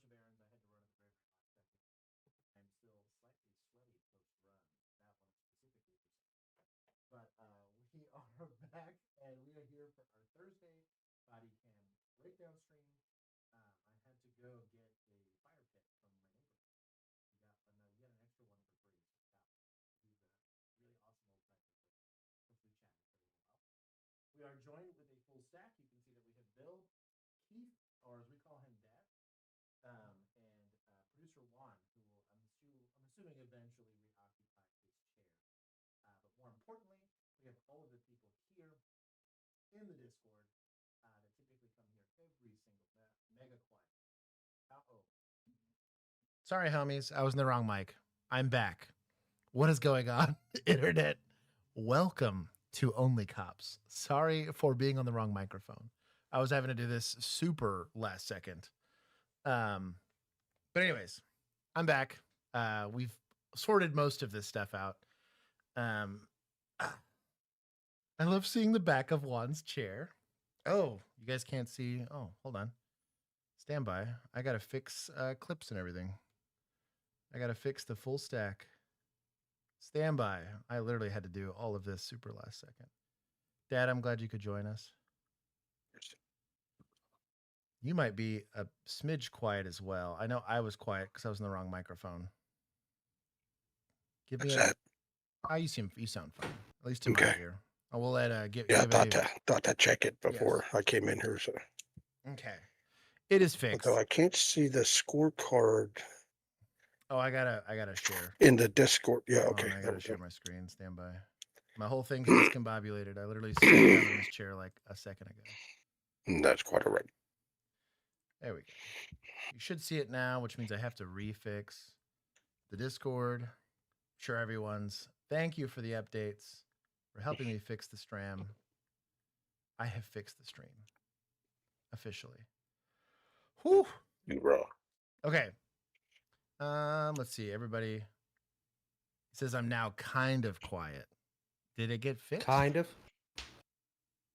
bunch of errands I had to run at the very, very last second. I'm still slightly sweaty post-run. That one specifically for some. But we are back, and we are here for our Thursday body cam breakdown stream. I had to go get a fire pit from my neighbor. We got an extra one for free. So he's a really awesome old cyclist. Hopefully chatting for a little while. We are joined with a full stack. You can see that we have Bill, Keith, or as we call him, Dad, and producer Juan, who will, I'm assuming eventually reoccupy his chair. But more importantly, we have all of the people here in the Discord that typically come here every single mega quiet. Uh-oh. Sorry, homies. I was in the wrong mic. I'm back. What is going on, Internet? Welcome to OnlyCops. Sorry for being on the wrong microphone. I was having to do this super last second. But anyways, I'm back. We've sorted most of this stuff out. I love seeing the back of Juan's chair. Oh, you guys can't see. Oh, hold on. Stand by. I got to fix clips and everything. I got to fix the full stack. Stand by. I literally had to do all of this super last second. Dad, I'm glad you could join us. You might be a smidge quiet as well. I know I was quiet because I was in the wrong microphone. Give me a. You sound fine. At least to my ear. I will let I thought to check it before I came in here. So okay, it is fixed. Although I can't see the scorecard. Oh, I gotta share in the Discord. Yeah, okay. I gotta share my screen. Stand by. My whole thing's discombobulated. I literally sat down in this chair like a second ago. That's quite all right. There we go. You should see it now, which means I have to refix the Discord. I'm sure everyone's. Thank you for the updates, for helping me fix the stream. I have fixed the stream officially. Whew. You raw. Okay. Let's see. Everybody says I'm now kind of quiet. Did it get fixed? Kind of.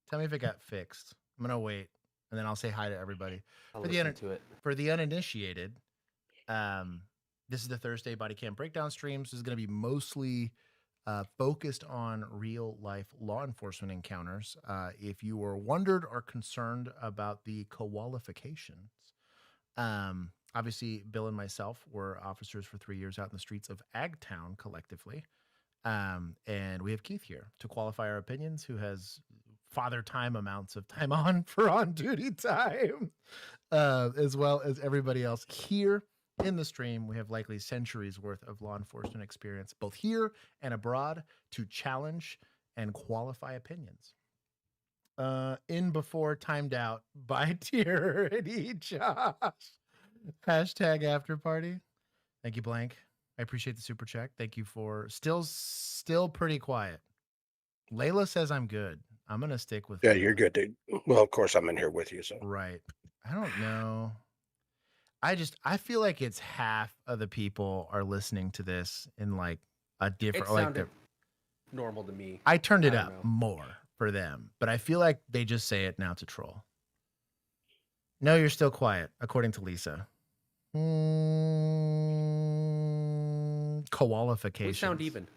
Tell me if it got fixed. I'm gonna wait, and then I'll say hi to everybody. I'll listen to it. For the uninitiated, this is the Thursday body cam breakdown streams. This is gonna be mostly focused on real life law enforcement encounters. If you were wondered or concerned about the qualifications, obviously Bill and myself were officers for 3 years out in the streets of Agtown collectively. And we have Keith here to qualify our opinions, who has father time amounts of time on for on-duty time, as well as everybody else here in the stream. We have likely centuries worth of law enforcement experience, both here and abroad, to challenge and qualify opinions. In before timed out by Tyranny Josh. Hashtag after party. Thank you, Blank. I appreciate the super check. Thank you for still pretty quiet. Layla says I'm good. I'm gonna stick with. Yeah, you're good, dude. Well, of course I'm in here with you. So right. I don't know. I feel like it's half of the people are listening to this in like a different. It sounded normal to me. I turned it up more for them, but I feel like they just say it now to troll. No, you're still quiet, according to Lisa. Qualifications. We sound even.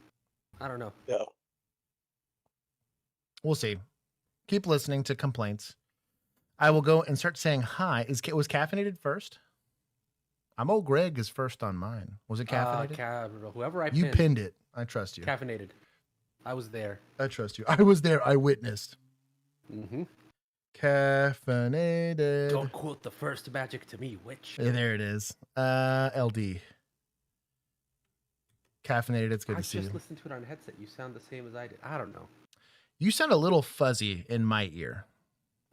I don't know. Yeah. We'll see. Keep listening to complaints. I will go and start saying hi. Was caffeinated first? I'm old Greg is first on mine. Was it caffeinated? Whoever I pinned. You pinned it. I trust you. Caffeinated. I was there. I trust you. I was there. I witnessed. Mm-hmm. Caffeinated. Don't quote the first magic to me, witch. There it is. LD. Caffeinated. It's good to see you. I just listened to it on a headset. You sound the same as I did. I don't know. You sound a little fuzzy in my ear.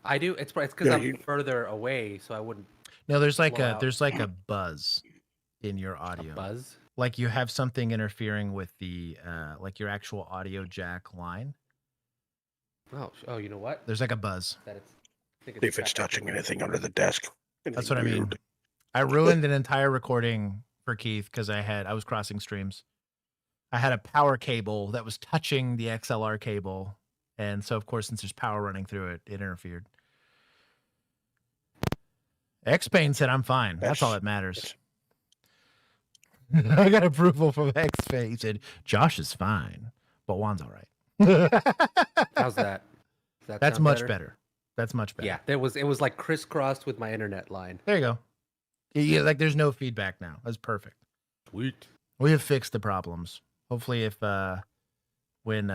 I do. It's because I'm further away, so I wouldn't. No, there's like a buzz in your audio. A buzz? Like you have something interfering with the like your actual audio jack line. Oh, you know what? There's like a buzz. If it's touching anything under the desk. That's what I mean. I ruined an entire recording for Keith because I was crossing streams. I had a power cable that was touching the XLR cable. And so, of course, since there's power running through it, it interfered. X-Pain said I'm fine. That's all that matters. I got approval from X-Pain. He said Josh is fine, but Juan's all right. How's that? Does that That's sound much better. That's much better. Yeah, it was like crisscrossed with my internet line. There you go. Yeah, like there's no feedback now. That's perfect. Sweet. We have fixed the problems. Hopefully, if when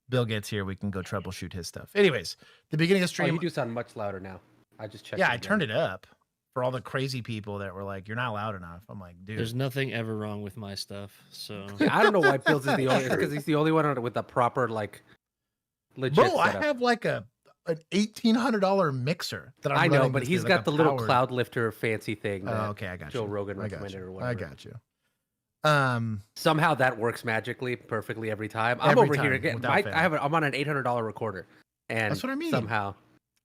Bill gets here, we can go troubleshoot his stuff. Anyways, the beginning of Oh, stream. you do sound much louder now. I just checked. Yeah, it I again. turned it up for all the crazy people that were like, "You're not loud enough." I'm like, dude. There's nothing ever wrong with my stuff. So I don't know why Bill's is the only. It's because he's the only one with a proper like legit. Bro, setup. I have like an $1,800 mixer that I'm I know, running but this he's through, got like the a little powered- cloud lifter fancy thing. Oh, That okay, I got Joe you. Rogan I got recommended you. or whatever. I got you. Somehow that works magically, perfectly every time. I'm Every over time, here again. without fail. I'm on an $800 recorder, and That's what I mean. somehow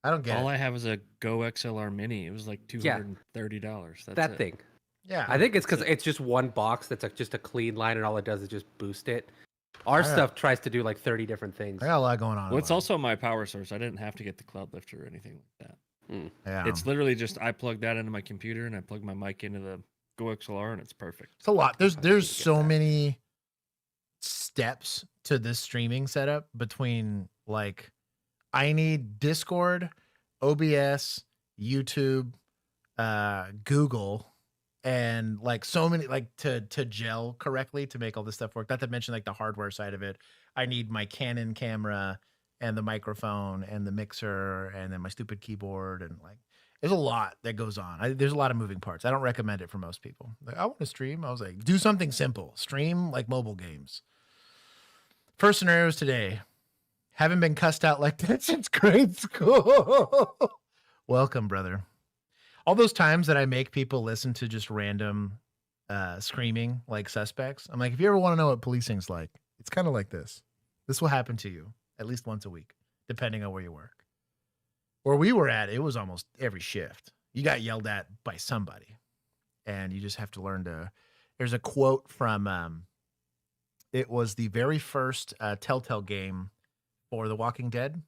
I don't get all it. I have is a Go XLR Mini. It was like $230. That's that it. thing. Yeah, I think it's because it's just one box that's like just a clean line, and all it does is just boost it. Our stuff tries to do like 30 different things. I got a lot going on. Well, it's also my power source. I didn't have to get the cloud lifter or anything like that. Yeah, It's literally just I plug that into my computer and I plug my mic into the Go XLR and it's perfect. It's a lot. There's need to get so that. many steps to this streaming setup between like I need Discord, OBS, YouTube, Google, and like so many like to gel correctly to make all this stuff work. Not to mention like the hardware side of it. I need my Canon camera and the microphone and the mixer and then my stupid keyboard and like there's a lot that goes on. There's a lot of moving parts. I don't recommend it for most people. Like, I want to stream. I was like, do something simple. Stream like mobile games. First scenarios today. Haven't been cussed out like that since grade school. Welcome, brother. All those times that I make people listen to just random screaming like suspects. I'm like, if you ever want to know what policing's like, it's kind of like this. This will happen to you at least once a week, depending on where you work. Where we were at, it was almost every shift. You got yelled at by somebody. And you just have to learn to. There's a quote from it was the very first Telltale game for The Walking Dead.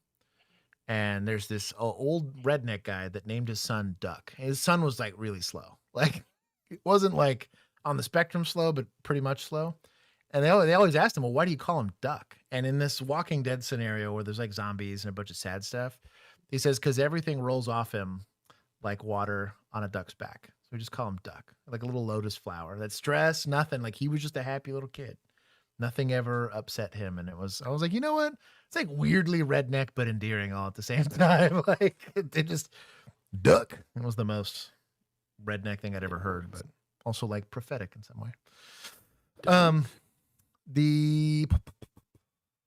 And there's this old redneck guy that named his son Duck. His son was like really slow. Like it wasn't like on the spectrum slow, but pretty much slow. And they always asked him, well, why do you call him Duck? And in this Walking Dead scenario where there's like zombies and a bunch of sad stuff, he says, because everything rolls off him like water on a duck's back. So we just call him Duck, like a little lotus flower. That stress, nothing. Like he was just a happy little kid. Nothing ever upset him. And I was like, you know what? It's like weirdly redneck, but endearing all at the same time. Like it just Duck. It was the most redneck thing I'd ever heard, but also like prophetic in some way.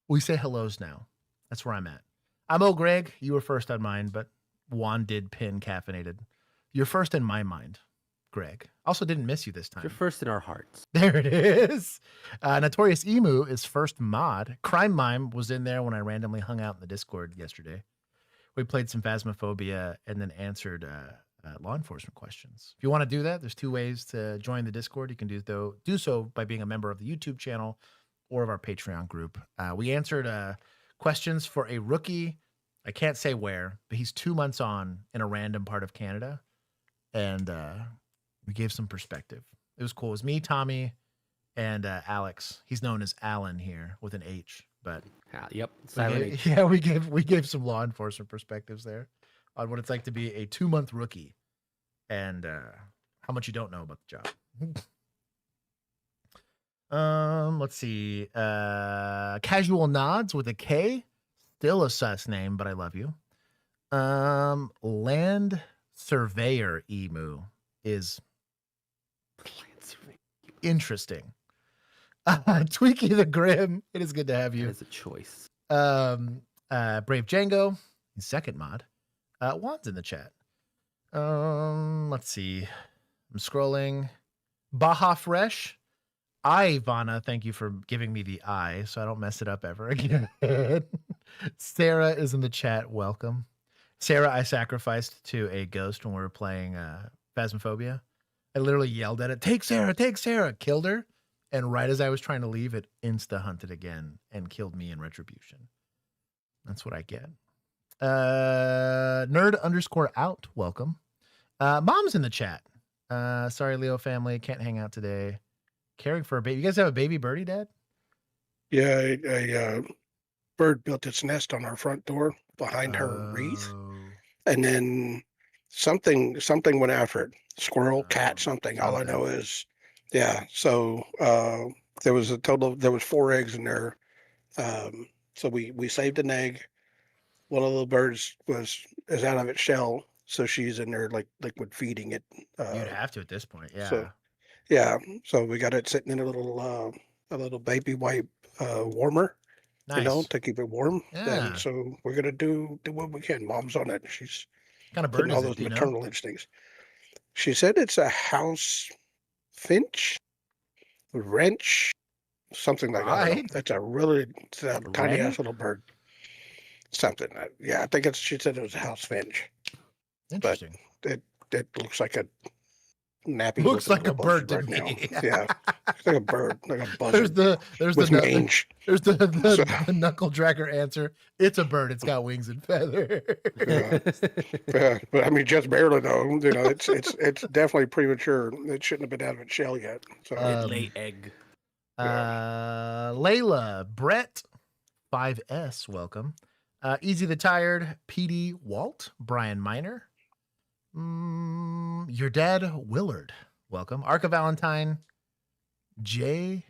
We say hellos now. That's where I'm at. I'm O Greg. You were first on mine, but Juan did pin caffeinated. You're first in my mind, Greg. Also didn't miss you this time. You're first in our hearts. There it is. Notorious Emu is first mod. Crime Mime was in there when I randomly hung out in the Discord yesterday. We played some Phasmophobia and then answered law enforcement questions. If you want to do that, there's two ways to join the Discord. You can do so by being a member of the YouTube channel or of our Patreon group. We answered questions for a rookie. I can't say where, but he's 2 months on in a random part of Canada. And we gave some perspective. It was cool. It was me, Tommy, and Alex. He's known as Alan here with an H, but Yep. Silent H. yeah, we gave some law enforcement perspectives there on what it's like to be a 2-month rookie and how much you don't know about the job. Let's see. Casual Nods with a K. Still a sus name, but I love you. Land Surveyor Emu is interesting. Tweaky the Grim. It is good to have you. That is a choice. Brave Django, his second mod. Juan's in the chat. Let's see. I'm scrolling. Baja Fresh. Ivana, thank you for giving me the I, so I don't mess it up ever again. Sarah is in the chat. Welcome. Sarah, I sacrificed to a ghost when we were playing Phasmophobia. I literally yelled at it, take Sarah, killed her. And right as I was trying to leave, it insta-hunted again and killed me in retribution. That's what I get. Nerd_out, welcome. Mom's in the chat. Sorry, Leo family, can't hang out today. Caring for a baby. You guys have a baby birdie, Dad? Yeah, a bird built its nest on our front door behind her wreath, Oh, and then something went after it. Squirrel, cat, Oh, something. All I know is, yeah. So there was 4 eggs in there. So we saved an egg. One of the birds is out of its shell, so she's in there like liquid feeding it. You'd have to at this point, yeah. So yeah, so we got it sitting in a little baby wipe warmer, Nice. to keep it warm. Yeah. And so we're gonna do what we can. Mom's on it. She's What kind of bird putting all is it? those Do you know? maternal instincts. She said it's a house finch, wrench, something like that. I don't know. Right. It's a tiny Wren? ass little bird. Something. Yeah, I think she said it was a house finch. Interesting. It looks like a nappy. Looks looking like a little bird buzzard to right me. now. Yeah, it's like a bird, like a There's buzzard the with knuckle, mange. there's the So- knuckle dragger answer. It's a bird. It's got wings and feathers. Yeah, but I mean, just barely though. It's definitely premature. It shouldn't have been out of its shell yet. So Lay egg. Layla, Brett, 5S, welcome. Easy the Tired, PD Walt, Brian Miner. Your dad, Willard, welcome. Arca Valentine, Jay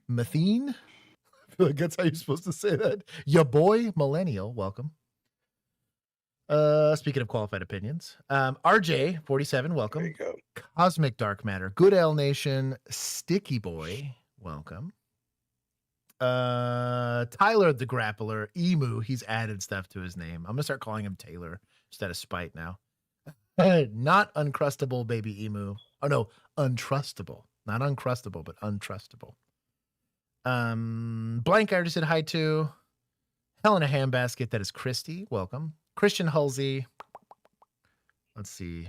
Mathene. I feel like that's how you're supposed to say that. Your boy, Millennial, welcome. Speaking of qualified opinions, RJ 47, there welcome. you go. Cosmic Dark Matter, Good L Nation, Sticky Boy, welcome. Tyler the Grappler, Emu, he's added stuff to his name. I'm gonna start calling him Taylor just out of spite now. Not Uncrustable Baby Emu. Oh no, Untrustable. Not Uncrustable, but Untrustable. Blank I already said hi to. Helena Handbasket, that is Christy, welcome. Christian Halsey. Let's see.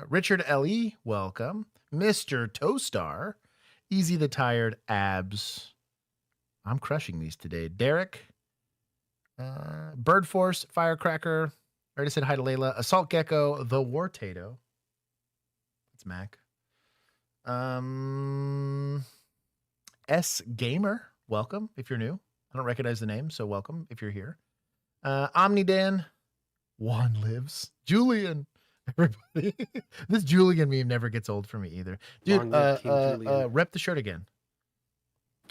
Richard L.E., welcome. Mr. Toastar. Easy the Tired, Abs. I'm crushing these today. Derek. Bird Force, Firecracker. I already said hi to Layla. Assault Gecko, The War Tato. It's Mac. S Gamer, welcome if you're new. I don't recognize the name, so welcome if you're here. Omnidan, Juan Lives, Julian, everybody. This Julian meme never gets old for me either. Dude, Long live King Julian. rep the shirt again.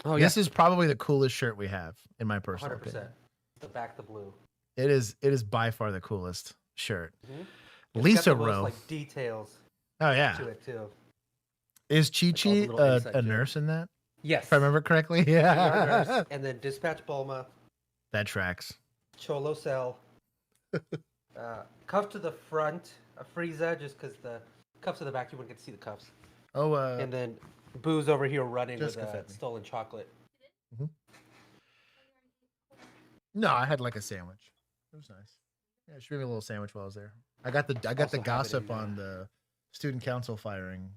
Oh yeah, This is probably the coolest shirt we have, in my personal 100%. opinion. The back the blue. It is by far the coolest shirt. Mhm. Lisa Got the most, Rowe. like details Oh yeah. to it too. Is Chi Like all the Chi little inside a jokes. nurse in that? Yes. If I remember correctly. Younger Yeah. nurse, and then Dispatch Bulma, That tracks. Cholo Cell, cuff to the front, a Frieza, just because the cuffs to the back you wouldn't get to see the cuffs, Oh, and then Boo's over here running Jessica with fed me. stolen chocolate. no, I had like a sandwich. It was nice. Yeah, she made me a little sandwich while I was there. I got the Also have it gossip in, on the student council firing.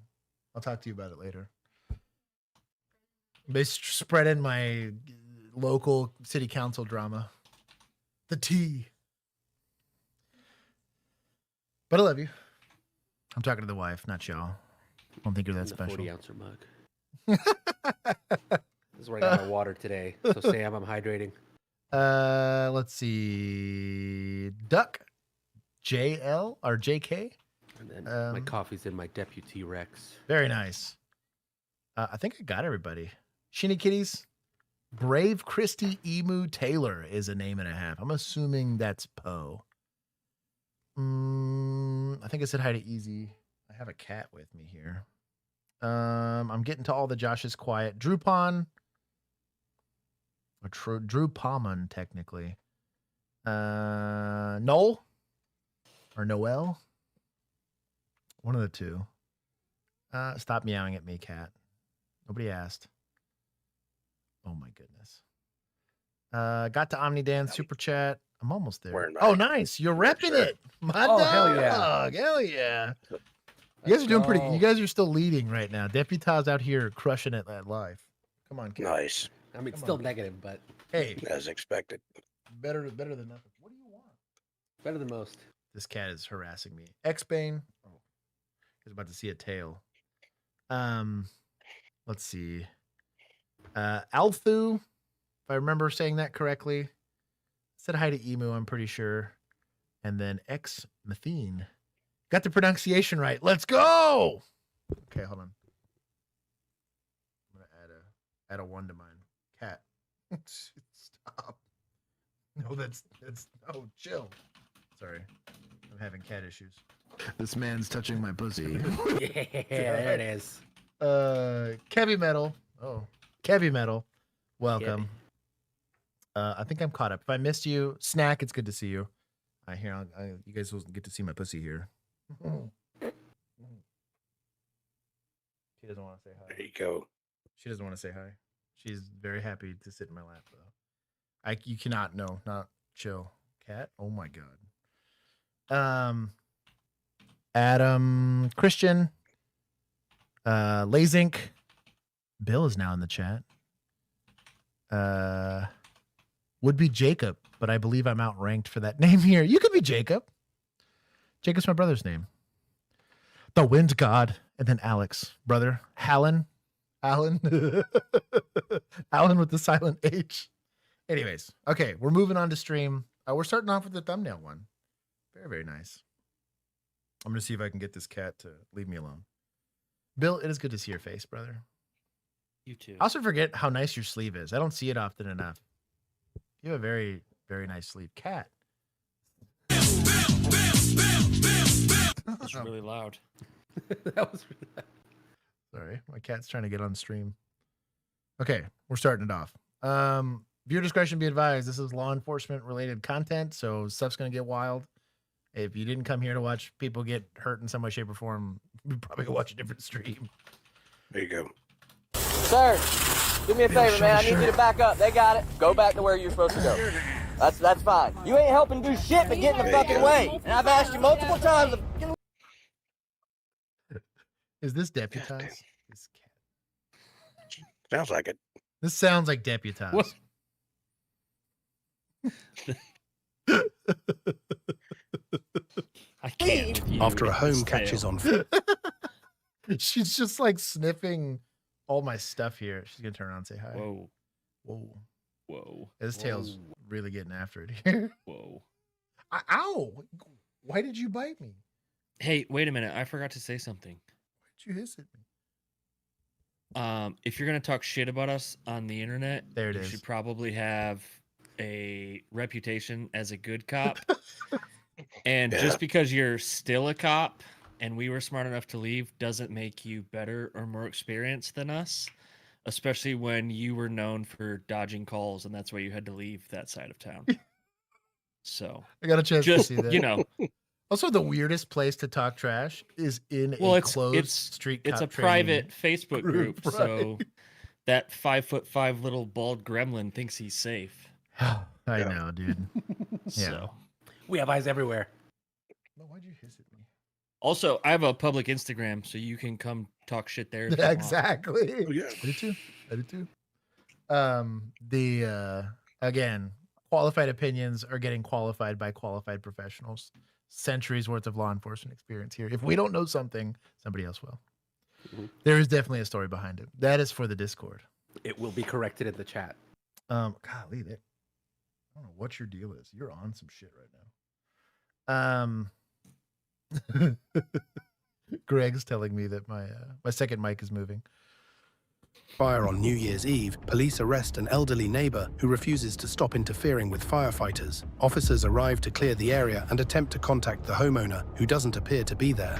I'll talk to you about it later. They spread in my local city council drama. The tea. But I love you. I'm talking to the wife, not y'all. I don't think you're that In the special. 40-ouncer mug. This is where I got my water today. So Sam, I'm hydrating. Let's see. Duck JL or JK. And then my Um, coffee's in my Deputy Rex. Very nice. I think I got everybody. Shinny Kitties. Brave Christy Emu Taylor is a name and a half. I'm assuming that's Poe. I think I said hi to Easy. I have a cat with me here. I'm getting to all the Josh's quiet. Drupon. Or Drew Palman, technically. Noel or Noel. One of the two. Stop meowing at me, cat. Nobody asked. Oh my goodness. Got to Omnidan super chat. I'm almost there. Wearing my Oh, nice. You're repping shirt. it. My Oh, dog. hell yeah. Hell yeah. You guys are doing pretty. You guys are still leading right now. Deputy's out here crushing it at live. Come on, cat. Nice, I mean, Come still on. negative, but Hey, as expected. better than nothing. What do you want? Better than most. This cat is harassing me. X-Bane. Oh, he's about to see a tail. Let's see. Althu, if I remember saying that correctly. Said hi to Emu, I'm pretty sure. And then X Methine. Got the pronunciation right. Let's go. Okay, hold on. I'm gonna add a one to mine. Cat. Stop. No, that's no, chill. Sorry. I'm having cat issues. This man's touching my pussy. Yeah, there it is. Kevy Metal. Oh, Kevy Metal. Welcome. I think I'm caught up. If I missed you, Snack, it's good to see you. You guys will get to see my pussy here. She doesn't want to say hi. There you go. She doesn't want to say hi. She's very happy to sit in my lap, though. You cannot, no, not chill. Cat? Oh my god. Adam, Christian, Lazink. Bill is now in the chat. Would be Jacob, but I believe I'm outranked for that name here. You could be Jacob. Jacob's my brother's name. The Wind God, and then Alex, brother. Alan. Alan with the silent H. Anyways, okay, we're moving on to stream. We're starting off with the thumbnail one. Very, very nice. I'm going to see if I can get this cat to leave me alone. Bill, it is good to see your face, brother. You too. I also forget how nice your sleeve is. I don't see it often enough. You have a very, very nice sleeve. Cat. It's really loud. That was really loud. Sorry, my cat's trying to get on stream. Okay, we're starting it off. Viewer discretion be advised. This is law enforcement related content, so stuff's gonna get wild. If you didn't come here to watch people get hurt in some way, shape, or form, you probably go watch a different stream. There you go. Sir, do me a favor, man. I need you to back up. They got it. Go back to where you're supposed to go. That's fine. You ain't helping do shit but get in the fucking way. And I've asked you multiple times to fucking... Is this deputized? This cat. Sounds like it. This sounds like deputized. What? I can't. with you After a with home this catches tail. on fire. She's just like sniffing all my stuff here. She's gonna turn around and say hi. Whoa, Whoa. whoa. His tail's whoa, really getting after it here. Whoa. Ow! Why did you bite me? Hey, wait a minute. I forgot to say something. Why'd you hiss at me? If you're gonna talk shit about us on the internet, There it you is. should probably have a reputation as a good cop. And Yeah. just because you're still a cop and we were smart enough to leave doesn't make you better or more experienced than us, especially when you were known for dodging calls and that's why you had to leave that side of town. So I got a chance just, to see that. you know, Also, the weirdest place to talk trash is in well, a it's closed street. it's a cop training private Facebook group. right. So that 5'5" little bald gremlin thinks he's safe. I Yeah. know, dude. Yeah. So We have eyes everywhere. No, why'd you hiss at me? also, I have a public Instagram, so you can come talk shit there. if you want. Exactly. Oh, yeah. I do too. I do too. Again, qualified opinions are getting qualified by qualified professionals. Centuries worth of law enforcement experience here. If we don't know something, somebody else will. Mhm. There is definitely a story behind it. That is for the Discord. It will be corrected in the chat. Golly, that I don't know what your deal is. You're on some shit right now. Greg's telling me that my second mic is moving. Fire on New Year's Eve, police arrest an elderly neighbor who refuses to stop interfering with firefighters. Officers arrive to clear the area and attempt to contact the homeowner, who doesn't appear to be there.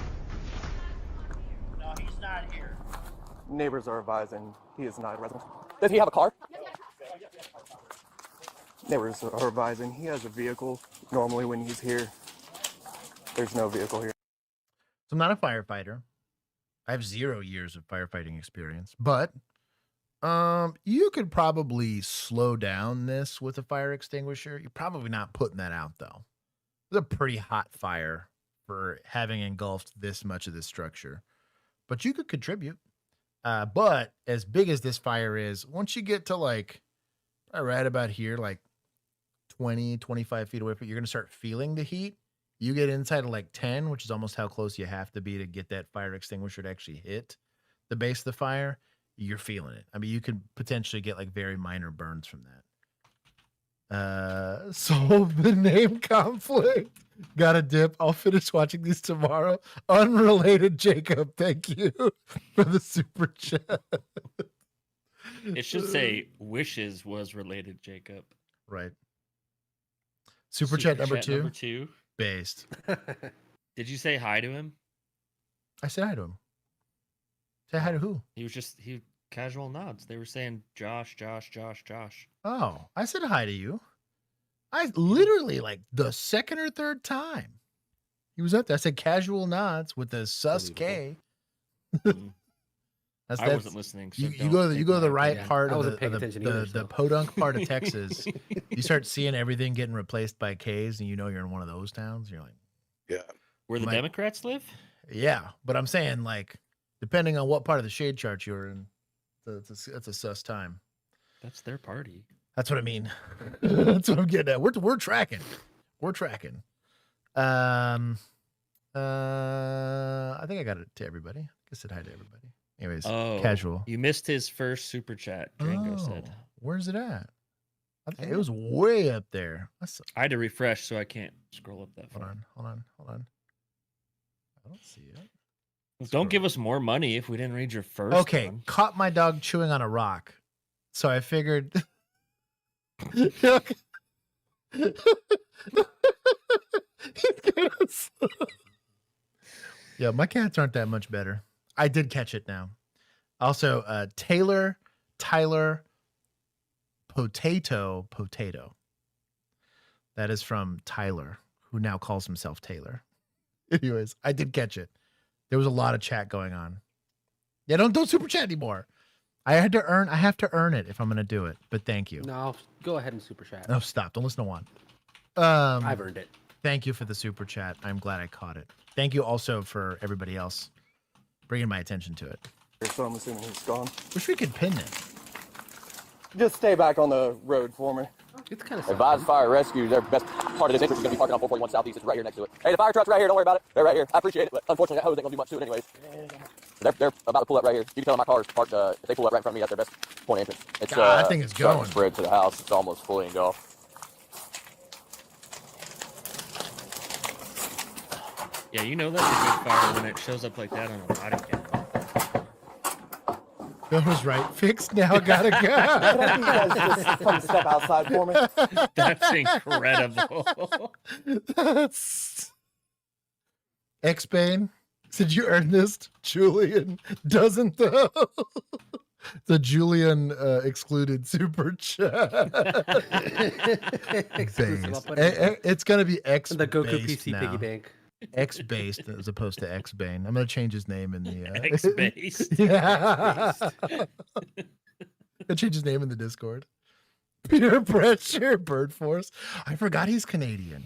No, he's not here. Neighbors are advising he is not a resident. Does he have a car? Neighbors are advising he has a vehicle. Normally when he's here, there's no vehicle here. So I'm not a firefighter. I have 0 years of firefighting experience, but you could probably slow down this with a fire extinguisher. You're probably not putting that out though. It's a pretty hot fire for having engulfed this much of this structure, but you could contribute. But as big as this fire is, once you get to like right about here, like 20, 25 feet away from you, you're going to start feeling the heat. You get inside of like 10, which is almost how close you have to be to get that fire extinguisher to actually hit the base of the fire. You're feeling it. I mean, you could potentially get like very minor burns from that. Solve the name conflict. Got a dip. I'll finish watching these tomorrow. Unrelated, Jacob. Thank you for the super chat. It should say wishes was related, Jacob. Right. Super chat number two. Number 2. Based. Did you say hi to him? I said hi to him. Say hi to who? He casual nods. They were saying Josh. Oh, I said hi to you. I literally like the second or third time he was up there. I said casual nods with the sus K. I wasn't listening. So you go to the right part I of wasn't paying attention either, the so. podunk part of Texas. You start seeing everything getting replaced by K's, and you know you're in one of those towns. You're like, Yeah. Where the Democrats live? yeah. But I'm saying like, depending on what part of the shade chart you're in, that's a sus time. That's their party. That's what I mean. That's what I'm getting at. We're tracking. We're tracking. I think I got it to everybody. I said hi to everybody. Anyways, casual. You missed his first super chat, Drango said. Where's it at? I think it was way up there. I had to refresh, so I can't scroll up that far. Hold on. I don't see it. Don't give us more money if we didn't read your first Okay, one. caught my dog chewing on a rock. So I figured... Yeah, my cats aren't that much better. I did catch it now. Also, Tyler Potato. That is from Tyler, who now calls himself Taylor. Anyways, I did catch it. There was a lot of chat going on. Yeah, don't super chat anymore. I have to earn it if I'm gonna do it. But thank you. No, go ahead and super chat. No, stop. Don't listen to Juan. I've earned it. Thank you for the super chat. I'm glad I caught it. Thank you also for everybody else bringing my attention to it. So I'm assuming he's gone. Wish we could pin it. Just stay back on the road for me. It's kind of Advise fire rescue. Their best part of this entrance is going to be parking on 441 Southeast. It's right here next to it. Hey, the fire truck's right here. Don't worry about it. They're right here. I appreciate it, but unfortunately, that hose ain't going to do much to it anyways. They're about to pull up right here. You can tell my car's parked. If they pull up right in front of me, that's their best point entrance. It's I think it's starting going. to spread to the house. It's almost fully engulfed. Yeah, you know that's a good fire when it shows up like that on a body cam. Bill was right. Fixed now. Gotta go. Can you guys just come step outside for me? That's incredible. That's X-Bane. Did you earn this? Julian doesn't though. The Julian excluded super chat. exclusive. I'll put it It's gonna be X. in the Goku based PC now. piggy bank. X based as opposed to X Bane. I'm gonna change his name in the X-based. Yeah. I'll change his name in the Discord. Peer pressure, Bird Force. I forgot he's Canadian.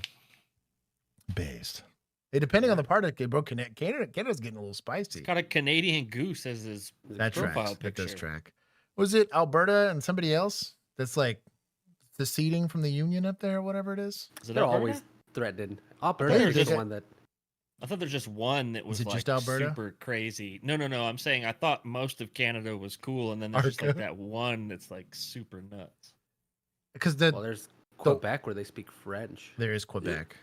Based. Hey, depending on the part of it, bro, Canada's getting a little spicy. Got a Canadian goose as his That profile tracks. That picture. does track. Was it Alberta and somebody else that's like seceding from the union up there or whatever it is? Is it They're Alberta? always threatened. Alberta Hey, is they the got- one that. I thought there's just one that was it like just Alberta? super crazy. No. I'm saying I thought most of Canada was cool, and then there's just like Arca? that one that's like super nuts. Because Well, there's Quebec where they speak French. there is Quebec.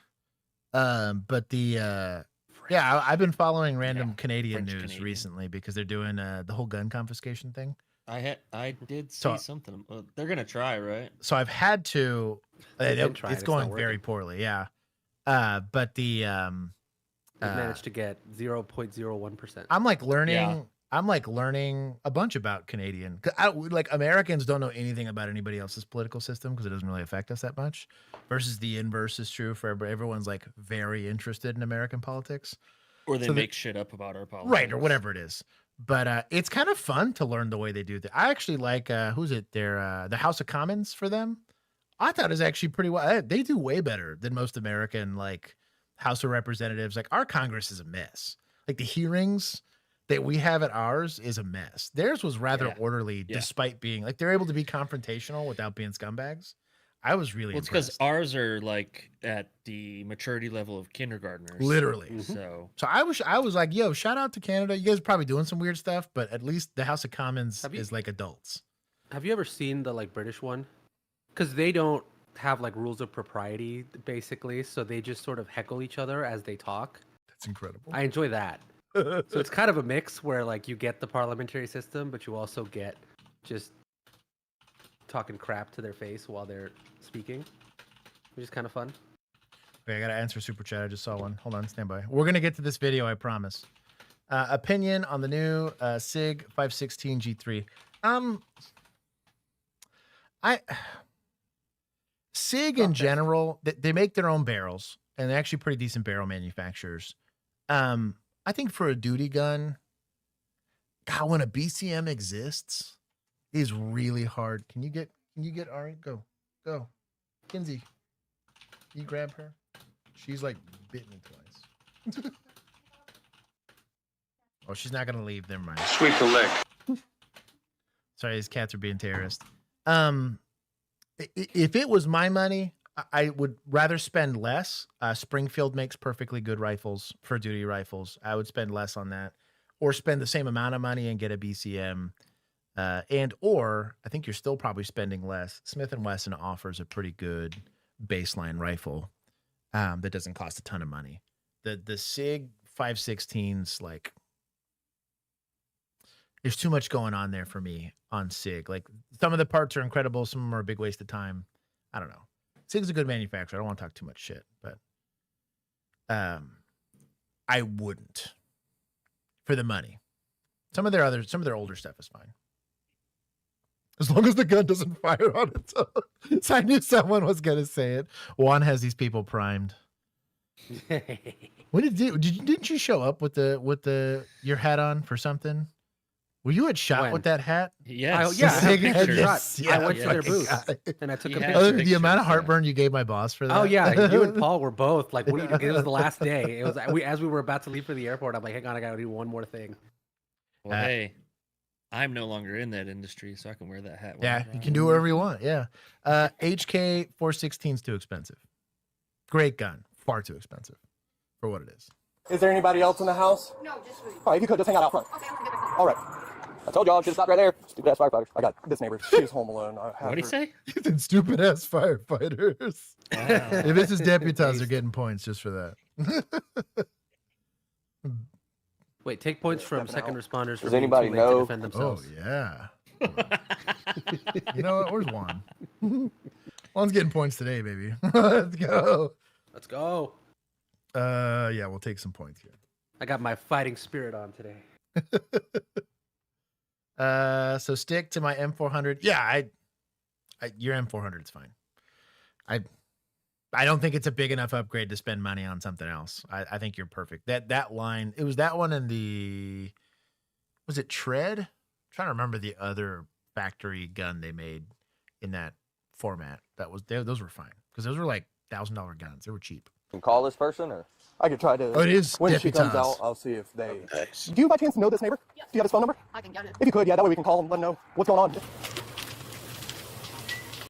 But the yeah, I've been following random Canadian French news Canadian. recently because they're doing the whole gun confiscation thing. I did see So- something. They're gonna try, right? So I've had to. They've been trying, It's it's going not very working. poorly. Yeah. But the They managed to get 0.01%. I'm like learning. Yeah. I'm like learning a bunch about Canadian. 'Cause like Americans don't know anything about anybody else's political system because it doesn't really affect us that much. Versus the inverse is true for everyone's like very interested in American politics. Or they So make shit up about our politics, Right, or whatever it is. But it's kind of fun to learn the way they do that. I actually like who's it? They're the House of Commons for them. I thought is actually pretty well. They do way better than most American like House of Representatives. Like our Congress is a mess. Like the hearings that we have at ours is a mess. Theirs was rather Yeah. orderly, Yeah. despite being like they're able to be confrontational without being scumbags. I was really Well, it's because impressed. ours are like at the maturity level of kindergartners. Literally. Mhm. So So I was like, yo, shout out to Canada. You guys are probably doing some weird stuff, but at least the House of Commons Have you- is like adults. Have you ever seen the like British one? Because they don't have like rules of propriety basically, so they just sort of heckle each other as they talk. That's incredible. I enjoy that. So it's kind of a mix where like you get the parliamentary system, but you also get just talking crap to their face while they're speaking, which is kind of fun. Okay, I gotta answer super chat. I just saw one. Hold on, stand by. We're gonna get to this video, I promise. Opinion on the new SIG 516 G3. SIG in general, they make their own barrels, and they're actually pretty decent barrel manufacturers. I think for a duty gun, God, when a BCM exists, it is really hard. Can you get Ari? Go. Kinsey, you grab her? She's like bitten me twice. Oh, she's not gonna leave. Never mind. Sweep the lick. Sorry, these cats are being terrorists. If it was my money, I would rather spend less. Springfield makes perfectly good rifles for duty rifles. I would spend less on that, or spend the same amount of money and get a BCM. Or I think you're still probably spending less. Smith & Wesson offers a pretty good baseline rifle that doesn't cost a ton of money. The SIG 516s, like, there's too much going on there for me on SIG. Like, some of the parts are incredible, some of them are a big waste of time. I don't know. SIG's a good manufacturer. I don't want to talk too much shit, but I wouldn't for the money. Some of their older stuff is fine. As long as the gun doesn't fire on its own. So I knew someone was gonna say it. Juan has these people primed. When didn't you show up with your hat on for something? Were you at shot When? with that hat? yes. Yeah, I SIG have had pictures. this. I went to their fucking booth guy. and I took You a had picture. The pictures, amount of yeah. heartburn you gave my boss for that. Oh yeah, you and Paul were both like, "What are you doing?" It was the last day. It was as we were about to leave for the airport. I'm like, "Hang on, I gotta do one more thing." Well, hey, I'm no longer in that industry, so I can wear that hat. Yeah, you can do whatever you want. Yeah. HK 416 is too expensive. Great gun. Far too expensive for what it is. Is there anybody else in the house? No, just me. All right, if you could, just hang out front. Okay, I'm gonna get back. All right. I told y'all, should have stopped right there. Stupid ass firefighters. I got this neighbor. She's home alone. What'd he say? Then stupid ass firefighters. Wow. If this is deputized, they're getting points just for that. Wait, take points from Stepping second responders. For Does being anybody too late to know- defend Oh themselves. yeah. You know what? Where's Juan? Juan's getting points today, baby. Let's go. Let's go. Yeah, we'll take some points here. I got my fighting spirit on today. So stick to my M400. Yeah, your M400 is fine. I don't think it's a big enough upgrade to spend money on something else. I think you're perfect. That line, it was that one and was it Tread? I'm trying to remember the other factory gun they made in that format. Those were fine because those were like $1,000 guns. They were cheap. Can call this person, or I could try to. Oh, it is When she comes deputized. out, I'll see if they. Nice. Do you by chance know this neighbor? Yeah. Do you have his phone number? I can get it. If you could, yeah, that way we can call him, let him know what's going on.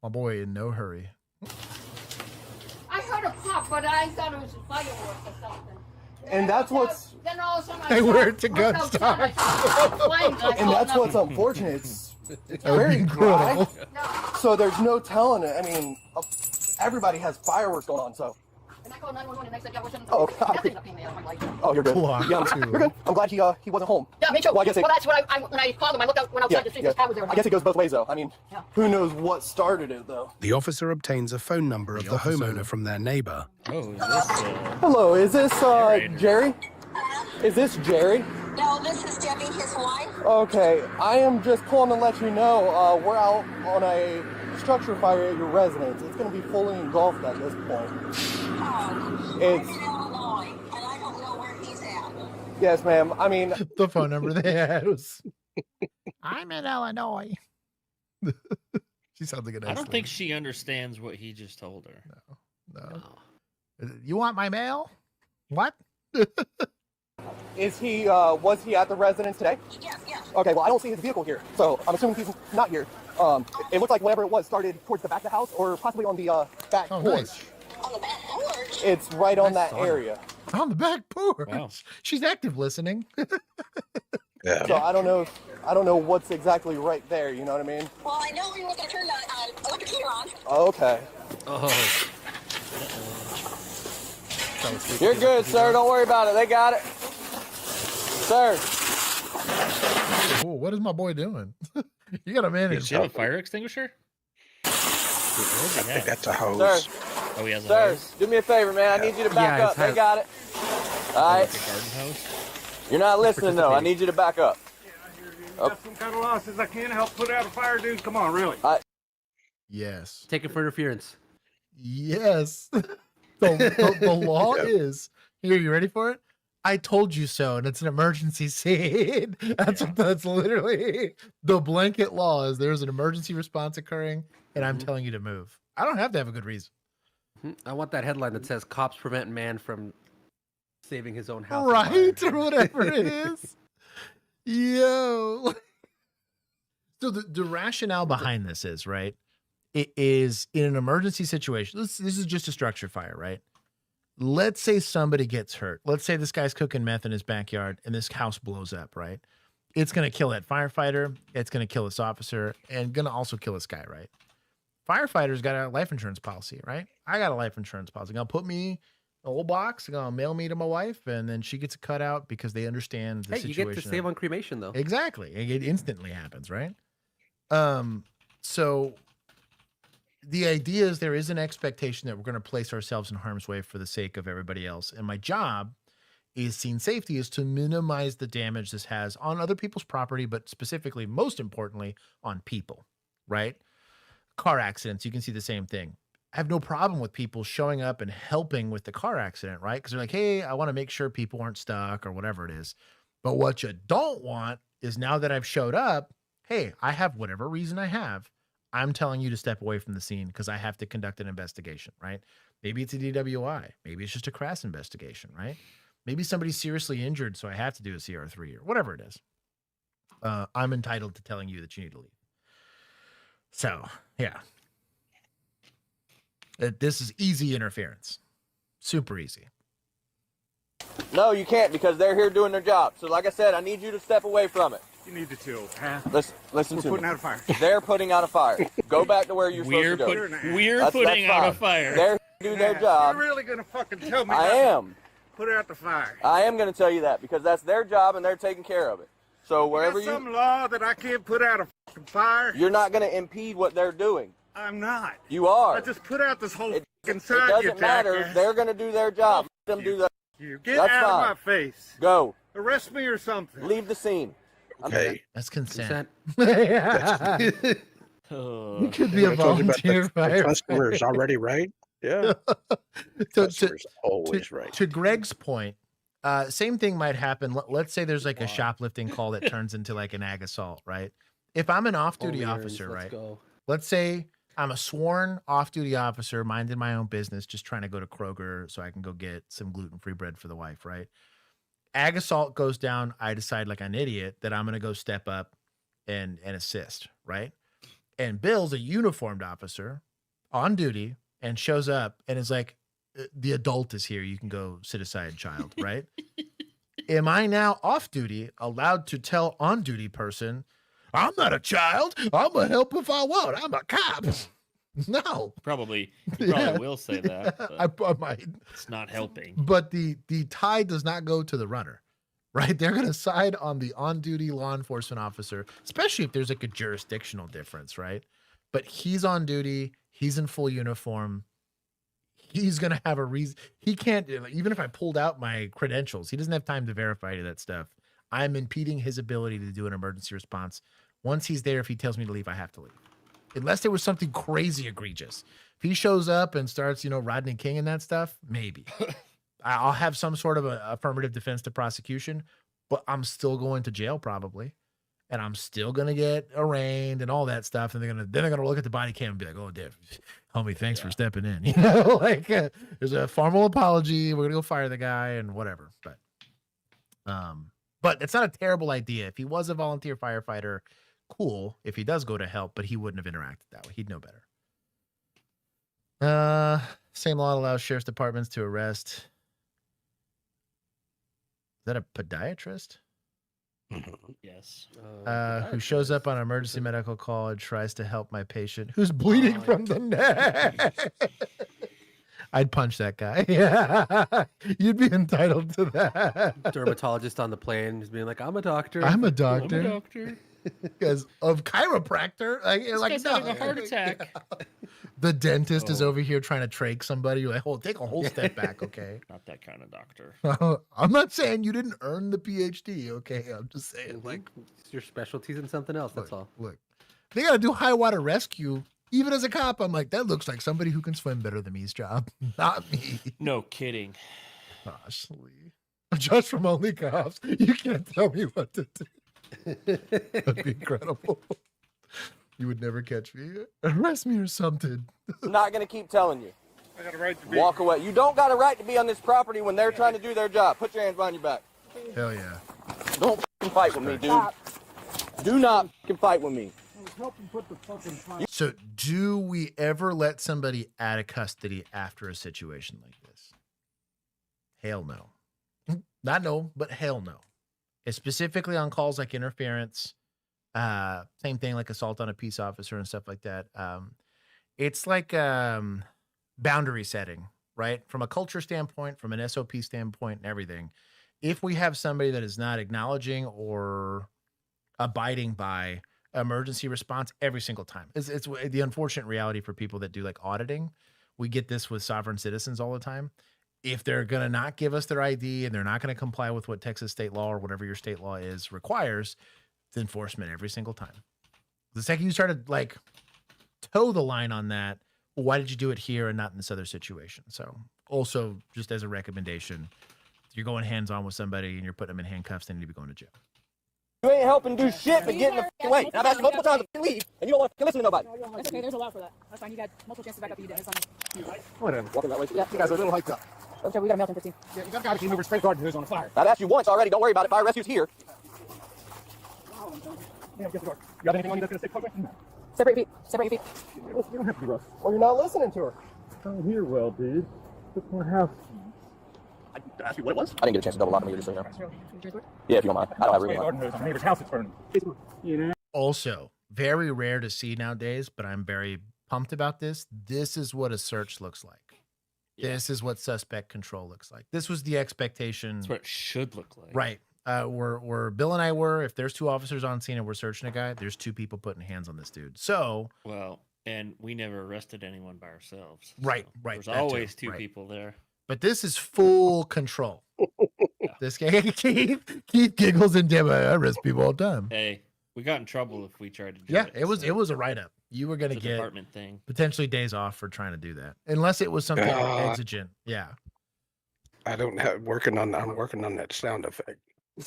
My boy in no hurry. I heard a pop, but I thought it was fireworks or something. And that's what's. Then all of a sudden I Hey, saw- where to go, looked outside, I saw flames, I And saw that's what's nothing. unfortunate. It's That would very be dry, incredible. No. so there's no telling it. I mean, everybody has fireworks going on, so. And I called 911 and they said, yeah, we're sending Oh, something. God. That thing's a female. I'm like, Oh, you're good. Block Yeah, two. you're good. I'm glad he wasn't home. yeah, me too. Well, I guess it- that's what when I called him, I went outside Yeah, to see if yeah. his cat was there. I guess it goes both ways, though. I mean, Yeah. who knows what started it, though. The officer obtains a phone number of the officer. homeowner from their neighbor. Oh, is this Hello, is this Narrator. Jerry? Is this Jerry? No, this is Debbie, his wife. Okay, I am just calling to let you know we're out on a structure fire at your residence. It's going to be fully engulfed at this point. Oh, It's- I'm in Illinois, and I don't know where he's at. Yes, ma'am. I mean, The phone number they had was, I'm in Illinois. She sounds like a nice I don't think lady. she understands what he just told her. No. You want my mail? What? Is he, was he at the residence today? Yes, yes. Okay, well, I don't see his vehicle here, so I'm assuming he's not here. It looks like whatever it was started towards the back of the house or possibly on the back porch. Nice. On the back porch. It's right on Nice that sauna. area. On the back porch. Wow. She's active listening. Yeah. So I don't know what's exactly right there, you know what I mean? Well, I know we were going to turn the electric heater on. Okay. Oh. You're good, sir. Don't worry about it. They got it. Sir. Ooh, what is my boy doing? You got a man in Does he have a fire extinguisher? I think that's a Sir. hose. Oh, he has a Sir, hose? do me a favor, man. I need you to back Yeah, up. his They house. got it. All right. Like a garden hose? You're not listening, though. I need you to back up. Got some kind of losses I can help put out a fire, dude. Come on, really. Yes. Take it for interference. Yes. The law is here. You ready for it? I told you so, and it's an emergency scene. That's literally the blanket law. Is there's an emergency response occurring, and I'm telling you to move. I don't have to have a good reason. I want that headline that says "Cops prevent man from saving his own house." Right, or whatever it is. Yo. So the rationale behind this is, right, it is in an emergency situation. This is just a structure fire, right? Let's say somebody gets hurt. Let's say this guy's cooking meth in his backyard and this house blows up, right? It's going to kill that firefighter. It's going to kill this officer and going to also kill this guy, right? Firefighter's got a life insurance policy, right? I got a life insurance policy. They're going to put me in a little box. They're going to mail me to my wife, and then she gets a cutout because they understand the Hey, you situation. get to save on cremation though. Exactly. It instantly happens, right? So the idea is there is an expectation that we're going to place ourselves in harm's way for the sake of everybody else. And my job is scene safety is to minimize the damage this has on other people's property, but specifically, most importantly, on people, right? Car accidents, you can see the same thing. I have no problem with people showing up and helping with the car accident, right? Because they're like, hey, I want to make sure people aren't stuck or whatever it is. But what you don't want is now that I've showed up, hey, I have whatever reason I have. I'm telling you to step away from the scene because I have to conduct an investigation, right? Maybe it's a DWI. Maybe it's just a crass investigation, right? Maybe somebody's seriously injured, so I have to do a CR3 or whatever it is. I'm entitled to telling you that you need to leave. So, yeah. This is easy interference. Super easy. No, you can't because they're here doing their job. So like I said, I need you to step away from it. You need to chill, huh? Listen We're to putting me. out a fire. They're putting out a fire. Go back to where you're We're, supposed to go. we're That's putting out a fine. fire. They're do their job. You're really gonna fucking tell me? I not to am. Put out the fire. I am going to tell you that because that's their job and they're taking care of it. So wherever There's some law that I can't put out a fucking fire. you're not going to impede what they're doing. I'm not. You are. I just put out this whole It fucking sign. doesn't matter. They're going to do their job. Let them do that. You get That's out fine. of my face. Go. Arrest me or something. Leave the scene. Okay. That's consent. Consent. You Oh, could be a I told you about volunteer the customer is firefighter. already right. Yeah. Customer's always right. To Greg's point, same thing might happen. Let's say there's like a shoplifting call that turns into like an ag assault, right? If I'm an off-duty Only officer, earns, let's right? go. Let's say I'm a sworn off-duty officer, minding my own business, just trying to go to Kroger so I can go get some gluten-free bread for the wife, right? Ag assault goes down. I decide like an idiot that I'm going to go step up and assist, right? And Bill's a uniformed officer on duty and shows up and is like, the adult is here. You can go sit aside, child, right? Am I now off duty allowed to tell on duty person, I'm not a child. I'm going to help if I want. I'm a cop. No. probably you probably Yeah. will say that. But I might. it's not helping. But the tie does not go to the runner, right? They're going to side on the on-duty law enforcement officer, especially if there's like a jurisdictional difference, right? But he's on duty. He's in full uniform. He's going to have a reason. He can't, even if I pulled out my credentials, he doesn't have time to verify any of that stuff. I'm impeding his ability to do an emergency response. Once he's there, if he tells me to leave, I have to leave. Unless there was something crazy egregious. If he shows up and starts, Rodney King and that stuff, maybe. I'll have some sort of a affirmative defense to prosecution, but I'm still going to jail probably. And I'm still going to get arraigned and all that stuff. And they're going to look at the body cam and be like, oh, Dave, homie, thanks for stepping in. There's a formal apology. We're going to go fire the guy and whatever. But But it's not a terrible idea. If he was a volunteer firefighter, cool. If he does go to help, but he wouldn't have interacted that way. He'd know better. Same law allows sheriff's departments to arrest. Is that a podiatrist? Yes. Who shows up on an emergency medical call and tries to help my patient who's bleeding from the neck. I'd punch that guy. Yeah, you'd be entitled to that. Dermatologist on the plane is being like, "I'm a doctor. I'm a doctor." I'm a doctor. Because of chiropractor, like no. having a heart attack. The dentist is over here trying to trach somebody. You're like, take a whole step back, okay? Not that kind of doctor. I'm not saying you didn't earn the PhD, okay? I'm just saying, like, It's your specialty's in something else. That's all. Look, they got to do high water rescue. Even as a cop, I'm like, that looks like somebody who can swim better than me's job, not me. No kidding. Gosh, Lee. Just from OnlyCops, you can't tell me what to do. That'd be incredible. You would never catch me. Arrest me or something. I'm not gonna keep telling you. I got a right to be. Walk away. You don't got a right to be on this property when they're trying to do their job. Put your hands behind your back. Hell yeah. Don't f***ing fight with me, dude. Do not f***ing fight with me. So, do we ever let somebody out of custody after a situation like this? Hell no. Not no, but hell no. It's specifically on calls like interference. Same thing like assault on a peace officer and stuff like that. It's like boundary setting, right? From a culture standpoint, from an SOP standpoint and everything. If we have somebody that is not acknowledging or abiding by emergency response every single time. It's the unfortunate reality for people that do like auditing. We get this with sovereign citizens all the time. If they're going to not give us their ID and they're not going to comply with what Texas state law or whatever your state law is requires, it's enforcement every single time. The second you started like toe the line on that, well, why did you do it here and not in this other situation? So also just as a recommendation, if you're going hands-on with somebody and you're putting them in handcuffs, they need to be going to jail. You ain't helping do shit but getting the f***ing way. I've asked you multiple times to leave, and you don't want to listen to nobody. That's okay. There's a law for that. That's fine. You got multiple chances to back up. You did. It's on you. Whatever. Walking that way. Yeah, you guys are a little hyped up. Okay, we got a mail 1015. Yeah, you got a guy that came over straight guard who's on fire. I've asked you once already. Don't worry about it. Fire rescue's here. Yeah, get the door. You have anything on you that's going to stay plugged in? Separate your feet. Separate your feet. You don't have to be rough. Well, you're not listening to her. I'm here, well, dude. Look my house. I asked you what it was? I didn't get a chance to double lock them either, just so you know. Yeah, if you don't mind. I don't have room. Garden hose on my neighbor's house is burning. You know? Also, very rare to see nowadays, but I'm very pumped about this. This is what a search looks like. Yeah. This is what suspect control looks like. This was the expectation. That's what it should look like. Right. Where Bill and I were, if there's 2 officers on scene and we're searching a guy, there's 2 people putting hands on this dude. So. Well, and we never arrested anyone by ourselves. Right, so right. There's always 2 people there. But this is full control. Yeah. This guy, Keith giggles and Deb, I arrest people all the time. Hey, we got in trouble if we tried to do yeah, it. it was a write-up. You were going to get department thing. Potentially days off for trying to do that. Unless it was something exigent. Yeah. I don't have I'm working on that sound effect.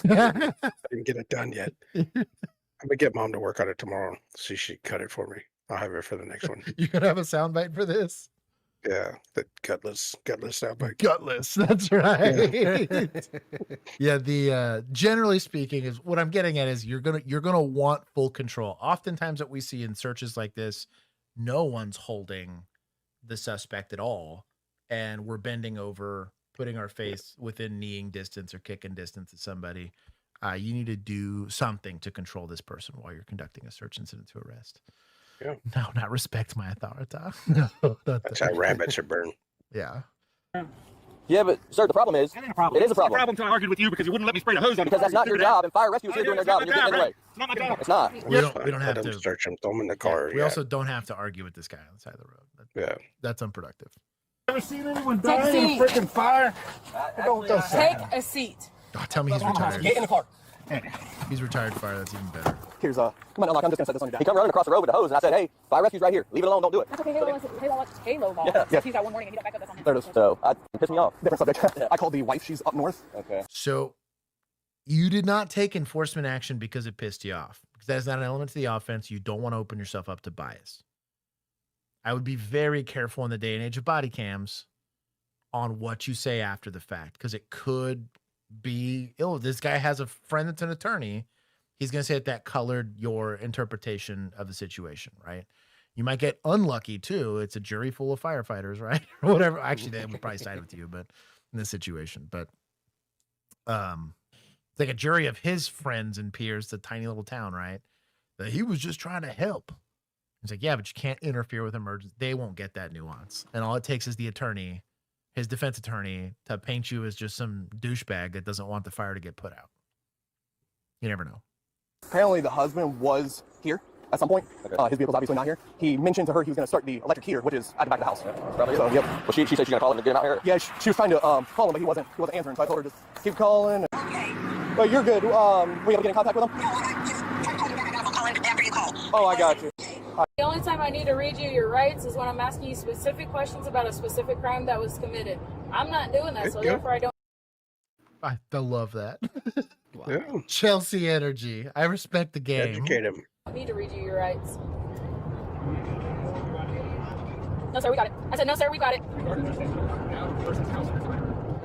I didn't get it done yet. I'm gonna get Mom to work on it tomorrow. See if she cut it for me. I'll have it for the next one. You're gonna have a soundbite for this? Yeah, the gutless soundbite. Gutless, that's right. Yeah, the generally speaking is what I'm getting at is you're gonna want full control. Oftentimes what we see in searches like this, no one's holding the suspect at all, and we're bending over, putting our face within kneeing distance or kicking distance of somebody. You need to do something to control this person while you're conducting a search incident to arrest. Yeah. No, not respect my authority. No, that's how rabbits are burned. Yeah. Yeah, but sir, the problem is, it is a problem. It's a problem until I argued with you because you wouldn't let me spray the hose on. Because that's not your job, and fire rescue is here doing their job, and you're getting in the way. It's not my job. It's not. We don't have to search them, throw them in the car. We also don't have to argue with this guy on the side of the road. That's unproductive. Ever seen anyone die in a freaking fire? Don't Take a seat. Oh, tell me he's retired. Get in the car. He's retired fire. That's even better. Here's come on, unlock. I'm just gonna set this on your job. He come running across the road with a hose, and I said, "Hey, fire rescue's right here. Leave it alone. Don't do it." That's okay. Halo law. Yeah. If he's got one warning and he don't back up, that's on him. So, it pissed me off. Different subject. I called the wife. She's up north. Okay. So, you did not take enforcement action because it pissed you off. Because that is not an element to the offense. You don't want to open yourself up to bias. I would be very careful in the day and age of body cams on what you say after the fact, because it could be ill. This guy has a friend that's an attorney. He's going to say that colored your interpretation of the situation, right? You might get unlucky too. It's a jury full of firefighters, right? Or whatever. Actually, they would probably side with you, but in this situation, but it's like a jury of his friends and peers, the tiny little town, right? That he was just trying to help. It's like, yeah, but you can't interfere with emergency. They won't get that nuance. And all it takes is the attorney, his defense attorney, to paint you as just some douchebag that doesn't want the fire to get put out. You never know. Apparently the husband was here at some point. His vehicle's obviously not here. He mentioned to her he was going to start the electric heater, which is at the back of the house. So, yep. Well, she said she's going to call him to get him out here. Yeah, she was trying to call him, but he wasn't answering. So I told her just keep calling. Okay. But you're good. Were you able to get in contact with him? No, I just tried to call you back, and I'll call him after you call. Oh, I got you. The only time I need to read you your rights is when I'm asking you specific questions about a specific crime that was committed. I'm not doing that, so therefore I don't. I love that. Wow. Yeah. Chelsea energy. I respect the game. Educate him. Need to read you your rights. No, sir, we got it. I said, no, sir, we got it.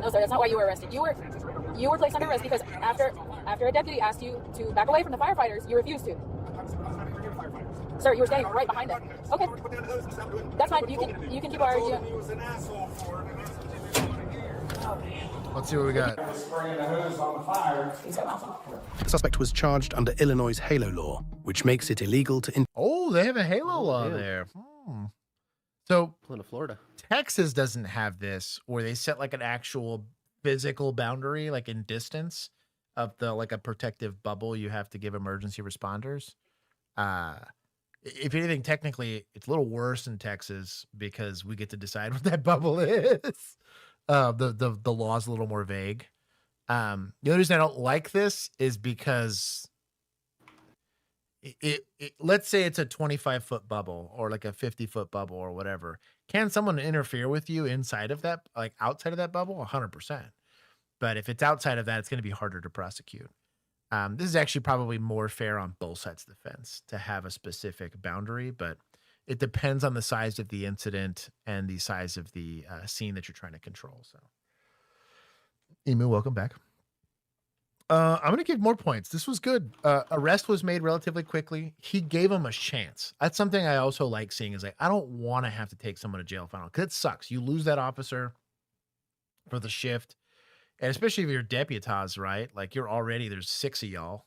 No, sir, that's not why you were arrested. You were placed under arrest because after a deputy asked you to back away from the firefighters, you refused to. Sir, you were standing right behind them. Okay. That's fine. You can keep arguing. Let's see what we got. The suspect was charged under Illinois' Halo law, which makes it illegal to... Oh, they have a Halo law there. So Pulling to Florida. Texas doesn't have this, where they set like an actual physical boundary, like in distance of the like a protective bubble you have to give emergency responders. If anything, technically, it's a little worse in Texas because we get to decide what that bubble is. The law's a little more vague. The only reason I don't like this is because it let's say it's a 25-foot bubble or like a 50-foot bubble or whatever. Can someone interfere with you inside of that, like outside of that bubble? 100%. But if it's outside of that, it's going to be harder to prosecute. This is actually probably more fair on both sides of the fence to have a specific boundary, but it depends on the size of the incident and the size of the scene that you're trying to control. So, Emu, welcome back. I'm going to give more points. This was good. Arrest was made relatively quickly. He gave him a chance. That's something I also like seeing is like, I don't want to have to take someone to jail final because it sucks. You lose that officer for the shift. And especially if you're deputized, right? Like there's 6 of y'all.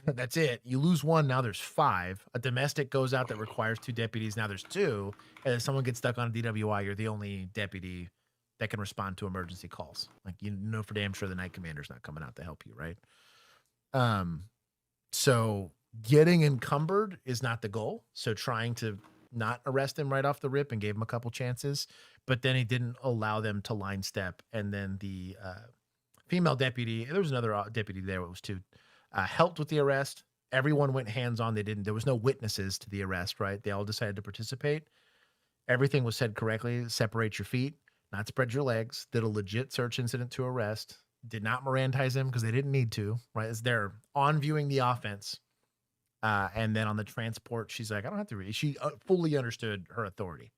That's it. You lose one, now there's 5. A domestic goes out that requires 2 deputies, now there's 2. And if someone gets stuck on a DWI, you're the only deputy that can respond to emergency calls. Like, you know for damn sure the night commander's not coming out to help you, right? So getting encumbered is not the goal. So trying to not arrest him right off the rip and gave him a couple chances, but then he didn't allow them to line step. And then the female deputy, there was another deputy there, it was 2, helped with the arrest. Everyone went hands-on. There was no witnesses to the arrest, right? They all decided to participate. Everything was said correctly. Separate your feet, not spread your legs. Did a legit search incident to arrest. Did not Mirandize him because they didn't need to, right? As they're on viewing the offense. And then on the transport, she's like, I don't have to read. She fully understood her authority.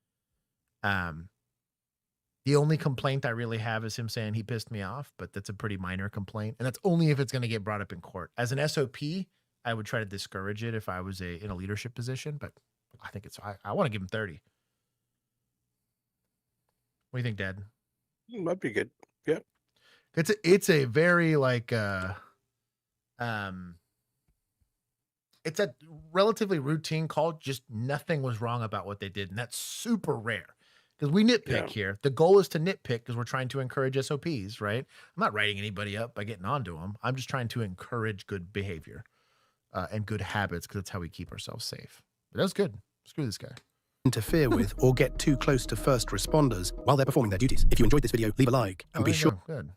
The only complaint I really have is him saying he pissed me off, but that's a pretty minor complaint. And that's only if it's going to get brought up in court. As an SOP, I would try to discourage it if I was in a leadership position, but I think I want to give him 30. What do you think, Dad? That'd be good. Yeah. It's a very like, it's a relatively routine call. Just nothing was wrong about what they did. And that's super rare. Because we nitpick here. The goal is to nitpick because we're trying to encourage SOPs, right? I'm not writing anybody up by getting onto them. I'm just trying to encourage good behavior and good habits because that's how we keep ourselves safe. But that was good. Screw this guy. Interfere with or get too close to first responders while they're performing their duties. If you enjoyed this video, leave a like and be sure. Good.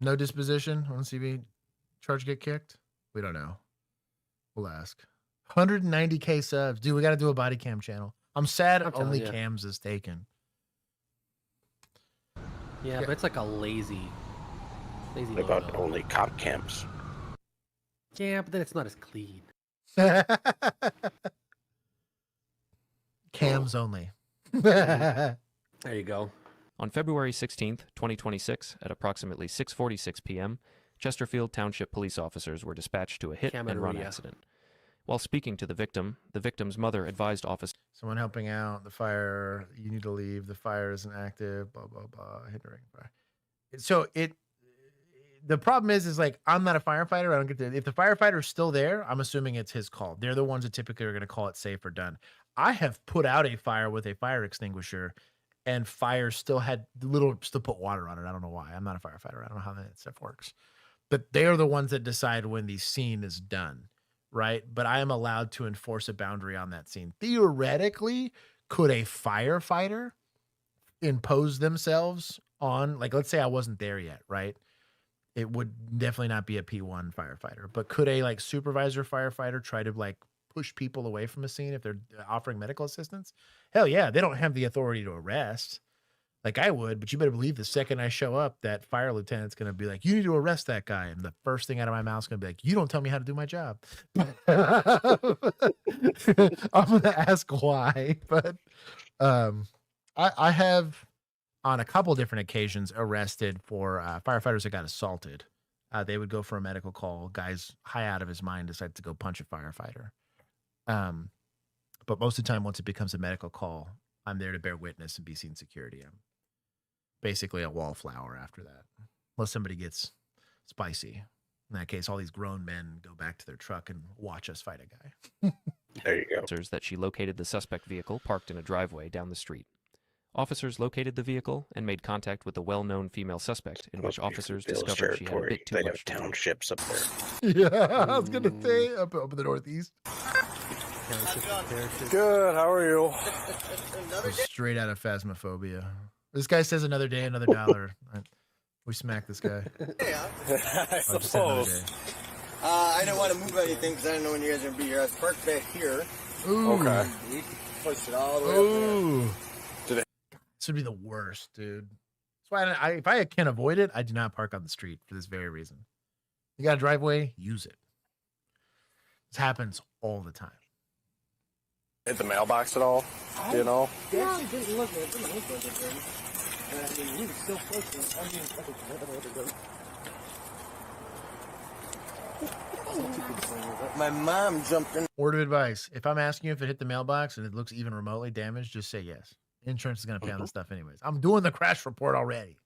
No disposition on CV charge get kicked? We don't know. We'll ask. 190K subs. Dude, we got to do a body cam channel. I'm sad only cams is taken. Yeah, but it's like a lazy What about logo. only cop camps? Yeah, but then it's not as clean. Cams only. There you go. On February 16th, 2026, at approximately 6:46 p.m., Chesterfield Township police officers were dispatched to a hit-and-run Camarilla. accident. While speaking to the victim's mother advised officers Someone helping out the fire. You need to leave. The fire isn't active. Blah blah blah. Hindering fire. So the problem is like I'm not a firefighter. I don't get to. If the firefighter's still there, I'm assuming it's his call. They're the ones that typically are going to call it safe or done. I have put out a fire with a fire extinguisher, and fire still had still put water on it. I don't know why. I'm not a firefighter. I don't know how that stuff works. But they are the ones that decide when the scene is done, right? But I am allowed to enforce a boundary on that scene. Theoretically, could a firefighter impose themselves on, like, let's say I wasn't there yet, right? It would definitely not be a P1 firefighter, but could a like supervisor firefighter try to like push people away from a scene if they're offering medical assistance? Hell yeah, they don't have the authority to arrest. Like I would, but you better believe the second I show up, that fire lieutenant's going to be like, you need to arrest that guy. And the first thing out of my mouth is going to be like, you don't tell me how to do my job. I'm going to ask why. But I have, on a couple different occasions, arrested for firefighters that got assaulted. They would go for a medical call. Guy's high out of his mind, decides to go punch a firefighter. But most of the time, once it becomes a medical call, I'm there to bear witness and be scene security. I'm basically a wallflower after that, unless somebody gets spicy. In that case, all these grown men go back to their truck and watch us fight a guy. There you go. that she located the suspect vehicle parked in a driveway down the street. Officers located the vehicle and made contact with the well-known female suspect, in which officers discovered she had a bit too They much. have townships up there. Yeah, I was gonna say up in the Northeast. Good, how are you? Straight out of Phasmophobia. This guy says another day, another dollar. We smack this guy. Yeah, I suppose. I didn't want to move anything because I didn't know when you guys were going to be here. I was parked back here. Ooh. Okay. You pushed it all the way Ooh. up there. This would be the worst, dude. That's why if I can avoid it, I do not park on the street for this very reason. You got a driveway, use it. This happens all the time. Hit the mailbox at all? Do you know? They actually didn't look at it. My uncle did there. And I mean, he was still close. I mean, My mom jumped in. Word of advice. If I'm asking you if it hit the mailbox and it looks even remotely damaged, just say yes. Insurance is going to pay on the stuff anyways. I'm doing the crash report already.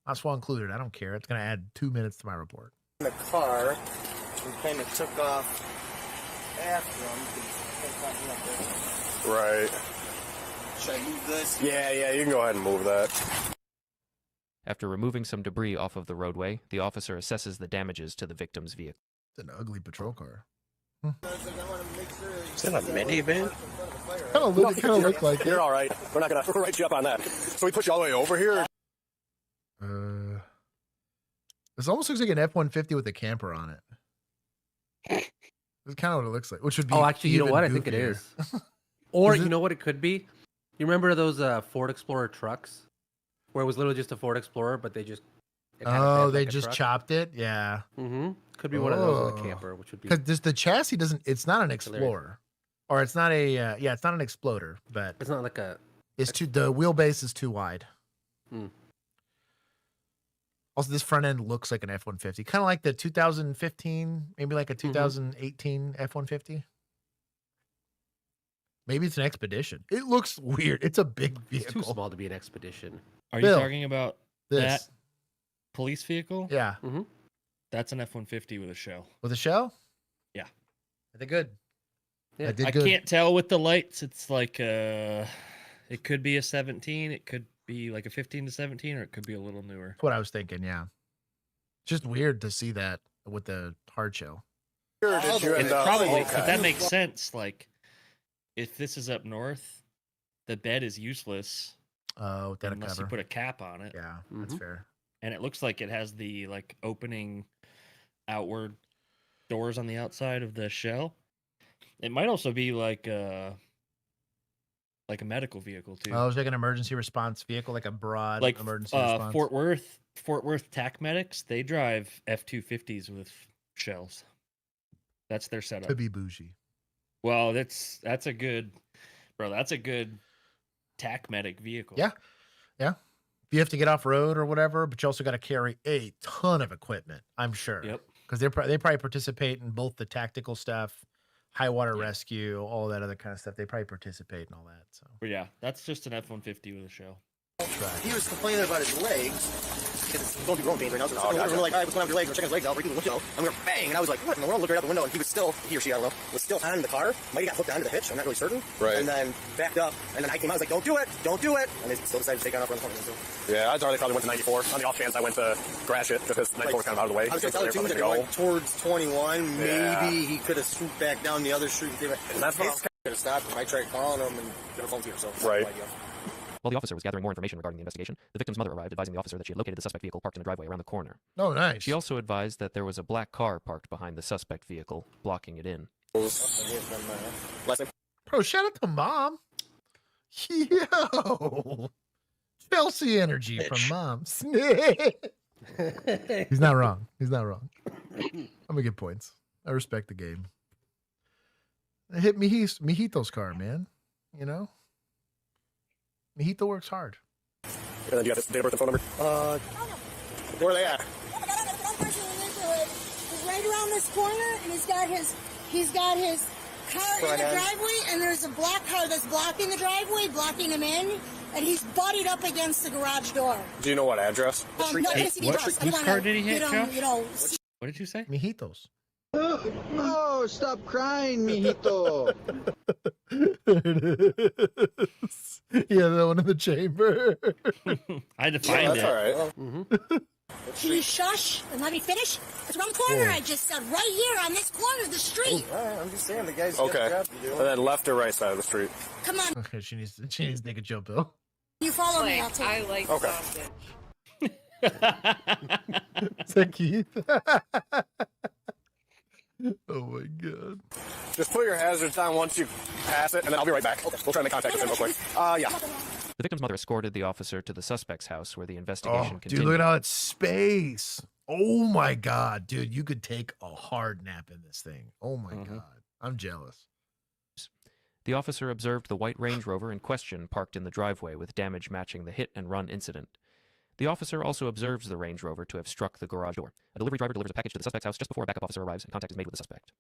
That's well included. I don't care. It's going to add 2 minutes to my report. In the car and kind of took off after him. Right. Should I move this? Yeah, you can go ahead and move that. After removing some debris off of the roadway, the officer assesses the damages to the victim's vehicle. It's an ugly patrol car. Is that a minivan? Kind of look like You're it. all right. We're not going to write you up on that. So we put you all the way over here? This almost looks like an F-150 with a camper on it. That's kind of what it looks like. Which would be actually, you know even what? I think it goofier. is. Or Is you it? know what it could be? You remember those Ford Explorer trucks? Where it was literally just a Ford Explorer, but they just... They just chopped it? Yeah. Mm-hmm. Could be one of those with a camper, which would be... Because the chassis doesn't... It's not an Explorer. Or it's not a... it's not an Exploder, but... It's not like a... It's too... The wheelbase is too wide. Hmm. Also, this front end looks like an F-150. Kind of like the 2015, maybe like a 2018 F-150. Maybe it's an Expedition. It looks weird. It's a big It's vehicle. too small to be an Expedition. Are Bill, you talking about This. that police vehicle? Yeah. Mm-hmm. That's an F-150 with a shell. With a shell? Yeah. Are they good? Yeah. I did I good. can't tell with the lights. It's like it could be a 17. It could be like a 15 to 17, or it could be a little newer. That's what I was thinking, yeah. Just weird to see that with the hard shell. Did you It's end up? probably, Okay. but that makes sense. Like, if this is up north, the bed is useless Oh, without a unless cover. you put a cap on it. Yeah, that's Mhm. fair. And it looks like it has the like opening outward doors on the outside of the shell. It might also be like a medical vehicle too. Oh, it's like an emergency response vehicle, like a broad Like emergency response. Fort Worth TAC medics, they drive F-250s with shells. That's their setup. To be bougie. Well, that's a good TAC medic vehicle. Yeah. you have to get off road or whatever, but you also got to carry a ton of equipment, I'm sure. Yep. Because they probably participate in both the tactical stuff, high water rescue, all that other kind of stuff. They probably participate in all that. So But yeah, that's just an F-150 with a show. He was complaining about his legs. Because it's going through growing pains right now. So we're like, all right, what's going on with your legs? We're checking his legs out. We're doing, and we were bang. And I was like, what in the world? Looked right out the window, and he was still, he or she, I don't know, was still on the car. Might have got hooked onto the hitch. I'm not really certain. Right. And then backed up. And then I came out. I was like, don't do it. Don't do it. And they still decided to take on off around the corner. So. Yeah, I'd already probably went to 94. On the off chance, I went to crash it because 94 was kind of out of the way. I was going to tell you, too, that he went towards 21. Maybe he could have swooped back down the other street. And that's what I could have stopped him. I tried calling him and never phoned here. So right. While the officer was gathering more information regarding the investigation, the victim's mother arrived, advising the officer that she had located the suspect vehicle parked in the driveway around the corner. Oh, nice. She also advised that there was a black car parked behind the suspect vehicle, blocking it in. Bro, shout out to mom. Yo. Chelsea energy from mom. He's not wrong. He's not wrong. I'm gonna get points. I respect the game. I hit Mijito's car, man. You know? Mijito works hard. And then you got the date of birth and phone number? Where are they at? He's right around this corner, and he's got his car in the driveway, and there's a black car that's blocking the driveway, blocking him in, and he's butted up against the garage door. Do you know what address? Whose car did he hit, Joe? What did you say? Mijito's. Oh, stop crying, mijito. There it is. Yeah, that one in the chamber. I had to find it. All right. Can you shush and let me finish? It's around the corner, I just said. Right here on this corner of the street. All right, I'm just saying, the guy's got a job to do. And then left or right side of the street? Come on. Okay, she needs to take a jump, though. You follow me, I'll take I like sausage. Is that Keith? Oh my god. Just put your hazards on once you pass it, and then I'll be right back. Okay. We'll try to make contact with him real quick. Yeah. The victim's mother escorted the officer to the suspect's house where the investigation continued. Dude, look at how it's space. Oh my god, dude, you could take a hard nap in this thing. Oh my god. I'm jealous. The officer observed the white Range Rover in question parked in the driveway with damage matching the hit and run incident. The officer also observes the Range Rover to have struck the garage door. A delivery driver delivers a package to the suspect's house just before a backup officer arrives and contact is made with the suspect.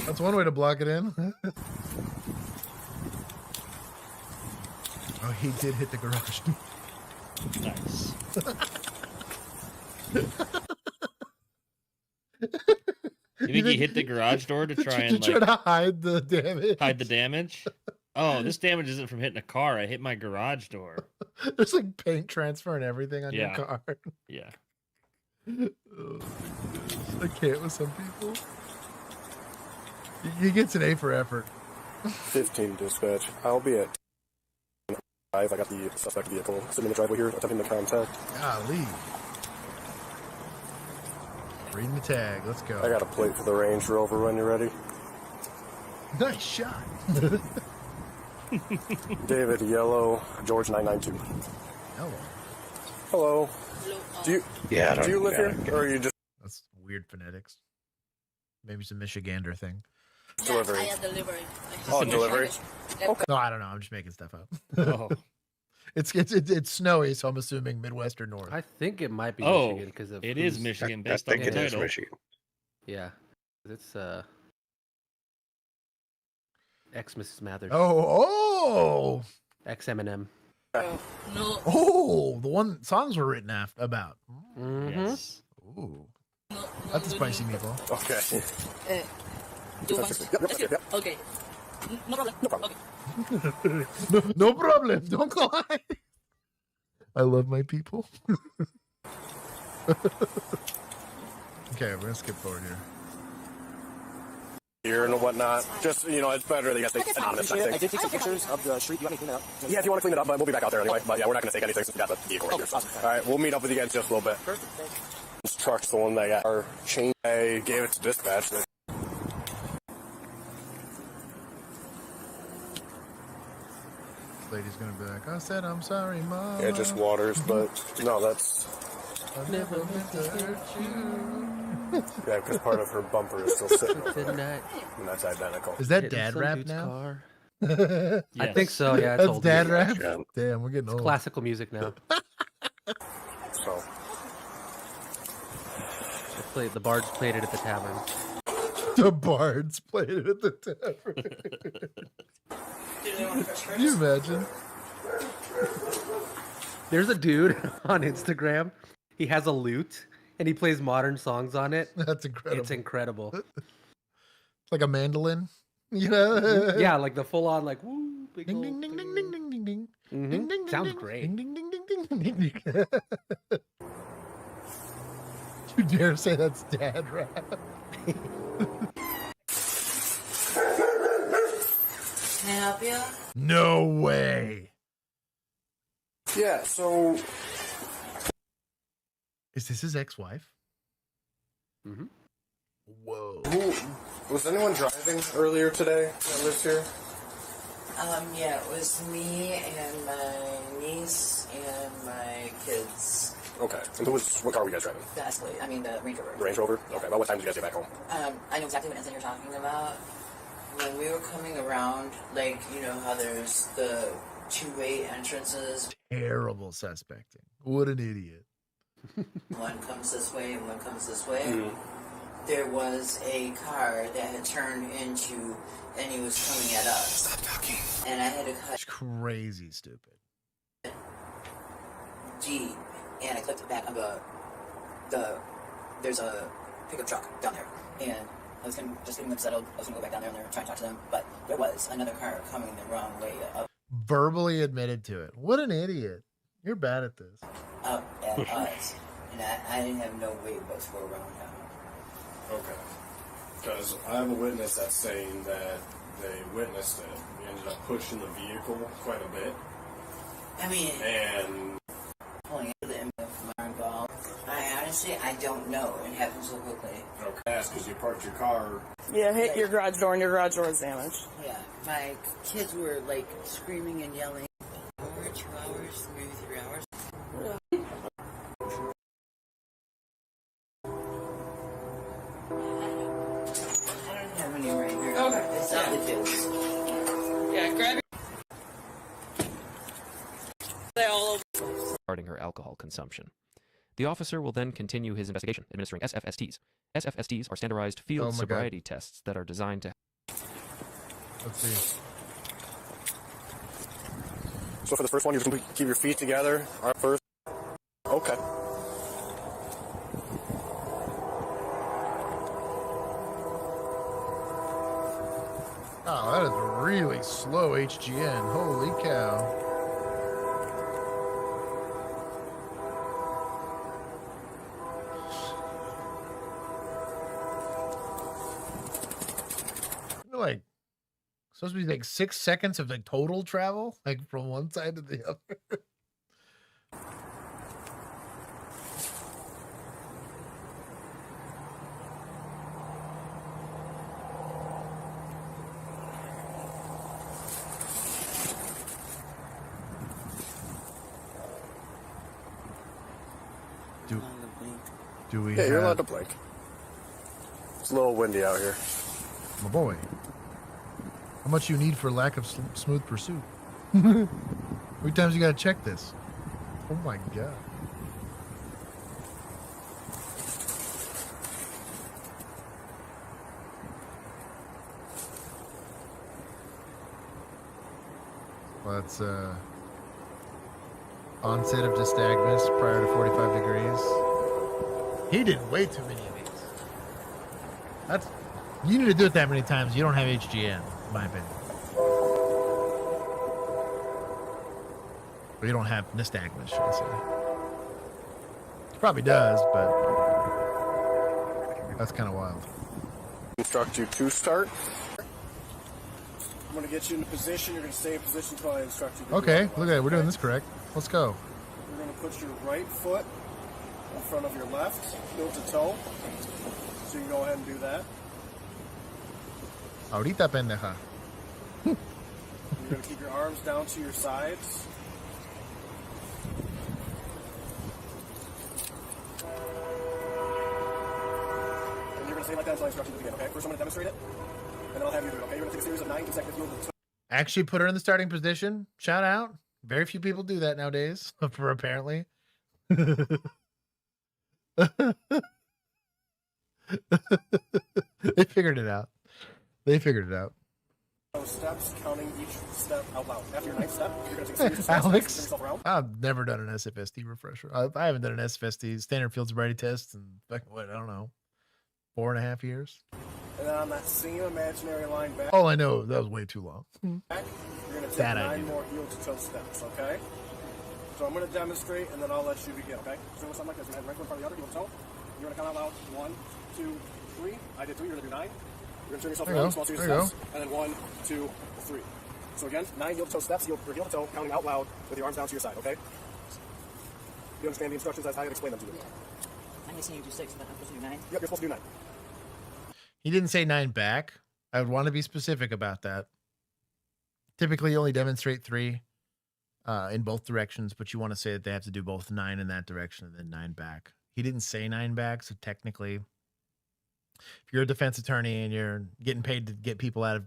That's one way to block it in. Oh, he did hit the garage door. Nice. You think he hit the garage door to try and try to hide the damage? Hide the damage? Oh, this damage isn't from hitting a car. I hit my garage door. There's like paint transfer and everything on your car. Yeah. Oh, I can't with some people. He gets an A for effort. 15 dispatch. I'll be at 5. I got the suspect vehicle sitting in the driveway here, attempting to contact. Golly. Reading the tag. Let's go. I got a plate for the Range Rover when you're ready. Nice shot. David Yellow, George 992. Hello. Hello. Do you live here, or are you just? That's weird phonetics. Maybe it's a Michigander thing. Delivery. I delivery. Oh, delivery. Okay. No, I don't know. I'm just making stuff up. Oh. It's snowy, so I'm assuming Midwest or North. I think it might be Michigan because of it is Michigan based on the title. Michigan. Yeah, it's ex Mrs. Mathers. Oh, ex Eminem. No. Oh, the one songs were written about. Yes. Ooh, that's a spicy meatball. Okay. Okay. No problem. No problem. Okay. No problem. Don't cry. I love my people. Okay, we're gonna skip forward here and whatnot. Just, it's better that you guys stay anonymous. I did take some pictures of the street. You want me to clean it up? Yeah, if you want to clean it up, but we'll be back out there anyway. But yeah, we're not going to take anything since we got the vehicle right here. So. All right, we'll meet up with you guys in just a little bit. Perfect. This truck's the one that got our chain. I gave it to dispatch. This lady's gonna be like, I said I'm sorry, Mom. Yeah, just waters, but no, that's I never meant to hurt you. yeah, because part of her bumper is still sitting over there, and that's identical. Is that dad rap now? Car. Yes. I think so. Yeah, it's That's old dad music. rap. Damn, we're getting It's old. classical music now. So The bards played it at the tavern. The bards played it at the tavern. Can you imagine? There's a dude on Instagram. He has a lute and he plays modern songs on it. That's incredible. It's incredible. It's like a mandolin, you know? Yeah, like the full on like woo, big Ding old ding ding thing. ding ding ding ding ding. Mhm. Ding, ding, Sounds ding, great. Ding ding ding ding ding ding ding. You dare say that's dad rap? Can I help you? No way. yeah, so Is this his ex-wife? Mm-hmm. Whoa. was anyone driving earlier today that lives here? Yeah, it was me and my niece and my kids. Okay. And what car were you guys driving? The Escalade. I mean, the Range Rover. The Range Rover? Okay. About what time did you guys get back home? I know exactly what incident you're talking about. When we were coming around, like, you know how there's the two-way entrances. Terrible suspecting. What an idiot. One comes this way and one comes this way. Mm-hmm. There was a car that had turned into, and he was coming at us. Stop talking. And I had to cut It's crazy stupid. deep, and I clipped it back on there's a pickup truck down there, and I was gonna just getting them settled. I was gonna go back down there and try and talk to them, but there was another car coming the wrong way Verbally admitted to it. What an idiot. You're bad at this. up at us, and I didn't have no way but to go around him. Okay. Because I have a witness that's saying that they witnessed it. We ended up pushing the vehicle quite a bit. I mean, And pulling into the image from our involved. I don't know. It happened so quickly. okay, that's because you parked your car. Yeah, hit your garage door and your garage door is damaged. Yeah, my kids were like screaming and yelling over 2 hours, maybe 3 hours. I don't have any right here. Okay. It's not the kids. Yeah, grab they all over. Regarding her alcohol consumption. The officer will then continue his investigation, administering SFSTs. SFSTs are standardized field sobriety tests that are designed to... Let's see. So for the first one, you're just going to keep your feet together. All right, first. Okay. Oh, that is really slow HGN. Holy cow. Like, supposed to be like 6 seconds of like total travel, like from one side to the other. Do we? Yeah, you're have- allowed to blink. It's a little windy out here. My boy. How much you need for lack of smooth pursuit? How many times you gotta check this? Oh my god. Well, that's onset of nystagmus prior to 45 degrees. He did way too many of these. That's You need to do it that many times. You don't have HGN, in my opinion. Or you don't have nystagmus, should I say. He probably does, but that's kind of wild. Instruct you to start. I'm going to get you in a position. You're going to stay in position until I instruct you to Okay, do look at it. We're doing this correct. Let's go. You're going to put your right foot in front of your left, heel to toe. So you can go ahead and do that. Ahorita, pendeja. And You're going to keep your arms down to your sides. And you're going to stay like that until I instruct you to begin, okay? First I'm going to demonstrate it, and then I'll have you do it, okay? You're going to take a series of 9 consecutive movements. Actually put her in the starting position. Shout out. Very few people do that nowadays, for apparently. They figured it out. They figured it out. Steps, counting each step out loud. After your 9th step, you're going to take a series of steps, Alex, turn yourself around. I've never done an SFST refresher. I haven't done an SFST standard field sobriety test in what, I don't know, 4.5 years. And then on that same imaginary line back. All I know, that was way too long. Back, you're going to take That I 9 knew. more heel-to-toe steps, okay? So I'm going to demonstrate, and then I'll let you begin, okay? So something like this. Your head right foot in front of the other, heel-to-toe. You're going to count out loud. 1, 2, 3. I did 3. You're going to do 9. You're going to turn yourself around, small series of steps. And then 1, 2, 3. So again, 9 heel-to-toe steps, heel-to-toe, counting out loud with your arms down to your side, okay? You understand the instructions as I have explained them to you? I'm guessing you do 6, but I'm supposed to do 9? Yep, you're supposed to do 9. He didn't say 9 back. I would want to be specific about that. Typically, you only demonstrate 3 in both directions, but you want to say that they have to do both 9 in that direction and then 9 back. He didn't say 9 back, so technically, if you're a defense attorney and you're getting paid to get people out of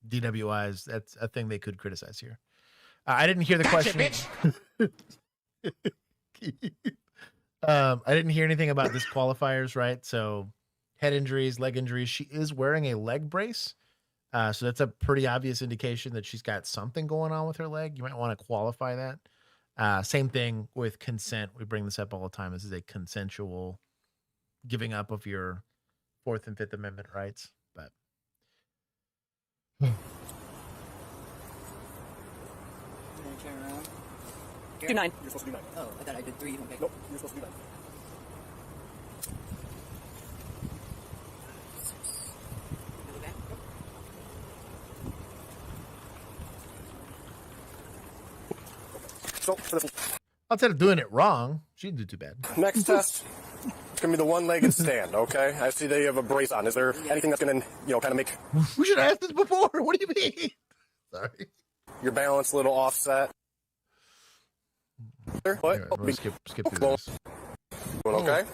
DWIs, that's a thing they could criticize here. I didn't hear the question. I didn't hear anything about disqualifiers, right? So head injuries, leg injuries. She is wearing a leg brace. So that's a pretty obvious indication that she's got something going on with her leg. You might want to qualify that. Same thing with consent. We bring this up all the time. This is a consensual giving up of your 4th and 5th Amendment rights. But Turn around. Do 9. You're supposed to do 9. Oh, I thought I did 3. Okay. Nope, you're supposed to do 9. So, for this outside of doing it wrong, she didn't do too bad. next test, it's going to be the one-legged stand, okay? I see that you have a brace on. Is there anything that's going to, kind of make... We should have asked this before. What do you mean? Sorry. Your balance a little offset? What? Anyway, skip through this. Okay?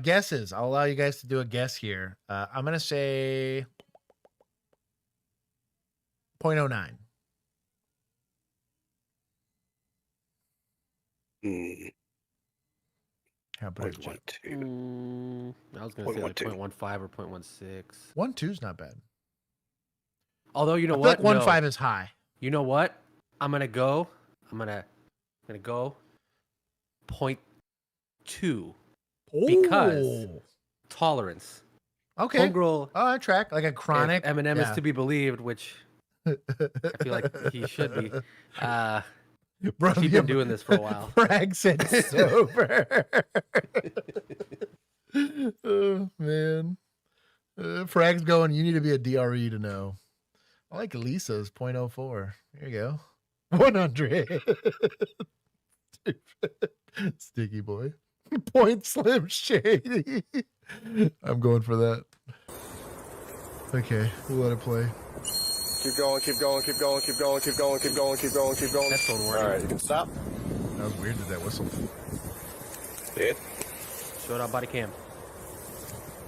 Guesses. I'll allow you guys to do a guess here. I'm going to say 0.09. How about 0.12? I was going to say like 0.15 or 0.16. 1.2 is not bad. Although, you know I feel what? like 1.5 is high. You know what? I'm going to go 0.2 because tolerance. Okay. Homegirl. Oh, I track like a chronic. If Eminem is to be believed, which I feel like he should be. Bro, she's been doing this for a while. Frag said sober. Oh man. Frag's going, you need to be a DRE to know. I like Lisa's 0.04. There you go. 100. Sticky boy. Point Slim Shady. I'm going for that. Okay, we'll let it play. Keep going, keep going, keep going, keep going, keep going, keep going, keep going, keep going. That's one word. All right, you can stop. That was weird, did that whistle? Yeah. Show it on body cam.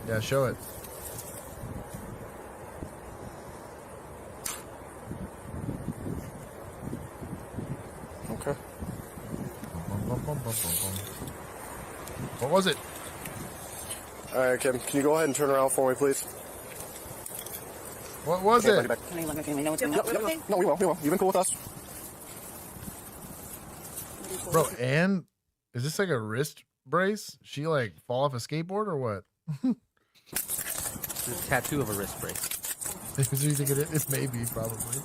Yeah, show it. Okay. What was it? All right, Kim, can you go ahead and turn around for me, please? What was Okay, it? Can we know what's going on? Yep. No, we will. You've been cool with us. Bro, and is this like a wrist brace? She like fall off a skateboard or what? It's a tattoo of a wrist brace. Is what you think it is? It's maybe, probably.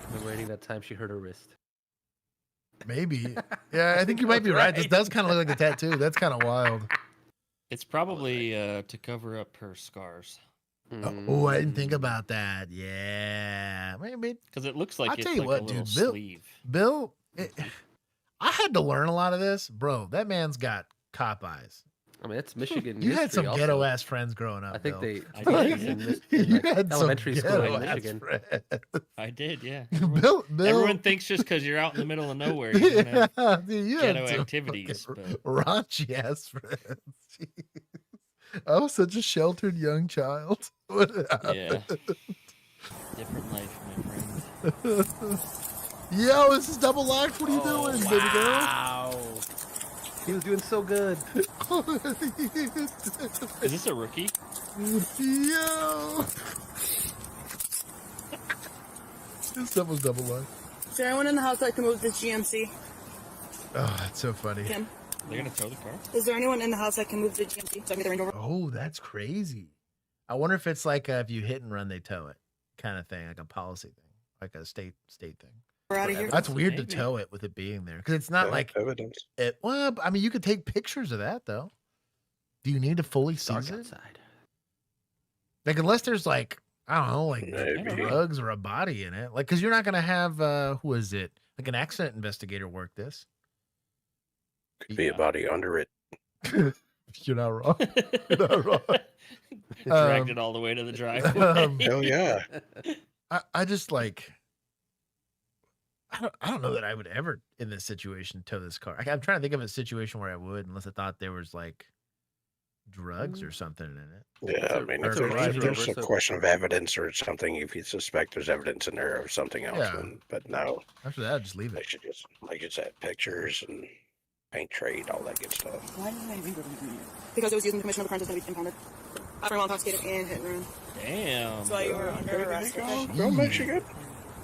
Commemorating that time she hurt her wrist. Maybe. Yeah, I think you might be right. This does kind of look like a tattoo. That's kind of wild. It's probably to cover up her scars. Oh, I didn't think about that. Yeah, maybe. Because it looks like I'll it's tell you like what, a little dude. sleeve. Bill, I had to learn a lot of this, bro. That man's got cop eyes. I mean, it's Michigan. You had some history ghetto also. ass friends growing up. I think Bill. they teach this in You like had some elementary school in ghetto-ass Michigan. friends. I did, yeah. Bill, Everyone thinks just because you're out in the middle of nowhere, you don't have dude, you had ghetto some activities. fucking But raunchy ass friends. I was such a sheltered young child. What yeah, happened? different life, my friend. Yo, this is double locked. What are you doing, baby girl? Wow. He was doing so good. Is this a rookie? Yo. This stuff was double locked. Is there anyone in the house that can move this GMC? Oh, that's so funny. Kim? They're gonna tow the car. Is there anyone in the house that can move the GMC so I can get the Range Rover? Oh, that's crazy. I wonder if it's like if you hit and run, they tow it, kind of thing, like a policy thing, like a state thing. We're out of here. That's weird to Maybe. tow it with it being there because it's not like evidence. it. Well, I mean, you could take pictures of that though. Do you need to fully Dark seize it? outside. Like unless there's like I don't know, like Maybe. drugs or a body in it, like because you're not gonna have who is it? Like an accident investigator work this. Could be a body under it. You're not wrong. You're not wrong. Dragged it all the way to the driveway. Hell yeah. I just like I don't know that I would ever in this situation tow this car. I'm trying to think of a situation where I would, unless I thought there was like drugs or something in it. Yeah, I mean, if there's a question of evidence or something, if you suspect there's evidence in there of something else, Yeah. then, but no, After that, just leave they it. should just, like you said, pictures and paint trade, all that good stuff. Why did my Range Rover come here? Because it was using the permission of the crimes that's going to be impounded. After while intoxicated and hit and run. Damn. That's why you were under arrest. Okay? Go Michigan.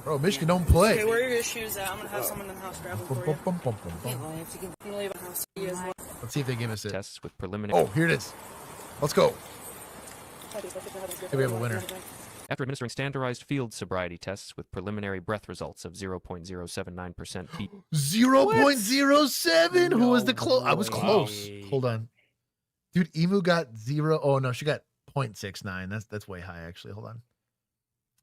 Bro, Michigan don't play. Okay, where are your shoes at? I'm going to have someone in the house grab them for you. Bum, bum, bum, bum, I'm bum. going to leave the house for you as well. Let's see if they give us it. Tests with preliminary. Oh, here it is. Let's go. Here we have a winner. After administering standardized field sobriety tests with preliminary breath results of 0.079% beat. 0.07. Who was the close? I was way. close. Hold on, dude. Emu got 0. Oh no, she got 0.69. That's way high actually. Hold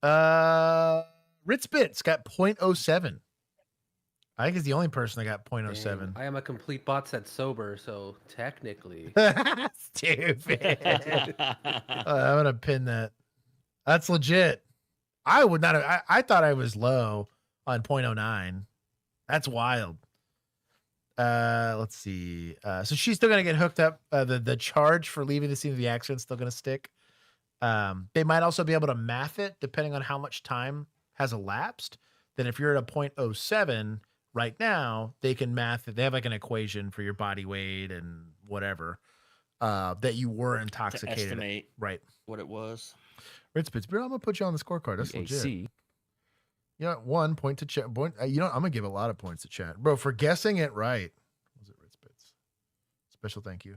on. Ritz Bits got 0.07. I think he's the only person that got 0.07. I am a complete bot set sober, so technically. Stupid. I'm gonna pin that. That's legit. I would not have. I thought I was low on 0.09. That's wild. Let's see. So she's still gonna get hooked up. The charge for leaving the scene of the accident is still gonna stick. They might also be able to math it depending on how much time has elapsed. Then if you're at a 0.07 right now, they can math it. They have like an equation for your body weight and whatever that you were intoxicated. To estimate right what it was. Ritz Bits, bro, I'm gonna put you on the scorecard. That's legit. AC. You know, 1 point to chat. You know, I'm gonna give a lot of points to chat, bro, for guessing it right. Was it Ritz Bits? Special thank you.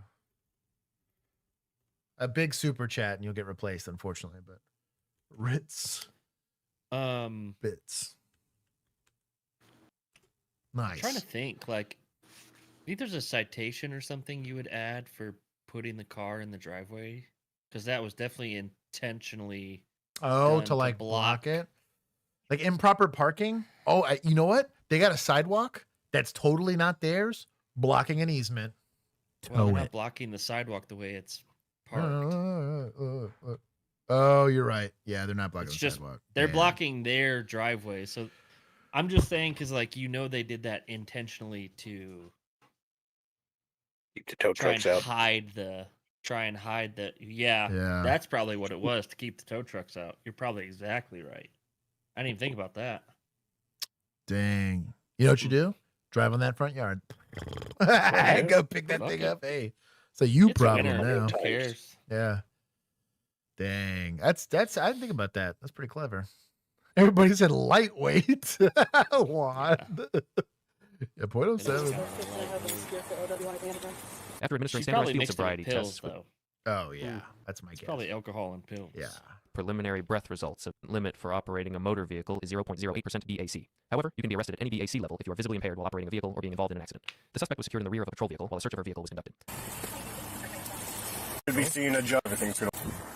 A big super chat, and you'll get replaced, unfortunately. But Ritz Bits. Nice. I'm trying to think, like, maybe there's a citation or something you would add for putting the car in the driveway, because that was definitely intentionally. Oh, done to like block it, like improper parking. Oh, you know what? They got a sidewalk that's totally not theirs, blocking an easement. Well, they're Tow not it. blocking the sidewalk the way it's parked. Oh, you're right. Yeah, they're not blocking It's the just sidewalk. they're Yeah. blocking their driveway. So I'm just saying, because like they did that intentionally to Keep the tow try and trucks out. hide the. Yeah, that's probably what it was, to keep the tow trucks out. You're probably exactly right. I didn't even think about that. Dang. You know what you do? Drive on that front yard. Go pick that Fuck thing it. up. Hey, it's a you It's a problem winner. now. Who cares? Yeah. Dang. That's. I didn't think about that. That's pretty clever. Everybody said lightweight. What? Yeah, 0.07. After administering She standardized probably field mixed it with sobriety pills, tests with though. Oh yeah, that's my It's guess. probably alcohol and pills. Yeah. preliminary breath results of limit for operating a motor vehicle is 0.08% BAC. However, you can be arrested at any BAC level if you are visibly impaired while operating a vehicle or being involved in an accident. The suspect was secured in the rear of a patrol vehicle while a search of her vehicle was conducted. Should be seeing a judge. Everything's gonna.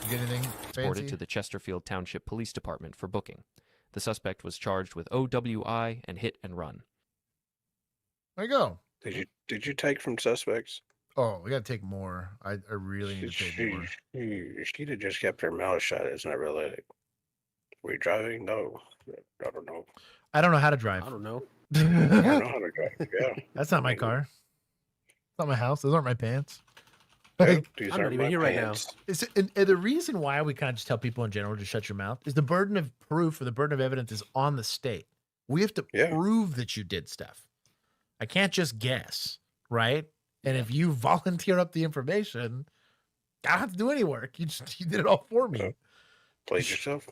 You get anything Reported fancy? to the Chesterfield Township Police Department for booking. The suspect was charged with OWI and hit and run. There you go. Did you take from suspects? Oh, we got to take more. I really need to take more. She'd have just kept her mouth shut. It's not really like, we driving? No. I don't know. I don't know how to drive. I don't know. I don't know how to drive. Yeah. That's not my car. It's not my house. Those aren't my pants. Like, these I'm are not even my here right now. pants. And the reason why we kind of just tell people in general to shut your mouth is the burden of proof or the burden of evidence is on the state. We have to prove that you did stuff. I can't just guess, right? And if you volunteer up the information, I don't have to do any work. You did it all for me. Please yourself.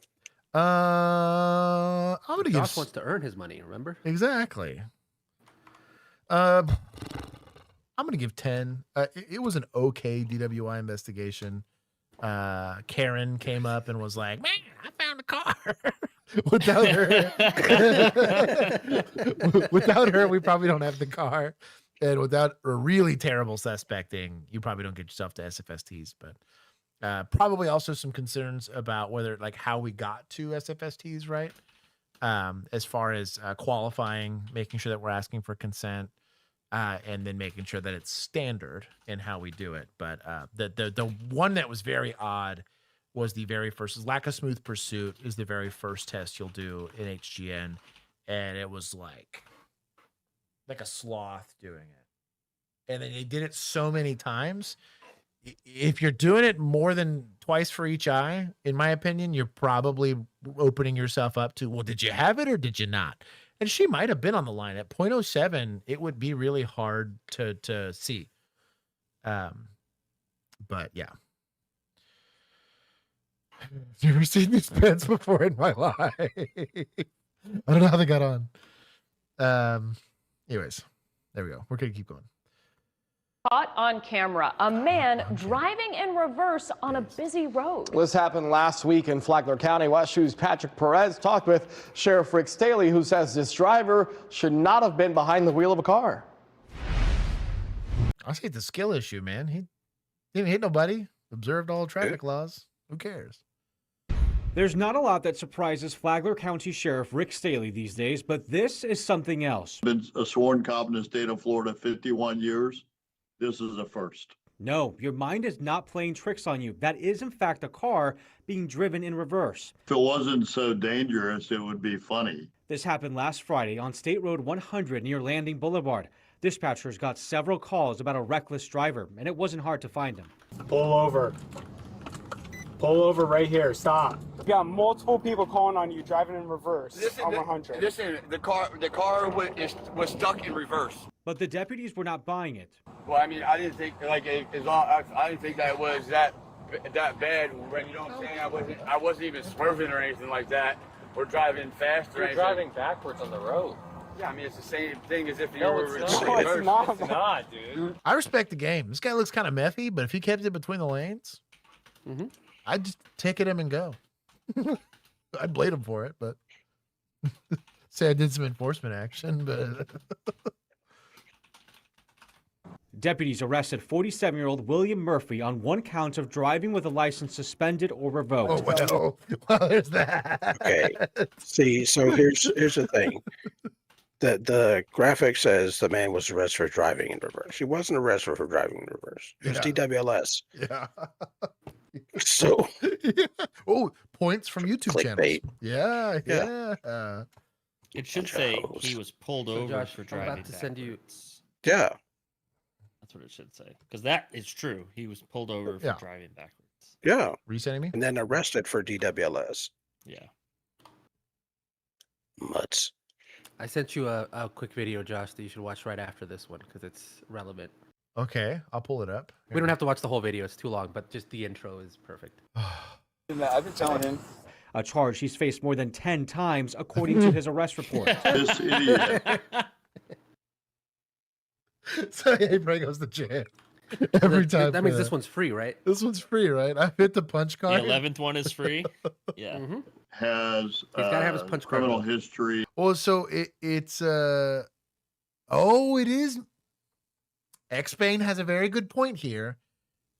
I'm gonna give. Josh wants to earn his money. Remember? Exactly. I'm gonna give 10. It was an okay DWI investigation. Karen came up and was like, "Man, I found a car." Without her, we probably don't have the car. And without a really terrible suspecting, you probably don't get yourself to SFSTs. But probably also some concerns about whether, like, how we got to SFSTs, right? As far as qualifying, making sure that we're asking for consent, and then making sure that it's standard in how we do it. But the one that was very odd was the very first. Lack of smooth pursuit is the very first test you'll do in HGN, and it was like a sloth doing it. And then they did it so many times. If you're doing it more than twice for each eye, in my opinion, you're probably opening yourself up to, well, did you have it or did you not? And she might have been on the line at 0.07. It would be really hard to see. But yeah. I've never seen these pants before in my life. I don't know how they got on. Anyways, there we go. We're going to keep going. Caught on camera, a man driving in reverse on a busy road. This happened last week in Flagler County. WestShoe's Patrick Perez talked with Sheriff Rick Staley, who says this driver should not have been behind the wheel of a car. I say it's a skill issue, man. He didn't hit nobody. Observed all traffic laws. Who cares? There's not a lot that surprises Flagler County Sheriff Rick Staley these days, but this is something else. Been a sworn cop in the state of Florida 51 years. This is a first. No, your mind is not playing tricks on you. That is, in fact, a car being driven in reverse. If it wasn't so dangerous, it would be funny. This happened last Friday on State Road 100 near Landing Boulevard. Dispatchers got several calls about a reckless driver, and it wasn't hard to find him. Pull over. Pull over right here. Stop. We got multiple people calling on you driving in reverse on 100. Listen, the car was stuck in reverse. But the deputies were not buying it. Well, I mean, I didn't think I didn't think that it was that bad. When you know what I'm saying, I wasn't even swerving or anything like that. We're driving fast. You're driving backwards on the road. Yeah, I mean, it's the same thing as if you No, were it's reverse. not. It's not, dude. I respect the game. This guy looks kind of methy, but if he kept it between the lanes, I'd just ticket him and go. I'd blade him for it, but say I did some enforcement action, but Deputies arrested 47-year-old William Murphy on 1 count of driving with a license suspended or revoked. Oh, well, there's that. Okay. See, so here's the thing. The graphic says the man was arrested for driving in reverse. He wasn't arrested for driving in reverse. It was DWLS. Yeah. So. Oh, points from YouTube Clickbait. channels. Yeah. It should say he was pulled So, over Josh, for I'm driving. about to send you. Yeah. That's what it should say. Because that is true. He was pulled over for driving backwards. Yeah. Resending me? And then arrested for DWLS. Yeah. Mutts. I sent you a quick video, Josh, that you should watch right after this one because it's relevant. Okay, I'll pull it up. We don't have to watch the whole video; it's too long. But just the intro is perfect. I've been telling him. A charge he's faced more than 10 times, according to his arrest report. This idiot. So he goes the jam every time. That means this one's free, right? This one's free, right? I hit the punch The card. 11th one is free. Yeah. Has He's gotta have his punch card. criminal history. Well, so it's it is. X-Bane has a very good point here,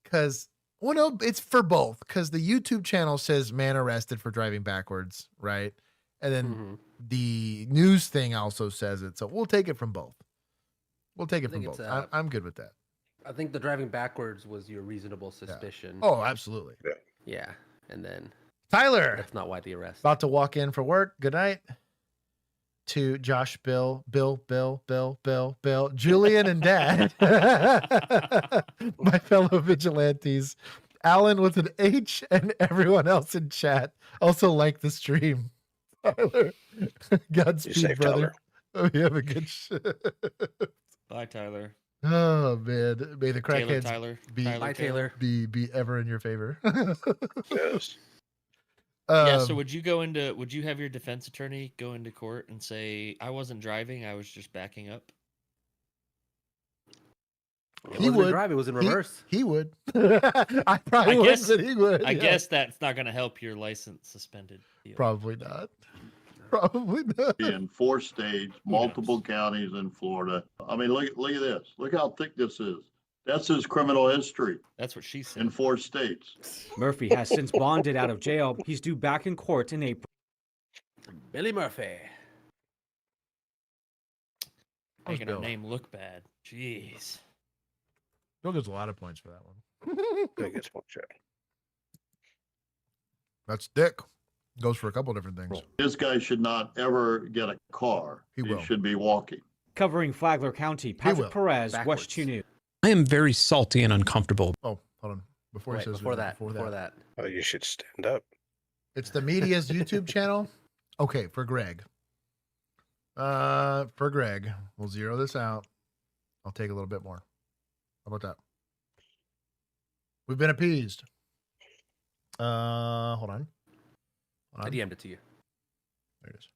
because no, it's for both. Because the YouTube channel says man arrested for driving backwards, right? And then the news thing also says it. So we'll take it from both. We'll take it from both. I'm good with that. I think the driving backwards was your reasonable suspicion. Oh, absolutely. Yeah, and then Tyler. That's not why the arrest. About to walk in for work. Good night. To Josh, Bill, Julian, and Dad. My fellow vigilantes. Alan with an H and everyone else in chat. Also like the stream. Tyler. Godspeed, brother. Oh, you have a good shit. Bye, Tyler. Oh man. May the crackheads Tyler. Bye, Taylor. be ever in your favor. Yes. Yeah, so would you have your defense attorney go into court and say, I wasn't driving, I was just backing up? He would drive, it was in reverse. He would. I probably would, but he would. I guess that's not gonna help your license suspended. Deal. Probably not. Probably not. In 4 states, multiple counties in Florida. I mean, look at this. Look how thick this is. That's his criminal history. That's what she said. In 4 states. Murphy has since bonded out of jail. He's due back in court in April. Billy Murphy. Making her name look bad. Jeez. Bill gets a lot of points for that one. Bill gets one check. That's Dick. Goes for a couple different things. This guy should not ever get a car. He will. Should be walking. Covering Flagler County, Patrick Perez, Backwards. West 2 News. I am very salty and uncomfortable. Oh, hold on. Before he says before that. Oh, you should stand up. It's the media's YouTube channel. Okay, for Greg. We'll zero this out. I'll take a little bit more. How about that? We've been appeased. Hold on. I DM'd it to you. There it is.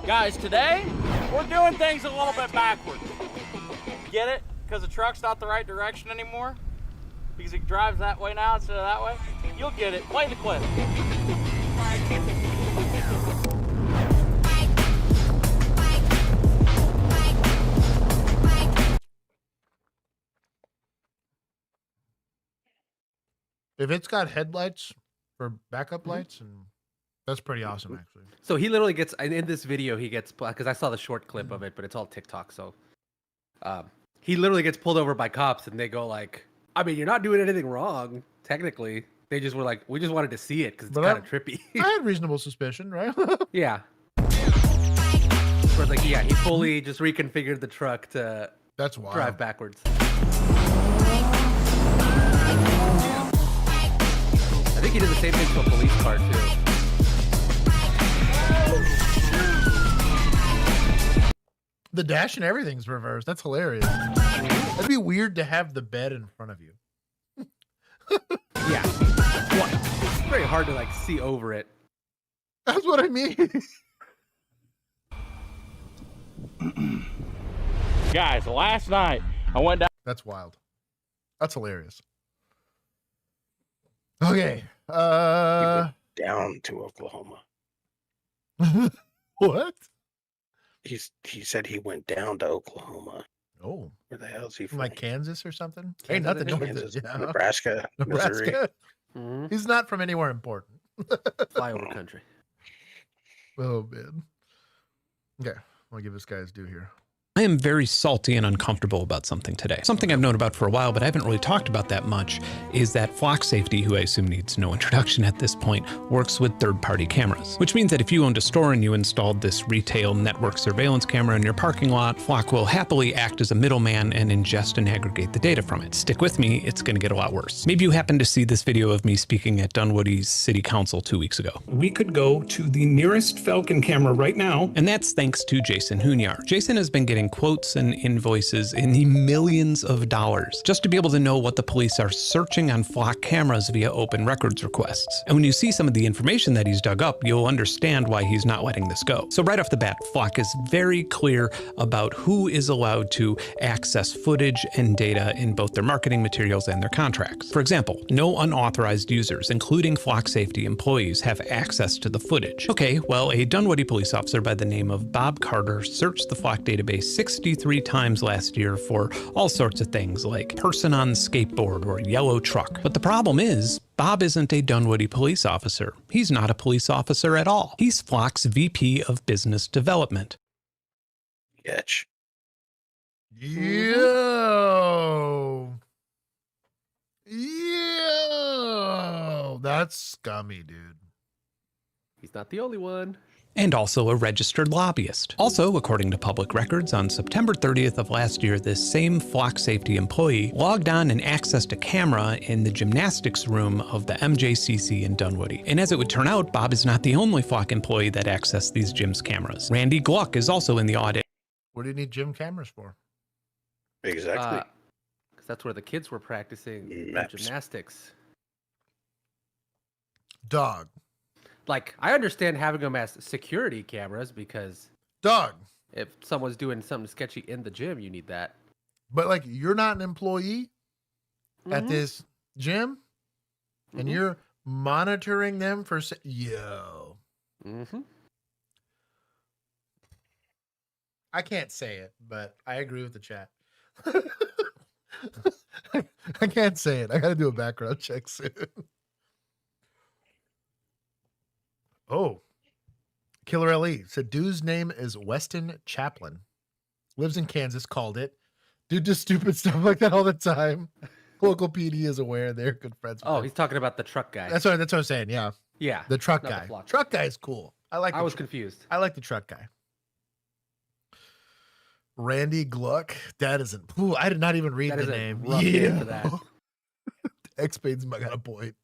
Guys, today we're doing things a little bit backwards. Get it? Because the truck's not the right direction anymore? Because it drives that way now instead of that way? You'll get it. Play the clip. If it's got headlights for backup lights, and that's pretty awesome, actually. So he literally gets in this video. He gets because I saw the short clip of it, but it's all TikTok. So he literally gets pulled over by cops, and they go like, "I mean, you're not doing anything wrong, technically." They just were like, "We just wanted to see it because it's kind of trippy." I had reasonable suspicion, right? Yeah. Where like, yeah, he fully just reconfigured the truck to drive backwards. I think he did the same thing to a police car too. The dash and everything's reversed. That's hilarious. That'd be weird to have the bed in front of you. Yeah. It's very hard to like see over it. That's what I mean. Guys, last night I went down. That's wild. That's hilarious. Okay. He went down to Oklahoma. What? He said he went down to Oklahoma. Oh. Where the hell is he from? Like Kansas or something? Hey, nothing north of Nebraska, Missouri. Mm-hmm. He's not from anywhere important. Flyover country. Oh, man. Okay. I'll give this guy his due here. I am very salty and uncomfortable about something today. Something I've known about for a while, but I haven't really talked about that much, is that Flock Safety, who I assume needs no introduction at this point, works with third-party cameras. Which means that if you owned a store and you installed this retail network surveillance camera in your parking lot, Flock will happily act as a middleman and ingest and aggregate the data from it. Stick with me, it's gonna get a lot worse. Maybe you happened to see this video of me speaking at Dunwoody's City Council 2 weeks ago. We could go to the nearest Falcon camera right now, and that's thanks to Jason Hunyar. Jason has been getting quotes and invoices in the millions of dollars just to be able to know what the police are searching on Flock cameras via open records requests. And when you see some of the information that he's dug up, you'll understand why he's not letting this go. So right off the bat, Flock is very clear about who is allowed to access footage and data in both their marketing materials and their contracts. For example, no unauthorized users, including Flock Safety employees, have access to the footage. Okay, well, a Dunwoody police officer by the name of Bob Carter searched the Flock database 63 times last year for all sorts of things like person on skateboard or yellow truck. But the problem is, Bob isn't a Dunwoody police officer. He's not a police officer at all. He's Flock's VP of Business Development. Getch. Yo. That's scummy, dude. He's not the only one. And also a registered lobbyist. Also, according to public records, on September 30th of last year, this same flock safety employee logged on and accessed a camera in the gymnastics room of the MJCC in Dunwoody. And as it would turn out, Bob is not the only flock employee that accessed these gym's cameras. Randy Gluck is also in the audit. What do you need gym cameras for? Exactly. Because that's where the kids were practicing their gymnastics. Dog. Like, I understand having them as security cameras because... Dog. If someone's doing something sketchy in the gym, you need that. But, like, you're not an employee at this gym, and you're monitoring them for... Yo. I can't say it, but I agree with the chat. I can't say it. I got to do a background check soon. Oh, Killer LE said dude's name is Weston Chaplin. Lives in Kansas, called it. Dude does stupid stuff like that all the time. Local PD is aware. They're good friends with him. He's talking about the truck guy. That's what I'm saying. Yeah. Yeah. The truck not guy. the flock. Truck guy is cool. I was confused. I like the truck guy. Randy Gluck. That isn't. Ooh, I did not even read the name. Rough name for that. X-Pade's got a point.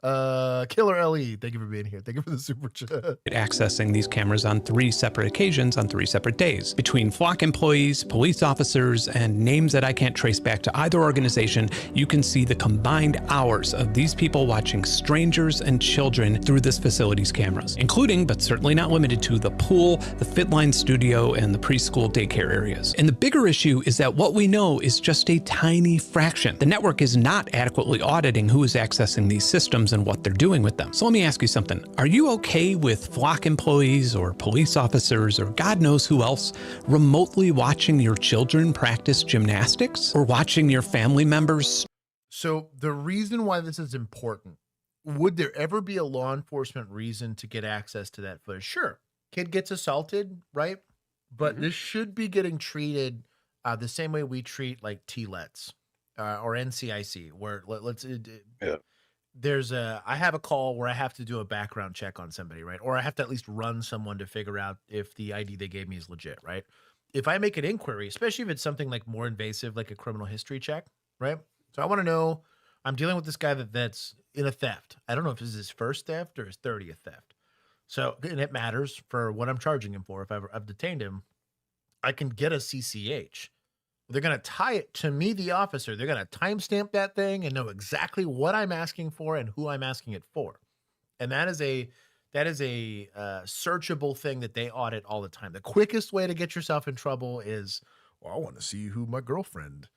Killer LE, thank you for being here. Thank you for the super chat. Accessing these cameras on 3 separate occasions on 3 separate days between flock employees, police officers, and names that I can't trace back to either organization. You can see the combined hours of these people watching strangers and children through this facility's cameras, including, but certainly not limited to, the pool, the Fitline studio, and the preschool daycare areas. And the bigger issue is that what we know is just a tiny fraction. The network is not adequately auditing who is accessing these systems and what they're doing with them. So let me ask you something. Are you okay with flock employees or police officers or God knows who else remotely watching your children practice gymnastics or watching your family members? So the reason why this is important, would there ever be a law enforcement reason to get access to that footage? Sure. Kid gets assaulted, right? But this should be getting treated the same way we treat like TLETs or NCIC, where I have a call where I have to do a background check on somebody, right? Or I have to at least run someone to figure out if the ID they gave me is legit, right? If I make an inquiry, especially if it's something like more invasive, like a criminal history check, right? So I want to know, I'm dealing with this guy that's in a theft. I don't know if this is his first theft or his 30th theft. So, and it matters for what I'm charging him for. If I've detained him, I can get a CCH. They're going to tie it to me, the officer. They're going to timestamp that thing and know exactly what I'm asking for and who I'm asking it for. And that is a searchable thing that they audit all the time. The quickest way to get yourself in trouble is, well, I want to see who my girlfriend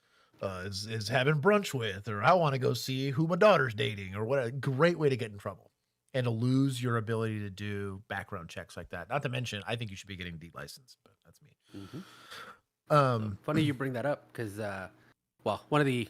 is having brunch with, or I want to go see who my daughter's dating, or what. A great way to get in trouble and to lose your ability to do background checks like that. Not to mention, I think you should be getting de-licensed, but that's me. Funny you bring that up because, one of the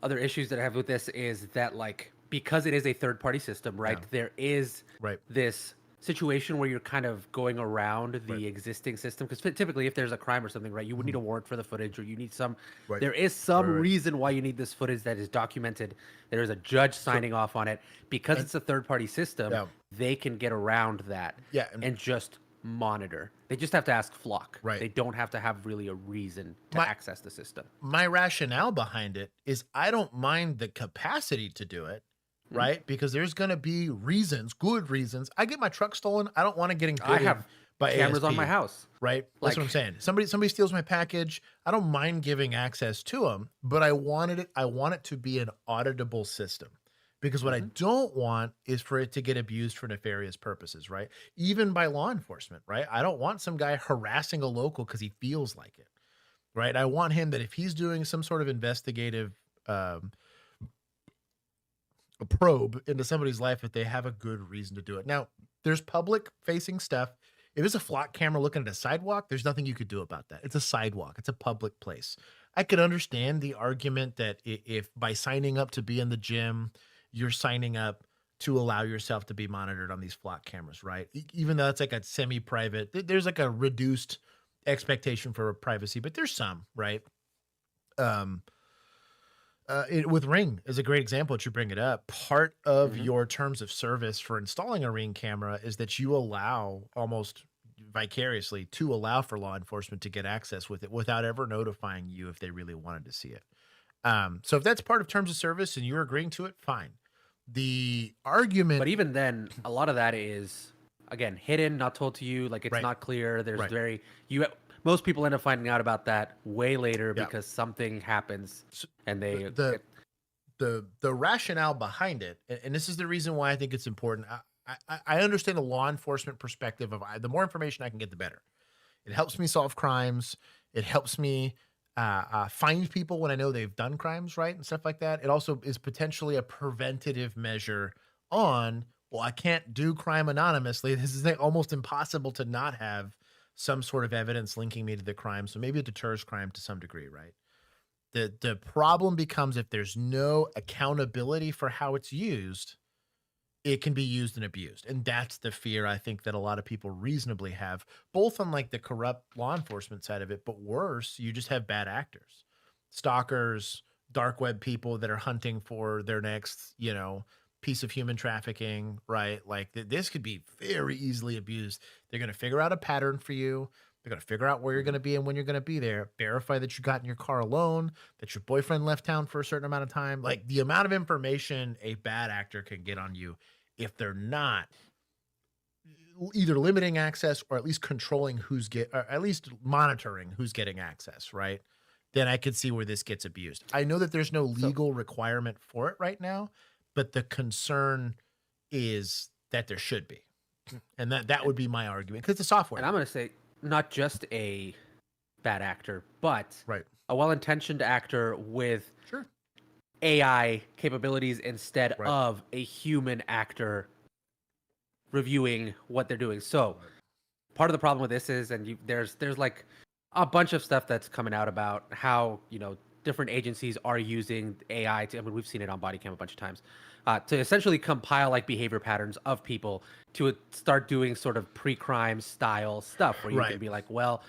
other issues that I have with this is that, like, because it is a third-party system, right? Yeah. There is this situation where you're kind of going around the existing system. Because typically, if there's a crime or something, right, you would need a warrant for the footage, or you need some. There is some reason why you need this footage that is documented. There is a judge signing off on it because it's a third-party system. Yeah. They can get around that. Yeah, and just monitor. They just have to ask Flock. Right. They don't have to have really a reason to access the system. My rationale behind it is I don't mind the capacity to do it, right? Because there's going to be reasons, good reasons. I get my truck stolen. I don't want to get included. I have by cameras ASP, on my house. Right? That's what I'm saying. Somebody steals my package. I don't mind giving access to them, but I want it to be an auditable system. Because what I don't want is for it to get abused for nefarious purposes, right? Even by law enforcement, right? I don't want some guy harassing a local because he feels like it, right? I want him that if he's doing some sort of investigative a probe into somebody's life, if they have a good reason to do it. Now, there's public-facing stuff. If it's a flock camera looking at a sidewalk, there's nothing you could do about that. It's a sidewalk. It's a public place. I could understand the argument that if by signing up to be in the gym, you're signing up to allow yourself to be monitored on these flock cameras, right? Even though it's like a semi-private, there's like a reduced expectation for privacy, but there's some, right? With Ring is a great example that you bring it up. Part of your terms of service for installing a Ring camera is that you allow almost vicariously to allow for law enforcement to get access with it without ever notifying you if they really wanted to see it. So if that's part of terms of service and you're agreeing to it, fine. The argument, but even then, a lot of that is again hidden, not told to you. Like it's not clear. There's most people end up finding out about that way later because something happens and they the rationale behind it, and this is the reason why I think it's important. I understand the law enforcement perspective of the more information I can get, the better. It helps me solve crimes. It helps me find people when I know they've done crimes, right, and stuff like that. It also is potentially a preventative measure on, well, I can't do crime anonymously. This is almost impossible to not have some sort of evidence linking me to the crime. So maybe it deters crime to some degree, right? The problem becomes if there's no accountability for how it's used, it can be used and abused. And that's the fear I think that a lot of people reasonably have, both on like the corrupt law enforcement side of it, but worse, you just have bad actors, stalkers, dark web people that are hunting for their next, piece of human trafficking, right? Like this could be very easily abused. They're going to figure out a pattern for you. They're going to figure out where you're going to be and when you're going to be there, verify that you got in your car alone, that your boyfriend left town for a certain amount of time. Like the amount of information a bad actor can get on you if they're not either limiting access or at least controlling or at least monitoring who's getting access, right? Then I could see where this gets abused. I know that there's no legal requirement for it right now, but the concern is that there should be. And that would be my argument because it's software. And I'm going to say not just a bad actor, but a well-intentioned actor with AI capabilities instead of a human actor reviewing what they're doing. So part of the problem with this is, and there's like a bunch of stuff that's coming out about how, different agencies are using AI we've seen it on bodycam a bunch of times, to essentially compile like behavior patterns of people to start doing sort of pre-crime style stuff where you can be like, well,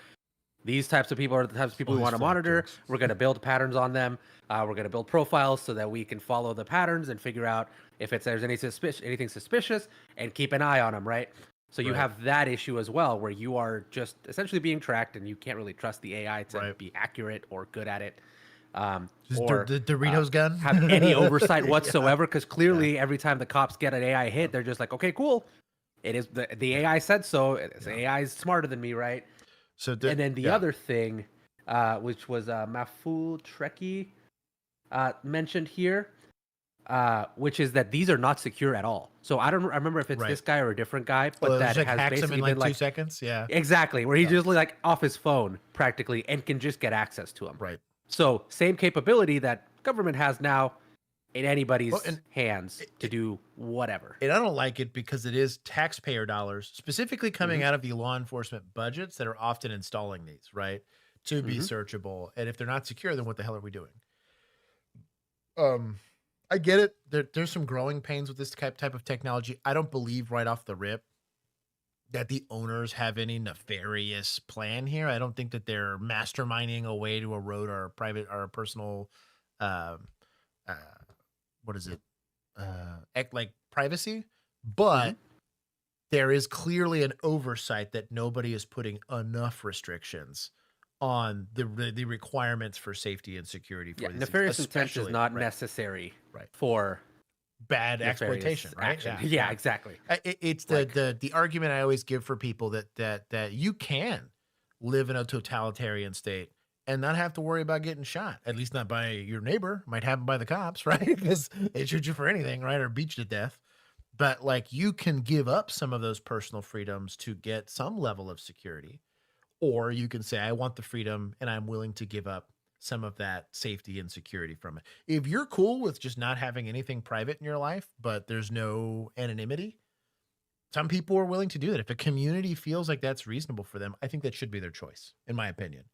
these types of people are the types of people we want to monitor. We're going to build patterns on them. We're going to build profiles so that we can follow the patterns and figure out if there's anything suspicious and keep an eye on them, right? So you have that issue as well, where you are just essentially being tracked and you can't really trust the AI to be accurate or good at it. Or the Doritos gun have any oversight whatsoever, because clearly every time the cops get an AI hit, they're just like, okay, cool, it is the AI said so. AI is smarter than me, right? So and then the other thing, which was Maful Trekkie mentioned here, which is that these are not secure at all. So I remember if it's this guy or a different guy, but that like has hacks basically him in been 2 seconds. Yeah, exactly, where he's just like off his phone practically and can just get access to him. Right. So same capability that government has now in anybody's hands to do whatever. And I don't like it because it is taxpayer dollars specifically coming out of the law enforcement budgets that are often installing these, right? To be searchable. And if they're not secure, then what the hell are we doing? I get it. There's some growing pains with this type of technology. I don't believe right off the rip that the owners have any nefarious plan here. I don't think that they're masterminding a way to erode our personal, like privacy. But there is clearly an oversight that nobody is putting enough restrictions on the requirements for safety and security. For these nefarious intent is not necessary for bad exploitation, right? Yeah, exactly. It's the argument I always give for people that you can live in a totalitarian state and not have to worry about getting shot, at least not by your neighbor. Might happen by the cops, right? Because they shoot you for anything, right? Or beat you to death. But like you can give up some of those personal freedoms to get some level of security, or you can say, I want the freedom and I'm willing to give up some of that safety and security from it. If you're cool with just not having anything private in your life, but there's no anonymity, some people are willing to do that. If a community feels like that's reasonable for them, I think that should be their choice, in my opinion.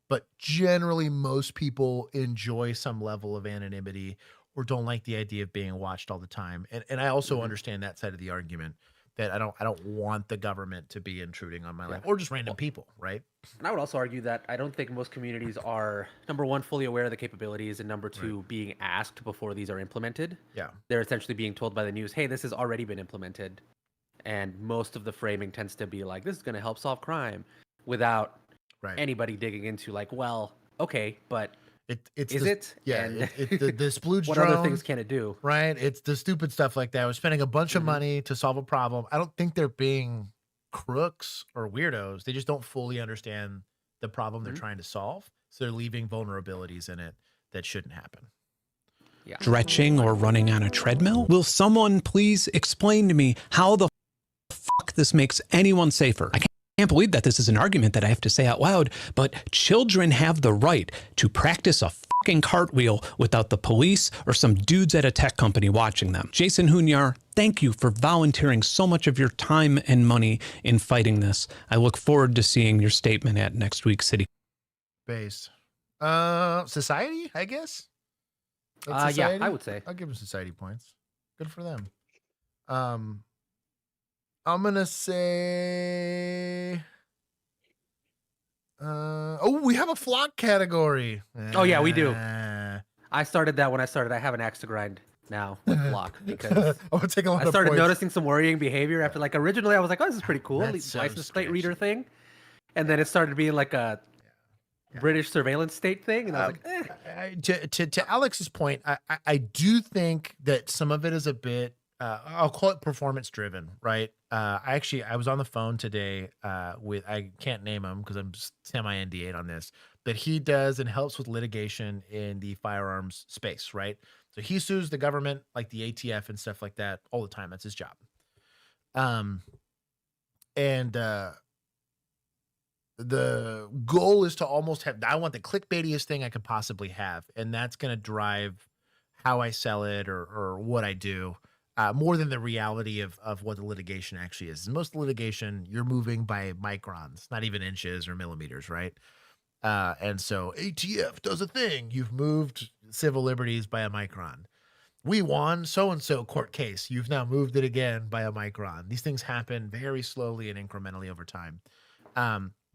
But generally, most people enjoy some level of anonymity or don't like the idea of being watched all the time. And I also understand that side of the argument. that I don't want the government to be intruding on my life, or just random people, right? And I would also argue that I don't think most communities are, number one, fully aware of the capabilities, and number two, being asked before these are implemented. Yeah. They're essentially being told by the news, hey, this has already been implemented. And most of the framing tends to be like, this is going to help solve crime, without anybody digging into like, well, okay, but is it? Yeah, And this blue what drone, other things can it do? Right. It's the stupid stuff like that. We're spending a bunch of money to solve a problem. I don't think they're being crooks or weirdos. They just don't fully understand the problem they're trying to solve. So they're leaving vulnerabilities in it that shouldn't happen. Yeah. Stretching or running on a treadmill? Will someone please explain to me how the fuck this makes anyone safer? I can't believe that this is an argument that I have to say out loud, but children have the right to practice a fucking cartwheel without the police or some dudes at a tech company watching them. Jason Hunyar, thank you for volunteering so much of your time and money in fighting this. I look forward to seeing your statement at next week's City. Base. Society, I guess? That's Yeah, society? I would say. I'll give them society points. Good for them. I'm gonna say we have a flock category. Oh yeah, we do. I started that when I started. I have an axe to grind now with block because I would take a lot I of started points. noticing some worrying behavior after, like, originally I was like, oh, this is pretty cool, That's so license plate reader thing, and then it started being like a British surveillance state thing, and I was like, To Alex's point, I do think that some of it is a bit I'll call it performance driven, right? I was on the phone today with, I can't name him because I'm semi NDA'd on this, but he does and helps with litigation in the firearms space, right? So he sues the government, like the ATF and stuff like that, all the time. That's his job. The goal is to almost have, I want the clickbaitiest thing I could possibly have, and that's going to drive how I sell it or what I do. More than the reality of what the litigation actually is. Most litigation, you're moving by microns, not even inches or millimeters, right? And so ATF does a thing. You've moved civil liberties by a micron. We won so-and-so court case. You've now moved it again by a micron. These things happen very slowly and incrementally over time.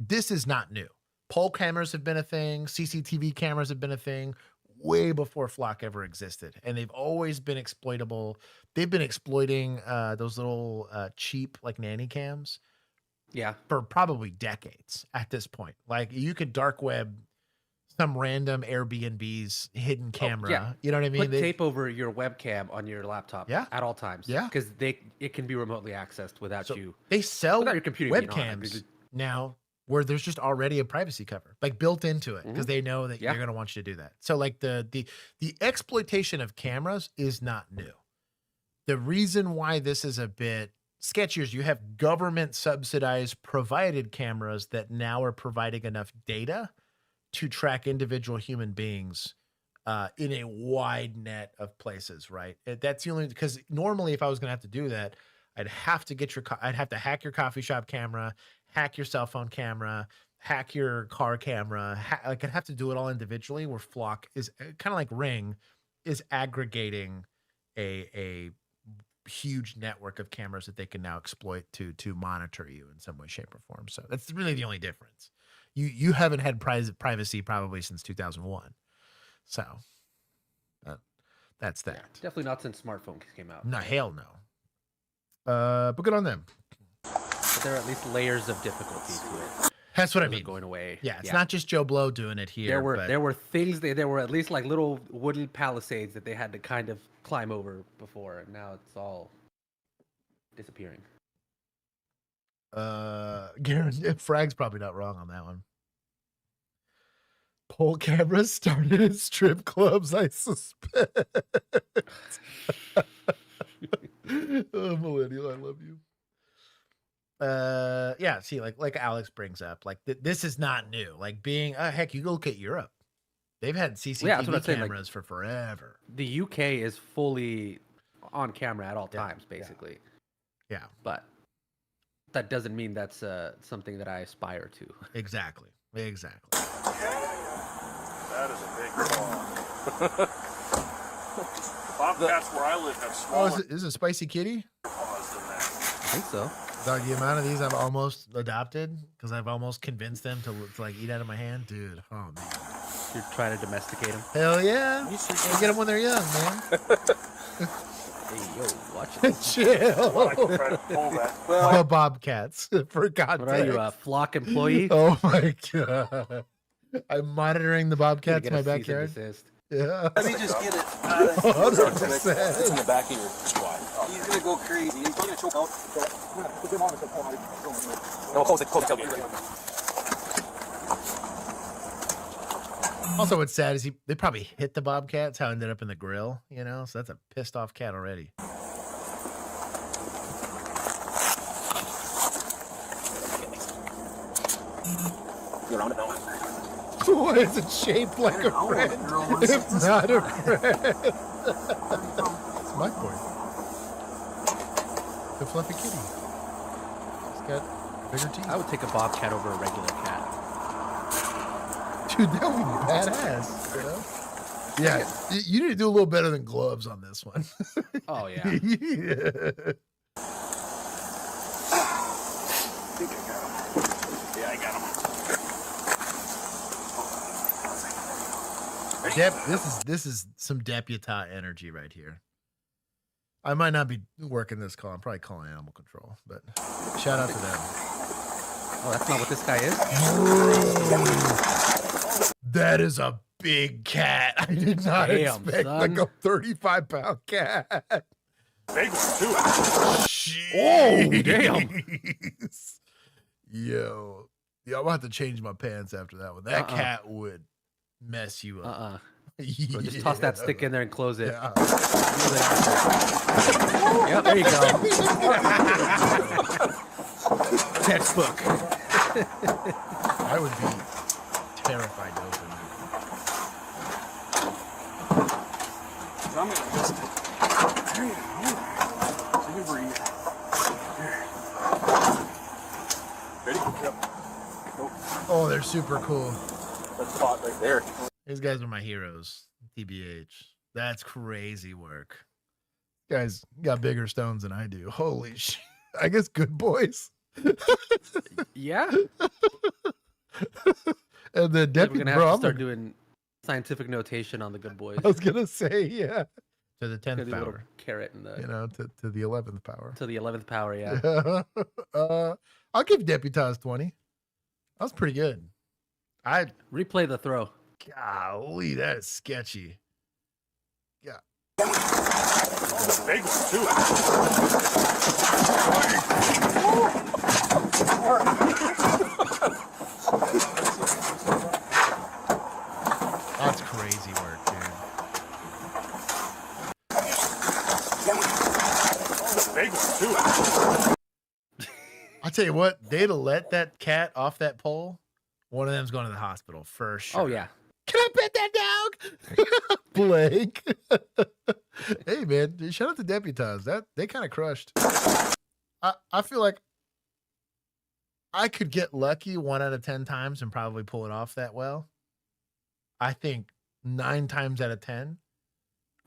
This is not new. Poll cameras have been a thing. CCTV cameras have been a thing way before Flock ever existed. And they've always been exploitable. They've been exploiting those little cheap like nanny cams for probably decades at this point. Like you could dark web some random Airbnb's hidden camera. You know what I mean? Put tape over your webcam on your laptop at all times. Yeah. Because it can be remotely accessed without you. They sell without your computer being on. webcams now where there's just already a privacy cover like built into it because they know that you're going to want you to do that. So like the exploitation of cameras is not new. The reason why this is a bit sketchier is you have government subsidized provided cameras that now are providing enough data to track individual human beings in a wide net of places, right? That's the only, because normally if I was going to have to do that, I'd have to hack your coffee shop camera, hack your cell phone camera, hack your car camera. Like I'd have to do it all individually, where Flock is kind of like Ring is aggregating a huge network of cameras that they can now exploit to monitor you in some way, shape, or form. So that's really the only difference. You haven't had privacy probably since 2001. So that's that. Yeah, definitely not since smartphones came out. No, hell no. But good on them. But there are at least layers of difficulty to it. That's what I mean. Going away. Yeah, it's not just Joe Blow doing it here. There were things there were at least like little wooden palisades that they had to kind of climb over before, and now it's all disappearing. Garen, Frag's probably not wrong on that one. Poll cameras started at strip clubs, I suspect. Oh, millennial, I love you. Yeah, see, like Alex brings up, like this is not new. Like being, heck, you go look at Europe. They've had CCTV cameras for forever. The UK is fully on camera at all times, basically. Yeah. But that doesn't mean that's something that I aspire to. Exactly. That is a big car. Bobcats where I live have smaller. Oh, is it a spicy kitty? Claws than that. think so. Dog, the amount of these I've almost adopted because I've almost convinced them to like eat out of my hand, dude. Oh man, You're trying to domesticate them. hell yeah! You get them when they're young, man. Hey, yo, watch it. Chill. The bobcats, for context. What are you, a flock employee? Oh my god! I'm monitoring the bobcats in my Get a cease and backyard. desist. Yeah. Let me just get it. 100%. It's in the back of your squad. He's gonna go crazy. He's gonna choke out. No, close the tailgate. Also, what's sad is they probably hit the bobcats. How it ended up in the grill, you know. So that's a pissed off cat already. You around it now? Why is it shaped like a friend? If not a friend. It's my boy. The fluffy kitty. He's got bigger teeth. I would take a bobcat over a regular cat. Dude, that would be badass. You know? Yeah, you need to do a little better than gloves on this one. Oh, yeah. Yeah. Yeah, I got him. This is some deputata energy right here. I might not be working this call. I'm probably calling animal control, but shout out to them. Oh, that's not what this guy is? That is a big cat. I did not Damn, expect son. like a 35-pound cat. Big one, too. Oh, damn. Yo. Yeah, I'm going to have to change my pants after that one. That cat would mess you up. Bro, just toss that stick in there and close it. Yeah. Yep, there you go. Textbook. I would be terrified to open I'm gonna just. There you go. So you breathe. Ready? Yep. Oh, they're super cool. That spot right there. These guys are my heroes. TBH. That's crazy work. Guys got bigger stones than I do. Holy shit. I guess good boys. Yeah. And the We're deputy, gonna bro, have to I'm start doing scientific notation on the good boys. I was gonna say, yeah. To the 10th Gonna do a little power. carrot in the You know, to the 11th power. to the 11th power. Yeah. I'll give Deputas 20. That was pretty good. I replay the throw. Golly, that is sketchy. Yeah. Big one, too. That's crazy work, dude. Big one, too. I'll tell you what, they'd have let that cat off that pole. One of them's going to the hospital for sure. Oh yeah. Can I pet that dog? Blake. Hey man, shout out to Deputas. That they kind of crushed. I feel like I could get lucky 1 out of 10 times and probably pull it off that well. I think 9 times out of 10,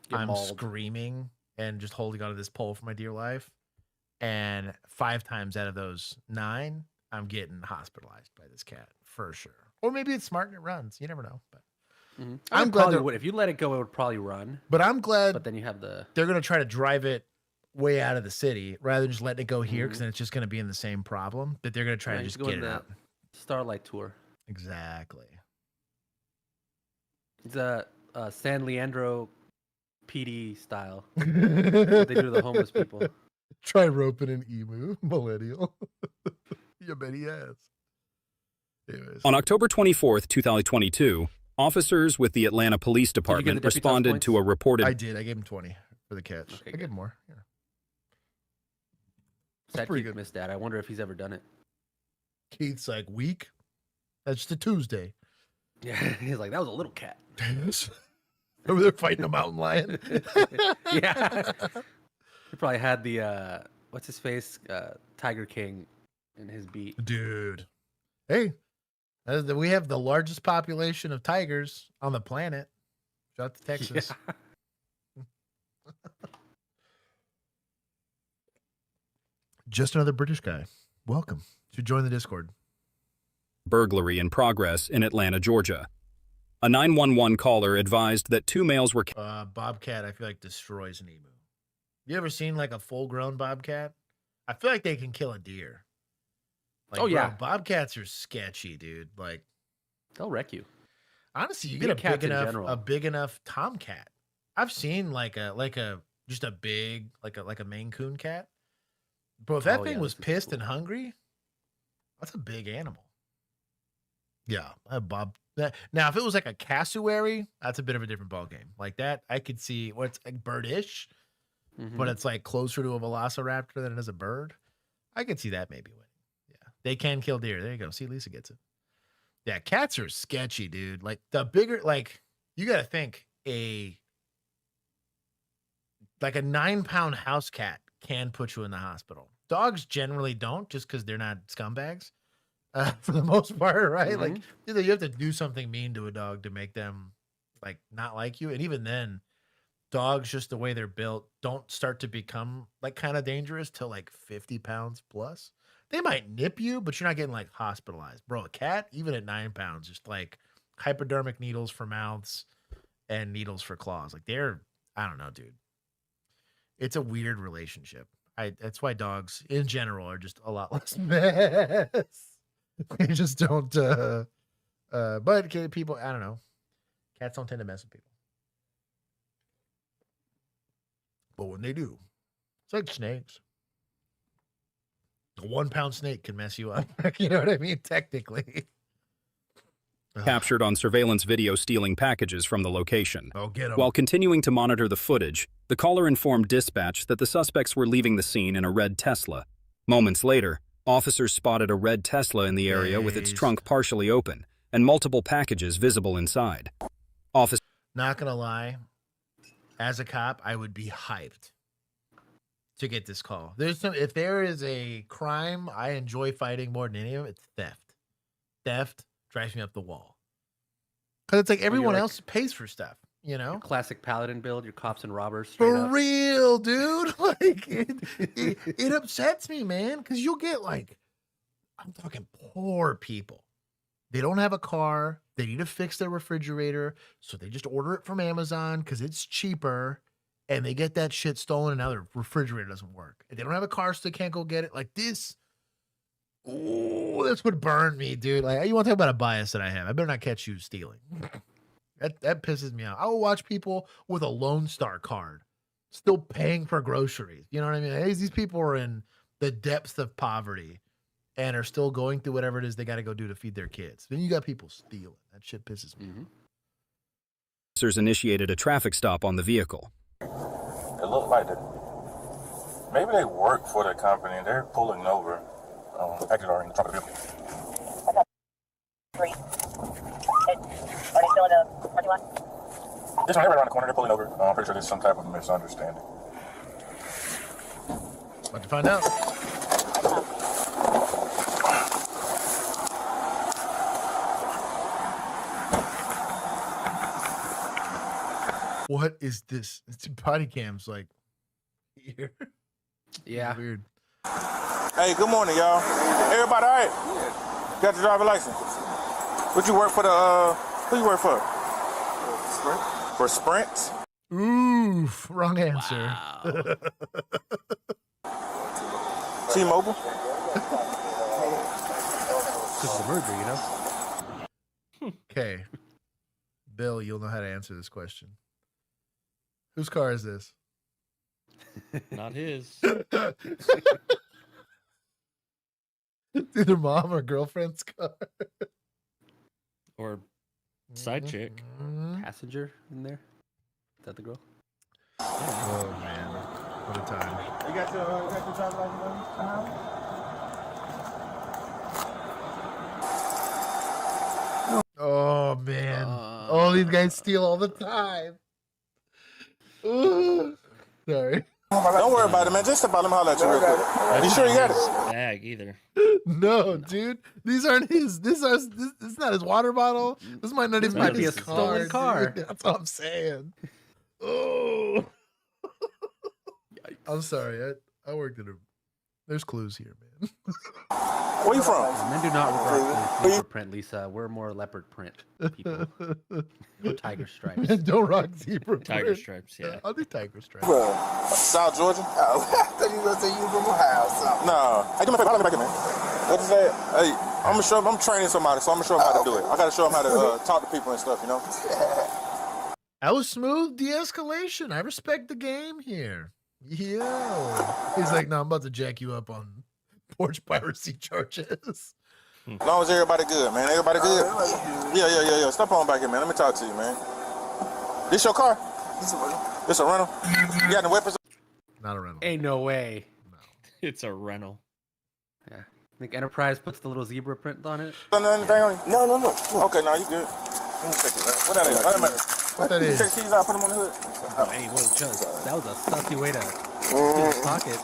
Get I'm mauled. screaming and just holding onto this pole for my dear life. And 5 times out of those 9, I'm getting hospitalized by this cat for sure. Or maybe it's smart and it runs. You never know. But I'm glad glad they're- would. If you let it go, it would probably run. But I'm glad But then you have the they're going to try to drive it way out of the city rather than just letting it go here because then it's just going to be in the same problem. But they're going to try Yeah, to you just go get in it the out. Starlight Tour. Exactly. It's a San Leandro PD style. What they do to the homeless people. Try roping an emu, millennial. You bet he has. Anyways. On October 24th, 2022, officers with the Atlanta Police give the Department deputies responded points? to a reported. I did. I gave him 20 for the catch. Okay, I good. gave him more. Yeah. Sad pretty Keith good. missed that. I wonder if he's ever done it. Keith's like, week? That's just a Tuesday. Yeah, he's like, that was a little cat. Over there fighting a mountain lion. Yeah. He probably had the what's his face? Tiger King in his beat. Dude. Hey, we have the largest population of tigers on the planet. Shout out to Texas. Just another British guy. Welcome to join the Discord. burglary in progress in Atlanta, Georgia. A 911 caller advised that 2 males were Bobcat, I feel like, destroys an emu. You ever seen like a full-grown bobcat? I feel like they can kill a deer. Like, Oh, yeah. bro, bobcats are sketchy, dude. Like, they'll wreck you. Honestly, you Big get cats in a general. big enough tomcat. I've seen like a just a big like a Maine Coon cat. Bro, if that Oh, thing yeah, was this is pissed and hungry, that's a big animal. Yeah, Bob. Now, if it was like a cassowary, that's a bit of a different ballgame. Like that, I could see what's like birdish, but it's like closer to a velociraptor than it is a bird. I could see that maybe winning. Yeah, they can kill deer. There you go. See, Lisa gets it. Yeah, cats are sketchy, dude. Like the bigger, like you got to think a 9-pound house cat can put you in the hospital. Dogs generally don't, just because they're not scumbags for the most part, right? Like either you have to do something mean to a dog to make them like not like you, and even then, dogs, just the way they're built, don't start to become like kind of dangerous till like 50 pounds plus. They might nip you, but you're not getting like hospitalized. Bro, a cat, even at 9 pounds, just like hypodermic needles for mouths and needles for claws. Like they're, I don't know, dude. It's a weird relationship. That's why dogs in general are just a lot less mess. They just don't, but people, I don't know. Cats don't tend to mess with people. But when they do, it's like snakes. A 1-pound snake can mess you up. You know what I mean? Technically. captured on surveillance video stealing packages from the location. Oh, get 'em. While continuing to monitor the footage, the caller informed dispatch that the suspects were leaving the scene in a red Tesla. Moments later, officers spotted a red Tesla in the area with its trunk partially open and multiple packages visible inside. Not gonna lie, as a cop, I would be hyped to get this call. If there is a crime I enjoy fighting more than any of it, it's theft. Theft drives me up the wall. Because it's like everyone else pays for stuff, you know? Classic paladin build, your cops and robbers. For real, dude. Like it upsets me, man. Because you'll get like, I'm talking poor people. They don't have a car. They need to fix their refrigerator. So they just order it from Amazon because it's cheaper. And they get that shit stolen and now their refrigerator doesn't work. And they don't have a car, so they can't go get it. Like this. Oh, this would burn me, dude. Like, you want to talk about a bias that I have? I better not catch you stealing. That pisses me off. I will watch people with a Lone Star card still paying for groceries. You know what I mean? These people are in the depths of poverty and are still going through whatever it is they got to go do to feed their kids. Then you got people stealing. That shit pisses me off. Officers initiated a traffic stop on the vehicle. It looked like maybe they work for the company. They're pulling over. Actually, are in the trunk of the vehicle. Are they still in the parking lot? This one, they're right around the corner. They're pulling over. I'm pretty sure there's some type of misunderstanding. About to find out. What is this? It's body cams like here. Yeah. Weird. Hey, good morning, y'all. Everybody all right? Got your driver's license? What you work for who you work for? Sprint. For Sprint? Oof, wrong answer. T-Mobile? This is a merger, you know? Okay. Bill, you'll know how to answer this question. Whose car is this? Not his. It's either mom or girlfriend's car. Or side chick. Passenger in there? Is that the girl? Oh, man. What a time. You got your driver's license? Oh, man. Oh, these guys steal all the time. Ooh. Sorry. Don't worry about it, man. Just about them holler at you real quick. You sure you got it? Bag either. No, dude. These aren't his. This is not his water bottle. This might not even be his stolen car. Dude. That's what I'm saying. Oh. I'm sorry. I worked at There's clues here, man. Where you from? Men do not rock zebra print, Lisa. We're more leopard print people. Or tiger stripes. Don't rock zebra Tiger print. stripes, yeah. I'll do tiger stripes. South Georgia? Oh, I thought you were going to say you from Ohio or something. No. Hey, do me a favor. How do I make it, man? What you say? Hey, I'm training somebody, so I'm gonna show them how to do it. I gotta show them how to talk to people and stuff, you know? That was smooth de-escalation. I respect the game here. Yeah. He's like, no, I'm about to jack you up on porch piracy charges. As long as everybody good, man. Everybody good? Yeah. Step on back here, man. Let me talk to you, man. This your car? This a rental? You got any weapons? Not a rental. Ain't no way. It's a rental. Yeah. I think Enterprise puts the little zebra print on it. Anything on you? No. Okay, no, you good. Let me check it out. What that is? What that is? Take the keys out, put them on the hood. Oh, hey, whoa, Chuz. That was a sussy way to get his pocket.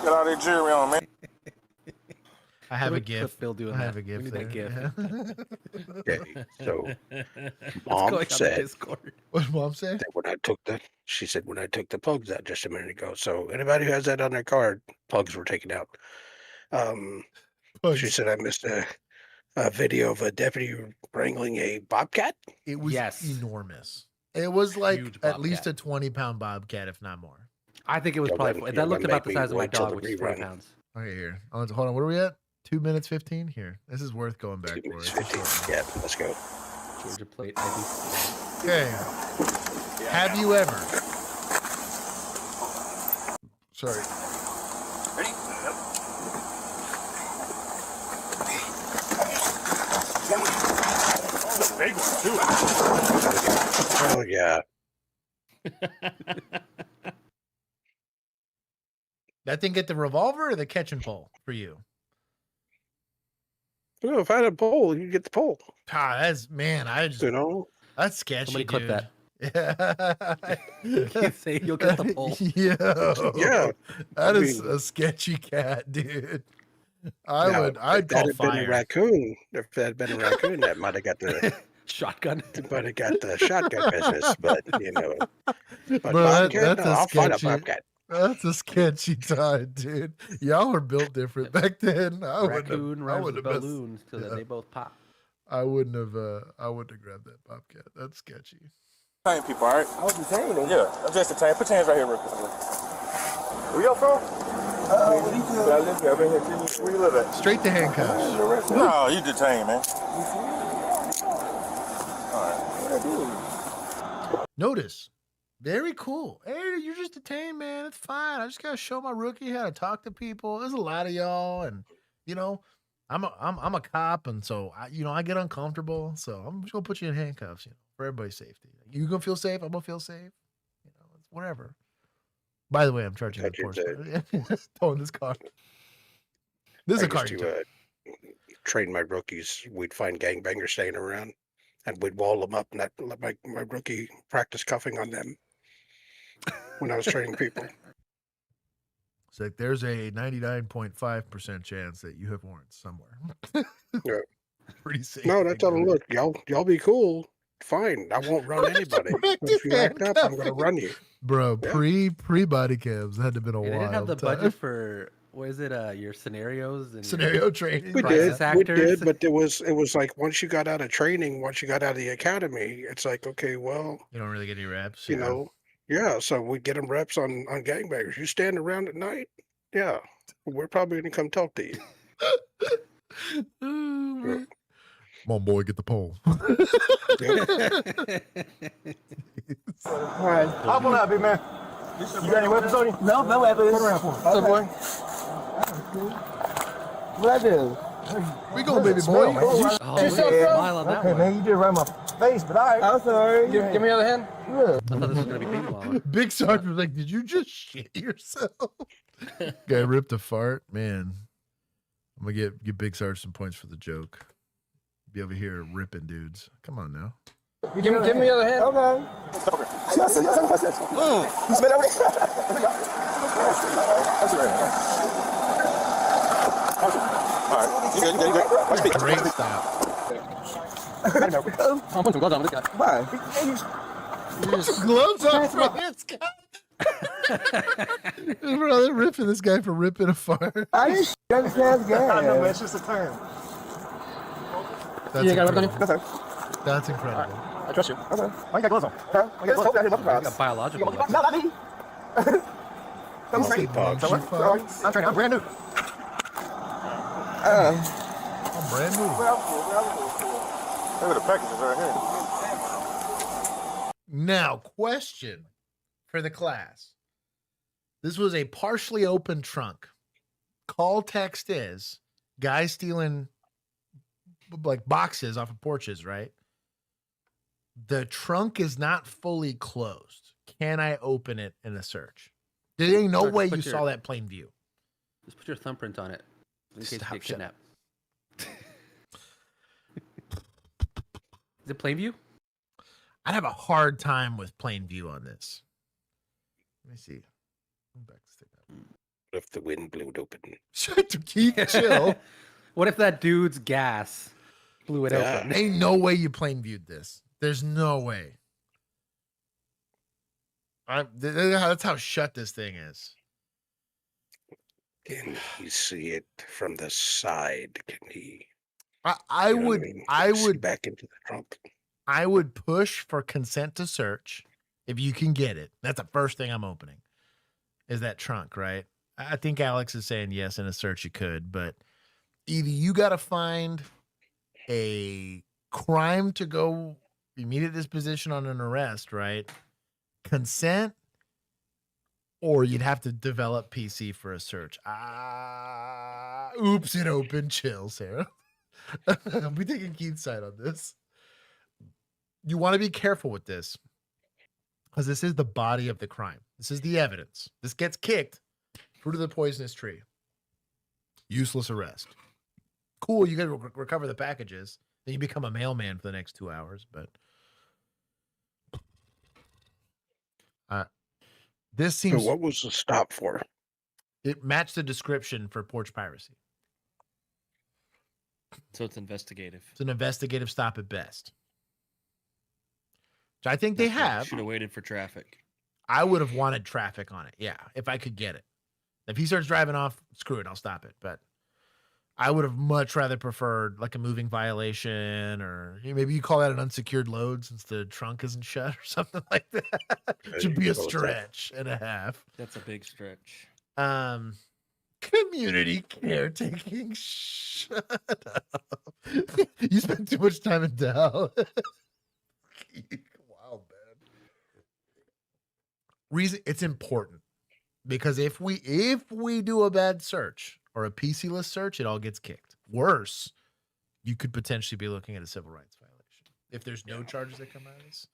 Get all that jewelry on, man. I have a Clip gift. Bill doing I that. have a gift We need there. that gift. Okay, so What's Mom going on said, in Discord? What did Mom say? She said when I took the plugs out just a minute ago. So anybody who has that on their card, plugs were taken out. She said I missed a video of a deputy wrangling a bobcat. It was enormous. It was like at least a 20-pound bobcat, if not more. I think it was probably. That looked about the size of my dog, which is 40 pounds. Okay, here. Hold on. What are we at? 2 minutes 15? Here. This is worth going back for. 15. Yeah, let's go. Georgia plate. ID. Okay. Have you ever? Sorry. Ready? Big one, too. Oh, yeah. That thing get the revolver or the catch and pole for you? Well, if I had a pole, you get the pole. Ah, that's I just that's sketchy. Somebody clip dude. that. Yeah. You say you'll get the pole. Yeah. That is a sketchy cat, dude. I'd call had fire. been a raccoon. If that had been a raccoon, that might have got the shotgun. Might have got the shotgun business, but But Bro, bobcat, that's no, a I'll fight a sketchy. bobcat. That's a sketchy time, dude. Y'all were built different back then. Raccoon I rhymes wouldn't with have balloons so that they both pop. I wouldn't have grabbed that bobcat. That's sketchy. Tame people, all right? I was detaining. Yeah, I'm just a tame. Put your hands right here real quick. Where y'all from? What do you do? Where you live at? Straight to handcuffs. No, you detained, man. Notice. Very cool. Hey, you're just detained, man. It's fine. I just gotta show my rookie how to talk to people. There's a lot of y'all, and I'm a cop, and so I get uncomfortable. So I'm just gonna put you in handcuffs, for everybody's safety. You gonna feel safe? I'm gonna feel safe. It's whatever. By the way, I'm charging the towing this car. This is a car. Train my rookies. We'd find gangbangers staying around, and we'd wall them up and let my rookie practice cuffing on them when I was training people. It's like there's a 99.5% chance that you have warrants somewhere. Yeah. Pretty safe. No, that's all. Look, y'all be cool. Fine, I won't run anybody. If you act up, I'm gonna run you. Bro, pre body cams had to have been a They while. didn't have the budget for your scenarios and Scenario training. We crisis did, actors. but it was like once you got out of training, once you got out of the academy, it's like, okay, well, You don't really get any reps. you know, yeah. So we get them reps on gangbangers. You stand around at night, yeah, we're probably gonna come talk to you. Come on, boy, get the pole. All right. Hop on out, big man. You got any weapons on you? No weapons. Turn around for me. What's up, boy? What I do? We go, baby boy. smile on that Okay, one. man, you did right in my face, but all right. I'm sorry. Give me the other hand. Yeah. I thought this was gonna be meanwhile. Big Sergeant was like, did you just shit yourself? Guy ripped a fart. Man, I'm going to give Big Sarge some points for the joke. Be over here ripping dudes. Come on now. Give me the other hand. Okay. You smell All right, you good. Watch me. Great stop. I'm putting some gloves on this guy. Why? Gloves on for this guy. Bro, they're ripping this guy for ripping a fart. I didn't this man's gas. I know, man. It's just a turn. That's incredible. That's incredible. I trust you. Okay. Why you got gloves on? Huh? I got gloves on. Got biological. No, not me. I'm straight. I'm training. I'm brand new. I'm brand new. Look at the packages right here. Now, question for the class. This was a partially open trunk. Call text is guy stealing like boxes off of porches, right? The trunk is not fully closed. Can I open it in a search? There ain't no way you saw that plain view. Just put your thumbprint on it in case you get kidnapped. Is it plain view? I'd have a hard time with plain view on this. Let me see. What if the wind blew it open? Shut to keep chill. What if that dude's gas blew it open? Ain't no way you plain viewed this. There's no way. That's how shut this thing is. Can he see it from the side? Can he? I would back into the trunk. I would push for consent to search if you can get it. That's the first thing I'm opening. Is that trunk, right? I think Alex is saying yes, in a search you could, but either you got to find a crime to go immediate disposition on an arrest, right? Consent, or you'd have to develop PC for a search. Oops, it opened. Chill, Sarah. I'll be taking Keith's side on this. You want to be careful with this because this is the body of the crime. This is the evidence. This gets kicked. Fruit of the poisonous tree. Useless arrest. Cool, you got to recover the packages. Then you become a mailman for the next 2 hours. But this seems. So what was the stop for? It matched the description for porch piracy. So it's investigative. It's an investigative stop at best. Which I think they have. Should have waited for traffic. I would have wanted traffic on it. Yeah, if I could get it. If he starts driving off, screw it, I'll stop it. But I would have much rather preferred like a moving violation, or maybe you call that an unsecured load since the trunk isn't shut or something like that. Should be a stretch and a half. That's a big stretch. Community caretaking. Shut up. You spent too much time in Dallas. Wow, man. Reason it's important because if we do a bad search or a PC-less search, it all gets kicked. Worse, you could potentially be looking at a civil rights violation if there's no charges that come out of this.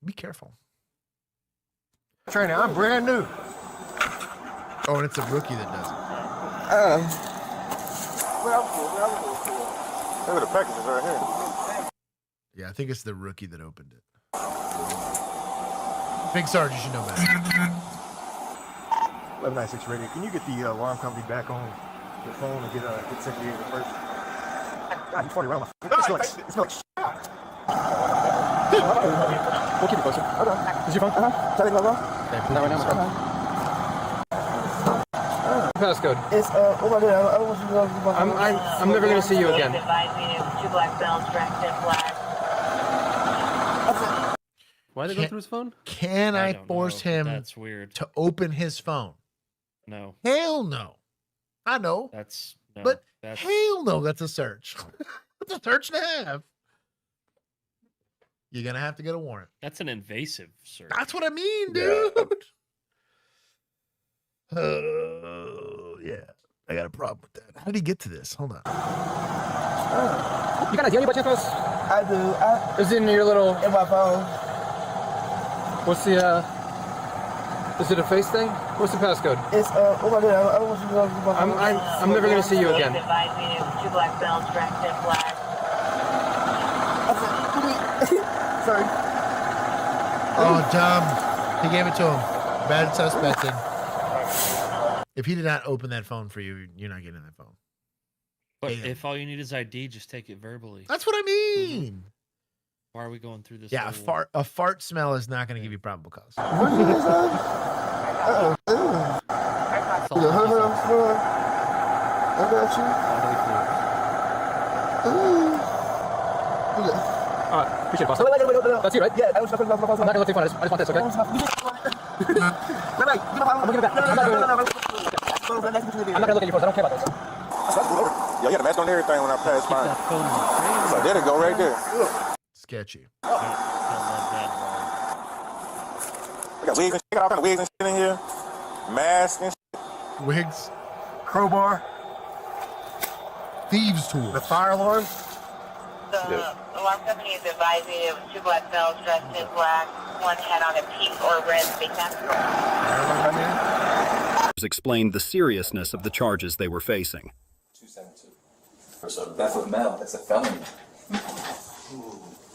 Be careful. Training, I'm brand new. Oh, and it's a rookie that does it. Look at the packages right here. Yeah, I think it's the rookie that opened it. Big Sarge, you should know better. 1196 radio. Can you get the alarm company back on your phone and get secretary first? God, you farted around my phone. It smells like shit. We'll keep it closer. Okay. Is your phone? Try to go wrong? Not right now, my phone. Passcode. It's I don't want you to know. I'm never gonna see you again. Why did they go through his phone? Can I force him That's weird. to open his phone? No. Hell no. I know. That's no. But That's hell no, that's a search. That's a search and a half. You're gonna have to get a warrant. That's an invasive search. That's what I mean, dude. Oh, yeah. I got a problem with that. How did he get to this? Hold on. You got a deal by chance? I do. Is it in your little... In my phone. What's the, Is it a face thing? What's the passcode? It's, I don't want you to know. I'm never going to see you again. Sorry. Oh, dumb. He gave it to him. Bad suspecting. If he did not open that phone for you, you're not getting that phone. But if all you need is ID, just take it verbally. That's what I mean. Why are we going through this? Yeah, a fart smell is not going to give you probable cause. I got you. Alright, appreciate it, boss. No. That's you, right? Yeah, I'm not gonna look too far. I just want this, okay? Wait, give me I'm gonna give it back. I'm not gonna look at you first. I don't care about this. Yeah, you had a mask on and everything when I passed by. So there it go right there. Sketchy. I got wigs and shit, all kind of wigs and shit in here. Masks and shit. Wigs. Crowbar. Thieves' tools. The fire alarm. The alarm company is advising it was 2 black males dressed in black. One had on a pink or red big mask. Explained the seriousness of the charges they were facing. 272. For so that's with male, that's a felony.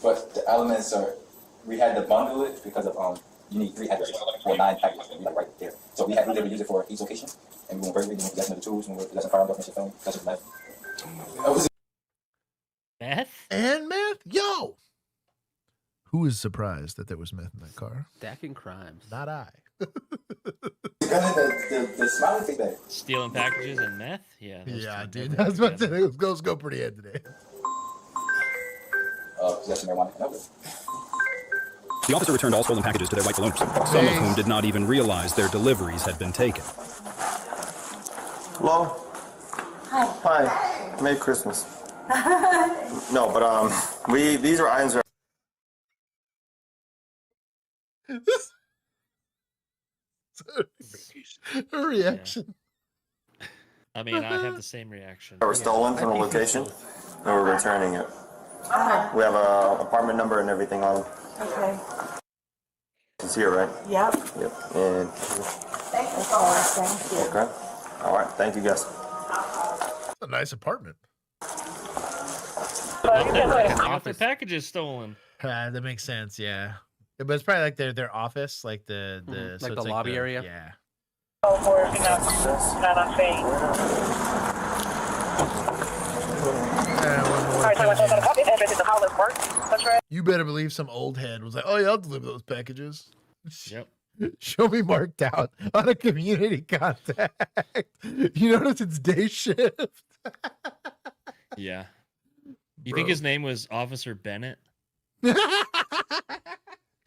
But the elements are, we had to bundle it because of you need 3 addresses or 9 packages, and we like right there. So we use it for each location, and we won't burglary, we won't possession of the tools, we won't possession of firearms, definition felony, that's just meth. Meth? And meth? Yo! Who is surprised that there was meth in that car? Stacking crimes. Not I. The smiley thing that Stealing packages and meth? Yeah. Yeah, dude. I was about to say, let's go pretty head today. Possession of marijuana and others. The officer returned all stolen packages to their rightful owners, some of whom did not even realize their deliveries had been taken. Hello? Hi. Merry Christmas. No, but these are items that Her reaction. I mean, I have the same reaction. were stolen from the location, and we're returning it. We have a apartment number and everything on them. Okay. It's here, right? Yep. Yep. And Thank you. okay. All right. Thank you, guys. A nice apartment. Half the packages stolen. That makes sense, yeah. But it's probably like their office, like the Like the lobby area? Yeah. You better believe some old head was like, "Oh yeah, I'll deliver those packages." Yep. Show me marked out on a community contact. You notice it's day shift. Yeah. You think his name was Officer Bennett? In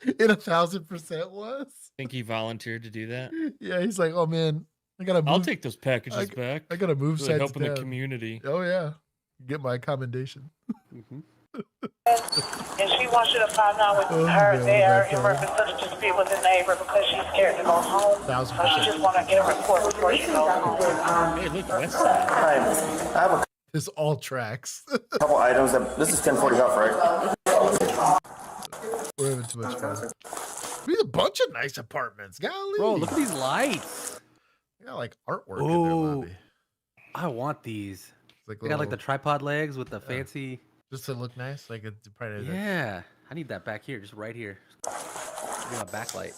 1,000% was. Think he volunteered to do that? Yeah, he's like, "Oh man, I gotta move. I'll take those packages back. I gotta move Really sides helping the down." community. Oh yeah, get my commendation. And she wants you to find out with her there in reference to the dispute with the neighbor because she's scared to go home. So she just want to get a report before she goes home. Hey, look, what's that? Hi. I have a This all tracks. couple items that this is 1040 off, right? We're having too much fun. We have a bunch of nice apartments. Golly. Bro, look at these lights. They got like artwork in their lobby. I want these. Like They got like the little- tripod legs with the fancy. Just to look nice, like it's probably. Yeah, I need that back here, just right here. Give me a backlight.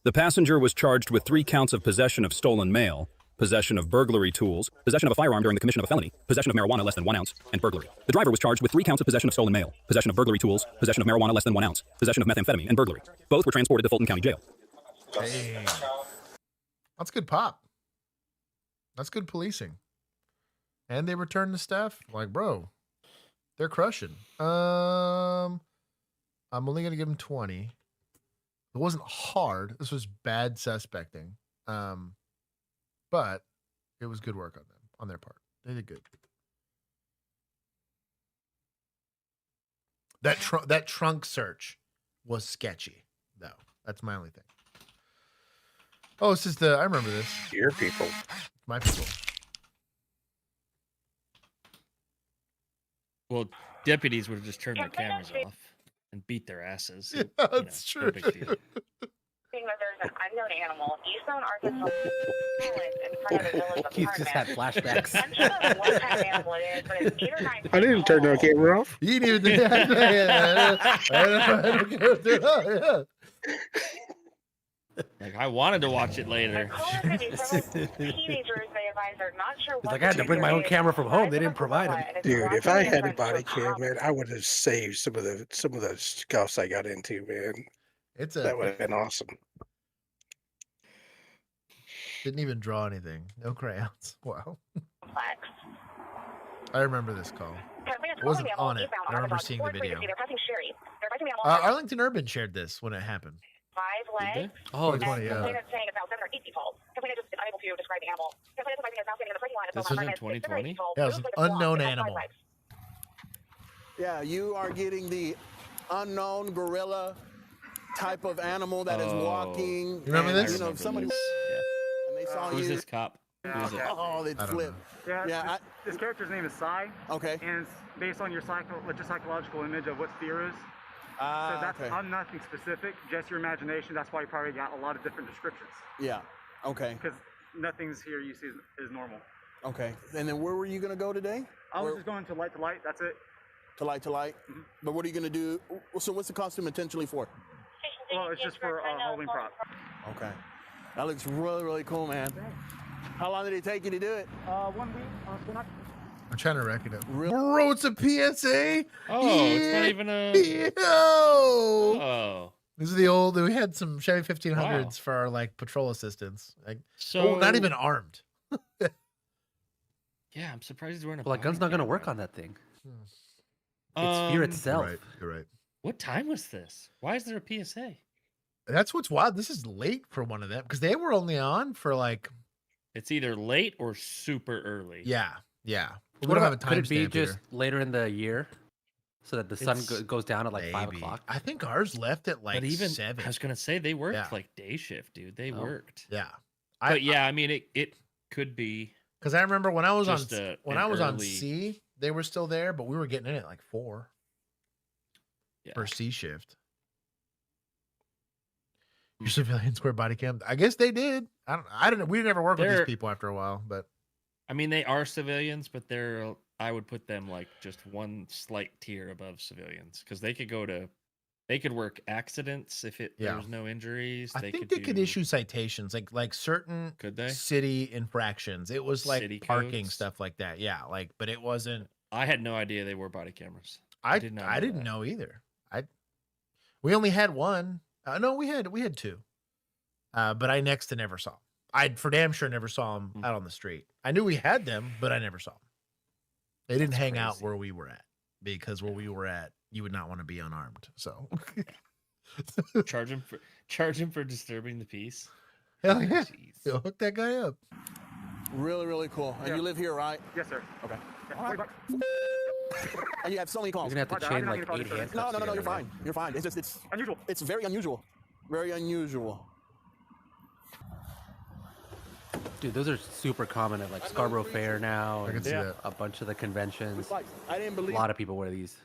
The passenger was charged with 3 counts of possession of stolen mail, possession of burglary tools, possession of a firearm during the commission of a felony, possession of marijuana less than 1 ounce, and burglary. The driver was charged with 3 counts of possession of stolen mail, possession of burglary tools, possession of marijuana less than 1 ounce, possession of methamphetamine, and burglary. Both were transported to Fulton County Jail. Dang. That's good pop. That's good policing. And they returned the stuff. Like, bro, they're crushing. I'm only gonna give them 20. It wasn't hard. This was bad suspecting. But it was good work on their part. They did good. That trunk search was sketchy, though. That's my only thing. Oh, this is I remember this. Your people. My people. Well, deputies would have just turned their cameras off and beat their asses. Yeah, You know, that's no true. big deal. Seeing that there's an unknown animal, Eastern Arkansas in front of the village He's just had flashbacks. I'm sure what kind of animal it is, but it's 8 or 9 I didn't turn the camera off. You didn't even do that. Like, I wanted to watch it later. teenagers, they advise are not sure He's what like, I had to bring my own camera from home. They didn't provide them. Dude, if I had a body cam, man, I would have saved some of the scuffs I got into, man. It's that would have been awesome. Didn't even draw anything. No crayons. Wow. Complex. I remember this call. I wasn't on it. I remember seeing the video. They're pressing Sherry. They're pressing the animal. Arlington Urban shared this when it happened. 5 legs. Oh, and 2020, yeah. Complainant saying it's about 7 or 8 feet tall. Complainant just is unable to describe the animal. Complainant advising it's now standing in the parking lot. This was in 2020? Yeah, it was an unknown animal. Yeah, you are getting the unknown gorilla type of animal that is walking. You remember this? You know, if somebody and they saw Who's you. this cop? Who is it? Oh, they flip. Yeah, this character's name is Sai. Okay. And it's based on your psychological image of what fear is. So that's okay. nothing specific, just your imagination. That's why you probably got a lot of different descriptions. Yeah. Okay. Because nothing's here you see is normal. Okay. And then where were you going to go today? I was just going to light, that's it. To light. Mm-hmm. But what are you going to do? So what's the costume intentionally for? Well, it's just for Halloween prop. Okay. That looks really, really cool, man. How long did it take you to do it? 1 week. I'm trying to reckon it. Bro, it's a PSA. Oh, it's not even a. Oh. This is the old. We had some Chevy 1500s for our like patrol assistants. Like, So- not even armed. Yeah, I'm surprised he's wearing a. Well, like, gun's not gonna work on that thing. It's fear itself. You're right. What time was this? Why is there a PSA? That's what's wild. This is late for one of them because they were only on for like. It's either late or super early. Yeah. We What don't have a about, could it be timestamp just here. later in the year, so that the sun It's- goes down at like 5 Maybe. o'clock? I think ours left at like But even 7. I was gonna say they worked Yeah. like day shift, dude. They Oh. worked. Yeah. But yeah, I mean it could be Because I remember when I was just on an on early- C, they were still there, but we were getting in at like 4 Yeah. for C shift. Your civilians wear body cam. I guess they did. I don't know. We never worked with They're- these people after a while, but I mean they are civilians, but they're I would put them like just one slight tier above civilians because they could work accidents if there was no injuries. I think they could issue citations like certain Could they? city infractions. It was like City parking codes? stuff like that. Yeah, like but it wasn't. I had no idea they wore body cameras. I did not. didn't know either. We only had one. No, we had 2. But I next to never saw them. I for damn sure never saw them out on the street. I knew we had them, but I never saw them. They didn't hang out where we were at because where we were at, you would not want to be unarmed. So charge him for disturbing the peace. hell yeah, yo, hook that guy up. Really, really cool. And you live here, right? Yes, sir. Okay. Yeah, $40. And you have so many calls. You're gonna have to chain like 8 handcuffs. No, together, you're right? fine. You're fine. It's just it's unusual. It's very unusual. Very unusual. Dude, those are super common at like Scarborough Fair now. I can and see that. a bunch of the conventions. Like I didn't A believe lot of people wear these.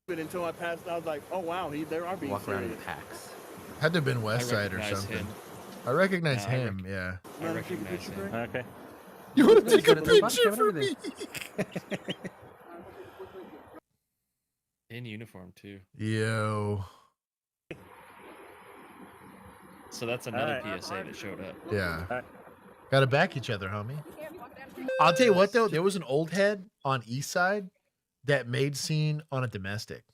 it until I passed. I was like, oh wow, there are being Walk around in serious. packs. Had to have been West Side or recognize something. him. I recognize No, I him. Yeah. I recognize him. Okay. You want to He's take a gonna do body picture cam for and me? In uniform too. Yo. So that's another PSA that showed up. Yeah. Got to back each other, homie. I'll tell you what though, there was an old head on East Side that made scene on a domestic.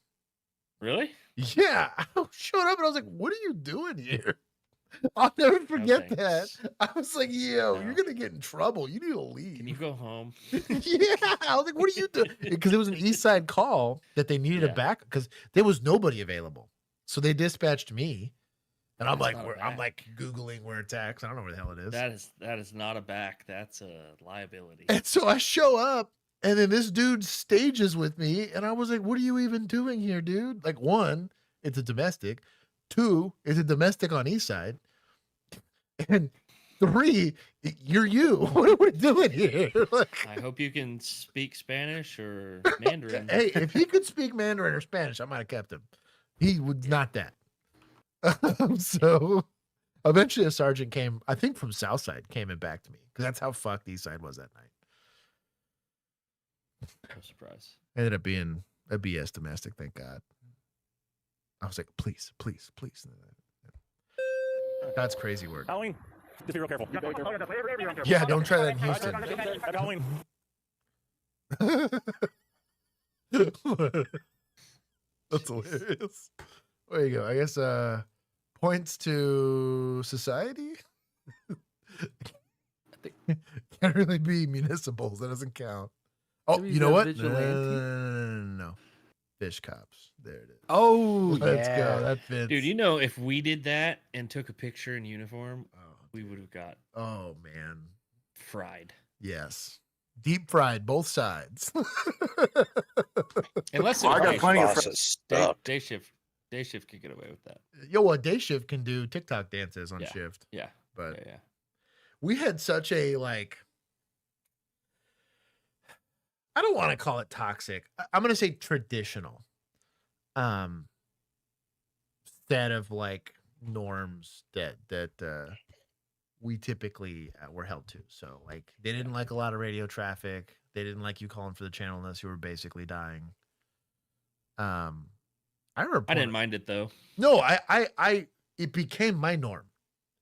Really? Yeah, I showed up and I was like, "What are you doing here?" I'll never forget that. I was like, "Yo, you're gonna get in trouble. You need to leave." Can you go home? Yeah, I was like, "What are you doing?" Because it was an East Side call that they needed a back because there was nobody available, so they dispatched me, and I'm That's like, not a I'm like googling where it's at 'cause I don't know where the hell it is. That is not a back. That's a liability. And so I show up, and then this dude stages with me, and I was like, "What are you even doing here, dude?" Like, 1, it's a domestic. 2, it's a domestic on East Side. And 3, you're you. What are we doing here? Like, I hope you can speak Spanish or Mandarin. hey, if he could speak Mandarin or Spanish, I might have kept him. He was not that. So eventually a sergeant came, I think from Southside, came and back to me because that's how fucked East Side was that night. No surprise. Ended up being a BS domestic, thank God. I was like, please. That's crazy work. Halloween. Just be real careful. Yeah, don't try that in Houston. Happy Halloween. That's hilarious. There you go. I guess points to society. Can't really be municipals. That doesn't count. Oh, Maybe you know the what? vigilante? No. Fish cops. There it is. Oh, Let's yeah. go. That fits. Dude, you know, if we did that and took a picture in uniform, we would have got Oh, man. fried. Yes. Deep fried, both sides. Unless I got plenty of friends. Day shift could get away with that. Yo, well, day shift can do TikTok dances on Yeah. shift. Yeah. But Yeah. we had such a, like, I don't want to call it toxic. I'm going to say traditional set of, like, norms that we typically were held to. So, like, they didn't like a lot of radio traffic. They didn't like you calling for the channel unless you were basically dying. I remember. I didn't mind it though. No, it became my norm,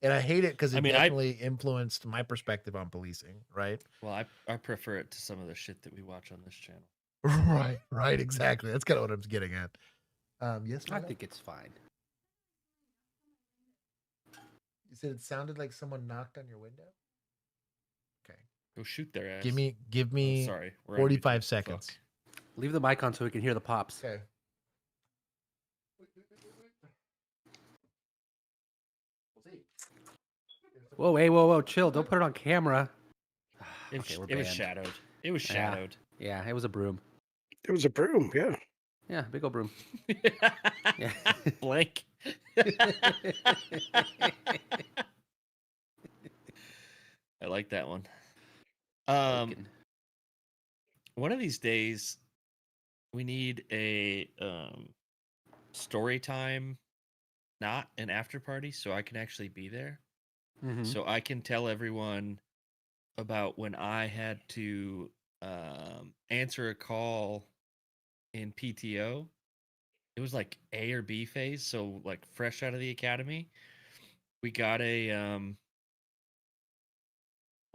and I hate it because it I mean, definitely influenced my perspective on policing. Right. Well, I prefer it to some of the shit that we watch on this channel. Right. Exactly. That's kind of what I'm getting at. Yes, I Milo? think it's fine. You said it sounded like someone knocked on your window. Okay. Go shoot their ass. Give me. Sorry, we're on 45 YouTube. seconds. Fuck. Leave the mic on so we can hear the pops. Okay. Whoa, chill. Don't put it on camera. It, we're it was banned. shadowed. It was shadowed. Yeah, it was a broom. It was a broom, yeah. Yeah, big old broom. Yeah. Blank. I like that one. One of these days, we need a story time, not an after party, so I can actually be there. Mhm. So I can tell everyone about when I had to answer a call in PTO. It was like A or B phase, so like fresh out of the academy. We got a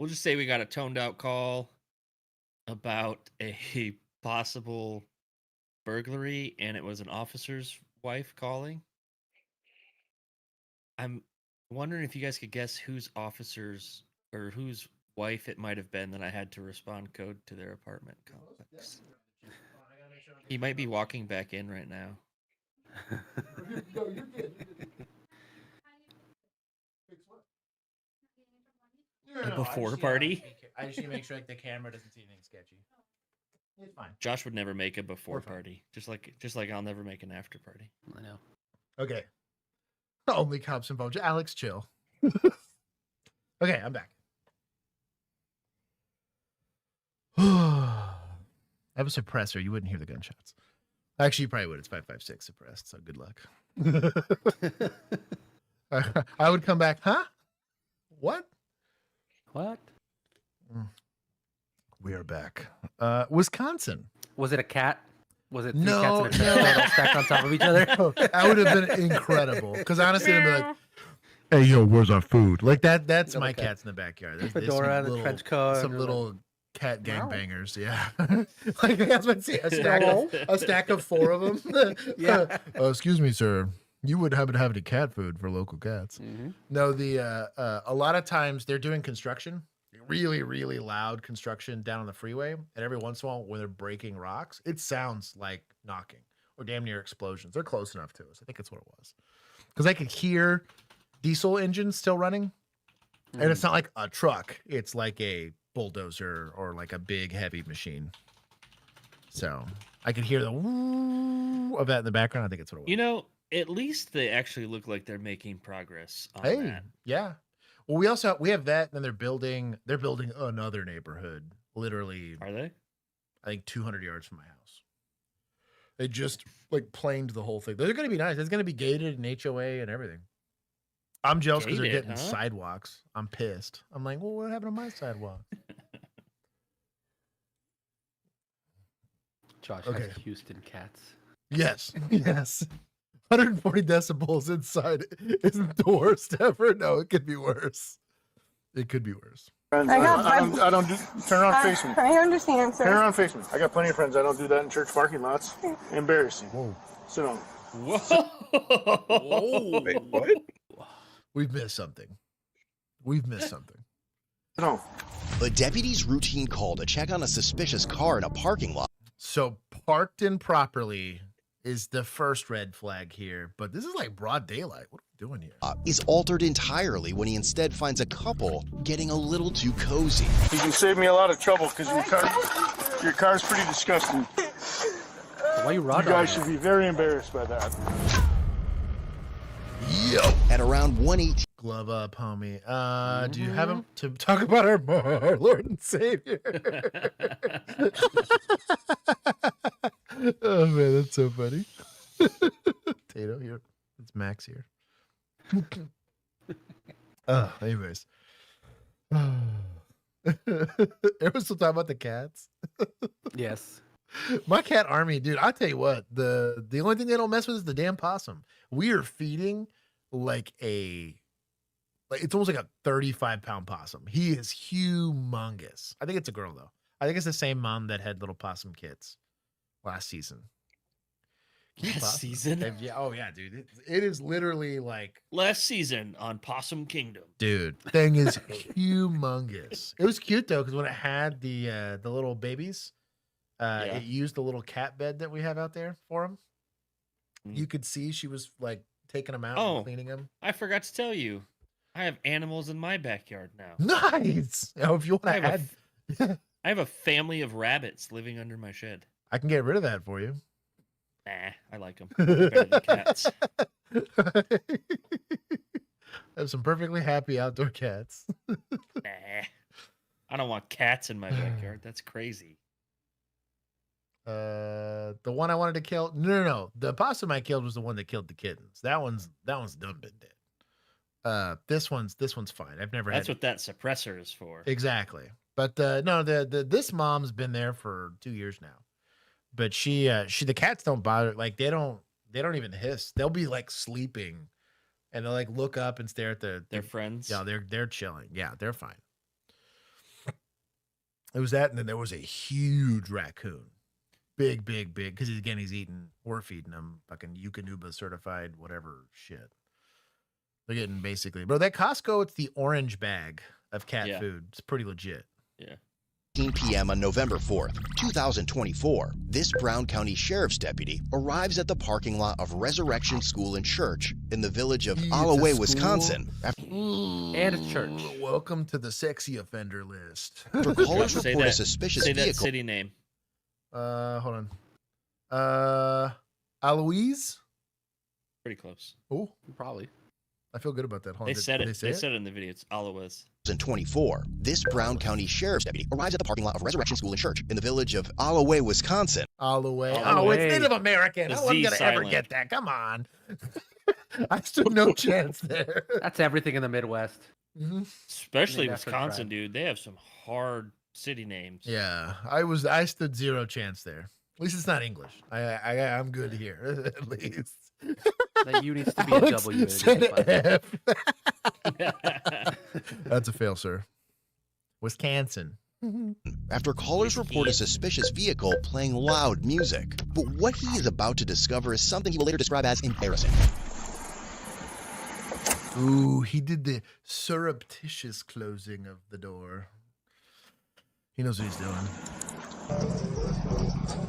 we'll just say we got a toned out call about a possible burglary, and it was an officer's wife calling. I'm wondering if you guys could guess whose officers or whose wife it might have been that I had to respond code to their apartment complex. He might be walking back in right now. A before party? I just need to make sure like the camera doesn't see anything sketchy. It's fine. Josh would never make a before We're fine. party, just like I'll never make an after party. I know. Okay. Only cops involved. Alex, chill. Okay, I'm back. I have a suppressor. You wouldn't hear the gunshots. Actually, you probably would. It's 5.56 suppressed, so good luck. I would come back, huh? What? What? We are back. Wisconsin. Was it a cat? Was it three No, cats in a bed all stacked on top of each other? That would have been incredible. Because honestly, I'd be like, hey, yo, where's our food? Like that's my cats in the backyard. There's Fedora, some the little- trench coat, Some and little cat Meow. gangbangers. Yeah. Like I was about to say, a stack of 4 of them. Yeah. Excuse me, sir. You would happen to have any cat food for local cats? Mhm. No, a lot of times they're doing construction, really, really loud construction down on the freeway, and every once in a while when they're breaking rocks, it sounds like knocking or damn near explosions. They're close enough to us. I think that's what it was, because I could hear diesel engines still running, and it's not like a truck; it's like a bulldozer or like a big heavy machine. So I could hear the woo of that in the background. I think it's what it was. You know, at least they actually look like they're making progress on Hey, that. yeah. Well, we have that, and then they're building another neighborhood. Literally, Are they? I think 200 yards from my house. They just like planed the whole thing. They're going to be nice. It's going to be gated and HOA and everything. I'm jealous because they're Gated, getting huh? sidewalks. I'm pissed. I'm like, well, what happened to my sidewalk? Josh Okay. has Houston cats. Yes, yes. 140 decibels inside isn't the worst ever. No, it could be worse. It could be worse. Friends, I got I don't do. Turn around, face me. I understand, sir. Turn around, face me. I got plenty of friends. I don't do that in church parking lots. Embarrassing. Whoa. Sit down. Whoa! Wait, what? We've missed something. We've missed something. No. A deputy's routine call to check on a suspicious car in a parking lot. So parked improperly is the first red flag here, but this is like broad daylight. What are we doing here? Is altered entirely when he instead finds a couple getting a little too cozy. You can save me a lot of trouble because your car's pretty disgusting. Why you You guys should be very embarrassed by that. Yo. At around 1:18. Glove up, homie. Do you have him to talk about our Lord and Savior? Oh man, that's so funny. Tato here. It's Max here. Anyways. Everyone's still talking about the cats. Yes. My cat army, dude. I'll tell you what. The only thing they don't mess with is the damn possum. We are feeding like it's almost like a 35-pound possum. He is humongous. I think it's a girl though. I think it's the same mom that had little possum kits last season. Last season? Yeah. Oh yeah, dude. It is literally like last season on Possum Kingdom. Dude, thing is humongous. It was cute though, because when it had the little babies, it used the little cat bed that we have out there for them. You could see she was like taking them out and cleaning them. I forgot to tell you. I have animals in my backyard now. Nice. Oh, if you want to add, I have a family of rabbits living under my shed. I can get rid of that for you. Nah, I like them. Better than cats. I have some perfectly happy outdoor cats. Nah, I don't want cats in my backyard. That's crazy. The one I wanted to kill. No. The possum I killed was the one that killed the kittens. That one's done been dead. This one's fine. I've never. That's what that suppressor is for. Exactly. But no, this mom's been there for 2 years now. But the cats don't bother. Like they don't even hiss. They'll be like sleeping, and they'll like look up and stare at their friends. Yeah, they're chilling. Yeah, they're fine. It was that, and then there was a huge raccoon, big, because we're feeding him fucking Eukanuba certified whatever shit. They're getting basically, bro. That Costco, it's the orange bag of cat food. It's pretty legit. Yeah. 10 p.m. on November 4th, 2024, this Brown County Sheriff's deputy arrives at the parking lot of Resurrection School and Church in the village of Alloway, Wisconsin. And a church. Welcome to the sexy offender list. For callers report a suspicious say vehicle. That city name. Hold on. Aloise? Pretty close. Oh, probably. I feel good about that. They said it. They said it in the video. It's Alois. In 24, this Brown County Sheriff's deputy arrives at the parking lot of Resurrection School and Church in the village of Alloway, Wisconsin. Alloway. Oh, it's Native American. I wasn't gonna ever get that. Come on. I stood no chance there. That's everything in the Midwest. Mm-hmm. Especially Wisconsin, dude. They have some hard city names. Yeah, I stood zero chance there. At least it's not English. I'm good here. At least. That U needs to be a W. That's a fail, sir. Wisconsin. After callers report a suspicious vehicle playing loud music. But what he is about to discover is something he will later describe as embarrassing. Ooh, he did the surreptitious closing of the door. He knows what he's doing.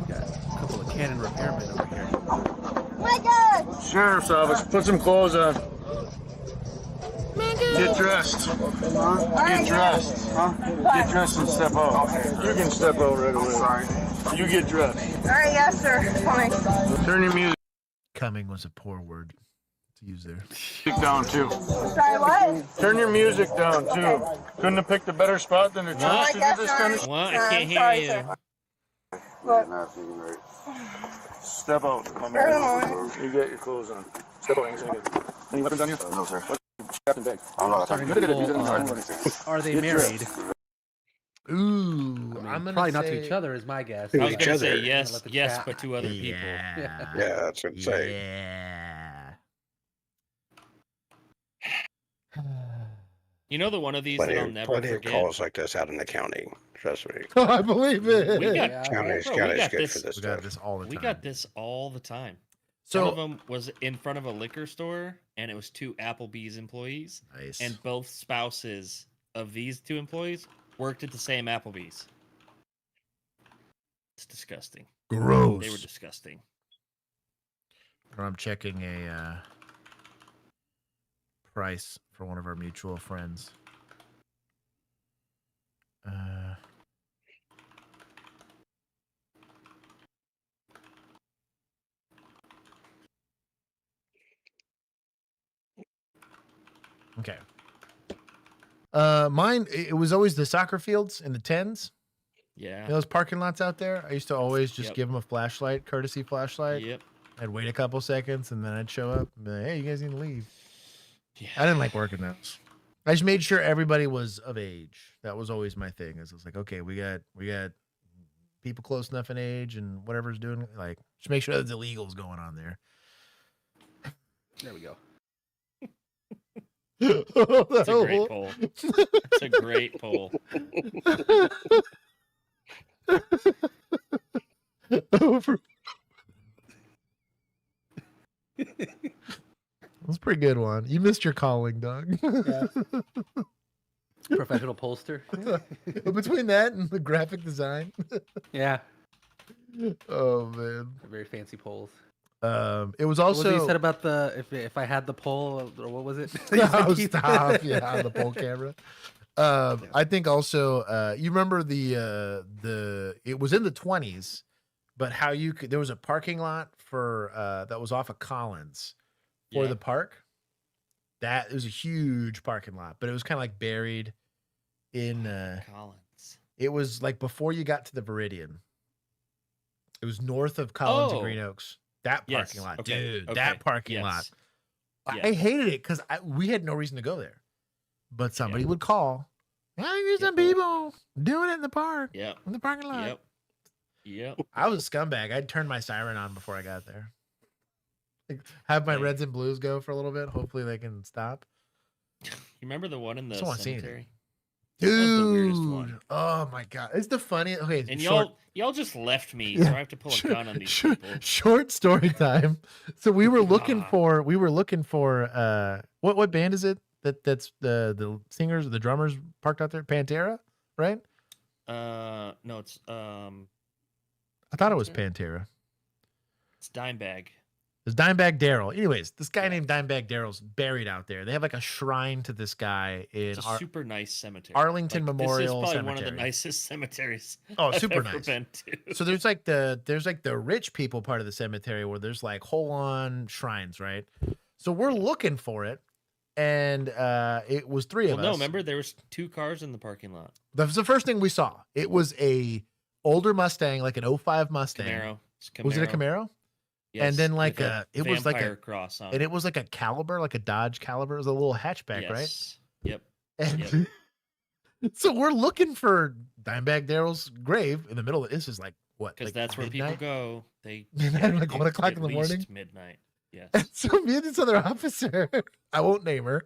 Got a couple of cannon repairmen over here. My God! Sheriff's office, put some clothes on. Get dressed. Get dressed. Get dressed and step out. You can step out right away. Sorry. You get dressed. All right, yes, sir. Coming. Turn your music Coming was a poor word to use there. down too. Sorry, what? Turn your music down too. Couldn't have picked a better spot than the church to do this kind of What? I can't hear you. Look. Step out. My man. You get your clothes on. Step out. Any weapons on you? No, sir. Captain Bag. I'm not Are they married? Ooh, I'm probably not to each other, is my guess. I was going to say yes, but to other people. Yeah, that's what I'm saying. You know the one of these that I'll never plenty forget. of calls like this out in the county. Trust me. I believe it. We got County's bro, good this. for this We stuff. got this all the time. We got this all the time. So- one of them was in front of a liquor store, and it was two Applebee's employees, Nice. and both spouses of these two employees worked at the same Applebee's. It's disgusting. Gross. They were disgusting. I'm checking a price for one of our mutual friends. Okay. Mine, it was always the soccer fields in the 10s. Yeah. You know those parking lots out there? I used to always just Yep. give them a flashlight, courtesy flashlight. Yep. I'd wait a couple seconds and then I'd show up and be like, hey, you guys need to leave. Yeah. I didn't like working those. I just made sure everybody was of age. That was always my thing. Is it's like, okay, we got people close enough in age and whatever's doing, like, just make sure there's illegals going on there. There we go. It's a great poll. It's a great poll. That's a pretty good one. You missed your calling, dog. Yeah. Professional pollster. Between that and the graphic design. Yeah. Oh man. Very fancy polls. It was also What was you said about the if I had the poll, or what was it? Oh, stop. Yeah, the poll camera. I think also you remember the it was in the 20s, but how you could, there was a parking lot for that was off of Collins for the park. That it was a huge parking lot, but it was kind of like buried in Collins. It was like before you got to the Viridian. It was north of Collins and Oh. Green Oaks. That Yes. parking lot, Okay. dude. Okay. That parking Yes. lot. I Yes. hated it because we had no reason to go there. But somebody would call. I there's some people doing it in the park. Yep. In the parking lot. Yep. Yep. I was a scumbag. I'd turn my siren on before I got there. Like, have my reds and blues go for a little bit. Hopefully they can stop. You remember the one in the Just wanna see it. cemetery? That was the weirdest Dude. one. Oh my god. It's the funniest. Okay. And short- y'all just left me, so I have to pull a gun on these people. Short story time. So we were looking God. for what band is it that's the singers or the drummers parked out there? Pantera, right? No, it's I thought it was Pantera? Pantera. it's Dimebag. There's Dimebag Daryl. Anyways, this guy named Dimebag Daryl's buried out there. They have like a shrine to this guy in It's a super nice cemetery. Arlington Like, Memorial This is probably one of Cemetery. the nicest cemeteries. Oh, I've super ever nice. Been to. So there's like the rich people part of the cemetery where there's like whole on shrines, right? So we're looking for it, and it was three Well, of no, us. remember there was 2 cars in the parking lot. That was the first thing we saw. It was a older Mustang, like an 05 Mustang. Camaro. It's Was it a Camaro? Yes, and then like with a it was like vampire a cross on and it. it was like a Caliber, like a Dodge Caliber. It was a little hatchback, right? Yes. Yep. And so we're looking for Dimebag Daryl's grave in the middle of this is like what? Because like that's where people midnight? go. They Midnight, like at 1 o'clock in the least morning? Midnight. Yes. And so me and this other officer, I won't name her,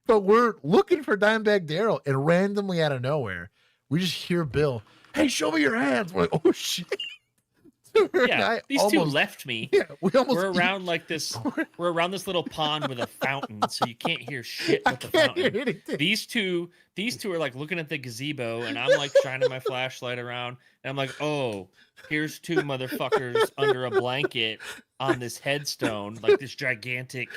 but we're looking for Dimebag Daryl, and randomly out of nowhere, we just hear Bill, "Hey, show me your hands." We're like, "Oh shit!" Yeah, these two left me. Yeah, we're around like this. We're around this little pond with a fountain, so you can't hear shit with the can't hear fountain. anything. These two are like looking at the gazebo, and I'm like shining my flashlight around, and I'm like, oh, here's 2 motherfuckers under a blanket on this headstone, like this gigantic,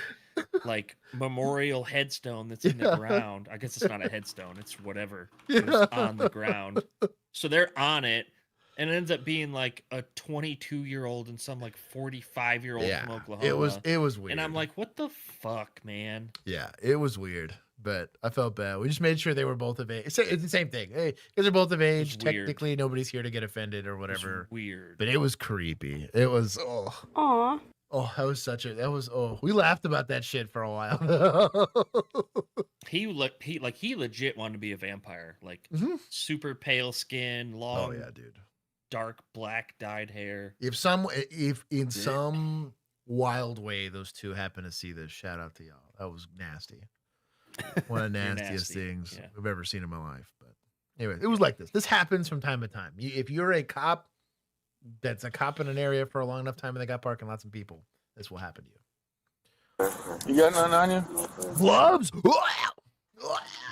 like memorial headstone that's in the Yeah. ground. I guess it's not a headstone; it's whatever. Yeah. It's on the ground. So they're on it. And it ends up being like a 22-year-old and some like 45-year-old Yeah, from Oklahoma. it was weird. And I'm like, what the fuck, man? Yeah, it was weird, but I felt bad. We just made sure they were both of age. It's the same thing. Hey, because they're both of age. weird. Technically, nobody's here to get offended or whatever. Weird. But it was creepy. It was Aw. oh, we laughed about that shit for a while. He legit wanted to be a vampire, like super pale skin, long, Oh yeah, dude. dark black dyed hair. If in some wild way those two happen to see this, shout out to y'all. That was nasty. One of the You're nastiest nasty, things yeah. I've ever seen in my life. But anyway, it was like this. This happens from time to time. If you're a cop that's a cop in an area for a long enough time and they got parking lots of people, this will happen to you. You got nothing on you? Gloves.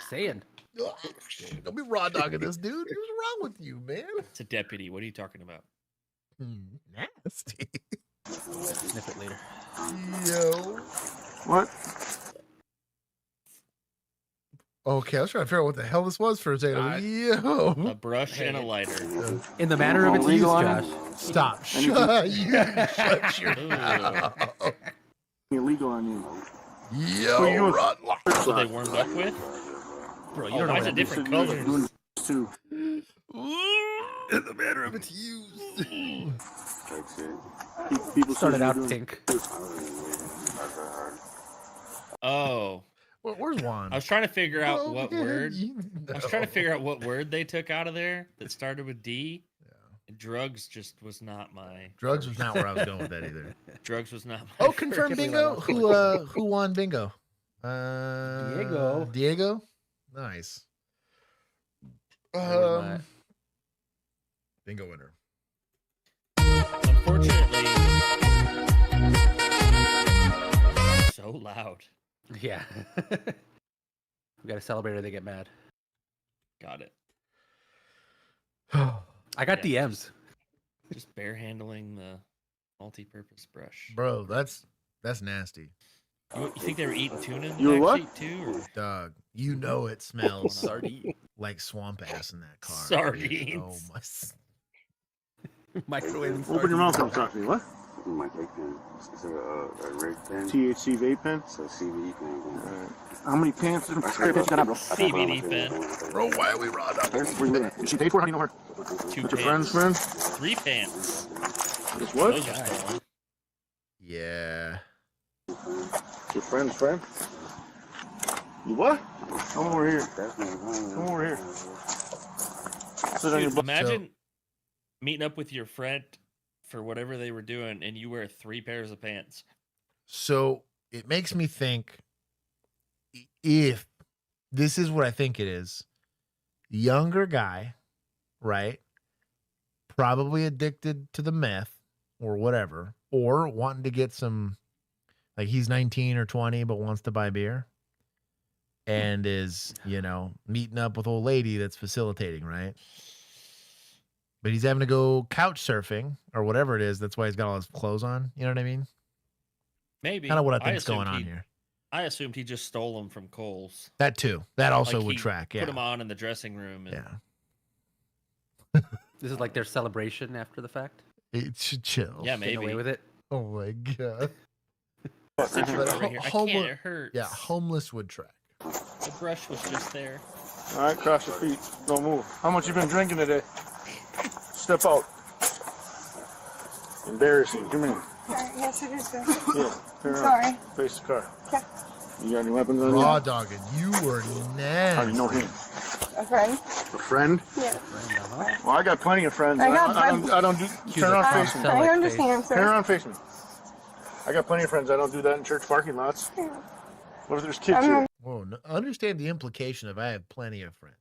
Saying. Don't be raw dogging this dude. What's wrong with you, man? It's a deputy. What are you talking about? Nasty. Sniff it later. Yo. What? Okay, I was trying to figure out what the hell this was for a second. Yo. A brush and a lighter. In the manner of its use, Josh. Stop. Shut your mouth. Illegal on you. Yo, run. That's what they warmed up with? Bro, you Oh, don't know why is what it different colors? Too. In the manner of its use. People started out pink. Oh. Where's Juan? I was trying to figure out Oh, what yeah, word. no. I was trying to figure out what word they took out of there that started with D. Drugs just was not my. Drugs was not where I was going with that either. Drugs was not my. Oh, confirm bingo. Who won bingo? Diego. Diego. Nice. my- Bingo winner. Unfortunately, so loud. Yeah. We gotta celebrate or they get mad. Got it. I got Yeah, DMs. Just bare handling the multi-purpose brush. Bro, that's nasty. You think they were eating tuna? You were what? Too, or? Dog, you know it smells Sardine. like swamp ass in that car. Sardines. Oh my. Microwave. Open your mouth and talk to me. What? My vape pen. It's a red pen. THC vape pen? It's a CBD pen. How many pants? How many pants you got, bro? CBD pen. Bro, why are we raw dogging? Where you living? Is she paid for? How do you know her? Two With your pants. friends? 3 pants. Just what? Those are stolen. Yeah. Your friend's friend? You what? Come over here. Come over here. Sit on your Dude, butt. imagine meeting up with your friend for whatever they were doing, and you wear 3 pairs of pants. So it makes me think if this is what I think it is, younger guy, right? Probably addicted to the meth or whatever, or wanting to get some, like he's 19 or 20, but wants to buy beer and is, meeting up with old lady that's facilitating, right? But he's having to go couch surfing or whatever it is. That's why he's got all his clothes on. You know what I mean? Maybe. Kind of what I I think's going assumed on he- here. I assumed he just stole them from Kohl's. That too. That also Like, would he track. Yeah. Put them on in the dressing room. And Yeah. This is like their celebration after the fact. It should chill. Yeah, Getting maybe. away with it. Oh my god. Sit your butt over here. I can't. Homeless- It hurts. Yeah, homeless would track. The brush was just there. All right, cross your feet. Don't move. How much you been drinking today? Step out. Embarrassing. Come here. Yes, it is. Yeah. Turn around. Sorry. Face the car. Yeah. You got any weapons on you? Raw dogging. You were How do nasty. you know him? A friend? A friend? Yeah. Well, I got plenty of friends. I got friends. I don't do. Turn around, face me. I understand, Turn sir. around, face me. I got plenty of friends. I don't do that in church parking lots. What if there's kids here? Whoa, understand the implication of I have plenty of friends.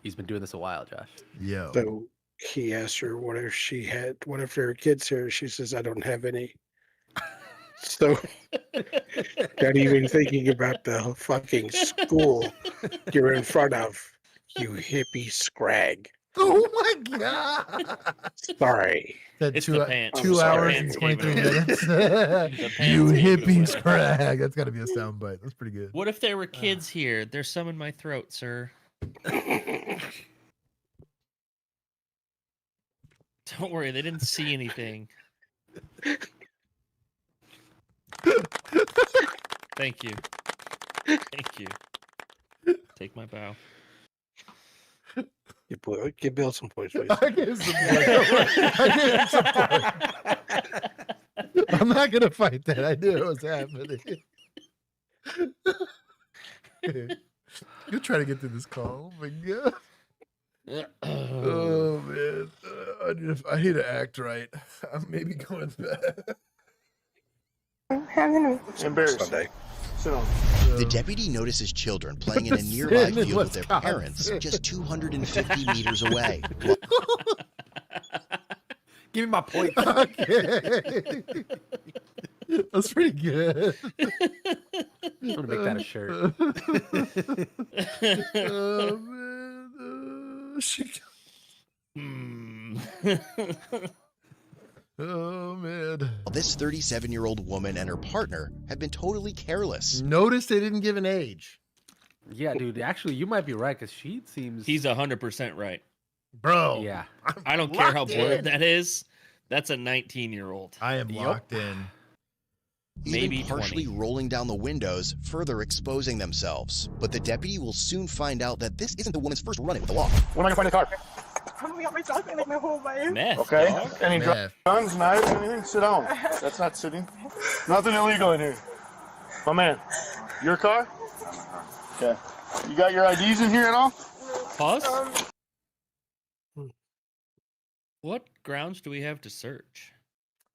He's been doing this a while, Josh. Yo. So he asked her what if she had, what if there were kids here? She says, I don't have any. So not even thinking about the fucking school you're in front of, you hippie scrag. Oh my god. Sorry. That It's two, the pants. 2 Sorry. hours and Pants gave 23 it away. minutes. The You pants gave it hippie away. scrag. That's got to be a soundbite. That's pretty good. What if there were kids here? There's some in my throat, sir. Don't worry, they didn't see anything. Thank you. Thank you. Take my bow. Give Bill some points, please. I give him some points. I give him some points. I'm not gonna fight that. I knew it was happening. You'll try to get through this call. Oh my god. Oh man. I need to act right. I'm maybe going back. Embarrassing. Sit down. The deputy notices children playing in a nearby field with their parents just 250 meters away. Give me my point. Okay. That's pretty good. I'm gonna make that a shirt. Oh man, oh man. This 37-year-old woman and her partner have been totally careless. Notice they didn't give an age. Yeah, dude. Actually, you might be right because she seems. He's 100% right. Bro. Yeah. I don't care how locked blurred in. that is. That's a 19-year-old. I am locked in. Maybe Even partially 20. rolling down the windows, further exposing themselves. But the deputy will soon find out that this isn't the woman's first run-in with the law. When am I gonna find the car? Meth. Okay. dog. Any Meth. guns, knives, anything? Sit down. That's not sitting. Nothing illegal in here. My man, your car? Okay. You got your IDs in here at all? Pause. What grounds do we have to search?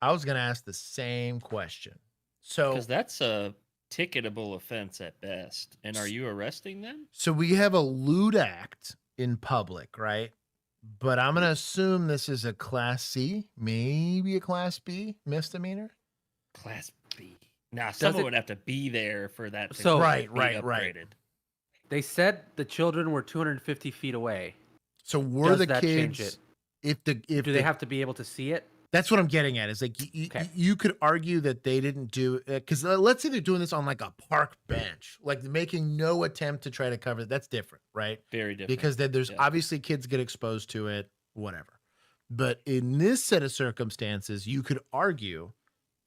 I was gonna ask the same question. So, Because that's a ticketable offense at best. And are you arresting them? so we have a lewd act in public, right? But I'm gonna assume this is a Class C, maybe a Class B misdemeanor. Class B. Now, someone it- would have to be there for that to So- be Right. upgraded. They said the children were 250 feet away. So were Does the that change kids? it? If Do they have to be able to see it? That's what I'm getting at. Is like you could argue that they didn't do because let's say they're doing this on like a park bench, like making no attempt to try to cover it. That's different, right? Very different. Because then there's obviously kids get exposed to it, whatever. But in this set of circumstances, you could argue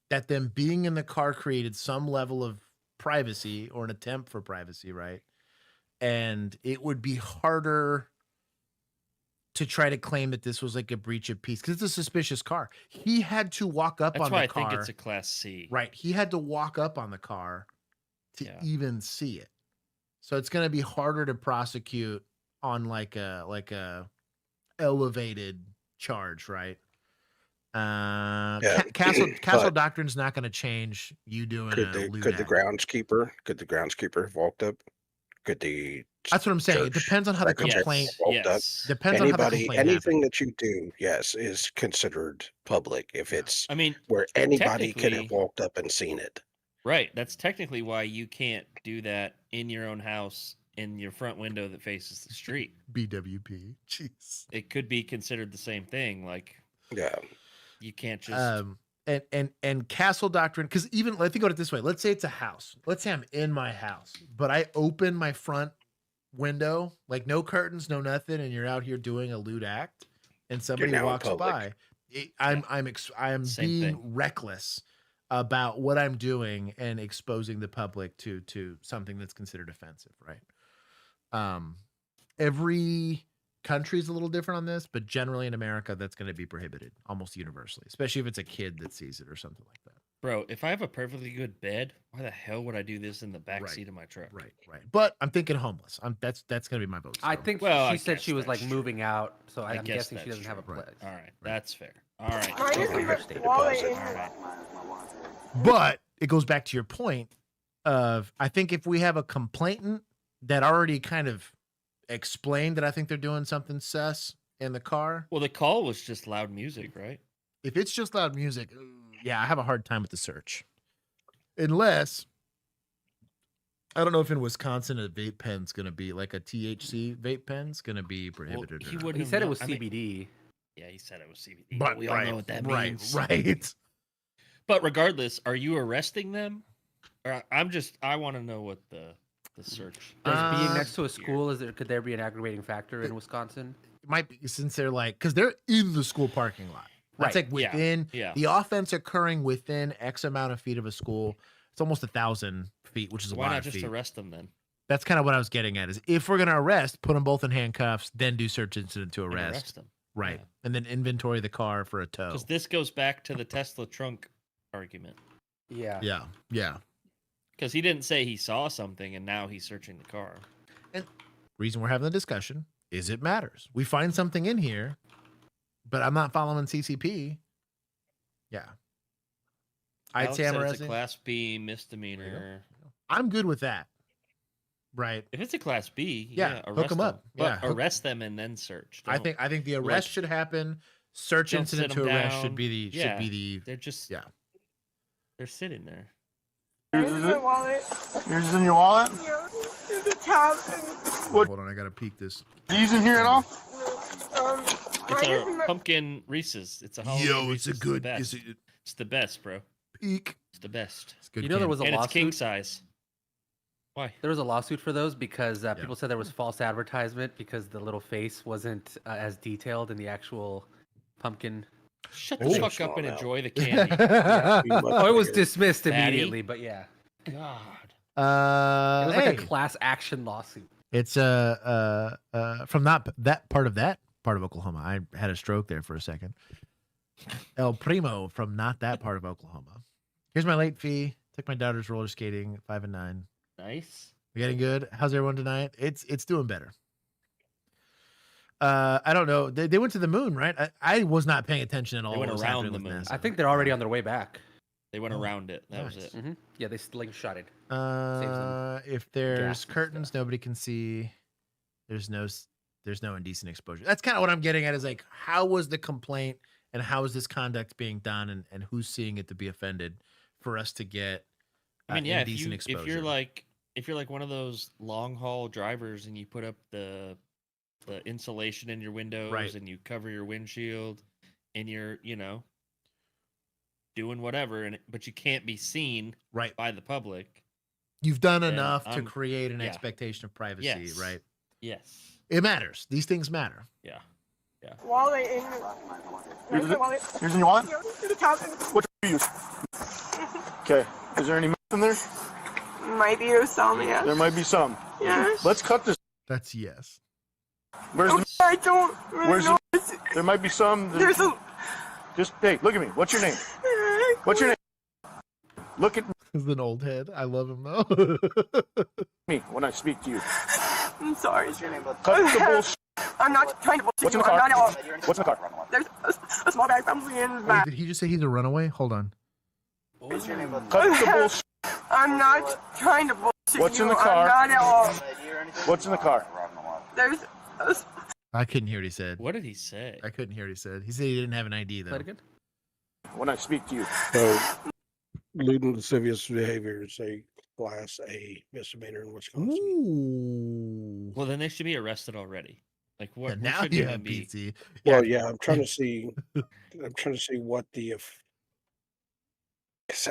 that them being in the car created some level of privacy or an attempt for privacy, right? And it would be harder to try to claim that this was like a breach of peace because it's a suspicious car. He had to walk up That's on why the I car. think it's a Class C. Right. He had to walk up on the car to even see it. So it's going to be harder to prosecute on like a elevated charge, right? Castle but doctrine's not going to change you doing could a lewd the act. groundskeeper have walked up? Could the That's what I'm saying. It church depends on how the secretary complaint walked up? depends on how the Anybody, complaint anything that you do, yes, is considered public if it's I mean, where anybody could have technically- walked up and seen it. Right. That's technically why you can't do that in your own house in your front window that faces the street. BWP. Jeez. It could be considered the same thing. Like, yeah, you can't just. And castle doctrine, because even I think about it this way. Let's say it's a house. Let's say I'm in my house, but I open my front window, like no curtains, no nothing, and you're out here doing a lewd act, and somebody now in walks public. by. I'm Same being thing. reckless about what I'm doing and exposing the public to something that's considered offensive, right? Every country is a little different on this, but generally in America, that's going to be prohibited almost universally, especially if it's a kid that sees it or something like that. Bro, if I have a perfectly good bed, why the hell would I do this in the back Right. seat of my truck? Right. But I'm thinking homeless. That's going to be my vote. I still. think Well, she I said guess she was like that's moving out, so I'm guess guessing she that's doesn't have a true. place. All right. That's fair. All right. But it goes back to your point of I think if we have a complainant that already kind of explained that I think they're doing something sus in the car. Well, the call was just loud music, right? If it's just loud music, yeah, I have a hard time with the search. Unless I don't know if in Wisconsin a vape pen's going to be like a THC vape pen's going to be prohibited. he or not. wouldn't He have said it known- was I mean, CBD. Yeah, he said it was CBD. But we all know what that means. Right. But regardless, are you arresting them? Or I want to know what the search. Does being next to a school could there be an aggravating factor in Wisconsin? It might be since they're like because they're in the school parking lot. That's Right, like within yeah. the offense occurring within X amount of feet of a school. It's almost 1,000 feet, which is a Why lot not of just feet. arrest them then? That's kind of what I was getting at. Is if we're gonna arrest, put them both in handcuffs, then do search incident to And arrest. them. Right, and then inventory the car for a tow. Because this goes back to the Tesla trunk argument. Yeah. Yeah. Because he didn't say he saw something and now he's searching the car. Reason we're having the discussion is it matters. We find something in here, but I'm not following CCP. Yeah. I'd Alex say I'm said it's a arresting. Class B misdemeanor. I'm good with that. Right. If it's a Class B, Yeah, yeah, hook arrest 'em them. up. But Yeah, hook- arrest them and then search. I Don't- think the arrest like, should happen. Search don't incident sit to 'em arrest down. should be the They're just yeah. they're sitting there. Yours is it? Yours is in your wallet? What? Hold on, I gotta peek this. These in here at all? It's a pumpkin Reese's. It's a Halloween Yo, it's a Reese's. good. It's the best, bro. Peak. It's the best. It's good. You know there was a and lawsuit. it's king size. Why? There was a lawsuit for those because people said there was false advertisement because the little face wasn't as detailed in the actual pumpkin. Shut the fuck up and enjoy the candy. Oh, it was dismissed Fatty. immediately, but yeah. God. It was like Hey, a class action lawsuit. it's from that part of Oklahoma. I had a stroke there for a second. El Primo from not that part of Oklahoma. Here's my late fee. Took my daughters roller skating, 5 and 9. Nice. We getting good? How's everyone tonight? It's doing better. I don't know. They went to the moon, right? I was not paying attention at all. They went what was around happening the with moon. NASA. I think they're already on their way back. They went around it. That was nice. it. Mm-hmm. Yeah, they slingshotted. If there's gas and curtains, nobody can see. There's no indecent exposure. That's kind of what I'm getting at. Is like, how was the complaint and how is this conduct being done, and who's seeing it to be offended for us to get I mean, yeah, indecent exposure? if you're like one of those long haul drivers and you put up the insulation in your windows Right. and you cover your windshield and you're, doing whatever but you can't be seen right by the public. You've done then enough to I'm- create an yeah. expectation of privacy, Yes. right? Yes. It matters. These things matter. Yeah. Yeah. Wallet in Here's in your wallet? What do you use? Okay. Is there any meth in there? Might be some, yeah. There might be some. Yes. Let's cut this. That's yes. Where's the? I don't Where's know. the? There might be some. There's a. Just hey, look at me. What's your name? What's your name? Look at This is an old head. I love him though. me when I speak to you. I'm sorry. Cut the bullshit. I'm not trying to bullshit What's in you. the car? I'm not at all. What's in the car? There's a small bag probably in the Wait, back. did he just say he's a runaway? Hold on. Cut the bullshit. I'm not trying to bullshit What's you. in the car? I'm not at all. What's in the car? There's a I couldn't hear what he said. What did he say? I couldn't hear what he said. He said he didn't have an ID though. Play it again? When I speak to you. So, lewd and lascivious behavior is a class A misdemeanor in Wisconsin. Ooh. Well, then they should be arrested already. Like what? Yeah, what now should you even have be? PC. Well, yeah, I'm trying to see. I'm trying to see what the. Cause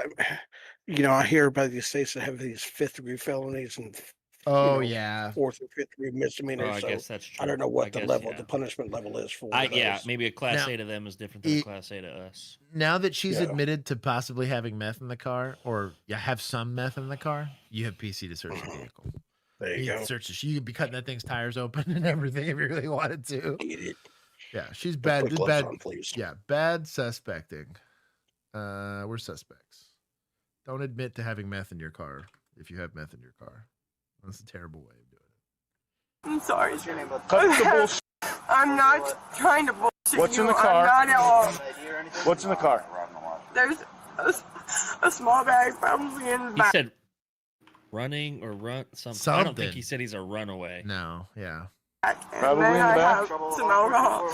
I hear about these states that have these 5th degree felonies and. Oh yeah. 4th and 5th degree misdemeanors. Oh, I so guess that's true. I don't know what I the guess, level, yeah. the punishment level is for. Yeah, those. maybe a class Now, A to them is different than a class A to us. Now that she's Yeah. admitted to possibly having meth in the car, or have some meth in the car, you have PC to search the vehicle. There you can go. search it. You could be cutting that thing's tires open and everything if you really wanted to. Yeah, she's bad. Put gloves Bad. on, please. Yeah, bad suspecting. We're suspects. Don't admit to having meth in your car if you have meth in your car. That's a terrible way of doing it. I'm sorry. Cut the bullshit. I'm not trying to bullshit What's you. in the car? I'm not at all. What's in the car? There's a small bag probably in the He back. said running or run something. I don't think Something. he said he's a runaway. No, yeah. Probably in the I back. have some alcohol.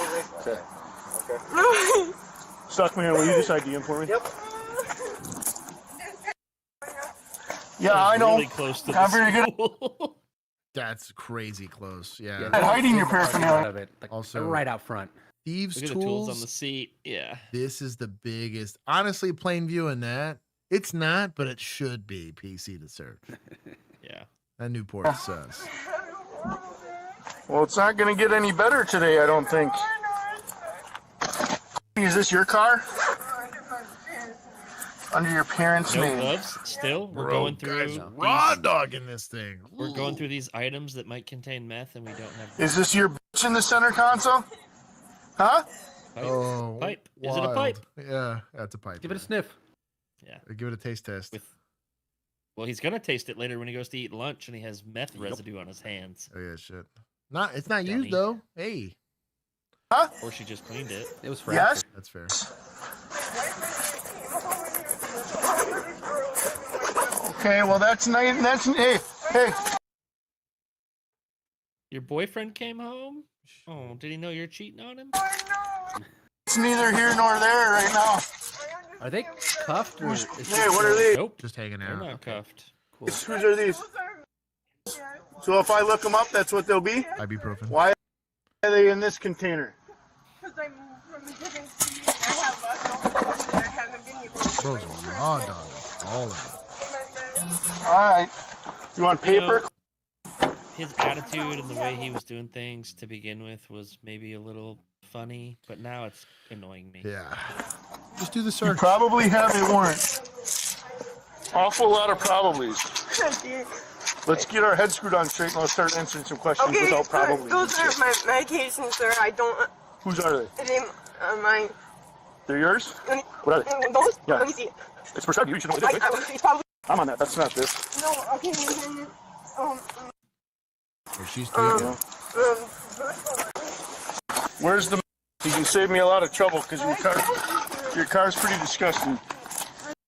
Okay. Suck me in. Will you just ID him for me? Yep. Yeah, I know. Really close to Not the very good. school. That's crazy close. Yeah. And hiding your paraphernalia. Of it, like, Also- right out front. Thieves' Look at tools. the tools on the seat. Yeah. This is the biggest. Honestly, plain view in that. It's not, but it should be PC to search. Yeah. That Newport's sus. Well, it's not going to get any better today, I don't think. Is this your car? Under your parents' No name. gloves. Still, we're Bro, going through. guys, raw dogging this thing. We're going through these items that might contain meth, and we don't have. Is this your bitch in the center console? Huh? Pipe. Oh, Pipe. Is it a wild. pipe? Yeah, that's a pipe. Give it a sniff. Yeah. Give it a taste test. Well, he's gonna taste it later when he goes to eat lunch, and he has meth residue on his hands. Oh yeah, shit. It's not Dummy. used though. Hey. Huh? Or she just cleaned it. It was fresh. Yes? That's fair. Okay, well, that's nice. That's, hey. Your boyfriend came home? Oh, did he know you're cheating on him? It's neither here nor there right now. Are they cuffed or? Hey, what are these? Nope. Just hanging They're out. not cuffed. Cool. Whose are these? So if I look them up, that's what they'll be? Ibuprofen. Why are they in this container? Because I moved from a different city. I have leftovers and I haven't been able to. Bros are raw dog. All of All right. You want paper? His attitude and the way he was doing things to begin with was maybe a little funny, but now it's annoying me. it. Yeah. Just do the You search. probably have a warrant. Awful lot of probablys. Let's get our heads screwed on straight and let's start answering some questions Okay, without probably. those are my medications, sir. I don't. Whose are they? They mine. They're yours? What are they? Those? Yeah. Let me see. It's prescribed. You should know what it is, right? It's probably. I'm on that. That's not this. No, okay. She's Where's the? You can save me a lot of trouble because your car's pretty disgusting.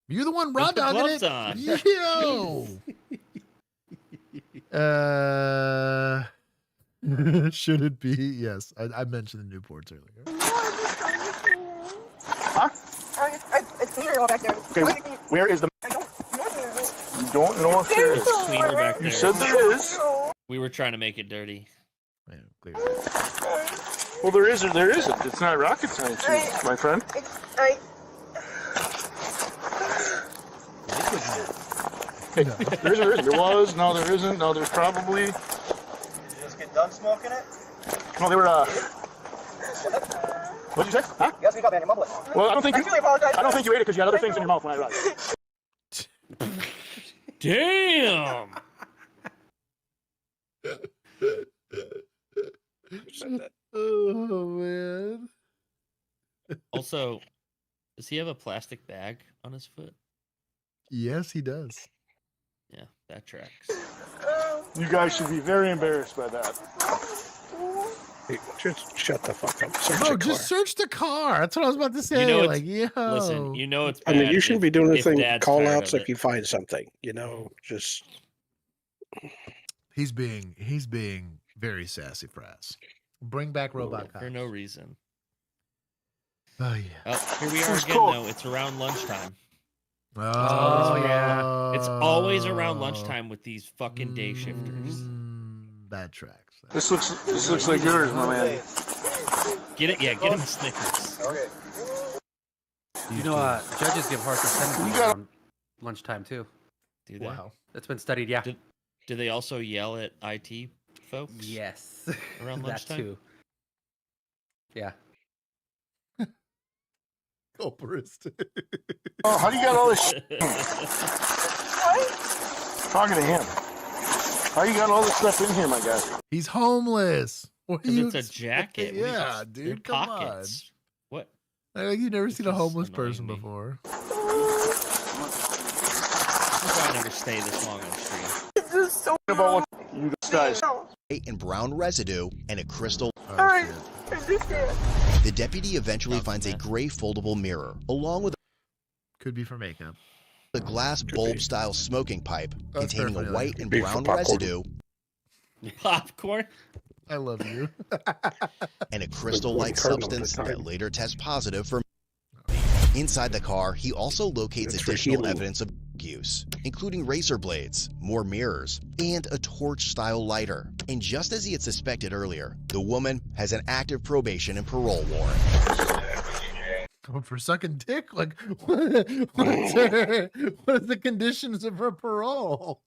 You're the one raw Put the dogging gloves it. on. Yo. Should it be? Yes, I mentioned the Newports earlier. Huh? It's clear all back there. Okay, where is the? You don't know if there is. Cleaner back there. You said there is. We were trying to make it dirty. Well, there is or there isn't. It's not rocket science, my friend. Hey, there is or there isn't. There was. No, there isn't. No, there's probably. Let's get done smoking it. No, they were. What'd you say? Huh? You gotta speak up, man. You're mumbling. Well, I don't think you ate it because you had other things in your mouth when I arrived. Damn. Oh man. Also, does he have a plastic bag on his foot? Yes, he does. Yeah, that tracks. You guys should be very embarrassed by that. Hey, just shut the fuck up. Search Bro, the just car. search the car. That's what I was about to say. You know like, yo. Listen, you know it's I bad. mean, you shouldn't if- be doing if anything. Dad's Call tired outs of if it. you find something. You know, just He's being very sassy for us. Bring back robot cops. For no reason. Oh yeah. Oh, here we are Who's again, cool? though. It's around lunchtime. Oh yeah. It's always around lunchtime with these fucking day shifters. That tracks. This looks like yours, my man. Get it? Yeah, get him a Snickers. Okay. You know, judges give harsher sentences around lunchtime too. Do they? Wow. That's been studied. Yeah. Do they also yell at IT folks? Yes. Around that lunchtime? too. Yeah. Culprist. Oh, how do you got all this shit? Talking to him. How you got all this stuff in here, my guy? He's homeless. What do Because you it's a expect? jacket. Yeah, They're dude. Come pockets. What? on. Like you've never seen a is homeless annoying person me. before. That's why I never stay this long on stream. It's just so. About what you guys. White and brown residue, and a crystal. Alright, I understand. The deputy eventually finds a gray foldable mirror, along with Could be for makeup. a glass bulb-style smoking pipe That's containing a perfectly white like- and Big for brown popcorn. residue Popcorn? I love you. and a crystal-like Kernel at the substance time. that later tests positive for. Inside the car, he also locates That's for additional healing. evidence of use, including razor blades, more mirrors, and a torch-style lighter. And just as he had suspected earlier, the woman has an active probation and parole warrant. Going for sucking dick? Like, what is the conditions of her parole?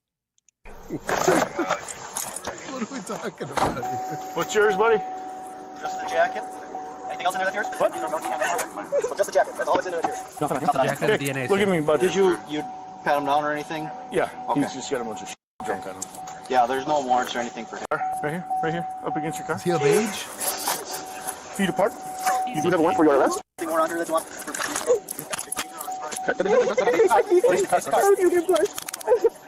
What are we talking about here? What's yours, buddy? Just the jacket. Anything else in there that's yours? What? Just the jacket. That's all that's in there that's yours. Nothing. Nothing else. Jack has Hey, DNA. look at me, bud. Did you pat him down or anything? Yeah, Okay. he's just got a bunch of junk on him. Yeah, there's no warrants or anything for him. Right here, up against your car. Is he of age? Feet apart. You do have a warrant for your arrest. Anything more under that you want?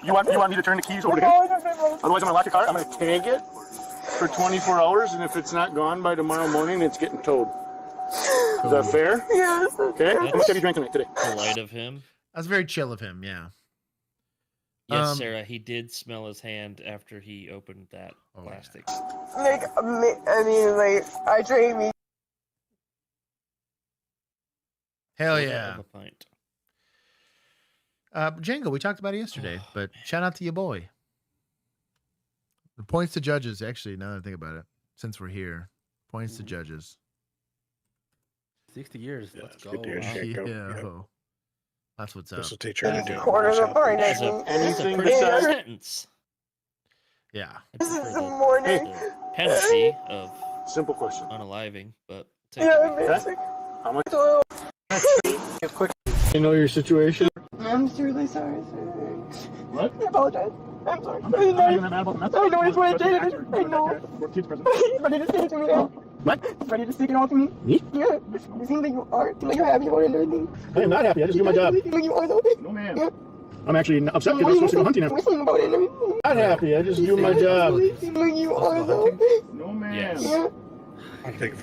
You want me to turn the keys over to him? Otherwise, I'm gonna lock your car. I'm gonna tag it for 24 hours, and if it's not gone by tomorrow morning, it's getting towed. Is that fair? Yes. Okay. How much have you drank tonight today? Polite of him. That's very chill of him. Yeah. Yes, Sarah, he did smell his hand after he opened that plastic. Like, I mean, like, I drank me. Hell Fill that yeah. in the pint. Django, we talked about it yesterday, but shout out to your boy. The points to judges, actually, now that I think about it, since we're here, points to judges. 60 years. Let's go. 50 years, Wow. Django. Yeah. Yep. That's what's up. This will teach her to do Quarter of the party. That's a Anything pretty besides- good sentence. Yeah. This is the morning. The penalty of Simple question. unaliving, but Yeah, take it. basic. How much? So, Quick. You know your situation. I'm truly sorry, sir. What? I apologize. I'm sorry. I'm not even mad about that. I know it's what I did. I know. Kids present. He's ready to stick it to me now. What? He's ready to stick it all to me. Me? Yeah. It seems like you are. It seems like you're happy about it and everything. I am not happy. I just do my job. It seems like you are, though. No, ma'am. Yeah. I'm actually upset because I'm supposed to go hunting now. Whistling about it and everything. Not happy. I just do my job. It seems like you are, though. No, ma'am. Yeah.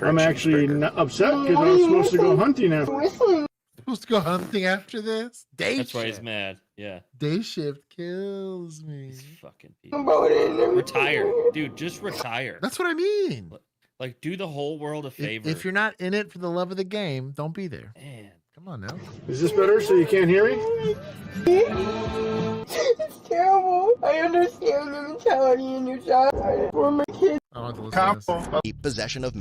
I'm actually not upset because I'm supposed to go hunting now. Whistling. Supposed to go hunting after this? Day That's why shift. he's mad. Yeah. Day shift kills me. These fucking people. About it and everything. Retire. Dude, just retire. That's what I mean. Like, do the whole world a favor. If you're not in it for the love of the game, don't be there. Man. Come on now. Is this better so you can't hear me? It's terrible. I understand your mentality and your job for my kids. I want to listen to this. Possession of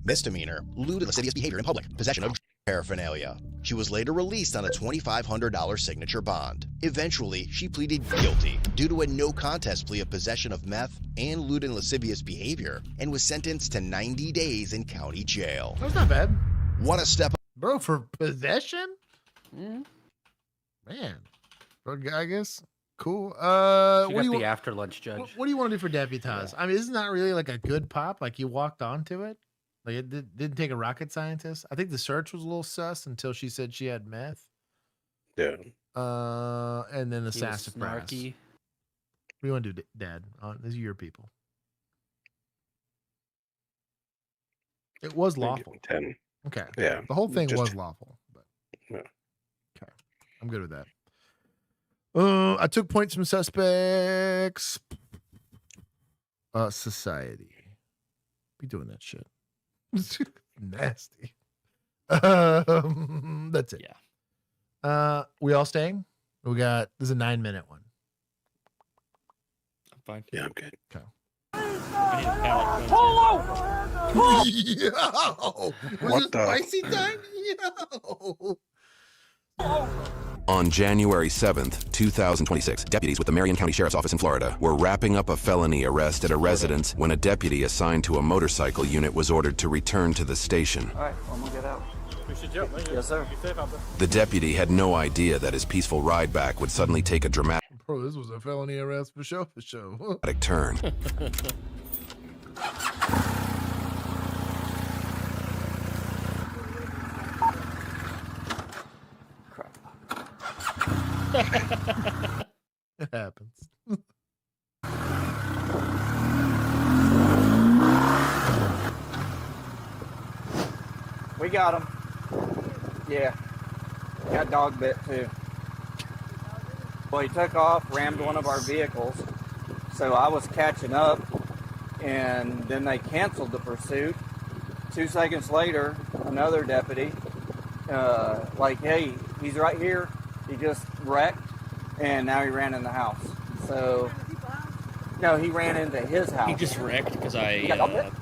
misdemeanor, lewd and lascivious behavior in public, possession of paraphernalia. She was later released on a $2,500 signature bond. Eventually, she pleaded guilty due to a no contest plea of possession of meth and lewd and lascivious behavior, and was sentenced to 90 days in county jail. That's not bad. What a step. Bro, for possession? Man. I guess. Cool. She What do got you the want? after lunch judge. What do you want to do for deputize? I mean, isn't that really like a good pop? Like you walked onto it? Like it didn't take a rocket scientist? I think the search was a little sus until she said she had meth. Yeah. And then the He was sassafras. snarky. What do you want to do, Dad? These are your people. It was lawful. 10. Okay. Yeah. The whole thing Just- was lawful. But Yeah. okay. I'm good with that. I took points from suspects. Society. Be doing that shit. Nasty. That's it. Yeah. We all staying? This is a 9-minute one. I'm fine. Yeah, I'm good. Okay. I need a pallet cleanser. Yo! Was What it the- spicy time? Yo! On January 7th, 2026, deputies with the Marion County Sheriff's Office in Florida were wrapping up a felony arrest at a residence when a deputy assigned to a motorcycle unit was ordered to return to the station. All right, I'm gonna get out. We should jump. Yes, sir. Be safe out there. The deputy had no idea that his peaceful ride back would suddenly take a dramatic Bro, this was a felony arrest for sure. turn. It happens. We got him. Yeah. Got dog bit too. Well, he took off, rammed one of our vehicles. So I was catching up, and then they canceled the pursuit. 2 seconds later, another deputy, like, hey, he's right here. He just wrecked, and now he ran in the house. So, no, he ran into his house. He just wrecked because I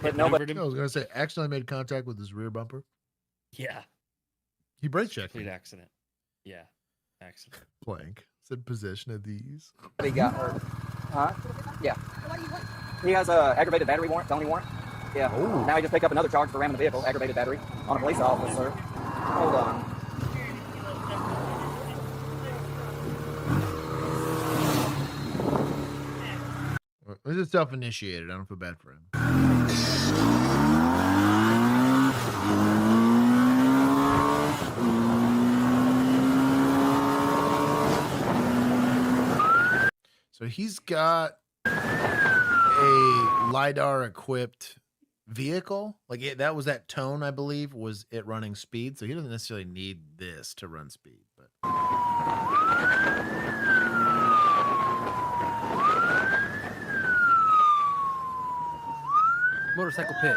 But nobody. I was gonna say, accidentally made contact with his rear bumper. Yeah. He brake checked. Complete accident. Yeah. Accident. Blank. Said possession of these. He got hurt. Huh? Yeah. He has a aggravated battery warrant, felony warrant. Yeah. Oh. Now he just picked up another charge for ramming the vehicle, aggravated battery, on a police officer. Hold on. This is self-initiated. I don't feel bad for him. So he's got a LiDAR-equipped vehicle. Like that was that tone, I believe, was it running speed. So he doesn't necessarily need this to run speed. But Motorcycle pit.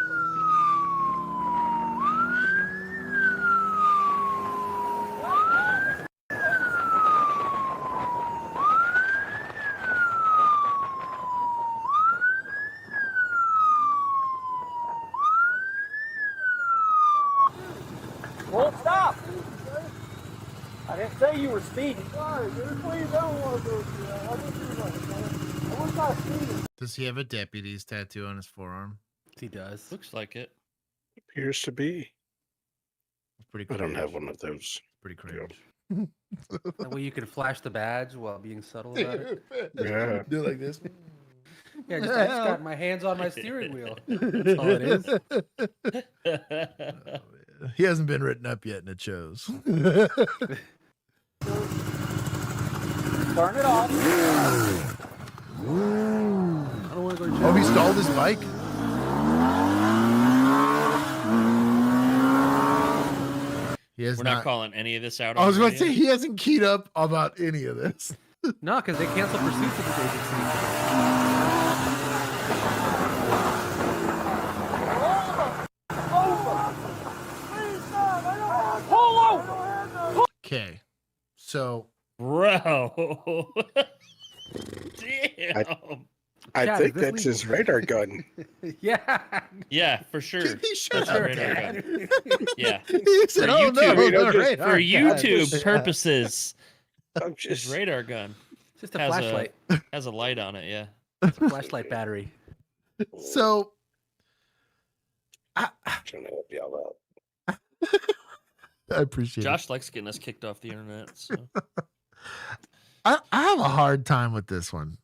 say you were speeding. Sorry, dude. Please don't want to go through that. I was not speeding. Does he have a deputy's tattoo on his forearm? He does. Looks like it. Appears to be. Pretty I don't cringe. have one of those. Pretty cringe. That way you can flash the badge while being subtle about it. Yeah. Do it like this. Yeah, I just got my hands on my steering wheel. That's all it is. He hasn't been written up yet, and it shows. Turn it off. I don't want to go to jail. Oh, he stalled his bike? He has We're not calling any of this out. I was on the going to say, radio. he hasn't keyed up about any of this. No, because they canceled pursuits at this agency. Okay. So, Bro. Damn. I Chad, think is this that's his radar gun. Yeah. Yeah, for sure. Shut That's up, a radar Dad. gun. Yeah. He said, For "Oh no, YouTube- no, just- radar For gun." YouTube purposes, I'm his just radar gun Just a has flashlight. has a light on it. Yeah. It's a flashlight battery. So, trying to help y'all out. I appreciate Josh likes getting us kicked off the internet. So. I have a hard time with this one.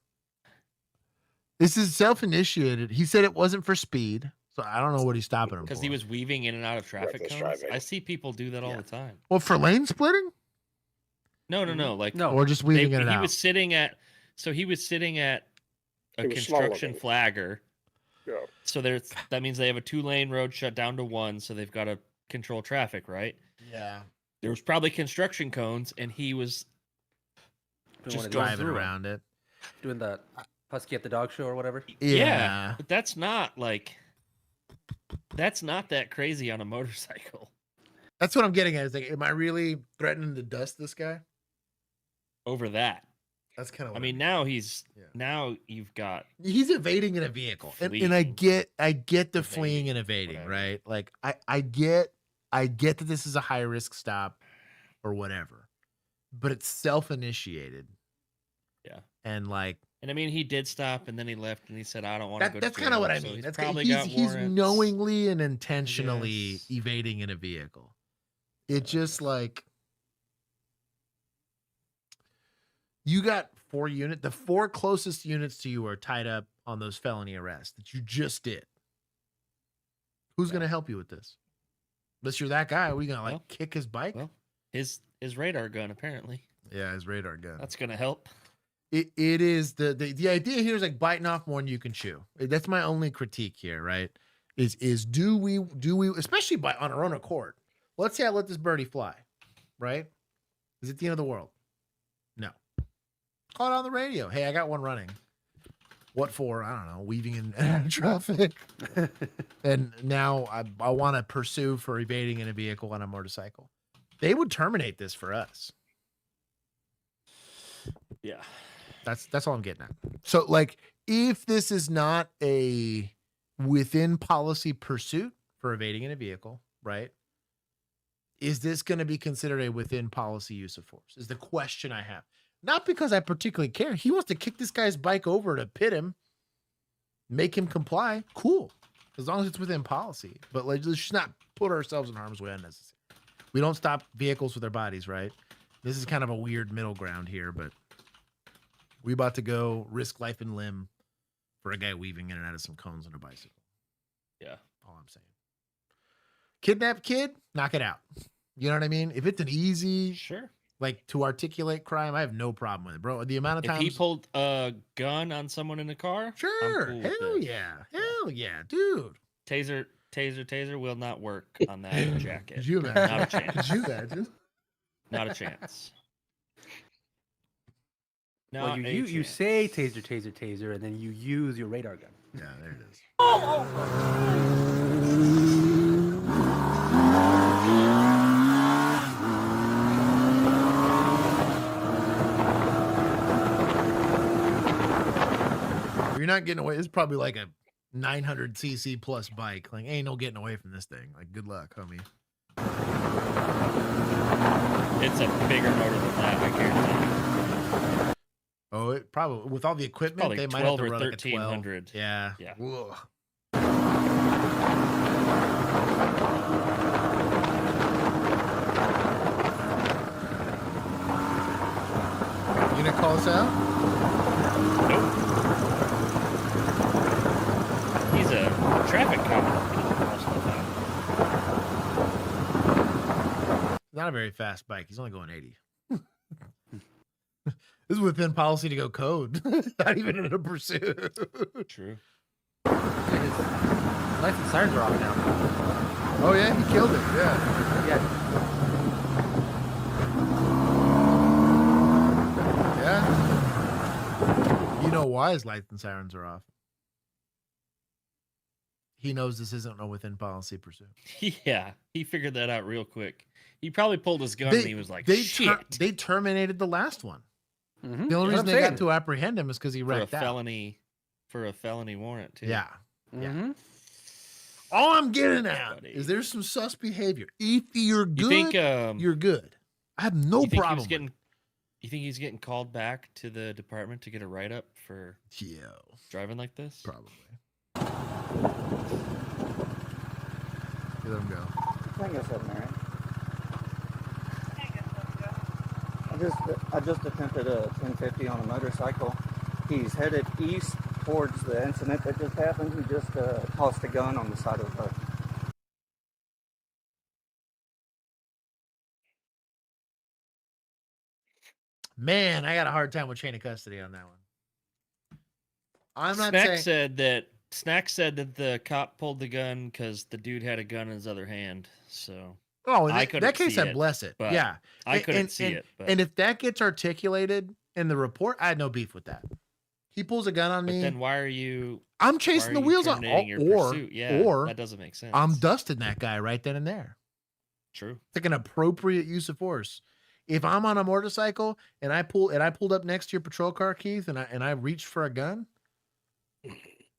This is self-initiated. He said it wasn't for speed, so I don't know what he's stopping him for. Because he was weaving in and out of traffic Reckless cones. driving. I see people do that all the time. Well, for lane splitting? No. Like No. Or just weaving in and he out? was sitting at. So he was sitting at a He was construction slowing. flagger. Yeah. So that means they have a 2-lane road shut down to 1, so they've got to control traffic, right? Yeah. There was probably construction cones, and he was Doing one just of these. going Driving through 'em. around it. Doing the Husky at the dog show or whatever. Yeah. But that's not that crazy on a motorcycle. That's what I'm getting at. Is like, am I really threatening to dust this guy? Over that. That's kind of. I mean, now you've got he's evading in a vehicle, and I get the fleeing and evading, whatever. right? Like I get that this is a high risk stop or whatever, but it's self-initiated. Yeah. And like And I mean, he did stop, and then he left, and he said, "I don't want to go." that's to kind of jail," what I so mean. He's That's probably he's got warrants. knowingly and intentionally Yes. evading in a vehicle. It just like you got 4 units. The 4 closest units to you are tied up on those felony arrests that you just did. Who's going to help you with this? Unless you're that guy, are we going to like Well, kick his bike? Well, his radar gun apparently. Yeah, his radar gun. That's gonna help. It is the idea here is like biting off more than you can chew. That's my only critique here, right? Is do we especially on our own accord? Let's say I let this birdie fly, right? Is it the end of the world? No. Call it on the radio. Hey, I got one running. What for? I don't know. Weaving in traffic. And now I want to pursue for evading in a vehicle on a motorcycle. They would terminate this for us. Yeah. That's all I'm getting at. So like if this is not a within policy pursuit for evading in a vehicle, right? Is this going to be considered a within policy use of force? Is the question I have. Not because I particularly care. He wants to kick this guy's bike over to pit him, make him comply. Cool. As long as it's within policy. But let's just not put ourselves in harm's way unnecessarily. We don't stop vehicles with their bodies, right? This is kind of a weird middle ground here, but we about to go risk life and limb for a guy weaving in and out of some cones on a bicycle. Yeah. All I'm saying. Kidnap kid, knock it out. You know what I mean? If it's an easy, Sure. like to articulate crime, I have no problem with it, bro. The amount of If times he pulled a gun on someone in a car, sure, I'm cool with hell it. yeah, hell yeah, dude. Taser will not work on that jacket. Could you imagine? Not a chance. Could you imagine? Not a chance. Well, Not you a you chance. say taser, and then you use your radar gun. Yeah, there it is. You're not getting away. It's probably like a 900cc plus bike. Like, ain't no getting away from this thing. Like, good luck, homie. It's a bigger motor than that, I guarantee. Oh, it probably with all the equipment Probably they might have 12 to or run like a 12. 1300. Yeah. Yeah. Ugh. You gonna call us out? Nope. He's a traffic cop. He doesn't call stuff out. Not a very fast bike. He's only going 80. This is within policy to go code. Not even in a pursuit. True. Lights and sirens are off now. Oh yeah, he killed it. Yeah. Yeah. Yeah. You know why his lights and sirens are off? He knows this isn't a within policy pursuit. Yeah, he figured that out real quick. He probably pulled his gun and he was like, "Shit!" They terminated the last one. Mm-hmm. The only reason they got to apprehend him is because he wrecked out. For a felony warrant too. Yeah. Mm-hmm. All I'm getting at is there's some sus behavior. If you're good, you're good. I have no problem. You think he's getting called back to the department to get a write-up for driving like this? Probably. Let him go. Hang us up, Mary. I just attempted a 1050 on a motorcycle. He's headed east towards the incident that just happened. He just tossed a gun on the side of the road. Man, I got a hard time with chain of custody on that one. I'm not Snack saying said that the cop pulled the gun because the dude had a gun in his other hand. So Oh, in I that case, I bless it. but Yeah, I couldn't see it. But, And if that gets articulated in the report, I had no beef with that. He pulls a gun on me. then why are you? I'm chasing the wheels off, terminating your or pursuit? Yeah, that doesn't make sense. I'm dusting that guy right then and there. True. It's like an appropriate use of force. If I'm on a motorcycle and I pulled up next to your patrol car, Keith, and I reached for a gun,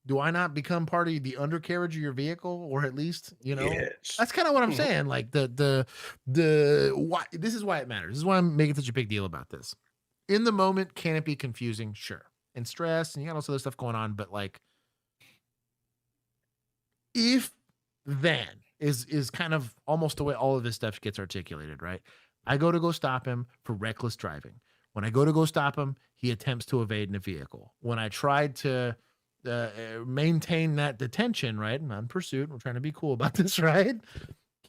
do I not become part of the undercarriage of your vehicle, or at least, Yes. That's kind of what I'm saying. Like why this is why it matters. This is why I'm making such a big deal about this. In the moment, can it be confusing? Sure. And stress, and you got all this other stuff going on, but like, if then is kind of almost the way all of this stuff gets articulated, right? I go stop him for reckless driving. When I go stop him, he attempts to evade in a vehicle. When I tried to maintain that detention, right, and on pursuit, we're trying to be cool about this, right?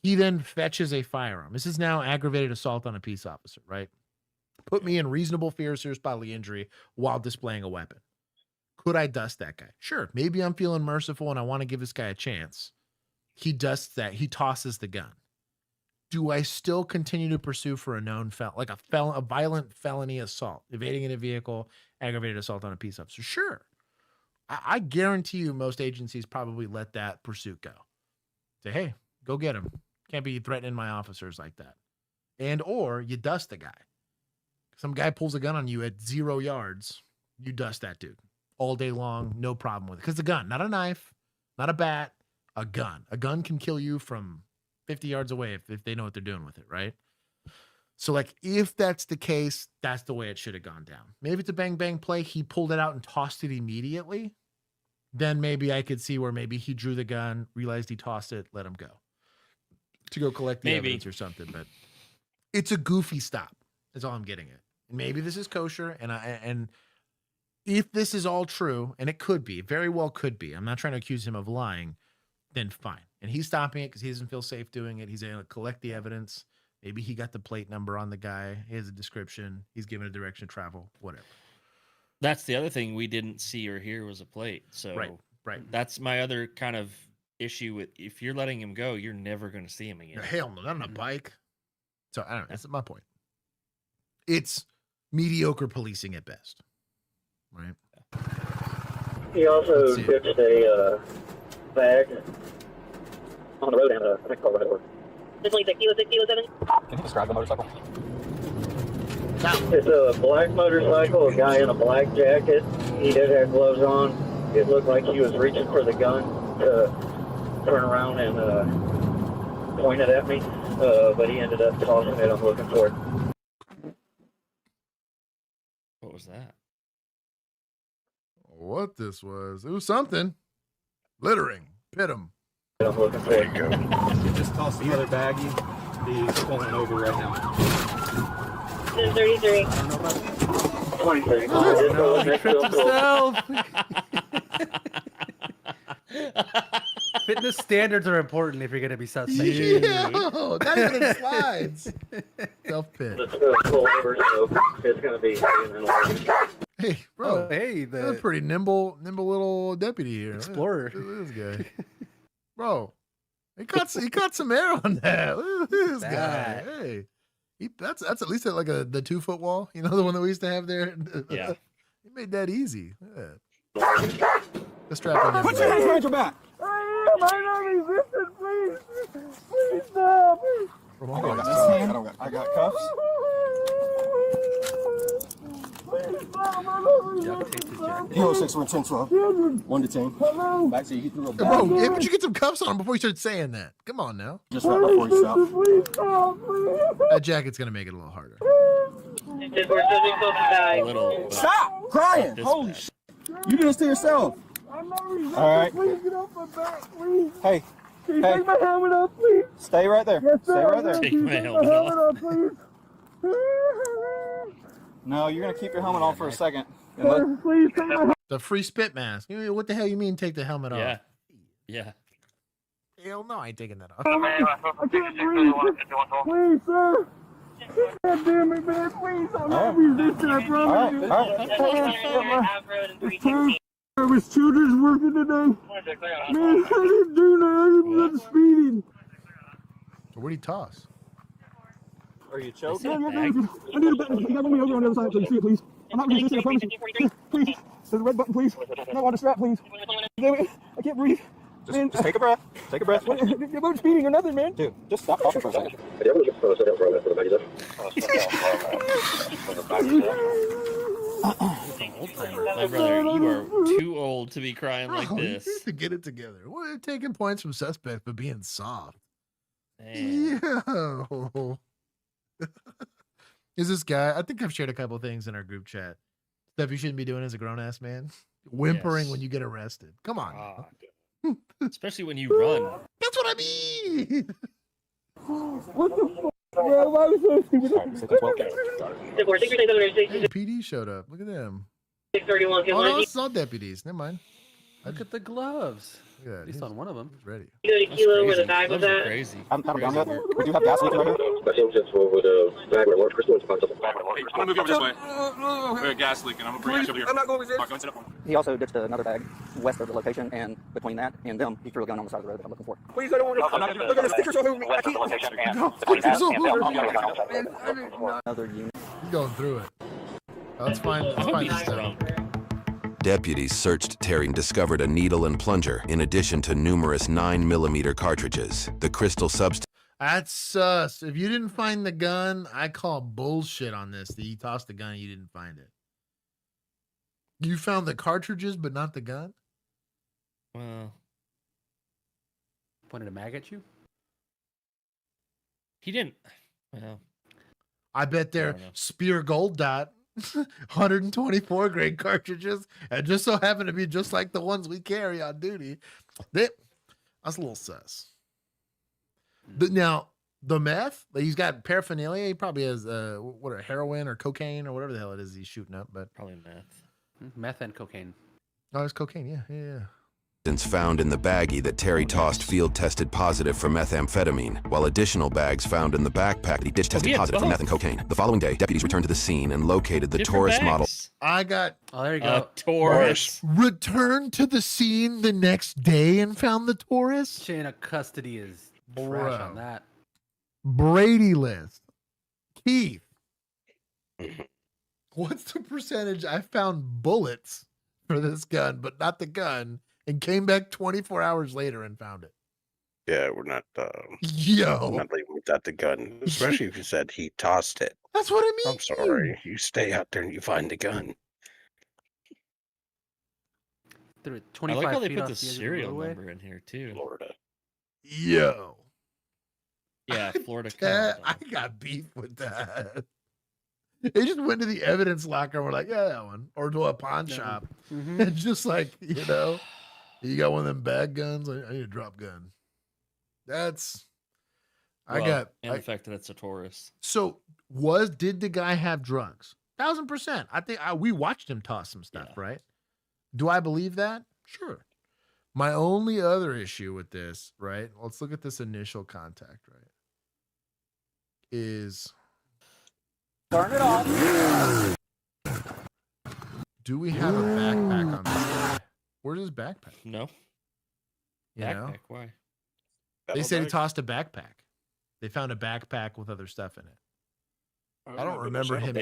He then fetches a firearm. This is now aggravated assault on a peace officer, right? Put me in reasonable fear of serious bodily injury while displaying a weapon. Could I dust that guy? Sure. Maybe I'm feeling merciful and I want to give this guy a chance. He dusts that. He tosses the gun. Do I still continue to pursue for a known a violent felony assault, evading in a vehicle, aggravated assault on a peace officer? Sure. I guarantee you most agencies probably let that pursuit go. Say, hey, go get him. Can't be threatening my officers like that. Or you dust the guy. Some guy pulls a gun on you at 0 yards. You dust that dude all day long. No problem with it. Because the gun, not a knife, not a bat, a gun. A gun can kill you from 50 yards away if they know what they're doing with it, right? So, like, if that's the case, that's the way it should have gone down. Maybe it's a bang-bang play. He pulled it out and tossed it immediately. Then maybe I could see where maybe he drew the gun, realized he tossed it, let him go. To go collect the evidence or something. But it's a goofy stop. That's all I'm getting at. And maybe this is kosher. And if this is all true, and it could be, very well could be. I'm not trying to accuse him of lying. Then fine. And he's stopping it because he doesn't feel safe doing it. He's able to collect the evidence. Maybe he got the plate number on the guy. He has a description. He's given a direction of travel, whatever. That's the other thing we didn't see or hear was a plate. So right. That's my other kind of issue with, if you're letting him go, you're never going to see him again. Hell no, not on a bike. So I don't know. That's my point. It's mediocre policing at best. Right. He also ditched a bag on the road and I think called right over. This one, 6007. Can you describe the motorcycle? It's a black motorcycle, a guy in a black jacket. He did have gloves on. It looked like he was reaching for the gun to turn around and point it at me. but he ended up tossing it. I'm looking for it. What was that? What this was? It was something. Littering. Pit him. I'm looking for it. You just tossed another baggie. He's pulling over right now. 33. 23. Oh, no, he tripped himself. Fitness standards are important if you're going to be suspect. Yeah, not even in slides. Self pit. Let's go pull over, so it's going to be. Hey, bro. Oh, hey, That's a pretty nimble little deputy here. Explorer. Look at this guy. Bro, he caught some air on that. Look at this guy. That. Hey, that's at least like the 2 foot wall. You know, the one that we used to have there. Yeah. He made that easy. Yeah. The strap in. Put your hands behind your back. I'm non-resistant, please. Please stop. I got cuffs. Hero 6 or 10-12. 1 detained. Back so you threw a bag. Bro, would you get some cuffs on him before you start saying that? Come on now. Just right before you stop. Please stop, please. That jacket's gonna make it a little harder. A little. Stop crying. Holy shit. You do this to yourself. All right. Please get off my back, please. Hey. Can you take my helmet off, please? Stay right there. Yes, Stay sir. right there. Take my helmet off. please. No, you're going to keep your helmet on for a second. And Sir, please take my helmet. The free spit mask. What the hell you mean take the helmet Yeah. off? Yeah. Hell no, I ain't taking that off. I can't breathe. Please, sir. God damn it, man. Please, I'm not resisting, I promise you. Service children's working today. Man, I didn't do that. I didn't been speeding. Where'd he toss? Are you choking? Yeah, I need a button. You got me over on the other side so you can see it, please. I'm not resisting, I promise you. Please. There's a red button, please. No, on the strap, please. Damn it. I can't breathe. Just take a breath. Take a breath. You're about speeding or nothing, man. Dude, just stop talking for a second. My brother, you are too old to be crying like this. You need to get it together. We're taking points from suspect for being soft. Man. Yeah. Is this guy? I think I've shared a couple things in our group chat. Stuff you shouldn't be doing as a grown ass man. Whimpering when you get arrested. Come on. Especially when you run. That's what I mean. What the fuck? Bro, why was so stupid? Hey, PD showed up. Look at them. 631. Oh, no, it's all deputies. Never mind. Look at the gloves. Look at that. At least on one of them. He's ready. You go to Kilo where the bag was Those are at. crazy. I'm not done yet. We do have gas leaking right here. I'm gonna move you over this way. We have gas leaking. I'm gonna bring you over here. I'm not going with Mark, go and sit up. He also ditched another bag west of the location, and between that and them, he threw a gun on the side of the road that I'm looking for. Please, I don't want to. I'm not gonna Look at the stickers all over me. I can't. Another unit. He's going through it. Oh, that's fine. That's fine. This time. Deputies searched Terry and discovered a needle and plunger, in addition to numerous 9mm cartridges. The crystal substance. That's sus. If you didn't find the gun, I call bullshit on this. That you tossed the gun and you didn't find it. You found the cartridges, but not the gun? Well, Pointed a mag at you? he didn't. Well, I bet they're don't know. Spear Gold Dot 124 grade cartridges, and just so happen to be just like the ones we carry on duty. That's a little sus. Now, the meth, he's got paraphernalia. He probably has heroin or cocaine or whatever the hell it is he's shooting up. But probably meth. Meth and cocaine. Oh, it's cocaine. Yeah. Found in the baggie that Terry tossed field tested positive for methamphetamine, while additional bags found in the backpack he ditched tested positive for meth and cocaine. The following day, deputies returned to the scene and located the Taurus model. I got there you go. Taurus. Returned to the scene the next day and found the Taurus. Chain of custody is trash on that. Brady list. Keith, what's the percentage? I found bullets for this gun, but not the gun, and came back 24 hours later and found it. Yeah, we're not. Yo, we're not leaving without the gun, especially if you said he tossed it. That's what I mean. I'm sorry. You stay out there and you find the gun. Threw it I 25 like how they feet put off the the edge of the serial roadway. number in here too. Florida. Yo. Yeah, Florida. I got beef with that. They just went to the evidence locker and were like, yeah, that one. Or to a pawn shop. Mm-hmm. And just like, you know, you got one of them bag guns? I need a drop gun. That's And the fact that it's a Taurus. So did the guy have drugs? 1000%. I think we watched him toss some stuff, right? Do I believe that? Sure. My only other issue with this, right? Let's look at this initial contact, right? Is Turn it off. do we have a backpack on this guy? Where's his backpack? No. You Backpack? know? Why? They said he tossed a backpack. They found a backpack with other stuff in it. I don't remember him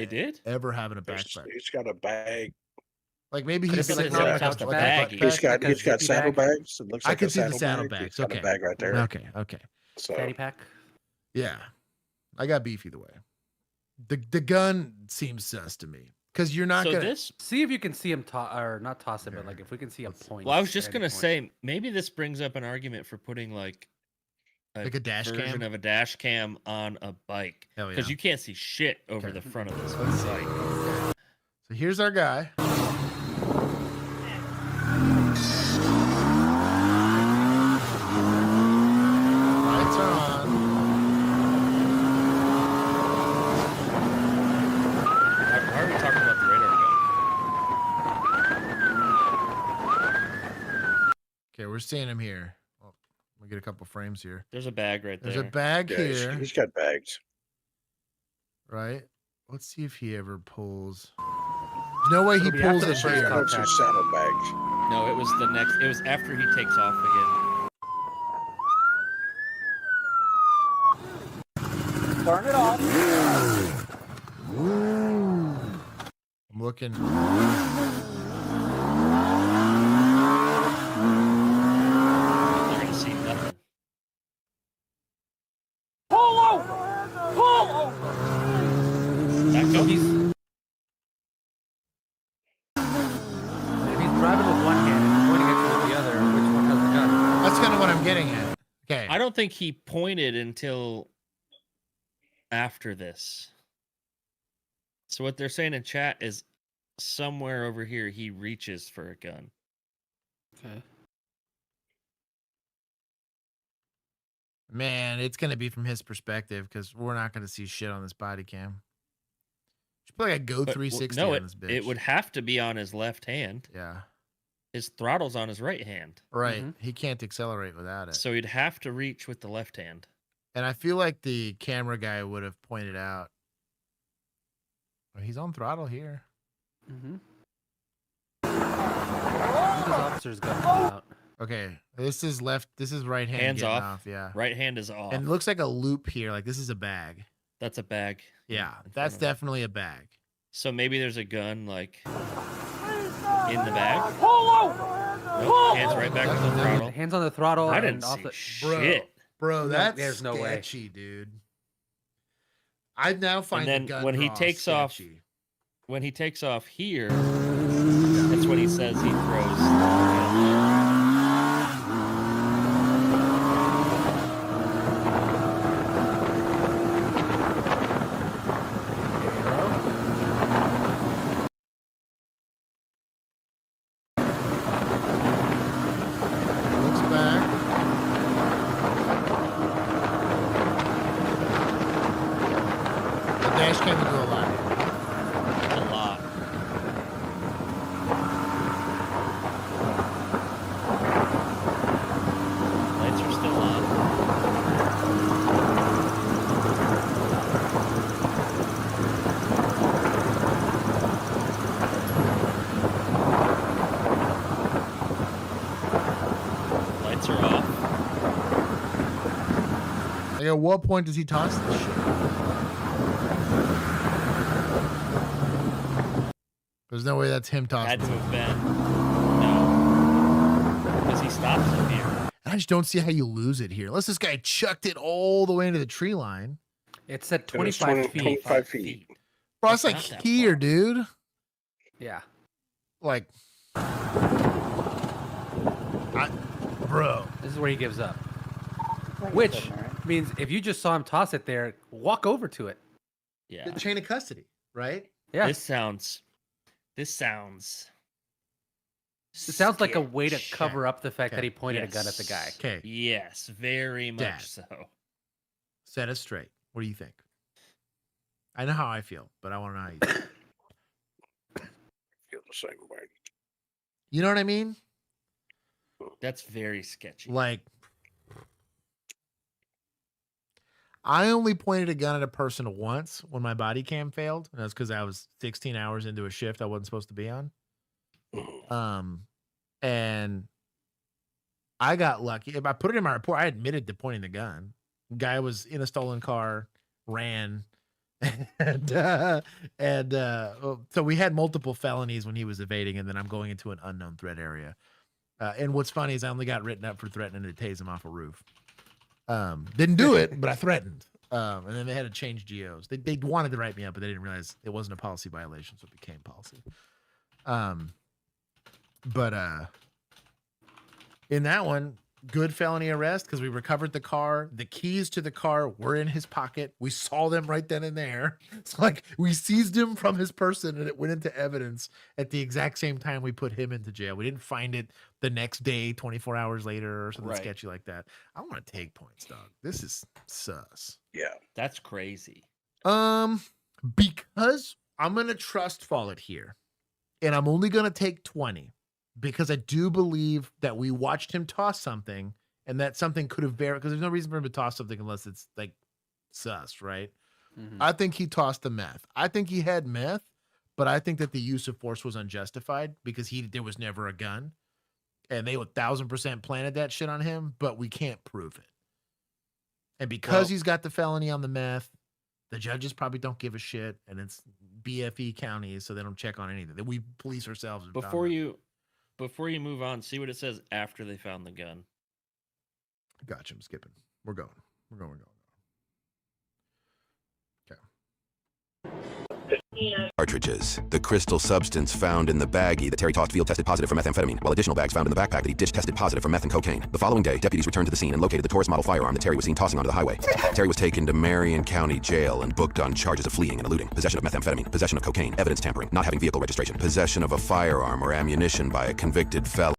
ever having a backpack. He's got a bag. Like maybe But he's if it's like a bag, He's got saddlebags. It looks I like can a see the saddlebag. saddlebags. He's got Okay. a bag right there. Okay. So Fanny pack. Yeah. I got beef either way. The gun seems sus to me. Because you're not gonna see if you can see him or not toss it, but like if we can see a point. Well, I was just gonna say maybe this brings up an argument for putting like a dash version cam? of a dash cam on a bike Hell because yeah. you can't see shit over the front of this bike. So here's our guy. Lights are on. Why are we talking about the radar gun? Okay, we're seeing him here. Oh, let me get a couple frames here. There's a bag right there. There's a bag here. He's got bags. Right? Let's see if he ever pulls. There's no way he pulls it here. Saddlebags. No, it was the next. It was after he takes off again. Turn it off. I'm looking. You're gonna see nothing. Pull over. Pull over. So he's if he's driving with one hand and pointing at you with the other, which one has the gun? That's kind of what I'm getting at. Okay. I don't think he pointed until after this. So what they're saying in chat is somewhere over here he reaches for a gun. Okay. Man, it's gonna be from his perspective because we're not gonna see shit on this body cam. Should put like a Go But, 360 no, on this bitch. it would have to be on his left hand. Yeah. His throttle's on his right hand. Right. He can't accelerate without it. So he'd have to reach with the left hand. And I feel like the camera guy would have pointed out. Oh, he's on throttle here. Mm-hmm. This officer's gun out. Okay, this is left. This is right hand. Hands getting off. Yeah. Right hand is off. And it looks like a loop here. Like this is a bag. That's a bag. Yeah, that's definitely a bag. So maybe there's a gun like in the bag. Pull over. Nope, hands right back on the throttle. Hands on the throttle. I and didn't off see the shit. Bro, that's there's no way. sketchy, dude. I now find And the then gun when he draw takes off, sketchy. when he takes off here, that's when he says he throws. Looks back. The dash cam will do a lot. A lot. Lights are still on. Lights are off. Like at what point does he toss this shit? There's no way that's him tossing. Had to have been. No. Because he stops him here. I just don't see how you lose it here. Unless this guy chucked it all the way into the tree line. It said It was 25 feet. 25 feet. Bro, it's That's like not that here, dude. Yeah. Like, bro. This is where he gives up. Which means if you just saw him toss it there, walk over to it. Yeah. The chain of custody, right? Yeah. This sounds. It sounds like a way to cover up the fact that he pointed a gun at the guy. Okay. Yes, very much Dad. so. Set us straight. What do you think? I know how I feel, but I want to know how you feel. Feel the same way. You know what I mean? That's very sketchy. Like, I only pointed a gun at a person once when my body cam failed. And that's because I was 16 hours into a shift I wasn't supposed to be on. And I got lucky. If I put it in my report, I admitted to pointing the gun. Guy was in a stolen car, ran, so we had multiple felonies when he was evading, and then I'm going into an unknown threat area. And what's funny is I only got written up for threatening to tase him off a roof. Didn't do it, but I threatened. And then they had to change GOs. They wanted to write me up, but they didn't realize it wasn't a policy violation, so it became policy. But in that one, good felony arrest because we recovered the car. The keys to the car were in his pocket. We saw them right then and there. It's like we seized him from his person and it went into evidence at the exact same time we put him into jail. We didn't find it the next day, 24 hours later or something sketchy like that. I want to take points, dog. This is sus. Yeah. That's crazy. Because I'm going to trust fall it here and I'm only going to take 20. Because I do believe that we watched him toss something and that something could have verified, because there's no reason for him to toss something unless it's like sus, right? Mm-hmm. I think he tossed the meth. I think he had meth, but I think that the use of force was unjustified because there was never a gun and they 1,000% planted that shit on him, but we can't prove it. And because he's got the felony on the meth, the judges probably don't give a shit and it's BFE counties, so they don't check on anything. We police ourselves. And Before you move on, see what it says after they found the gun. Gotcha. I'm skipping. We're going. Cartridges. The crystal substance found in the baggie that Terry tossed field tested positive for methamphetamine, while additional bags found in the backpack that he ditched tested positive for meth and cocaine. The following day, deputies returned to the scene and located the Taurus model firearm that Terry was seen tossing onto the highway. Terry was taken to Marion County Jail and booked on charges of fleeing and eluding, possession of methamphetamine, possession of cocaine, evidence tampering, not having vehicle registration, possession of a firearm or ammunition by a convicted felon,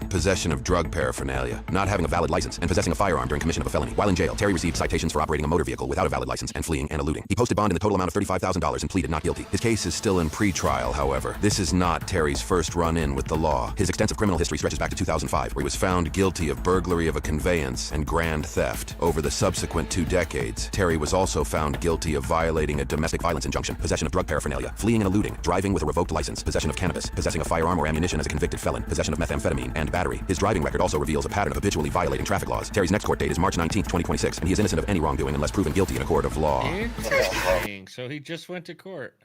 possession of drug paraphernalia, not having a valid license, and possessing a firearm during commission of a felony. While in jail, Terry received citations for operating a motor vehicle without a valid license and fleeing and eluding. He posted bond in the total amount of $35,000 and pleaded not guilty. His case is still in pre-trial, however. This is not Terry's first run-in with the law. His extensive criminal history stretches back to 2005, where he was found guilty of burglary of a conveyance and grand theft. Over the subsequent 2 decades, Terry was also found guilty of violating a domestic violence injunction, possession of drug paraphernalia, fleeing and eluding, driving with a revoked license, possession of cannabis, possessing a firearm or ammunition as a convicted felon, possession of methamphetamine, and battery. His driving record also reveals a pattern of habitually violating traffic laws. Terry's next court date is March 19th, 2026, and he is innocent of any wrongdoing unless proven guilty in a court of law. Interesting. So he just went to court.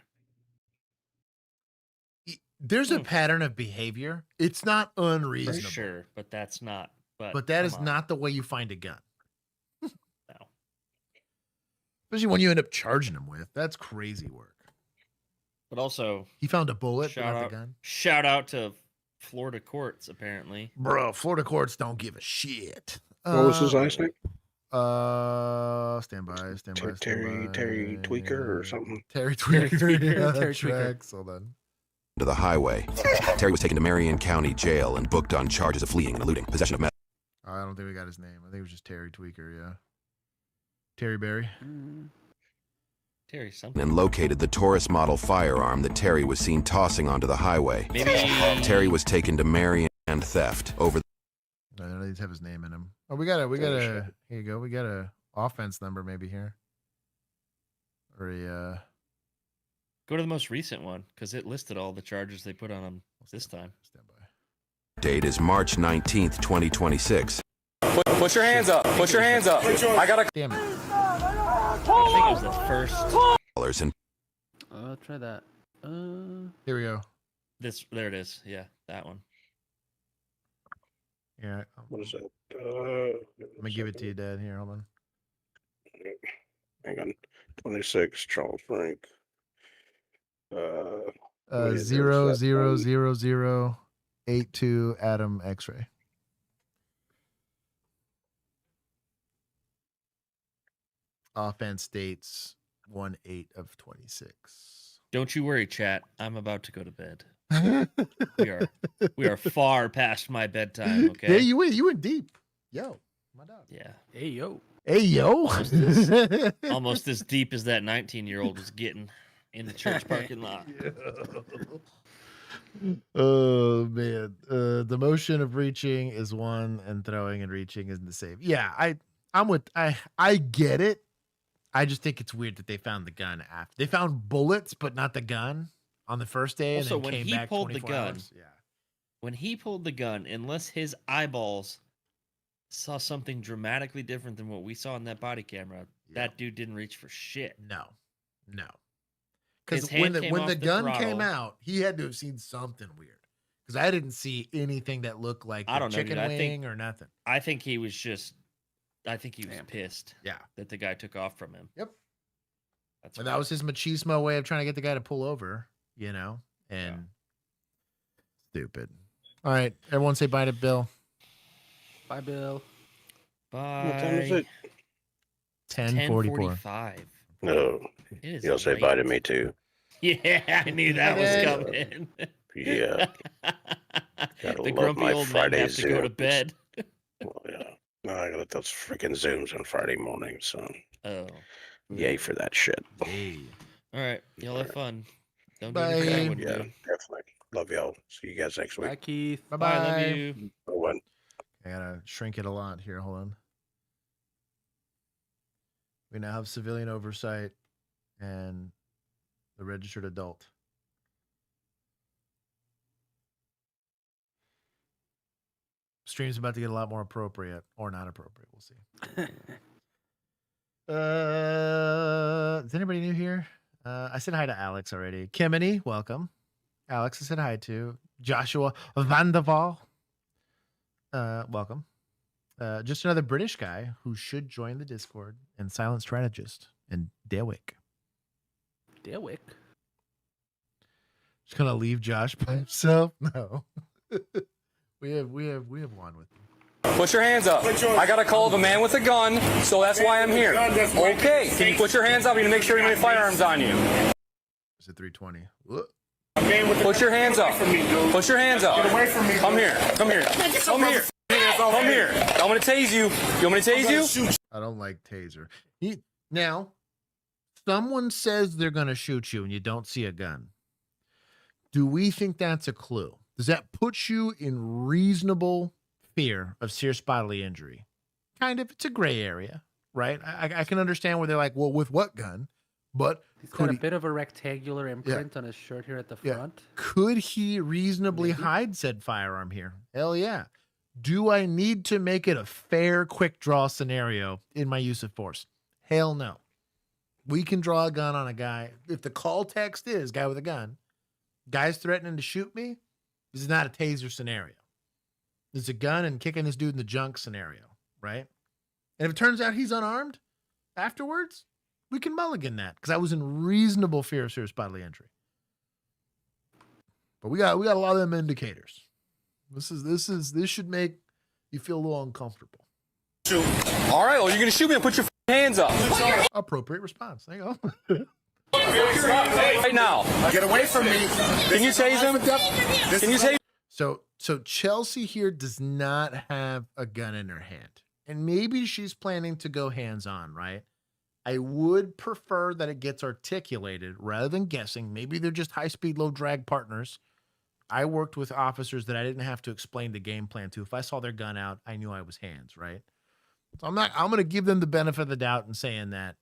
There's a pattern of behavior. It's not unreasonable. For sure, but that's not. But that is not the way you find a gun. No. Especially when you end up charging him with. That's crazy work. But also, he found a bullet, but not the gun. Shout out to Florida courts, apparently. Bro, Florida courts don't give a shit. What was his last name? Stand by. Terry Tweaker or something. Terry Tweaker. Yeah, Terry that tracks. Hold on. To the highway. Terry was taken to Marion County Jail and booked on charges of fleeing and eluding, possession of meth. I don't think we got his name. I think it was just Terry Tweaker, yeah. Terry Berry. Terry something. And located the Taurus model firearm that Terry was seen tossing onto the highway. Terry was taken to Marion and theft over. I don't need to have his name in him. Oh, we got a. Here you go. We got a offense number maybe here. Or a. Go to the most recent one because it listed all the charges they put on him this time. Stand by. Date is March 19th, 2026. Put your hands up. Put your hands up. I got a. Damn it. I think it was the first. And Try that. Here we go. There it is. Yeah, that one. Yeah. What is that? Let me give it to you, Dad. Here, hold on. Hang on. 26, Charles Frank. 00082 Adam X-ray. offense states 1/8 of 26. Don't you worry, chat. I'm about to go to bed. we are far past my bedtime. Okay. Yeah, you went deep. Yo, my dog. Yeah. Hey yo. Hey yo. Almost as deep as that 19-year-old was getting in the church parking lot. Oh man. The motion of reaching is one and throwing and reaching is the same. Yeah, I get it. I just think it's weird that they found the gun after. They found bullets, but not the gun on the first day. Also, and then when came he back pulled the 24 gun, hours. Yeah. when he pulled the gun, unless his eyeballs saw something dramatically different than what we saw in that body camera, that dude didn't reach for shit. No. His Because when hand came the off the gun came throttle. out, he had to have seen something weird. Because I didn't see anything that looked like I a don't know, chicken dude. wing or nothing. I think he was pissed. Yeah. That the guy took off from him. Yep. That's And that was his machismo way of trying to get the guy to pull over, you know? And stupid. All right. Everyone say bye to Bill. Bye, Bill. Bye. What time is it? 10:44. 10:45. No. It is You'll say late. bye to me too. Yeah, I knew that was coming. Yeah. Gotta The love grumpy my old men Friday have to go to Zooms. bed. Well, yeah. No, I got those freaking Zooms on Friday morning, so Oh. yay for that shit. All right. Y'all have fun. Don't do Bye. anything I Yeah, wouldn't do. definitely. Love y'all. See you guys next week. Bye, Keith. Bye-bye. Bye. Love you. Bye. I gotta shrink it a lot here. Hold on. We now have civilian oversight and the registered adult. Stream's about to get a lot more appropriate or not appropriate. We'll see. Is anybody new here? I said hi to Alex already. Kimini, welcome. Alex, I said hi to. Joshua Vanderval, welcome. Just another British guy who should join the Discord, and Silent Strategist and Dewick. Dewick. Just gonna leave Josh by himself? No. we have one with you. Put your hands up. I got a call of a man with a gun, so that's why I'm here. Okay, can you put your hands up? You need to make sure you have any firearms on you. Is it 320? Put your hands up. Put your hands up. Get away from me. Come here. Come here. Come here. Come here. I'm gonna tase you. You want me to tase you? I don't like taser. Now, someone says they're gonna shoot you and you don't see a gun. Do we think that's a clue? Does that put you in reasonable fear of serious bodily injury? Kind of. It's a gray area, right? I can understand where they're like, well, with what gun? But He's got a bit of a rectangular imprint on his shirt here at the front. could he reasonably hide said firearm here? Hell yeah. Do I need to make it a fair, quick draw scenario in my use of force? Hell no. We can draw a gun on a guy. If the call text is guy with a gun, guy's threatening to shoot me, this is not a taser scenario. There's a gun and kicking this dude in the junk scenario, right? And if it turns out he's unarmed afterwards, we can mulligan that because I was in reasonable fear of serious bodily injury. But we got a lot of them indicators. This should make you feel a little uncomfortable. All right, well, you're gonna shoot me and put your hands up. Appropriate response. There you go. Right now. Get away from me. Can you tase him? Can you tase? So Chelsea here does not have a gun in her hand. And maybe she's planning to go hands-on, right? I would prefer that it gets articulated rather than guessing. Maybe they're just high-speed, low-drag partners. I worked with officers that I didn't have to explain the game plan to. If I saw their gun out, I knew I was hands, right? So I'm going to give them the benefit of the doubt in saying that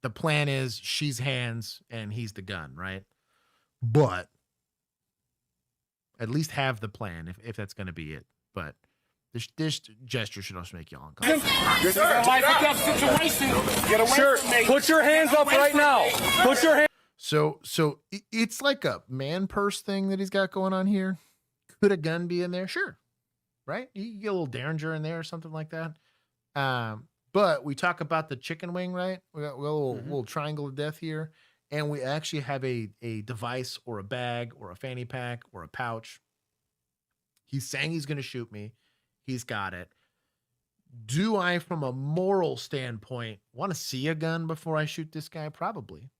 the plan is she's hands and he's the gun, right? But at least have the plan if that's going to be it. But this gesture should also make y'all uncomfortable. This is a life or death situation. Get away from me. Put your hands up right now. Put your hands. So it's like a man purse thing that he's got going on here. Could a gun be in there? Sure. Right? You can get a little Derringer in there or something like that. But we talk about the chicken wing, right? We got a little triangle of death here. And we actually have a device or a bag or a fanny pack or a pouch. He's saying he's going to shoot me. He's got it. Do I, from a moral standpoint, want to see a gun before I shoot this guy? Probably.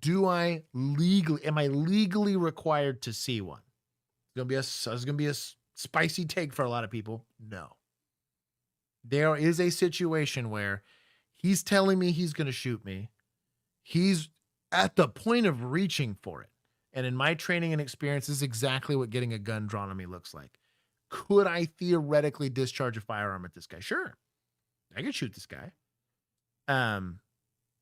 Am I legally required to see one? It's gonna be a spicy take for a lot of people. No. There is a situation where he's telling me he's gonna shoot me. He's at the point of reaching for it. And in my training and experience, this is exactly what getting a gun drawn on me looks like. Could I theoretically discharge a firearm at this guy? Sure. I could shoot this guy.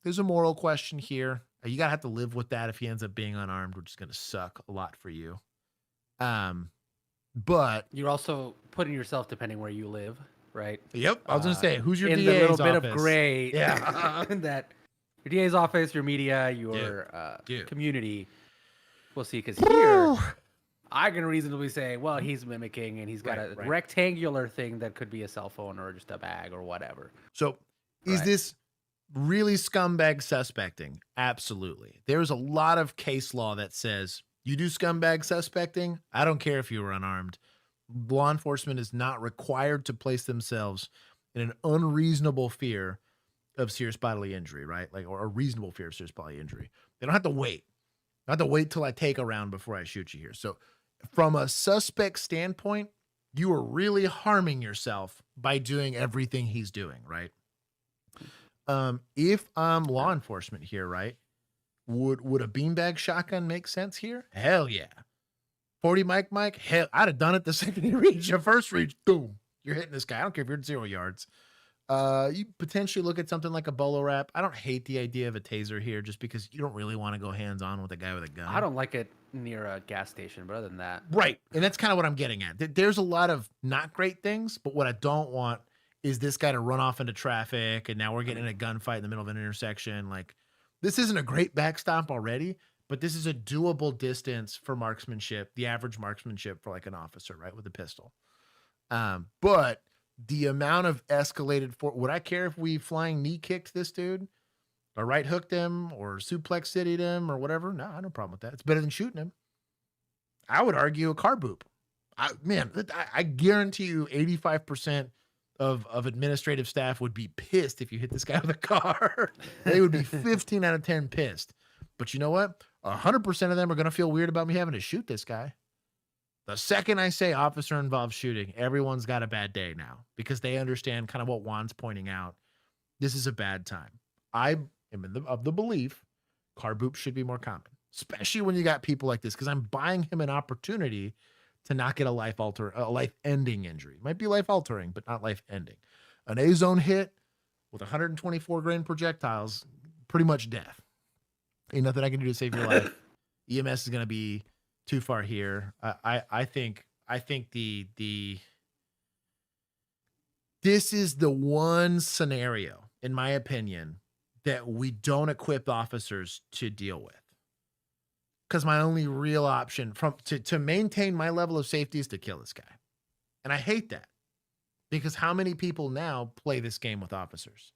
There's a moral question here. You gotta have to live with that if he ends up being unarmed, which is gonna suck a lot for you. But you're also putting yourself depending where you live, right? Yep. I was gonna say, who's your in DA's the little office? bit of gray, Yeah. that your DA's office, your media, your community. We'll see, because here I can reasonably say, well, he's mimicking, and he's got a rectangular thing that could be a cell phone or just a bag or whatever. So, is this really scumbag suspecting? Absolutely. There's a lot of case law that says you do scumbag suspecting. I don't care if you were unarmed. Law enforcement is not required to place themselves in an unreasonable fear of serious bodily injury, right? Like, or a reasonable fear of serious bodily injury. They don't have to wait. They don't have to wait till I take a round before I shoot you here. So, from a suspect standpoint, you are really harming yourself by doing everything he's doing, right? If I'm law enforcement here, right, would a beanbag shotgun make sense here? Hell yeah. 40 Mike, hell, I'd have done it the second you reach. Your first reach, boom, you're hitting this guy. I don't care if you're at 0 yards. You potentially look at something like a bolo wrap. I don't hate the idea of a taser here just because you don't really want to go hands-on with a guy with a gun. I don't like it near a gas station, but other than that. Right, and that's kind of what I'm getting at. There's a lot of not great things, but what I don't want is this guy to run off into traffic, and now we're getting in a gunfight in the middle of an intersection. Like, this isn't a great backstop already, but this is a doable distance for marksmanship, the average marksmanship for like an officer, right, with a pistol. But the amount of escalated would I care if we flying knee kicked this dude or right hooked him or suplex city'd him or whatever? No, I have no problem with that. It's better than shooting him. I would argue a car boop. I guarantee you 85% of administrative staff would be pissed if you hit this guy with a car. They would be 15 out of 10 pissed. But you know what? 100% of them are going to feel weird about me having to shoot this guy. The second I say officer involved shooting, everyone's got a bad day now because they understand kind of what Juan's pointing out. This is a bad time. I am of the belief car boops should be more common, especially when you got people like this, because I'm buying him an opportunity to not get a life-ending injury. Might be life-altering, but not life-ending. An A-zone hit with 124 grain projectiles, pretty much death. Ain't nothing I can do to save your life. EMS is going to be too far here. I think this is the one scenario, in my opinion, that we don't equip officers to deal with. Because my only real option to maintain my level of safety is to kill this guy. And I hate that. Because how many people now play this game with officers?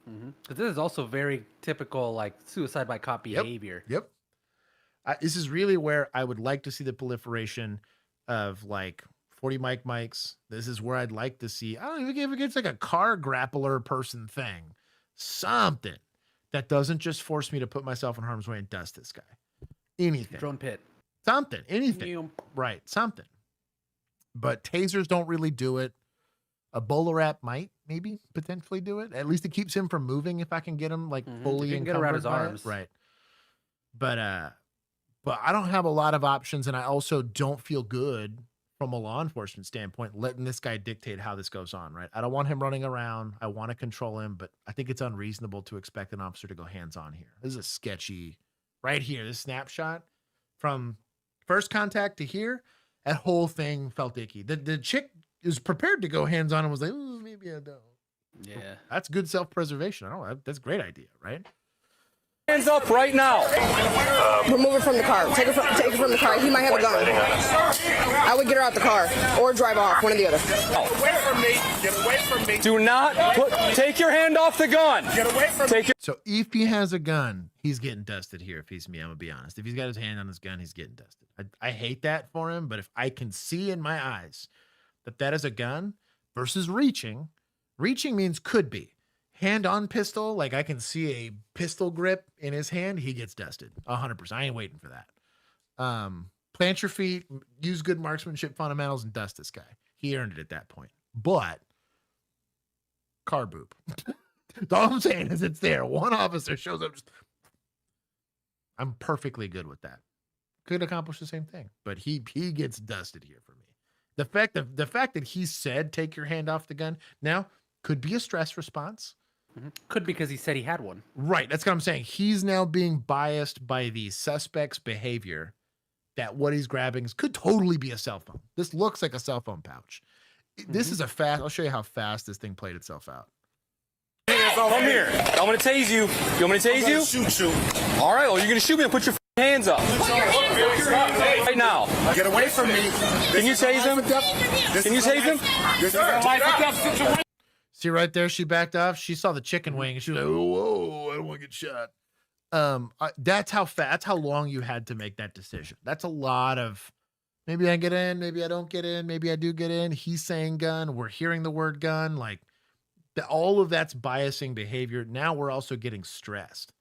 Because this is also very typical, like, suicide by cop behavior. Yep. This is really where I would like to see the proliferation of, like, 40 Mikes. This is where I'd like to see, I don't even if it gets like a car grappler person thing. Something that doesn't just force me to put myself in harm's way and dust this guy. Anything. Drone pit. Something. Anything. Right. Something. But tasers don't really do it. A bolo wrap might maybe potentially do it. At least it keeps him from moving if I can get him like fully You can get around his encumbered by it. arms. Right. But I don't have a lot of options, and I also don't feel good from a law enforcement standpoint letting this guy dictate how this goes on, right? I don't want him running around. I want to control him, but I think it's unreasonable to expect an officer to go hands-on here. This is a sketchy, right here, this snapshot from first contact to here, that whole thing felt icky. The chick is prepared to go hands-on and was like, "Ooh, maybe I don't." Yeah. That's good self-preservation. I don't know. That's a great idea, right? Hands up right now. Remove her from the car. Take her from the car. He might have a gun. I would get her out the car or drive off, one or the other. Get away from me. Get away from me. Do not take your hand off the gun. Get away from me. So if he has a gun, he's getting dusted here. If he's me, I'm gonna be honest. If he's got his hand on his gun, he's getting dusted. I hate that for him, but if I can see in my eyes that is a gun versus reaching, Reaching means could be. Hand on pistol, like I can see a pistol grip in his hand, he gets dusted 100%. I ain't waiting for that. Plant your feet, use good marksmanship fundamentals, and dust this guy. He earned it at that point. But car boop. All I'm saying is it's there. One officer shows up. I'm perfectly good with that. Could accomplish the same thing, but he gets dusted here for me. The fact that he said take your hand off the gun now could be a stress response. Could because he said he had one. Right. That's what I'm saying. He's now being biased by the suspect's behavior that what he's grabbing could totally be a cell phone. This looks like a cell phone pouch. This is a fast. I'll show you how fast this thing played itself out. Come here. I'm going to tase you. You want me to tase you? Shoot you. All right. Well, you're going to shoot me and put your hands up. Right now. Get away from me. Can you tase him? Can you tase him? This is a life or death situation. See right there, she backed off. She saw the chicken wing and she was like, whoa, I don't want to get shot. That's how fast, that's how long you had to make that decision. That's a lot of, maybe I get in, maybe I don't get in, maybe I do get in. He's saying gun, we're hearing the word gun. Like all of that's biasing behavior. Now we're also getting stressed.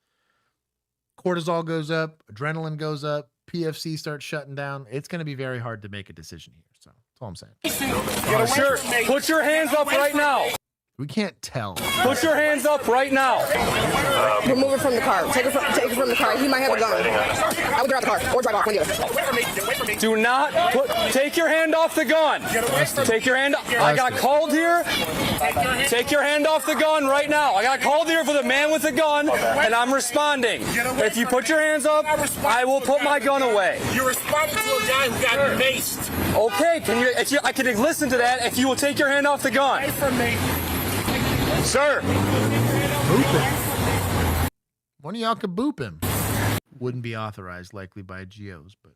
Cortisol goes up, adrenaline goes up, PFC starts shutting down. It's going to be very hard to make a decision here. So that's all I'm saying. Put your hands up right now. We can't tell. Put your hands up right now. Remove it from the car. Take it from the car. He might have a gun. I would get out the car or drive off. One of the other. Do not take your hand off the gun. Take your hand. I got called here. Take your hand off the gun right now. I got called here for the man with the gun, and I'm responding. If you put your hands up, I will put my gun away. You're responding to a guy who got maced. Okay, I can listen to that if you will take your hand off the gun. Away from me. Sir. Boop him. One of y'all could boop him. Wouldn't be authorized likely by GOs, but.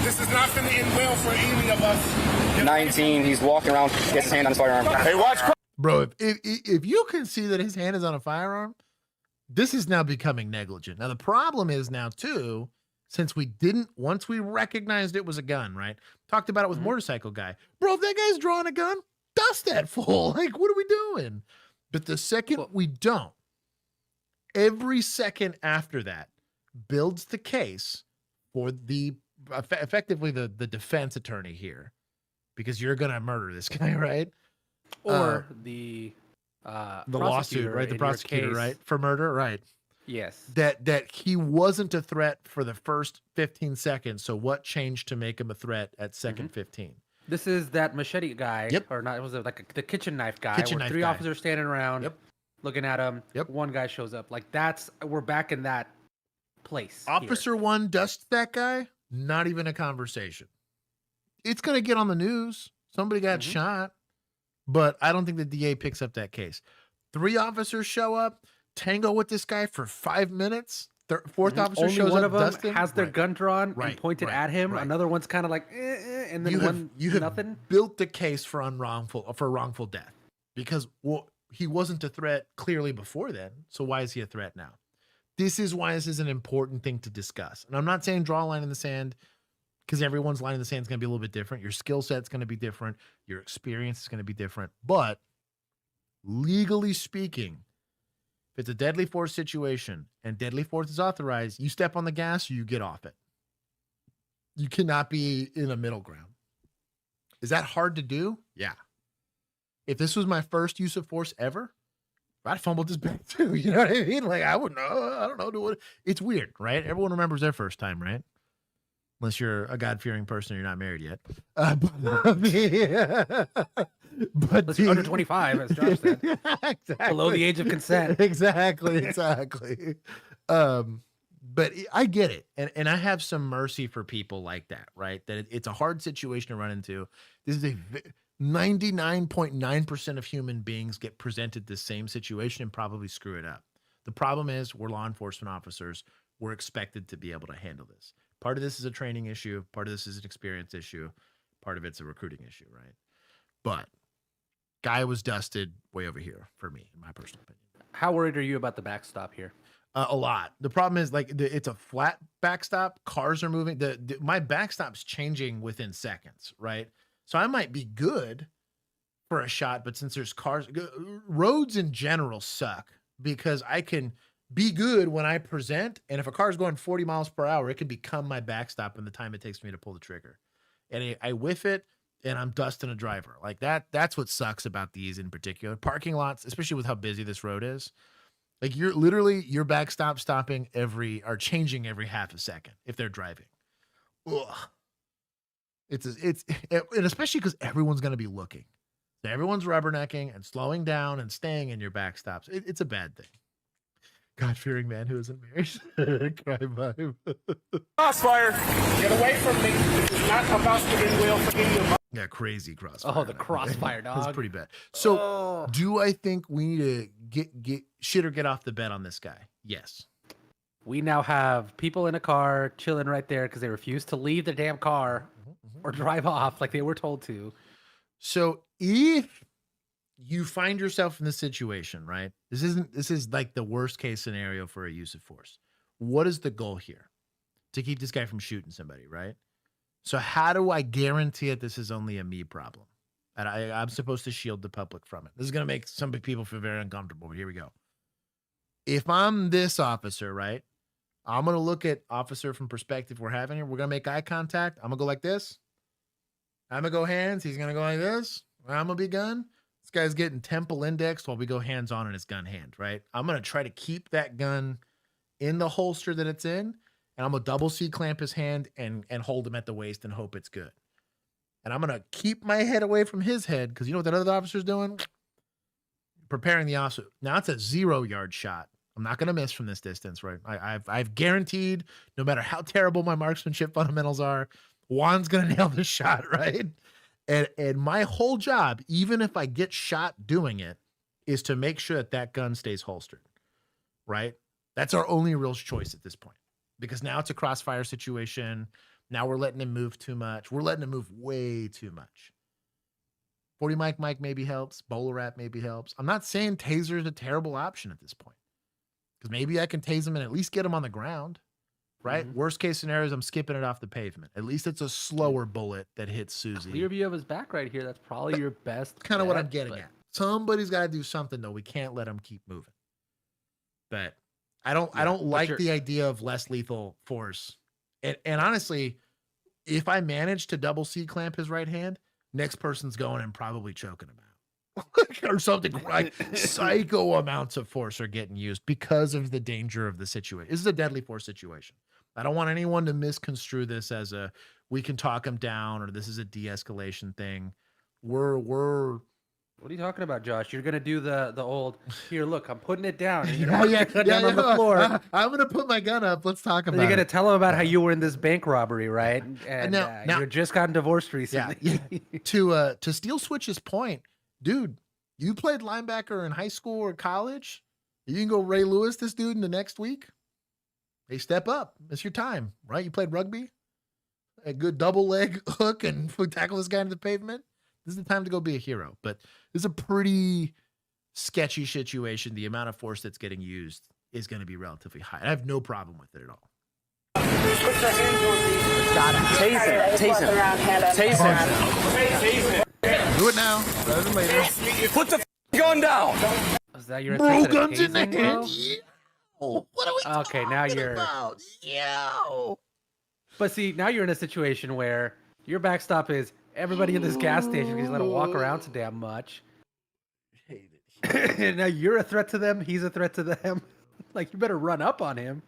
This is not going to end well for any of us. 19, he's walking around, gets his hand on his firearm. Hey, watch. Bro, if you can see that his hand is on a firearm, this is now becoming negligent. Now, the problem is now, too, since once we recognized it was a gun, right? Talked about it with motorcycle guy. Bro, if that guy's drawing a gun, dust that fool. Like, what are we doing? But the second we don't, every second after that builds the case for the effectively the defense attorney here, because you're gonna murder this guy, right? Or the lawsuit, right? The prosecutor, right? For murder, right? Yes. That he wasn't a threat for the first 15 seconds. So what changed to make him a threat at second 15? This is that machete guy, or not? It was the kitchen knife guy. Three officers standing around, looking at him. One guy shows up. Like we're back in that place. Officer one dusts that guy. Not even a conversation. It's gonna get on the news. Somebody got shot, but I don't think the DA picks up that case. 3 officers show up, tango with this guy for 5 minutes. Fourth officer Only shows one up, of them has their gun drawn and pointed at him. Right. Another one's kind of like, and then you have nothing. Built the case for wrongful death because he wasn't a threat clearly before then. So why is he a threat now? This is why this is an important thing to discuss. And I'm not saying draw a line in the sand, because everyone's line in the sand is going to be a little bit different. Your skill set's going to be different. Your experience is going to be different. But legally speaking, if it's a deadly force situation and deadly force is authorized, you step on the gas or you get off it. You cannot be in a middle ground. Is that hard to do? Yeah. If this was my first use of force ever, I'd fumbled this back too. You know what I mean? Like, I wouldn't know. I don't know. It's weird, right? Everyone remembers their first time, right? Unless you're a God-fearing person and you're not married yet. But you're under 25, as Josh said. Exactly. Below the age of consent. Exactly. But I get it. And I have some mercy for people like that, right? That it's a hard situation to run into. This is 99.9% of human beings get presented the same situation and probably screw it up. The problem is we're law enforcement officers. We're expected to be able to handle this. Part of this is a training issue. Part of this is an experience issue. Part of it's a recruiting issue, right? But guy was dusted way over here for me, in my personal opinion. How worried are you about the backstop here? A lot. The problem is it's a flat backstop. Cars are moving. My backstop's changing within seconds, right? So I might be good for a shot, but since there's cars, roads in general suck because I can be good when I present, and if a car's going 40 miles per hour, it can become my backstop in the time it takes for me to pull the trigger. And I whiff it, and I'm dusting a driver. Like that's what sucks about these in particular. Parking lots, especially with how busy this road is. Like you're literally your backstop stopping changing every half a second if they're driving. Ugh. And especially because everyone's going to be looking. So everyone's rubbernecking and slowing down and staying in your backstops. It's a bad thing. God-fearing man who isn't married. Cry vibe. Crossfire! Get away from me. This is not about steering wheel for you. Yeah, crazy crossfire. Oh, the crossfire, dog. That's pretty bad. So, do I think we need to get shit or get off the bed on this guy? Yes. We now have people in a car chilling right there because they refuse to leave the damn car or drive off like they were told to. So, if you find yourself in this situation, right? This is like the worst case scenario for a use of force. What is the goal here? To keep this guy from shooting somebody, right? So how do I guarantee that this is only a me problem? And I'm supposed to shield the public from it. This is going to make some people feel very uncomfortable, but here we go. If I'm this officer, right? I'm going to look at officer from perspective we're having here. We're going to make eye contact. I'm going to go like this. I'm going to go hands. He's going to go like this. I'm going to be gun. This guy's getting temple indexed while we go hands on in his gun hand, right? I'm going to try to keep that gun in the holster that it's in. And I'm going to double C clamp his hand and hold him at the waist and hope it's good. And I'm going to keep my head away from his head because you know what that other officer's doing? Preparing the officer. Now it's a 0-yard shot. I'm not going to miss from this distance, right? I've guaranteed, no matter how terrible my marksmanship fundamentals are, Juan's going to nail this shot, right? And my whole job, even if I get shot doing it, is to make sure that gun stays holstered, right? That's our only real choice at this point. Because now it's a crossfire situation. Now we're letting him move too much. We're letting him move way too much. 40 Mike maybe helps. Bowler wrap maybe helps. I'm not saying taser is a terrible option at this point. Because maybe I can tase him and at least get him on the ground. Right? Mm-hmm. Worst case scenario is I'm skipping it off the pavement. At least it's a slower bullet that hits Susie. Clear view of his back right here. That's probably your best. Kind of what I'm getting at. Somebody's got to do something though. We can't let him keep moving. But I don't like the idea of less lethal force. And honestly, if I manage to double C clamp his right hand, next person's going and probably choking him out. Or something like psycho amounts of force are getting used because of the danger of the situation. This is a deadly force situation. I don't want anyone to misconstrue this as we can talk him down or this is a de-escalation thing. We're What are you talking about, Josh? You're gonna do the old here. Look, I'm putting it down. And yeah, down on the floor. I'm gonna put my gun up. Let's talk about. You're gonna tell him about how you were in this bank robbery, right? And now you just gotten divorced recently. Yeah. To Steel Switch's point, dude, you played linebacker in high school or college. You can go Ray Lewis this dude in the next week. Hey, step up. It's your time, right? You played rugby. A good double leg hook and tackle this guy into the pavement. This is the time to go be a hero. But this is a pretty sketchy situation. The amount of force that's getting used is going to be relatively high. I have no problem with it at all. Got him. Tase him. Do it now. Rather than later. Put the gun down. Is that your bro? Guns in the hand. Yeah. What are we okay, now you're about? Yeah. But see, now you're in a situation where your backstop is everybody in this gas station because you let them walk around so damn much. And now you're a threat to them. He's a threat to them. Like you better run up on him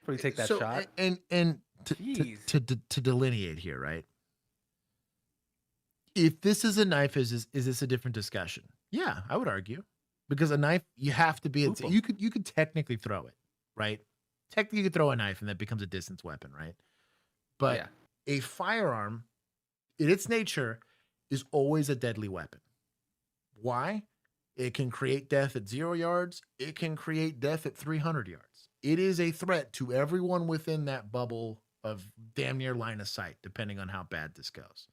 before you take that shot. And to delineate here, right? If this is a knife, is this a different discussion? Yeah, I would argue. Because a knife, you have to be. You could technically throw it, right? Technically, you could throw a knife and that becomes a distance weapon, right? But a firearm, in its nature, is always a deadly weapon. Why? It can create death at 0 yards. It can create death at 300 yards. It is a threat to everyone within that bubble of damn near line of sight, depending on how bad this goes.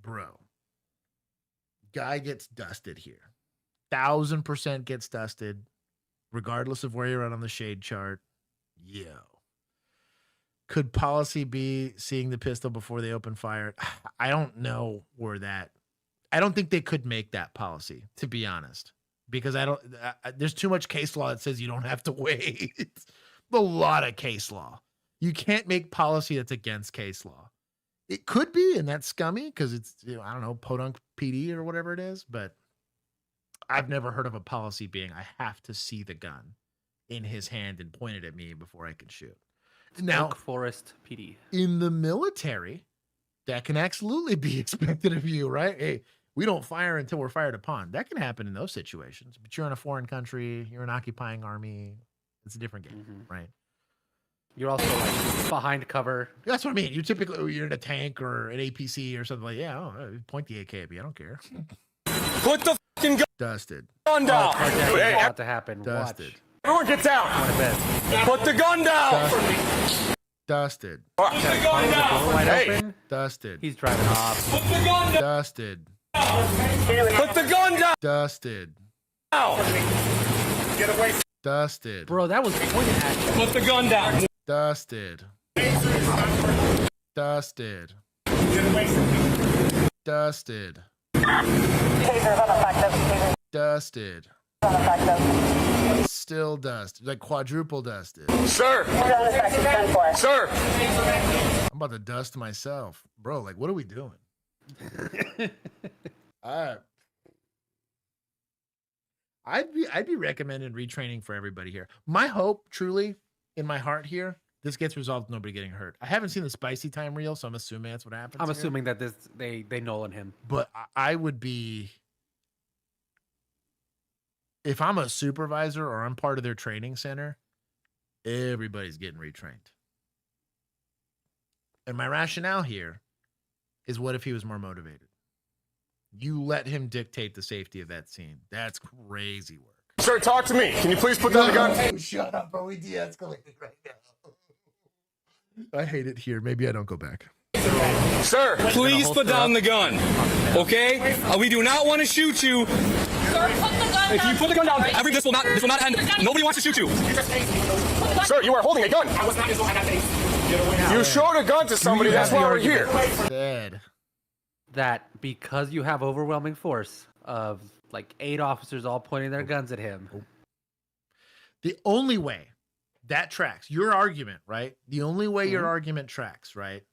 Bro, guy gets dusted here. 1000% gets dusted, regardless of where you're at on the shade chart. Yo. Could policy be seeing the pistol before they open fire? I don't know where that. I don't think they could make that policy, to be honest, because there's too much case law that says you don't have to wait. A lot of case law. You can't make policy that's against case law. It could be, and that's scummy because it's, I don't know, podunk PD or whatever it is, but I've never heard of a policy being I have to see the gun in his hand and point it at me before I can shoot. Now, Oak Forest PD. In the military, that can absolutely be expected of you, right? Hey, we don't fire until we're fired upon. That can happen in those situations, but you're in a foreign country, you're an occupying army. It's a different game, right? You're also like behind cover. That's what I mean. You're in a tank or an APC or something like, point the AK at me. I don't care. Put the fucking gun. Dusted. Gun down. Hey, about to happen. Dusted. Everyone get down. Put the gun down. Dusted. Put the gun down. Wide Hey. open. Dusted. He's driving off. Put the gun down. Dusted. Put the gun down. Dusted. Get away. Dusted. Bro, that was pointed at you. Put the gun down. Dusted. Dusted. Dusted. Dusted. Still dusted. Like quadruple dusted. Sir. Sir. I'm about to dust myself. Bro, like, what are we doing? I'd be recommending retraining for everybody here. My hope, truly, in my heart here, this gets resolved with nobody getting hurt. I haven't seen the spicy time reel, so I'm assuming that's what happens. I'm here. assuming that they Nolan him. But I would be, if I'm a supervisor or I'm part of their training center, everybody's getting retrained. And my rationale here is, what if he was more motivated? You let him dictate the safety of that scene. That's crazy work. Sir, talk to me. Can you please put down the gun? Shut up, bro. We de-escalated right now. I hate it here. Maybe I don't go back. Sir, please put down the gun. Okay? We do not want to shoot you. If you put the gun down, this will not end. Nobody wants to shoot you. Sir, you are holding a gun. You showed a gun to somebody. That's why we're here. Said that because you have overwhelming force of like 8 officers all pointing their guns at him. The only way that tracks your argument, right? The only way your argument tracks, right?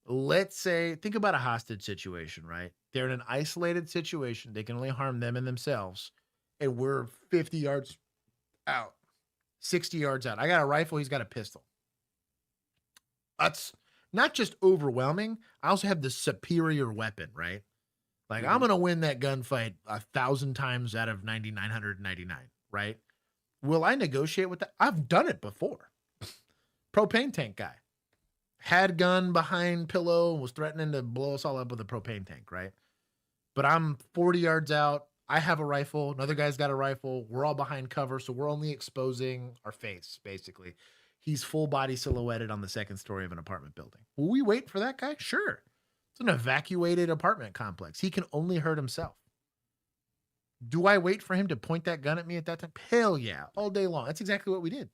Let's say, think about a hostage situation, right? They're in an isolated situation. They can only harm them and themselves. And we're 50 yards out, 60 yards out. I got a rifle. He's got a pistol. That's not just overwhelming. I also have the superior weapon, right? Like, I'm going to win that gunfight 1,000 times out of 9,999, right? Will I negotiate with that? I've done it before. Propane tank guy. Had gun behind pillow, was threatening to blow us all up with a propane tank, right? But I'm 40 yards out. I have a rifle. Another guy's got a rifle. We're all behind cover, so we're only exposing our face, basically. He's full body silhouetted on the second story of an apartment building. Will we wait for that guy? Sure. It's an evacuated apartment complex. He can only hurt himself. Do I wait for him to point that gun at me at that time? Hell yeah, all day long. That's exactly what we did.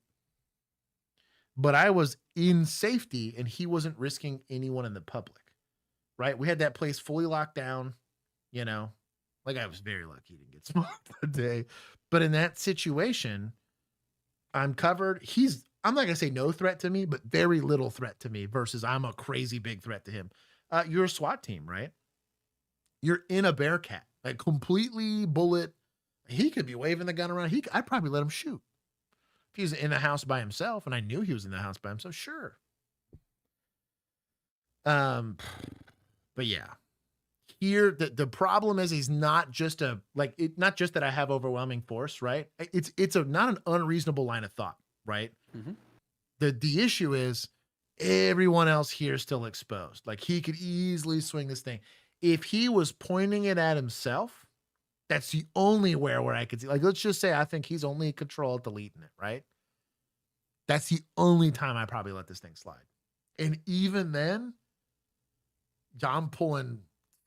But I was in safety and he wasn't risking anyone in the public, right? We had that place fully locked down, you know, like I was very lucky to get smoked that day. But in that situation, I'm covered. I'm not going to say no threat to me, but very little threat to me versus I'm a crazy big threat to him. You're a SWAT team, right? You're in a Bearcat, like completely bullet. He could be waving the gun around. I'd probably let him shoot. If he was in the house by himself and I knew he was in the house by himself, sure. But yeah, here the problem is he's not just not just that I have overwhelming force, right? It's not an unreasonable line of thought, right? Mm-hmm. The issue is everyone else here is still exposed. Like he could easily swing this thing. If he was pointing it at himself, that's the only where I could see. Like, let's just say I think he's only in control at deleting it, right? That's the only time I probably let this thing slide. And even then, I'm pulling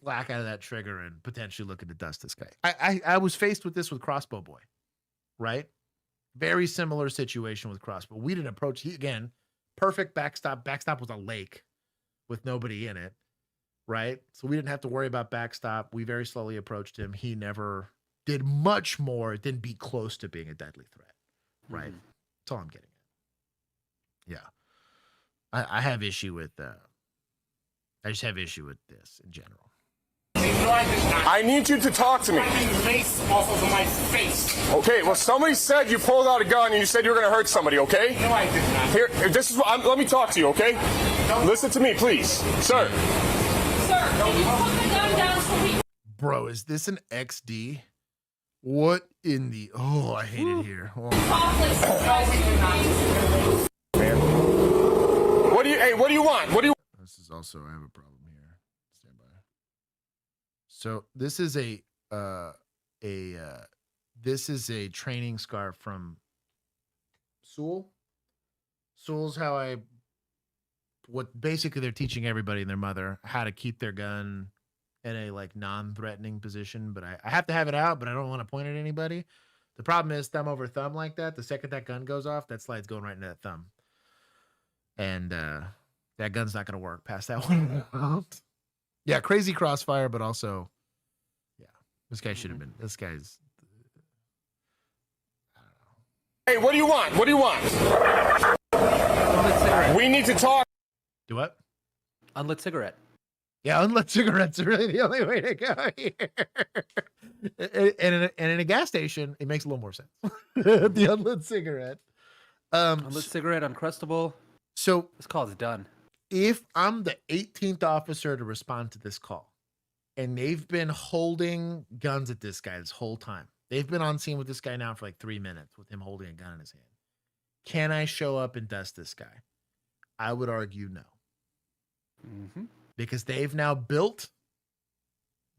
slack out of that trigger and potentially looking to dust this guy. I was faced with this with Crossbow Boy, right? Very similar situation with Crossbow. We didn't approach, again, perfect backstop. Backstop was a lake with nobody in it. right? So we didn't have to worry about backstop. We very slowly approached him. He never did much more than be close to being a deadly threat, right? That's all I'm getting at. Yeah. I have issue with I just have issue with this in general. I need you to talk to me. Mace off of my face. Okay, well, somebody said you pulled out a gun and you said you were going to hurt somebody, okay? No, I did not. Here, this is what let me talk to you, okay? Listen to me, please. Sir. Sir, can you put the gun down so we... Bro, is this an XD? What in the... Oh, I hate it here. Oh. What do you want? What do you... This is also... I have a problem here. Stand by. So this is this is a training scarf from Sewell. Sewell's how what basically they're teaching everybody and their mother how to keep their gun in a like non-threatening position. But I have to have it out, but I don't want to point at anybody. The problem is thumb over thumb like that. The second that gun goes off, that slide's going right into that thumb. And that gun's not going to work past that one. Yeah, crazy crossfire, but also, yeah, this guy should have been. This guy's. Hey, what do you want? What do you want? We need to talk. Do what? Unlit cigarette. Yeah, unlit cigarettes are really the only way to go here. And in a gas station, it makes a little more sense. The unlit cigarette. Unlit cigarette, Uncrustable. So this call is done. If I'm the 18th officer to respond to this call, and they've been holding guns at this guy this whole time, they've been on scene with this guy now for like 3 minutes with him holding a gun in his hand. Can I show up and dust this guy? I would argue no. Because they've now built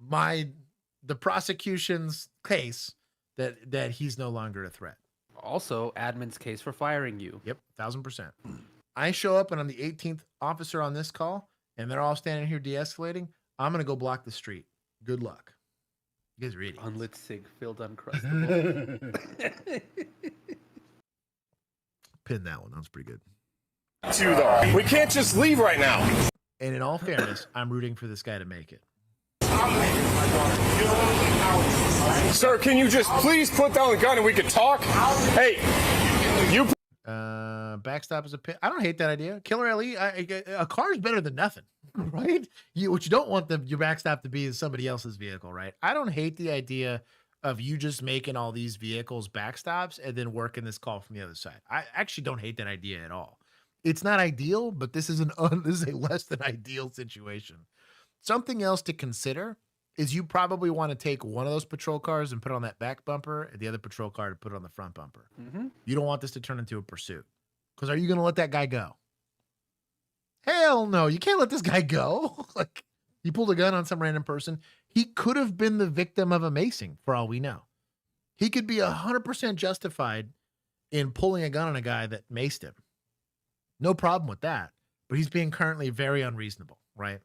the prosecution's case that he's no longer a threat. Also, admin's case for firing you. Yep, 1000%. I show up and I'm the 18th officer on this call, and they're all standing here de-escalating. I'm gonna go block the street. Good luck. You guys are idiots. Unlit cig filled Uncrustable. Pin that one. That was pretty good. Though. We can't just leave right now. And in all fairness, I'm rooting for this guy to make it. Sir, can you just please put down the gun and we can talk? Hey, you... Backstop is a pin. I don't hate that idea. Killer LE, a car is better than nothing, right? What you don't want your backstop to be is somebody else's vehicle, right? I don't hate the idea of you just making all these vehicles backstops and then working this call from the other side. I actually don't hate that idea at all. It's not ideal, but this is this is a less than ideal situation. Something else to consider is you probably want to take one of those patrol cars and put it on that back bumper, and the other patrol car to put it on the front bumper. You don't want this to turn into a pursuit. Because are you going to let that guy go? Hell no. You can't let this guy go. Like, he pulled a gun on some random person. He could have been the victim of a macing, for all we know. He could be 100% justified in pulling a gun on a guy that maced him. No problem with that. But he's being currently very unreasonable, right?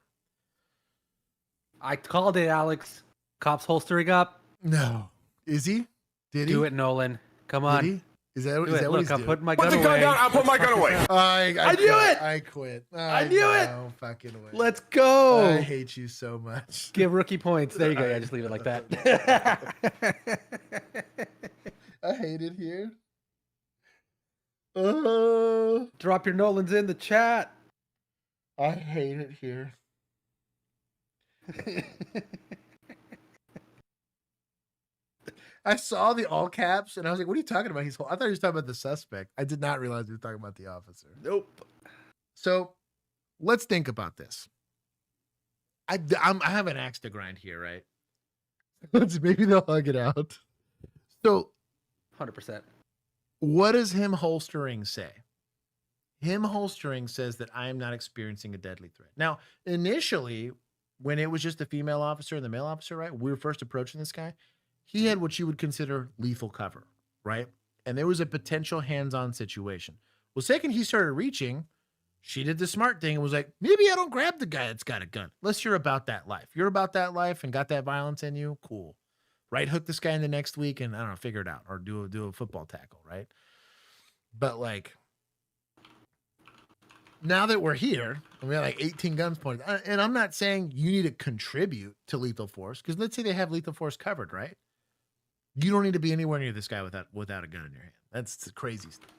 I called it, Alex. Cops holstering up. No. Is he? Did he? Do it, Nolan. Come on. Did he? Is that what Look, he's I'm doing? putting my Put gun the gun away. down. I'll put my gun away. I knew it. I quit. I knew it. Fucking way. Let's go. I hate you so much. Give rookie points. There you go. Yeah, just leave it like that. I hate it here. Drop your Nolans in the chat. I hate it here. I saw the all caps and I was like, what are you talking about? I thought he was talking about the suspect. I did not realize he was talking about the officer. Nope. So let's think about this. I have an axe to grind here, right? Maybe they'll hug it out. So 100%. What does him holstering say? Him holstering says that I am not experiencing a deadly threat. Now, initially, when it was just the female officer and the male officer, right? We were first approaching this guy. He had what you would consider lethal cover, right? And there was a potential hands-on situation. Well, second he started reaching, she did the smart thing and was like, maybe I don't grab the guy that's got a gun. Unless you're about that life. You're about that life and got that violence in you, cool. Right hook this guy in the next week and, I don't know, figure it out. Or do a football tackle, right? But, like, now that we're here, and we have like 18 guns pointed, and I'm not saying you need to contribute to lethal force, because let's say they have lethal force covered, right? You don't need to be anywhere near this guy without a gun in your hand. That's the crazy stuff.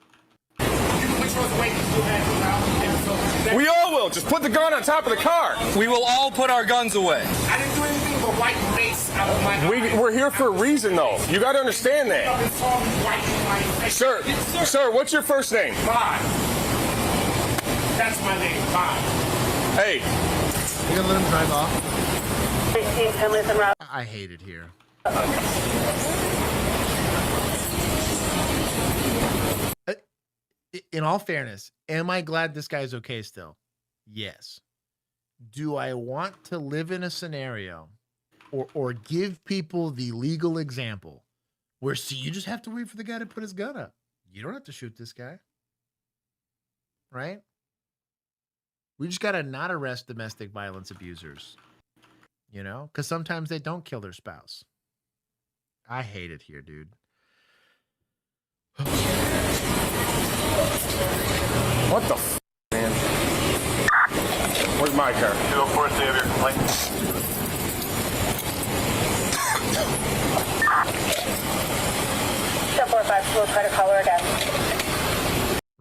We all will. Just put the gun on top of the car. We will all put our guns away. I didn't do anything but wipe face out of my We're here for a reason, though. You got to understand that. Sir, what's your first name? Bob. That's my name, Bob. Hey. You gonna let him drive off? I hate it here. In all fairness, am I glad this guy's okay still? Yes. Do I want to live in a scenario or give people the legal example where, see, you just have to wait for the guy to put his gun up. You don't have to shoot this guy. Right? We just got to not arrest domestic violence abusers. You know? Because sometimes they don't kill their spouse. I hate it here, dude. What the f, man? Where's my car? 204, so you have your complaint. Step 45, we'll try to call her again.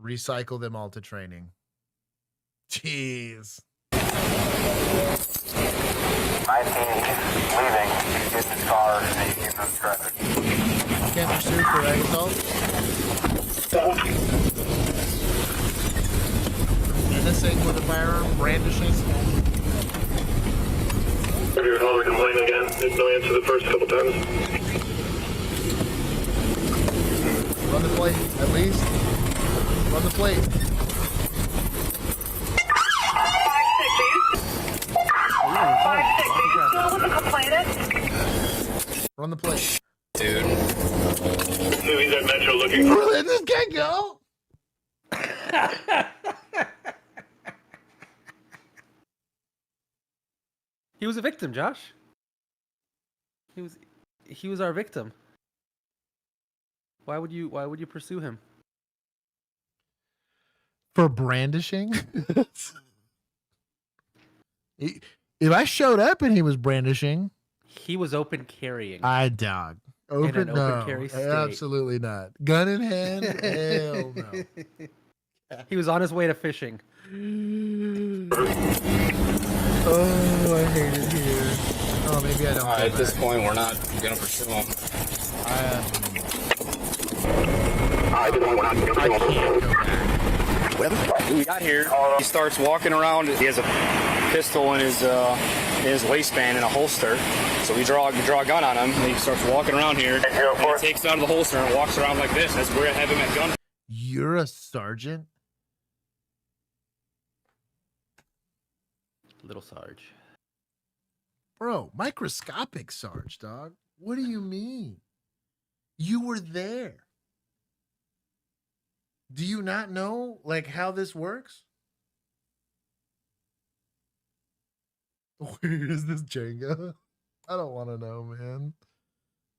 Recycle them all to training. Jeez. 19, he's leaving. He's in his car and he came from traffic. Can't pursue for egg assault. Menacing with a firearm, brandishing. Have you called or complaint again? There's no answer the first couple times. Run the plate, at least. Run the plate. Run the plate. Dude. Movies at Metro looking for. Let this guy go. He was a victim, Josh. He was our victim. Why would you pursue him? For brandishing? If I showed up and he was brandishing, He was open carrying. I dog. In an open carry state. Absolutely not. Gun in hand? Hell no. He was on his way to fishing. Oh, I hate it here. Oh, maybe I don't. At this point, we're not gonna pursue him. I can't go back. When we got here, he starts walking around. He has a pistol in his waistband in a holster. So we draw a gun on him, and he starts walking around here. And he takes it out of the holster and walks around like this. That's where I have him at gun. You're a sergeant? Little Sarge. Bro, microscopic Sarge, dog. What do you mean? You were there. Do you not know, like, how this works? Where is this Jenga? I don't want to know, man.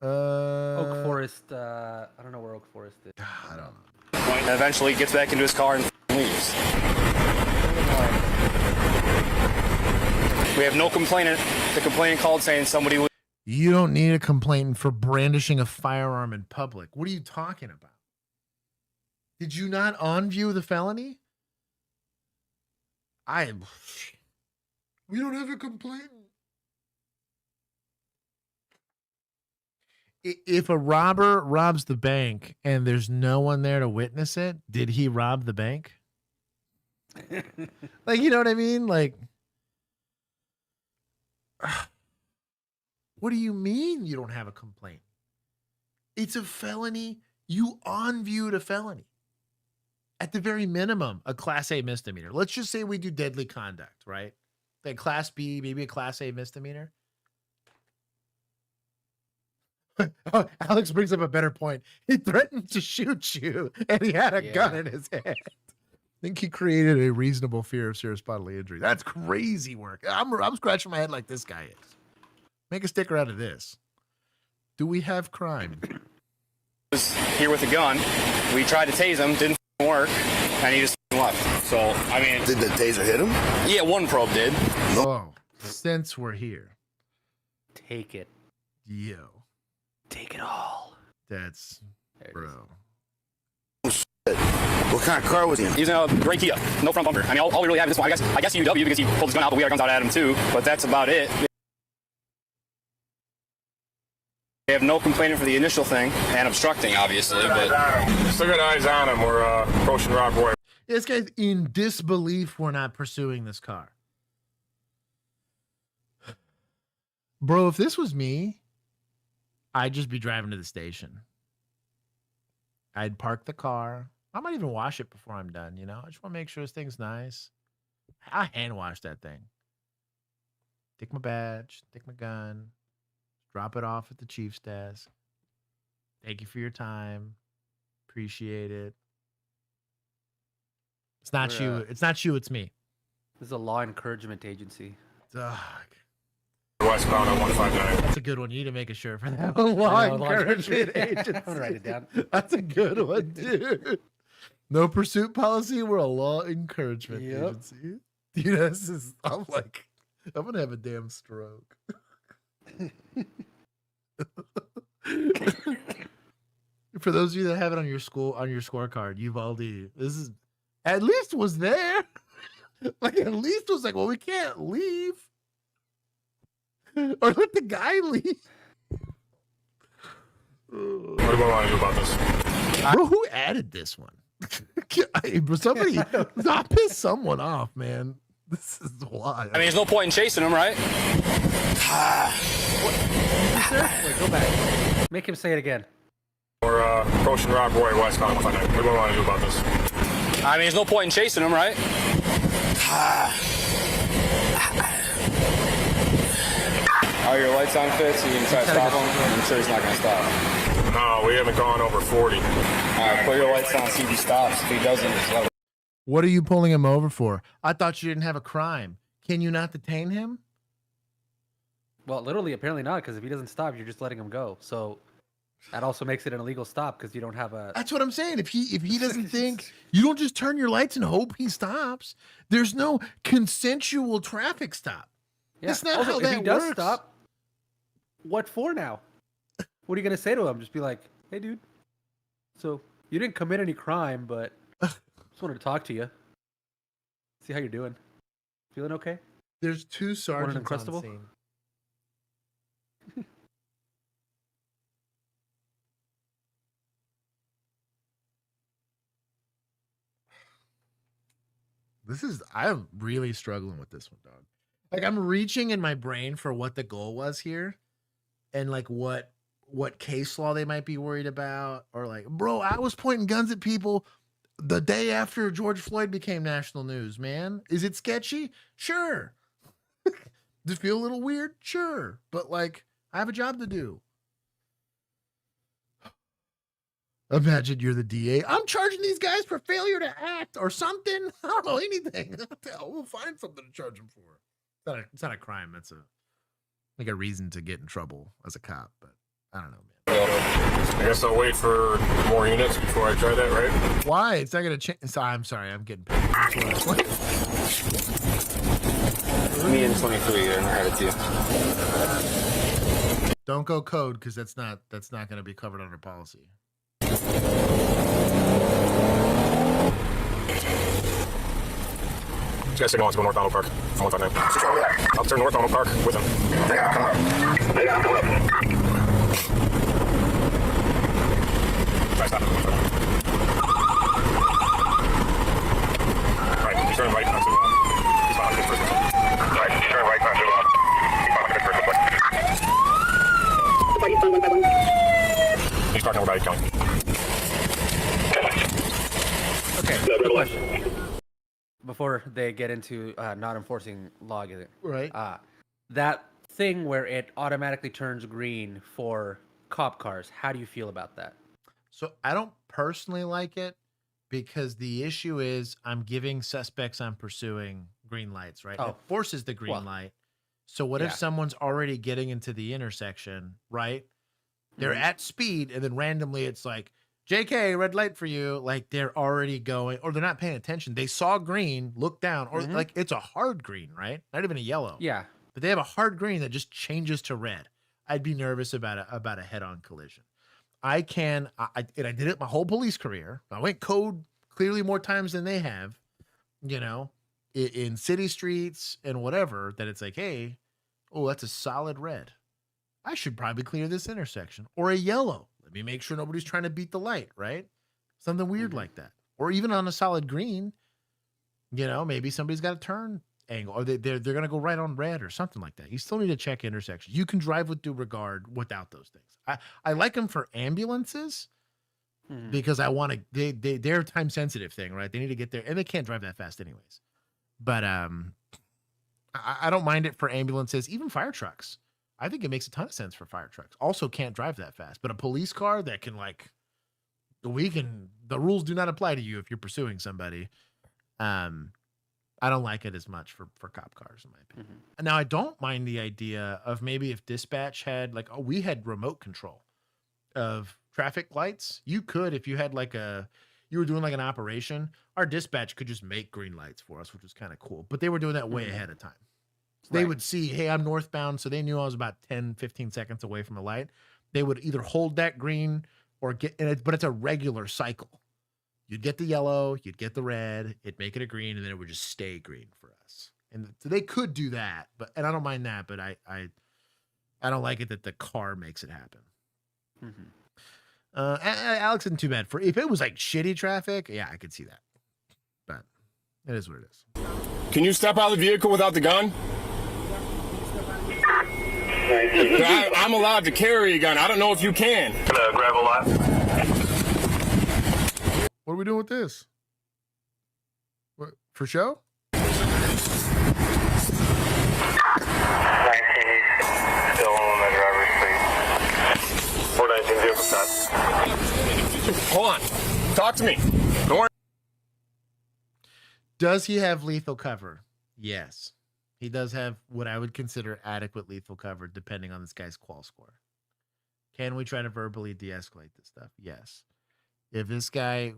Oak Forest. I don't know where Oak Forest is. I don't know. And eventually gets back into his car and leaves. We have no complainant. The complainant called saying somebody was. You don't need a complainant for brandishing a firearm in public. What are you talking about? Did you not on view the felony? We don't have a complainant. If a robber robs the bank and there's no one there to witness it, did he rob the bank? Like, you know what I mean? Like, what do you mean you don't have a complaint? It's a felony. You on viewed a felony. At the very minimum, a Class A misdemeanor. Let's just say we do deadly conduct, right? Then Class B, maybe a Class A misdemeanor. Oh, Alex brings up a better point. He threatened to shoot you, and he had a gun in his hand. I think he created a reasonable fear of serious bodily injury. That's crazy work. I'm scratching my head like this guy is. Make a sticker out of this. Do we have crime? Here with a gun. We tried to tase him, didn't work. and he just left. So, I mean... Did the taser hit him? Yeah, one probe did. Oh, since we're here. Take it. Yo. Take it all. That's... Bro. What kind of car was he in? He was in a gray Kia. No front bumper. I mean, all we really have is this one. I guess UW because he pulled his gun out, but we got our guns out at him too. But that's about it. They have no complaining for the initial thing and obstructing, obviously, but... Still got eyes on him. We're approaching Rock Boy. This guy's in disbelief we're not pursuing this car. Bro, if this was me, I'd just be driving to the station. I'd park the car. I might even wash it before I'm done, you know? I just want to make sure this thing's nice. I hand wash that thing. Take my badge, take my gun, drop it off at the chief's desk. Thank you for your time. Appreciate it. It's not you. It's not you, it's me. This is a law encouragement agency. Ugh. Westbound on 159. That's a good one. You need to make a shirt for that. Law encouragement agency. I'm gonna write it down. That's a good one, dude. No pursuit policy. We're a law encouragement agency. Dude, this is. I'm gonna have a damn stroke. For those of you that have it on your scorecard, Uvalde, this is at least was there. Like at least was like, well, we can't leave. Or let the guy leave. What do we want to do about this? Bro, who added this one? Somebody not piss someone off, man. This is wild. I mean, there's no point in chasing him, right? Wait, go back. Make him say it again. We're approaching Rock Boy westbound on 159. What do we want to do about this? I mean, there's no point in chasing him, right? Are your lights on, Fitz? So you can try to stop him? I'm sure he's not going to stop. No, we haven't gone over 40. All right, put your lights on, see if he stops. If he doesn't, just let him. What are you pulling him over for? I thought you didn't have a crime. Can you not detain him? Well, literally, apparently not, because if he doesn't stop, you're just letting him go. So that also makes it an illegal stop because you don't have a. That's what I'm saying. If he doesn't think, you don't just turn your lights and hope he stops. There's no consensual traffic stop. Yeah. That's not Also, how if that he does works. stop, what for now? What are you gonna say to him? Just be like, "Hey, dude. So you didn't commit any crime, but just wanted to talk to you. See how you're doing. Feeling okay?" There's two sergeants on Uncrustable? scene. I'm really struggling with this one, dog. Like I'm reaching in my brain for what the goal was here and like what case law they might be worried about, or like, bro, I was pointing guns at people the day after George Floyd became national news, man. Is it sketchy? Sure. Does it feel a little weird? Sure. But like, I have a job to do. Imagine you're the DA. I'm charging these guys for failure to act or something. I don't know anything. We'll find something to charge them for. It's not a crime. That's a reason to get in trouble as a cop. But I don't know, man. I guess I'll wait for more units before I try that, right? Why? It's not gonna change. I'm sorry. I'm getting paid. Me and 23 are headed to you. Don't go code because that's not going to be covered under policy. This guy's signal on to go north Donald Park. I'll turn north Donald Park with him. Try stopping. Right, he's turning right onto he's following his first one. Right, he's turning right onto he's following his first one. He's parking over by county. Okay, quick question. Before they get into not enforcing law, right? That thing where it automatically turns green for cop cars. How do you feel about that? So I don't personally like it because the issue is I'm giving suspects I'm pursuing green lights, right? Oh. It forces the green light. So what if someone's already getting into the intersection, right? They're at speed and then randomly it's like, JK, red light for you. Like they're already going, or they're not paying attention. They saw green, look down, or like it's a hard green, right? Not even a yellow. Yeah. But they have a hard green that just changes to red. I'd be nervous about a head-on collision. I did it my whole police career. I went code clearly more times than they have, you know, in city streets and whatever, that it's like, hey, oh, that's a solid red. I should probably clear this intersection. Or a yellow. Let me make sure nobody's trying to beat the light, right? Something weird like that. Or even on a solid green, you know, maybe somebody's got a turn angle, or they're going to go right on red or something like that. You still need to check intersections. You can drive with due regard without those things. I like them for ambulances because I want to, they're a time sensitive thing, right? They need to get there and they can't drive that fast anyways. But I don't mind it for ambulances, even fire trucks. I think it makes a ton of sense for fire trucks. Also can't drive that fast, but a police car that can the rules do not apply to you if you're pursuing somebody. I don't like it as much for cop cars, in my opinion. Now, I don't mind the idea of maybe if dispatch had we had remote control of traffic lights. You could, if you had you were doing like an operation, our dispatch could just make green lights for us, which was kind of cool. But they were doing that way ahead of time. So they would see, hey, I'm northbound. So they knew I was about 10, 15 seconds away from a light. They would either hold that green or but it's a regular cycle. You'd get the yellow, you'd get the red, it'd make it a green, and then it would just stay green for us. And so they could do that, and I don't mind that, but I don't like it that the car makes it happen. Alex isn't too bad. If it was like shitty traffic, yeah, I could see that. But it is what it is. Can you step out of the vehicle without the gun? I'm allowed to carry a gun. I don't know if you can. Grab a lot. What are we doing with this? What, for show? Still on the driver's seat. 419 vehicle stop. Hold on. Talk to me. Don't worry. Does he have lethal cover? Yes. He does have what I would consider adequate lethal cover, depending on this guy's qual score. Can we try to verbally de-escalate this stuff? Yes. If this guy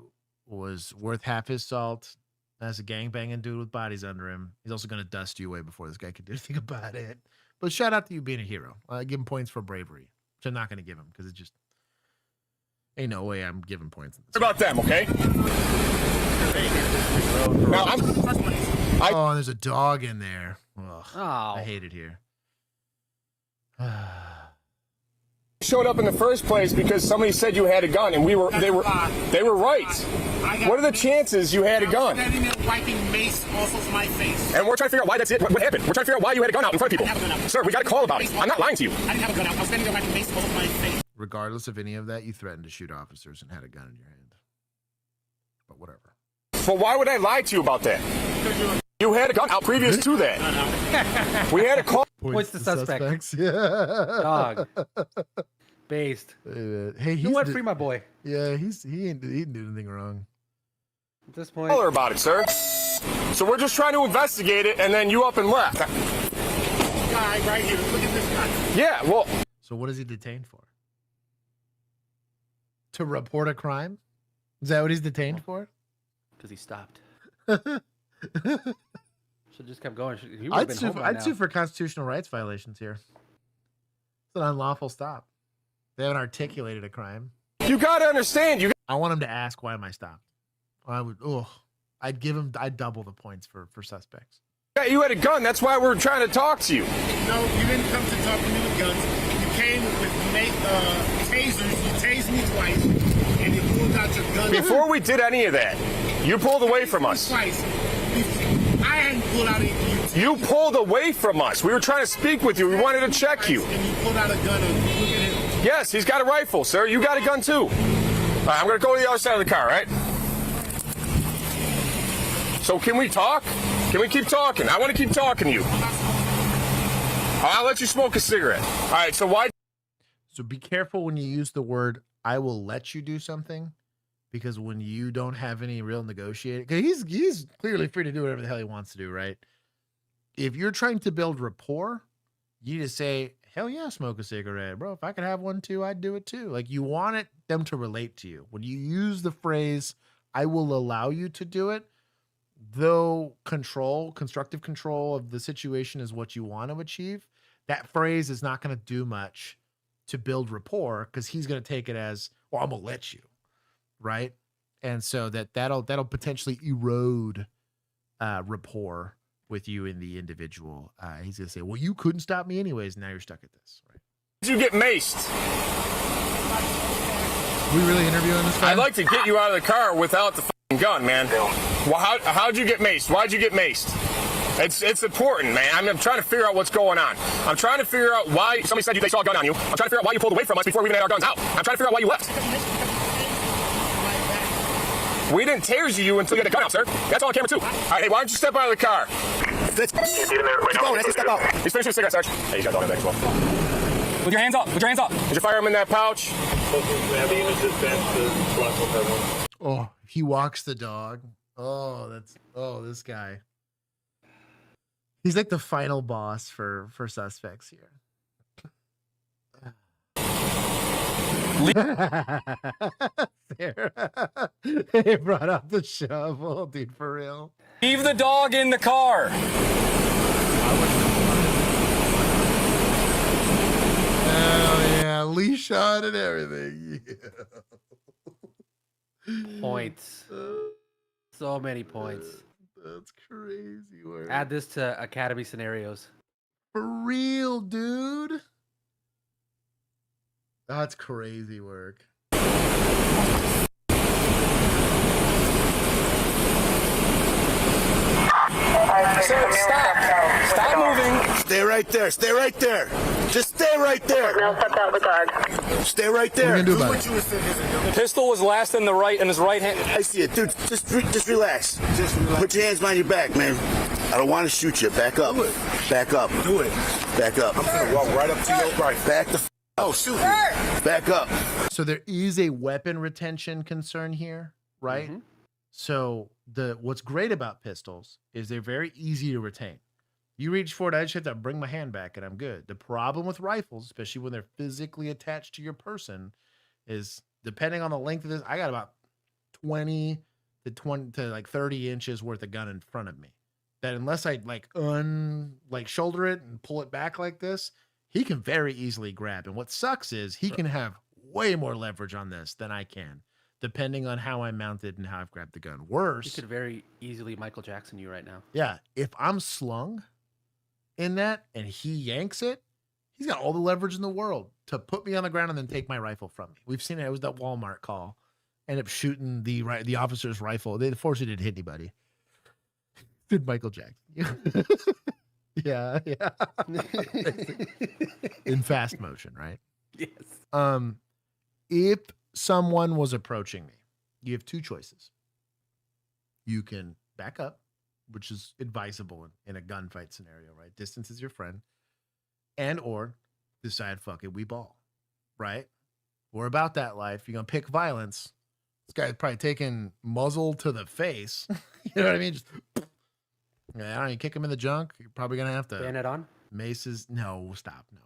was worth half his salt, as a gangbanging dude with bodies under him, he's also going to dust you away before this guy can do anything about it. But shout out to you being a hero. I give him points for bravery, which I'm not going to give him because it just ain't no way I'm giving points. About them, okay? Now oh, there's a dog in there. Ugh, I hate it here. Showed up in the first place because somebody said you had a gun, and they were right. What are the chances you had a gun? Wiping mace off of my face. And we're trying to figure out why that's it. What happened? We're trying to figure out why you had a gun out in front of people. Sir, we got a call about it. I'm not lying to you. I didn't have a gun out. I was standing there wiping mace off of my face. Regardless of any of that, you threatened to shoot officers and had a gun in your hand. But whatever. But why would I lie to you about that? You had a gun out previous to that. We had a call. Points to suspects. Yeah. Dog. Based. Hey, you went free, my boy. Yeah, he didn't do anything wrong. At this point. Tell her about it, sir. So we're just trying to investigate it, and then you up and left. Guy right here. Look at this guy. Yeah, well. So what is he detained for? To report a crime? Is that what he's detained for? Because he stopped. Should just kept going. I'd sue for constitutional rights violations here. It's an unlawful stop. They haven't articulated a crime. You gotta understand. I want him to ask, why am I stopped? I'd double the points for suspects. Yeah, you had a gun. That's why we're trying to talk to you. No, you didn't come to talk to me with guns. You came with tasers. You tased me twice, and you pulled out your gun. Before we did any of that, you pulled away from us. Twice. I hadn't pulled out anything. You pulled away from us. We were trying to speak with you. We wanted to check you. And you pulled out a gun. And look at him. Yes, he's got a rifle, sir. You got a gun, too. All right, I'm going to go to the other side of the car, right? So can we talk? Can we keep talking? I want to keep talking to you. I'll let you smoke a cigarette. All right, so why? So be careful when you use the word, I will let you do something. Because when you don't have any real negotiating, because he's clearly free to do whatever the hell he wants to do, right? If you're trying to build rapport, you need to say, hell yeah, smoke a cigarette, bro. If I could have one too, I'd do it too. Like, you want them to relate to you. When you use the phrase, I will allow you to do it, though constructive control of the situation is what you want to achieve, that phrase is not going to do much to build rapport, because he's going to take it as, well, I'm going to let you, right? And so that'll potentially erode rapport with you and the individual. He's going to say, well, you couldn't stop me anyways. Now you're stuck at this, right? You get maced. We really interviewing this guy? I'd like to get you out of the car without the fucking gun, man. Well, how'd you get maced? Why'd you get maced? It's important, man. I'm trying to figure out what's going on. I'm trying to figure out why somebody said they saw a gun on you. I'm trying to figure out why you pulled away from us before we even had our guns out. I'm trying to figure out why you left. We didn't tase you until you had the gun out, sir. That's all on camera, too. All right, hey, why don't you step out of the car? Let's go. Step out. He's finishing his cigarette, Sarge. Hey, you got a dog in the back as well. With your hands up. With your hands up. Is your firearm in that pouch? Oh, he walks the dog. This guy. He's like the final boss for suspects here. They brought out the shovel, dude, for real. Leave the dog in the car. Oh yeah, leash on and everything. Yeah. Points. So many points. That's crazy work. Add this to Academy scenarios. For real, dude. That's crazy work. Stop moving. Stay right there. Stay right there. Just stay right there. Now step out the dog. Stay right there. The pistol was last in his right hand. I see it, dude. Just relax. Just relax. Put your hands behind your back, man. I don't want to shoot you. Back up. Back up. Do it. Back up. I'm gonna walk right up to your right. Back the. Oh, shoot. Back up. So there is a weapon retention concern here, right? Mm-hmm. So what's great about pistols is they're very easy to retain. You reach for it, I just have to bring my hand back and I'm good. The problem with rifles, especially when they're physically attached to your person, is depending on the length of this, I got about 20 to like 30 inches worth of gun in front of me. That unless I shoulder it and pull it back like this, he can very easily grab. And what sucks is he can have way more leverage on this than I can, depending on how I'm mounted and how I've grabbed the gun. Worse, You could very easily Michael Jackson you right now. yeah, if I'm slung in that and he yanks it, he's got all the leverage in the world to put me on the ground and then take my rifle from me. We've seen it. It was that Walmart call. Ended up shooting the officer's rifle. They fortunately didn't hit anybody. Did Michael Jackson. Yeah. In fast motion, right? Yes. If someone was approaching me, you have two choices. You can back up, which is advisable in a gunfight scenario, right? Distance is your friend. And or decide, fuck it, we ball, right? We're about that life. You're going to pick violence. This guy's probably taking muzzle to the face. You know what I mean? Just, yeah, I don't know, you kick him in the junk, you're probably going to have to. Bayonet on? Maces. No, stop. No.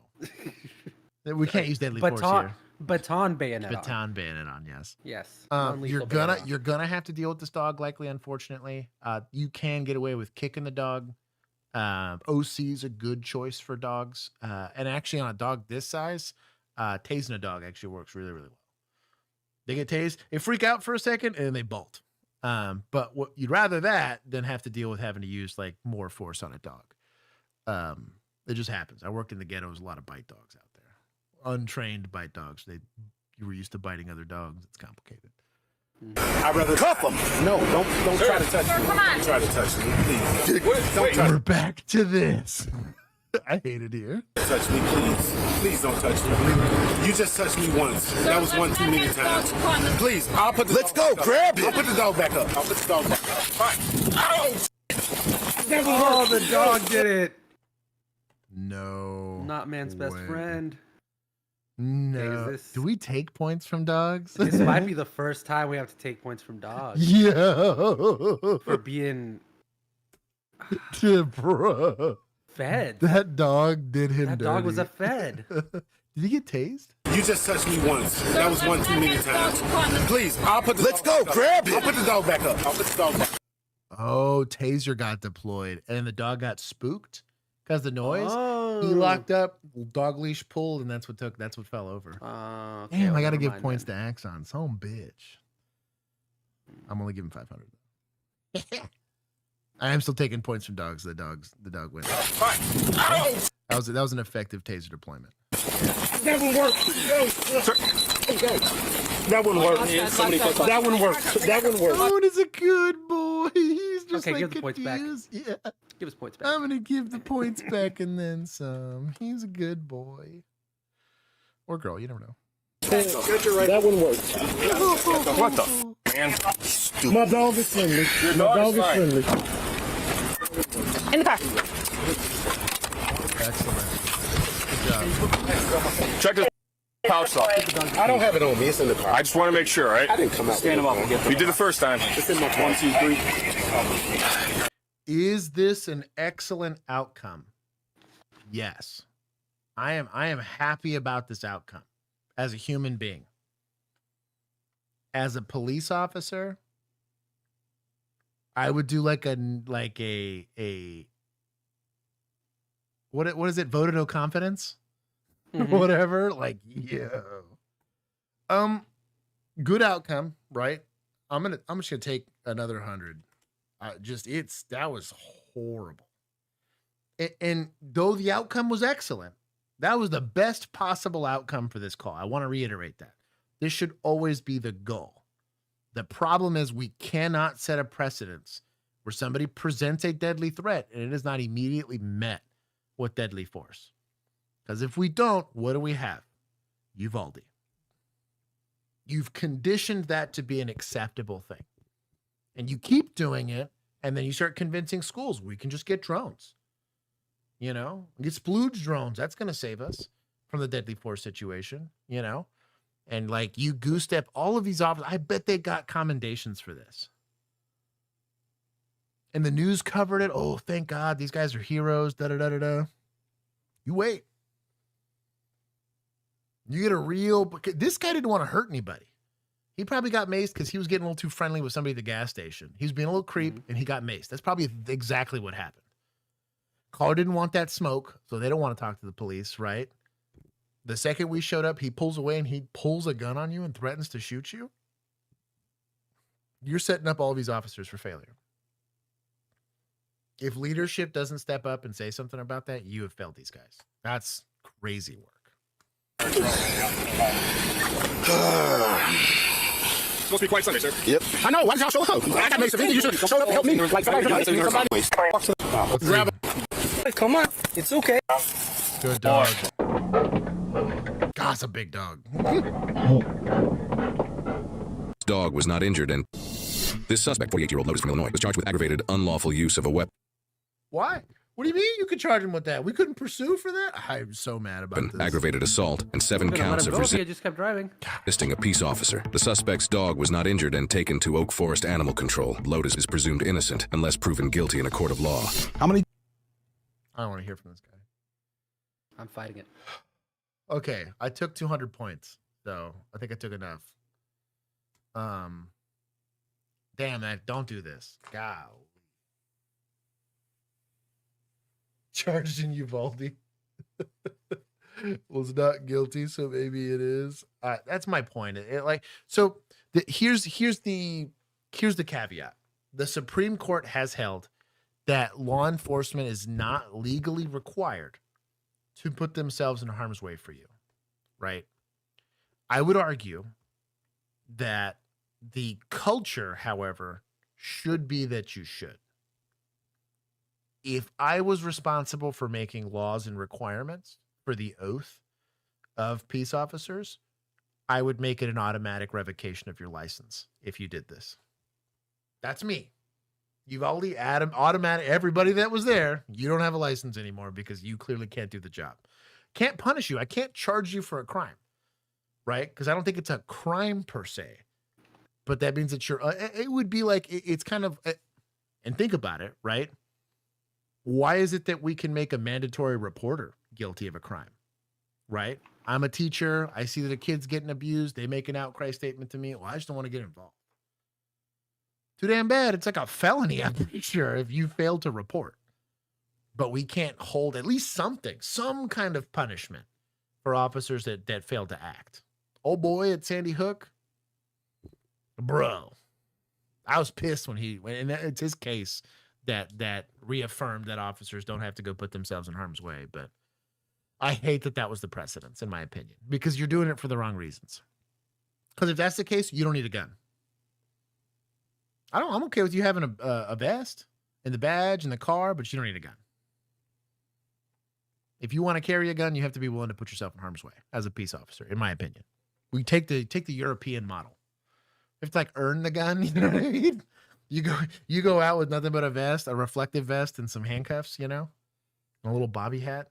We can't use deadly force here. Baton bayonet on. Baton bayonet on, yes. Yes. You're gonna have to deal with this dog, likely, unfortunately. You can get away with kicking the dog. OC is a good choice for dogs. And actually on a dog this size, tasing a dog actually works really, really well. They get tased, they freak out for a second, and then they bolt. But what you'd rather that than have to deal with having to use like more force on a dog. It just happens. I worked in the ghettos, a lot of bite dogs out there. Untrained bite dogs. You were used to biting other dogs. It's complicated. I'd rather cuff them. No, don't try to touch me. Don't try to touch me, please. We're back to this. I hate it here. Touch me, please. Please don't touch me. You just touched me once. That was one too many times. Please, I'll put the Let's go, grab it. I'll put the dog back up. I'll put the dog back up. Fine. Oh, the dog did it. No. Not man's best friend. No. Do we take points from dogs? This might be the first time we have to take points from dogs. Yeah. For being Bro. fed. That dog did him That dirty. dog was a fed. Did he get tased? You just touched me once. That was one too many times. Please, I'll put the Let's go, grab it. I'll put the dog back up. I'll put the dog back. Oh, taser got deployed, and the dog got spooked because the noise. He locked up, dog leash pulled, and that's what fell over. Okay, Damn, I well, got to never give mind points then. to Axon. Some bitch. I'm only giving 500. I am still taking points from dogs. The dog went. That was an effective taser deployment. That one worked. That one worked. That one worked. That one worked. Owen is a good boy. He's just Okay, like give the points back. confused. Yeah. Give his points back. I'm gonna give the points back and then some. He's a good boy. Or girl, you never know. That one worked. What the man? My dog is friendly. Your My dog dog is is friendly. In the car. Excellent. Good job. Check this pouch off. I don't have it on me. It's in the car. I just want to make sure, right? I didn't come out. Stand him up and get You did the first time. It's in my 1, 2, 3. Is this an excellent outcome? Yes. I am happy about this outcome as a human being. As a police officer, I would do like a what is it? Vote of no confidence? Whatever. Like, yo. Good outcome, right? I'm just gonna take another 100. That was horrible. And though the outcome was excellent, that was the best possible outcome for this call. I want to reiterate that. This should always be the goal. The problem is we cannot set a precedence where somebody presents a deadly threat and it is not immediately met with deadly force. Because if we don't, what do we have? Uvalde. You've conditioned that to be an acceptable thing. And you keep doing it, and then you start convincing schools, we can just get drones. You know, get splooge drones. That's going to save us from the deadly force situation, you know? And like you goose step all of these officers. I bet they got commendations for this. And the news covered it. Oh, thank God. These guys are heroes. Da-da-da-da-da. You wait. You get a real... This guy didn't want to hurt anybody. He probably got maced because he was getting a little too friendly with somebody at the gas station. He was being a little creep, and he got maced. That's probably exactly what happened. Caller didn't want that smoke, so they don't want to talk to the police, right? The second we showed up, he pulls away and he pulls a gun on you and threatens to shoot you. You're setting up all these officers for failure. If leadership doesn't step up and say something about that, you have failed these guys. That's crazy work. Supposed to be quiet Sunday, sir. Yep. I know. Why did y'all show up? I got mixed opinions. You should have showed up and helped me. Like somebody. Grab it. Come on. It's okay. Good dog. God, it's a big dog. Dog was not injured, and this suspect, 48-year-old Lotus from Illinois, was charged with aggravated unlawful use of a weapon. Why? What do you mean you could charge him with that? We couldn't pursue for that? I'm so mad about this. Aggravated assault, and 7 Could've let counts him of go if he had just kept driving. resisting a peace officer. The suspect's dog was not injured and taken to Oak Forest Animal Control. Lotus is presumed innocent unless proven guilty in a court of law. How many? I don't want to hear from this guy. I'm fighting it. Okay, I took 200 points, so I think I took enough. Damn, man, don't do this. God. Charged in Uvalde. Was not guilty, so maybe it is. That's my point. Here's the caveat. The Supreme Court has held that law enforcement is not legally required to put themselves in harm's way for you, right? I would argue that the culture, however, should be that you should. If I was responsible for making laws and requirements for the oath of peace officers, I would make it an automatic revocation of your license if you did this. That's me. You've already automatic everybody that was there. You don't have a license anymore because you clearly can't do the job. Can't punish you. I can't charge you for a crime, right? Because I don't think it's a crime per se. But that means that it would be like, it's kind of, and think about it, right? Why is it that we can make a mandatory reporter guilty of a crime? Right? I'm a teacher. I see that a kid's getting abused. They make an outcry statement to me. Well, I just don't want to get involved. Too damn bad. It's like a felony, I'm pretty sure, if you fail to report. But we can't hold at least something, some kind of punishment for officers that failed to act. Oh boy at Sandy Hook, bro. I was pissed when and it's his case that reaffirmed that officers don't have to go put themselves in harm's way. But I hate that was the precedence, in my opinion, because you're doing it for the wrong reasons. Because if that's the case, you don't need a gun. I'm okay with you having a vest and the badge and the car, but you don't need a gun. If you want to carry a gun, you have to be willing to put yourself in harm's way as a peace officer, in my opinion. We take the European model. You have to like earn the gun, you know what I mean? You go out with nothing but a vest, a reflective vest, and some handcuffs, and a little bobby hat.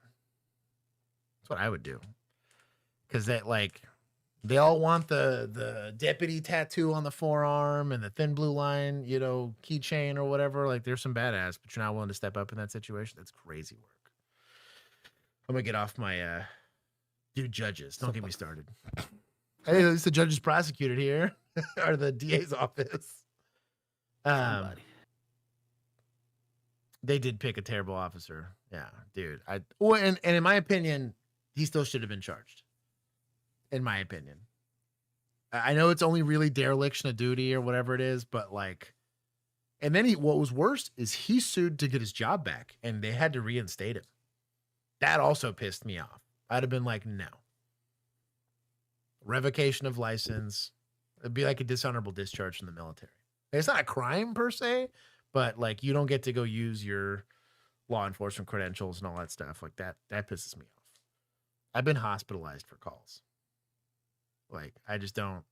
That's what I would do. Because they all want the deputy tattoo on the forearm and the thin blue line, keychain or whatever. Like, there's some badass, but you're not willing to step up in that situation. That's crazy work. I'm gonna get off my dude judges. Don't get me started. Hey, at least the judge is prosecuted here, or the DA's office. They did pick a terrible officer. Yeah, dude. And in my opinion, he still should have been charged. In my opinion, I know it's only really dereliction of duty or whatever it is, but and then what was worse is he sued to get his job back, and they had to reinstate him. That also pissed me off. I'd have been like, no. Revocation of license. It'd be like a dishonorable discharge from the military. It's not a crime per se, but you don't get to go use your law enforcement credentials and all that stuff. Like that pisses me off. I've been hospitalized for calls. I just don't.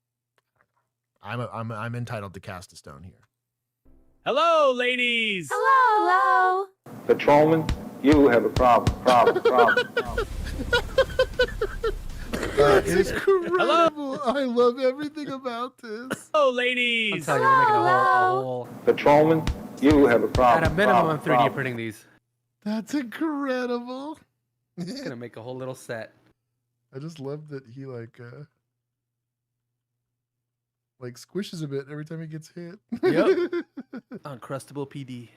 I'm entitled to cast a stone here. Hello, ladies. Hello. Patrolman, you have a problem. It's incredible. I love everything about this. Hello, ladies. I'm telling you, we're making a whole. Patrolman, you have a problem. At a minimum, I'm 3D printing these. That's incredible. It's gonna make a whole little set. I just love that he squishes a bit every time he gets hit. Yep. Uncrustable PD.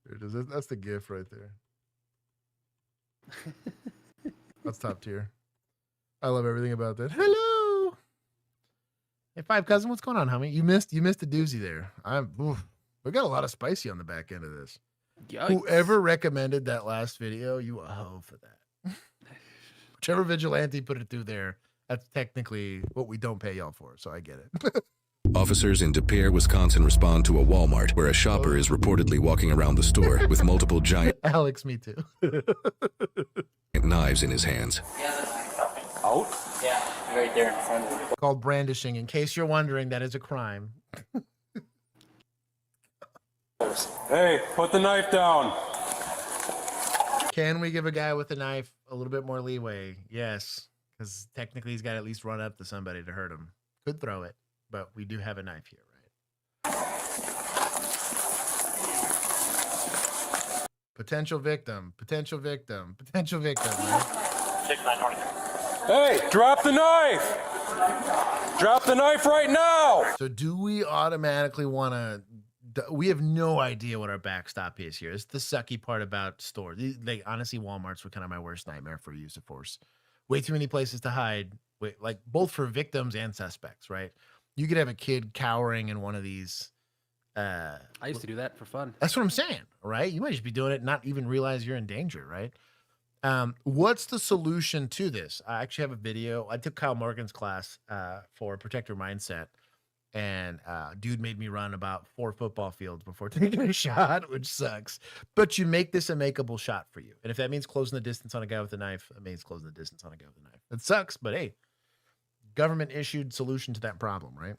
There it is. That's the GIF right there. That's top tier. I love everything about that. Hello. Hey, Five Cousin, what's going on, homie? You missed a doozy there. We got a lot of spicy on the back end of this. Yikes. Whoever recommended that last video, you a hoe for that. Whichever vigilante put it through there, that's technically what we don't pay y'all for, so I get it. Officers in De Pere, Wisconsin respond to a Walmart where a shopper is reportedly walking around the store with multiple giant Alex, me too. knives in his hands. Out? Yeah, right there in front of you. Called brandishing. In case you're wondering, that is a crime. Hey, put the knife down. Can we give a guy with a knife a little bit more leeway? Yes, because technically he's got to at least run up to somebody to hurt him. Could throw it, but we do have a knife here, right? Potential victim. Right? 6920. Hey, drop the knife. Drop the knife right now. So do we automatically want to... We have no idea what our backstop is here. It's the sucky part about stores. Honestly, Walmarts were kind of my worst nightmare for use of force. Way too many places to hide, both for victims and suspects, right? You could have a kid cowering in one of these. I used to do that for fun. That's what I'm saying, right? You might just be doing it, not even realize you're in danger, right? What's the solution to this? I actually have a video. I took Kyle Morgan's class for Protector Mindset. And dude made me run about 4 football fields before taking a shot, which sucks. But you make this a makeable shot for you. And if that means closing the distance on a guy with a knife, it means closing the distance on a guy with a knife. It sucks, but hey, government issued solution to that problem, right?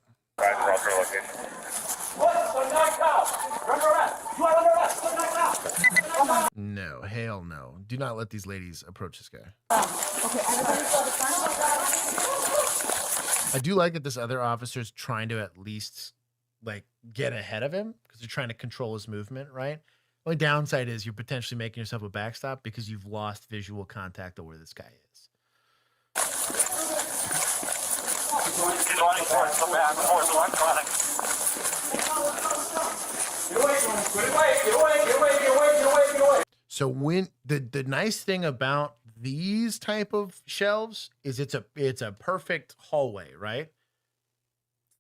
No, hell no. Do not let these ladies approach this guy. I do like that this other officer's trying to at least get ahead of him because they're trying to control his movement, right? Only downside is you're potentially making yourself a backstop because you've lost visual contact of where this guy is. So when the nice thing about these type of shelves is it's a perfect hallway, right?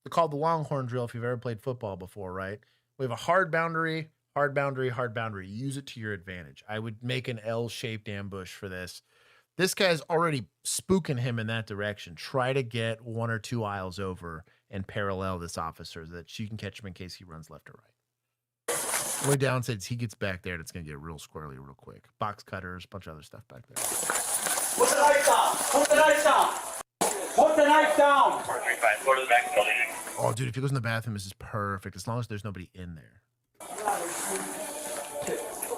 They're called the Longhorn drill if you've ever played football before, right? We have a hard boundary, hard boundary, hard boundary. Use it to your advantage. I would make an L-shaped ambush for this. This guy's already spooking him in that direction. Try to get 1 or 2 aisles over and parallel this officer so that you can catch him in case he runs left or right. Only downside is he gets back there and it's going to get real squirrely real quick. Box cutters, a bunch of other stuff back there. Put the knife down. Put the knife down. Put the knife down. 435, go to the back of the building. Oh, dude, if he goes in the bathroom, this is perfect. As long as there's nobody in there. Come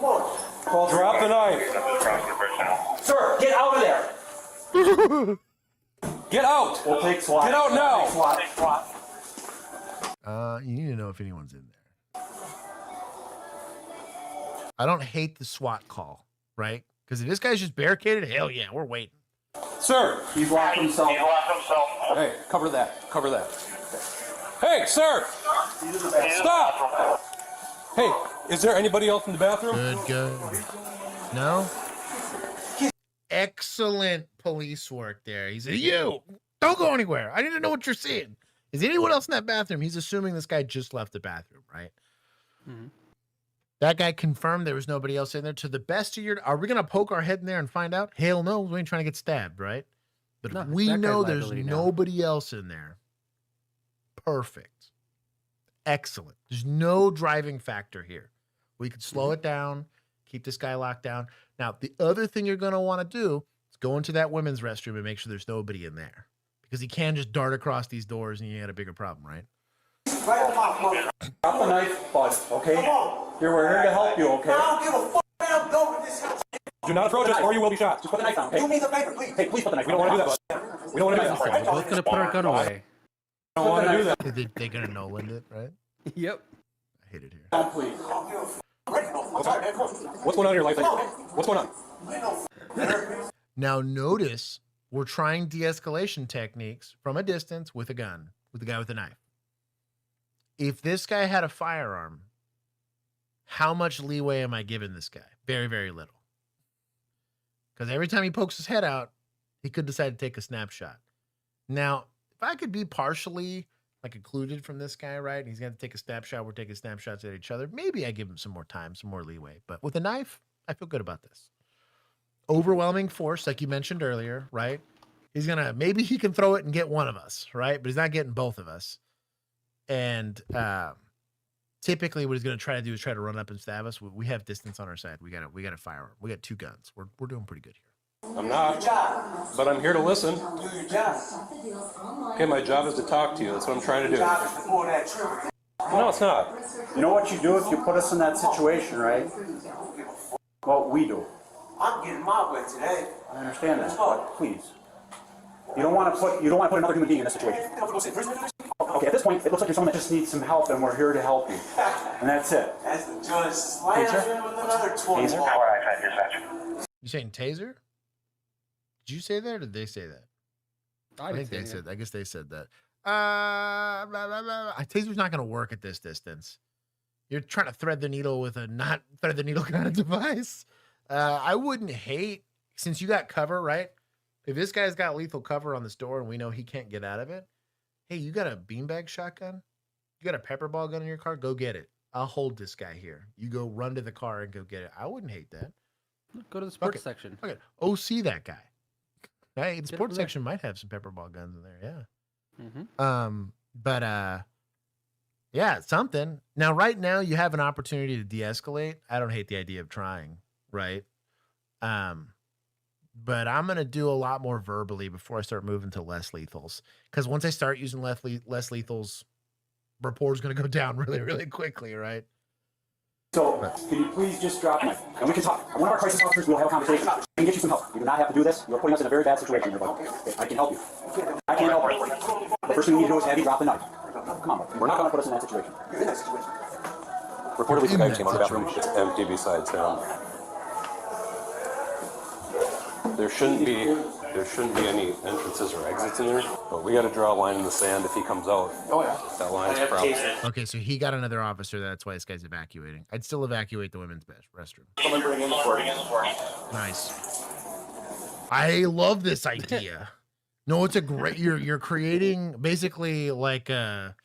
on. Drop the knife. Sir, get out of there. Get out. We'll take SWAT. Get out now. Take SWAT. You need to know if anyone's in there. I don't hate the SWAT call, right? Because if this guy's just barricaded, hell yeah, we're waiting. Sir, he's locked himself. He's locked himself. Hey, cover that. Cover that. Hey, sir! Stop! Hey, is there anybody else in the bathroom? Good. No? Excellent police work there. He said, you, don't go anywhere. I need to know what you're seeing. Is anyone else in that bathroom? He's assuming this guy just left the bathroom, right? Mm-hmm. That guy confirmed there was nobody else in there. To the best of your, are we going to poke our head in there and find out? Hell no, we ain't trying to get stabbed, right? But No, if we that know guy's there's liability now. nobody else in there, perfect. Excellent. There's no driving factor here. We could slow it down, keep this guy locked down. Now, the other thing you're going to want to do is go into that women's restroom and make sure there's nobody in there. Because he can just dart across these doors and you got a bigger problem, right? Drop the knife, bud, okay? Here, we're here to help you, okay? I don't give a fuck, man. I'm done with this. Do not approach us or you will be shot. Just put the knife down, okay? Do me the favor, please. Hey, please put the knife. We don't want to do that, bud. We don't want to do that. We're both gonna put our gun away. We don't want to do that. They're going to Nolan it, right? Yep. I hate it here. Down, please. What's going on in your life? What's going on? Now notice we're trying de-escalation techniques from a distance with a gun, with the guy with a knife. If this guy had a firearm, how much leeway am I giving this guy? Very, very little. Because every time he pokes his head out, he could decide to take a snapshot. Now, if I could be partially like occluded from this guy, right? And he's going to take a snapshot. We're taking snapshots at each other. Maybe I give him some more time, some more leeway. But with a knife, I feel good about this. Overwhelming force, like you mentioned earlier, right? He's going to, maybe he can throw it and get one of us, right? But he's not getting both of us. And typically what he's going to try to do is try to run up and stab us. We have distance on our side. We got a firearm. We got 2 guns. We're doing pretty good here. I'm not, but I'm here to listen. Do your job. Okay, my job is to talk to you. That's what I'm trying to do. Job is to pull that trigger. No, it's not. You know what you do if you put us in that situation, right? What we do. I'm getting my way today. I understand that, but please. You don't want to put another human being in this situation. Okay, at this point, it looks like you're someone that just needs some help, and we're here to help you. And that's it. That's the judge slams in with another 20. You saying taser? Did you say that or did they say that? I think they said. I guess they said that. Taser's not going to work at this distance. You're trying to thread the needle with a not thread the needle kind of device. I wouldn't hate, since you got cover, right? If this guy's got lethal cover on this door and we know he can't get out of it, hey, you got a beanbag shotgun? You got a pepper ball gun in your car? Go get it. I'll hold this guy here. You go run to the car and go get it. I wouldn't hate that. Go to the sports section. Okay. OC that guy. Hey, the sports section might have some pepper ball guns in there. Yeah. Mm-hmm. Yeah, something. Now, right now, you have an opportunity to de-escalate. I don't hate the idea of trying, right? But I'm going to do a lot more verbally before I start moving to less lethals. Because once I start using less lethals, rapport's going to go down really, really quickly, right? So, can you please just drop me? And we can talk. One of our crisis officers will have a conversation. I can get you some help. You do not have to do this. You're putting us in a very bad situation here, buddy. I can help you. I can't help you. The first thing you need to do is have you drop the knife. Come on, buddy. We're not going to put us in that situation. You're in that situation. Reportedly, the guy came out of the bathroom. It's empty besides him. There shouldn't be any entrances or exits in there, but we got to draw a line in the sand if he comes out. Oh yeah. That line's probably. Okay, so he got another officer. That's why this guy's evacuating. I'd still evacuate the women's restroom. Someone bring in the 40. Nice. I love this idea. No, it's a great. You're creating basically like a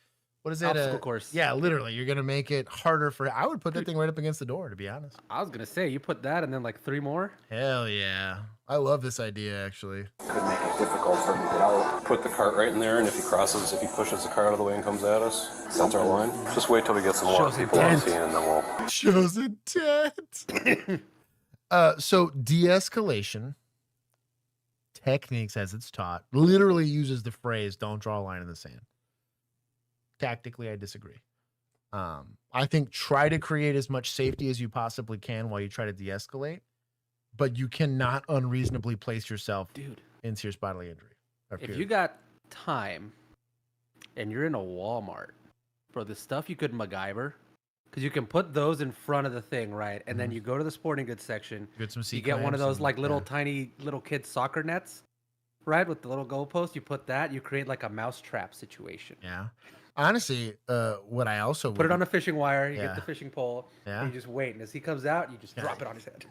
what is it? Obstacle course. Yeah, literally. You're gonna make it harder for. I would put that thing right up against the door. To be honest. I was gonna say you put that and then like 3 more. Hell yeah! I love this idea actually. Could make it difficult for me to get out. Put the cart right in there, and if he pushes the cart out of the way and comes at us, that's our line. Just wait till we get some more people on scene, and then we'll. Shows intent. So de-escalation techniques, as it's taught, literally uses the phrase "don't draw a line in the sand." Tactically, I disagree. I think try to create as much safety as you possibly can while you try to de-escalate, but you cannot unreasonably place yourself in serious bodily injury. If you got time and you're in a Walmart, bro, the stuff you could MacGyver, because you can put those in front of the thing, right? And then you go to the sporting goods section. Get some you get one of those like little tiny little kids soccer nets, right? With the little goalpost. You put that. You create like a mousetrap situation. Yeah. Honestly, what I also put it on a fishing wire. You Yeah. get the fishing pole. Yeah. And you just wait, and as he comes out, you just drop it on his head.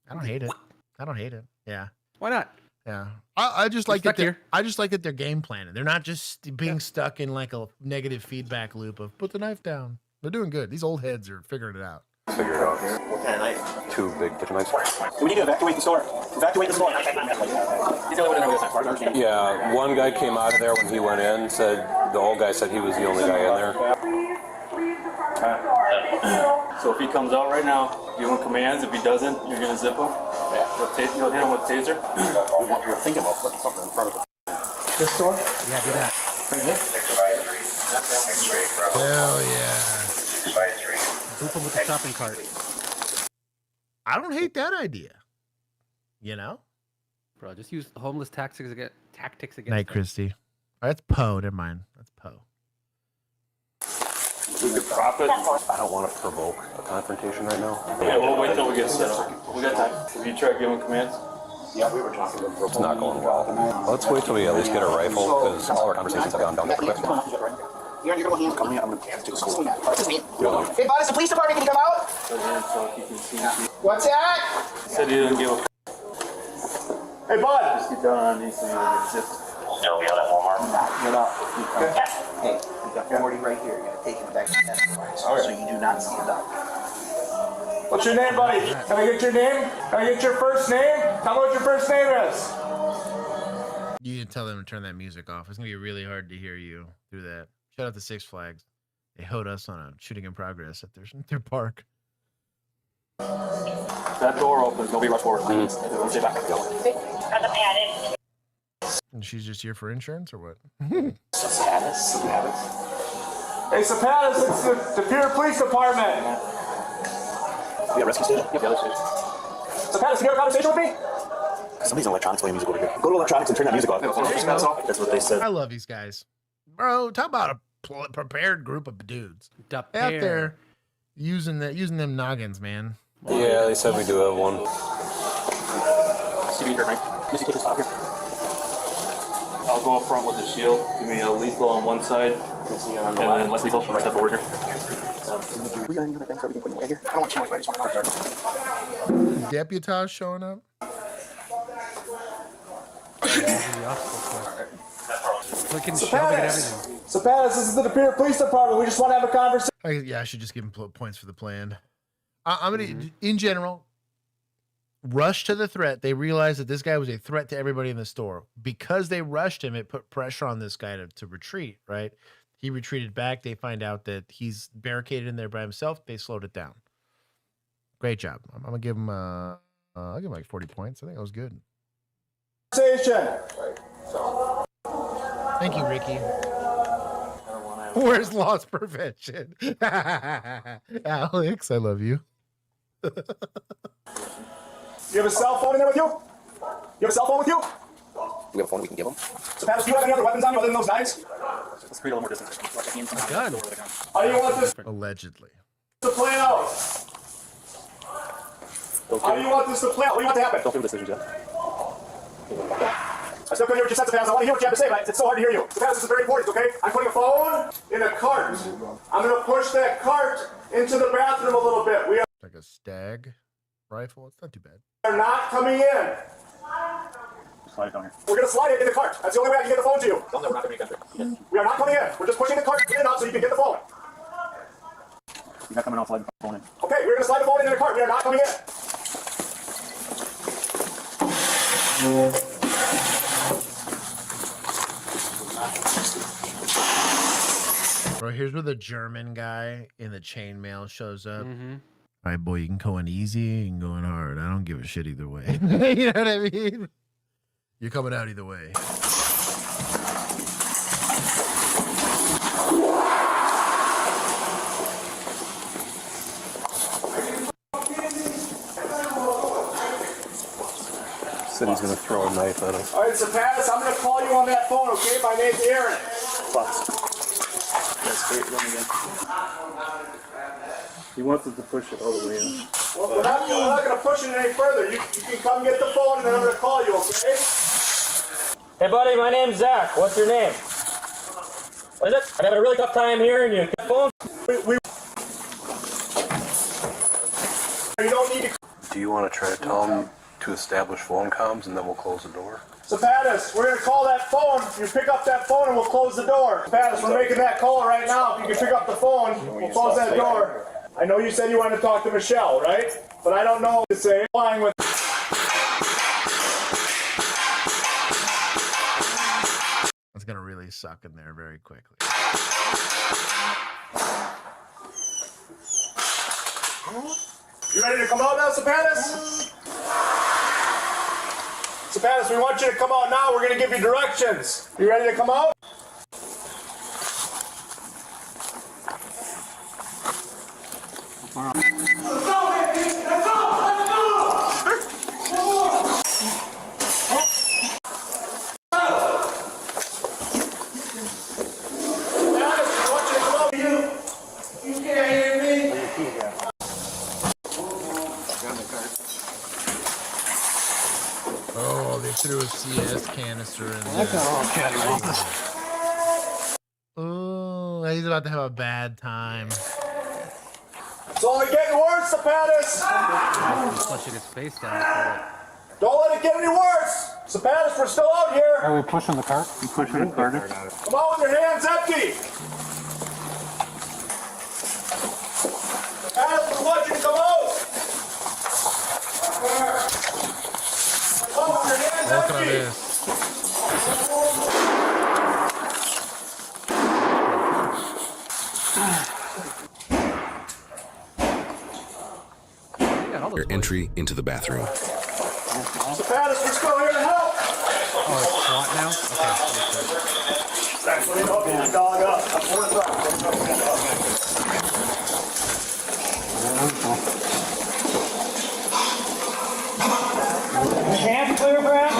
I don't hate it. Yeah. Why not? Yeah. I just like stuck that. here. I just like that they're game planning. They're not just being stuck in like a negative feedback loop of put the knife down. They're doing good. These old heads are figuring it out. Figure it out. What kind of knife? 2 big kitchen knives. We need to evacuate the store. Evacuate the store. Yeah, one guy came out of there when he went in. Said the old guy said he was the only guy in there. So if he comes out right now, give him commands. If he doesn't, you're gonna zip him. You'll hit him with taser. You're thinking about putting something in front of This store? Yeah, do that. Hell yeah. Boop him with the shopping cart. I don't hate that idea. You know? Bro, just use homeless tactics against Night, them. Christy. Oh, that's Poe. Never mind. That's Poe. I don't want to provoke a confrontation right now. Yeah, we'll wait till we get set up. We got time. If you try to give him commands. Yeah, we were talking about It's not going well. Let's wait till we at least get a rifle, because all our conversations have gone down pretty quick. You're going to come here. I'm going to take a school. Hey, bud, is the police department can come out? What's that? Said he didn't give a. Hey, bud. Just get down on these things and zip. No, we got that Walmart. You're not. Hey, you got 40 right here. You got to take him back to the so you do not stand up. What's your name, buddy? Can I get your name? Can I get your first name? Tell me what your first name is. You need to tell them to turn that music off. It's going to be really hard to hear you through that. Shout out to Six Flags. They hoed us on a shooting in progress at their park. That door opens. Nobody rush forward. Stay back. And she's just here for insurance or what? Sapatis. Hey, Sapatis, it's the Superior Police Department. You got rescue station? Yep, the other station. Sapatis, you have a conversation with me? Somebody's on electronics playing music over here. Go to electronics and turn that music off. That's what they said. I love these guys. Bro, talk about a prepared group of dudes. Out there using them noggins, man. Yeah, they said we do have one. I'll go up front with the shield. Give me a lethal on one side, and then less lethal on the step forward here. We got any other things that we can put in right here? I don't want too much, I just want Deputage showing up. Clicking, Sapatis. shoving, and everything. Sapatis, this is the Superior Police Department. We just want to have a conversation. Yeah, I should just give him points for the plan. I'm going to, in general, rush to the threat. They realized that this guy was a threat to everybody in the store. Because they rushed him, it put pressure on this guy to retreat, right? He retreated back. They find out that he's barricaded in there by himself. They slowed it down. Great job. I'm going to give him, I'll give him like 40 points. I think that was good. Thank you, Ricky. Where's loss prevention? Alex, I love you. You have a cell phone in there with you? You have a cell phone with you? We have a phone we can give them. Sapatis, do you have any other weapons on you other than those knives? Let's create a little more distance. Gun. How do you want this Allegedly. to to play out? How do you want this to play out? What do you want to happen? Don't give decisions yet. I still couldn't hear what you said, Sebastian. I want to hear what you have to say, but it's so hard to hear you. Sebastian, this is very important, okay? I'm putting a phone in a cart. I'm going to push that cart into the bathroom a little bit. We Like a stag rifle. It's not too bad. are not coming in. Slide it down here. We're going to slide it in the cart. That's the only way I can get the phone to you. Tell them we're not going to make that. We are not coming in. We're just pushing the cart in and out so you can get the phone. You're not coming out, slide the phone in. Okay, we're going to slide the phone in the cart. We are not coming in. Bro, here's where the German guy in the chainmail shows up. All right, boy, you can go in easy, you can go in hard. I don't give a shit either way. You know what I mean? You're coming out either way. Said he's going to throw a knife at him. All right, Sebastian, I'm going to call you on that phone, okay? My name's Aaron. He wants us to push it all the way in. Well, we're not going to push it any further. You can come get the phone, and then I'm going to call you, okay? Hey, buddy, my name's Zach. What's your name? What is it? I'm having a really tough time hearing you. Phone? You don't need to. Do you want to try to tell him to establish phone comms and then we'll close the door? Sebastian, we're going to call that phone. You pick up that phone, and we'll close the door. Sebastian, we're making that call right now. If you can pick up the phone, we'll close that door. I know you said you wanted to talk to Michelle, right? But I don't know what to say. Flying with. It's gonna really suck in there very quickly. You ready to come out now, Sebastian? Sebastian, we want you to come out now. We're going to give you directions. You ready to come out? Oh, they threw a CS canister in there. Oh, he's about to have a bad time. It's only getting worse, Sebastian. Flushing his face down. Don't let it get any worse. Sebastian, we're still out here. Are we pushing the cart? You pushing the cart? Come out with your hands empty. Sebastian, we want you to come out. Come out with your hands Look at empty. this. Their entry into the bathroom. Sebastian, we're still here to help. Oh, it's SWAT now? Okay. That's what you know, get your dog up. Hands clear, Brad?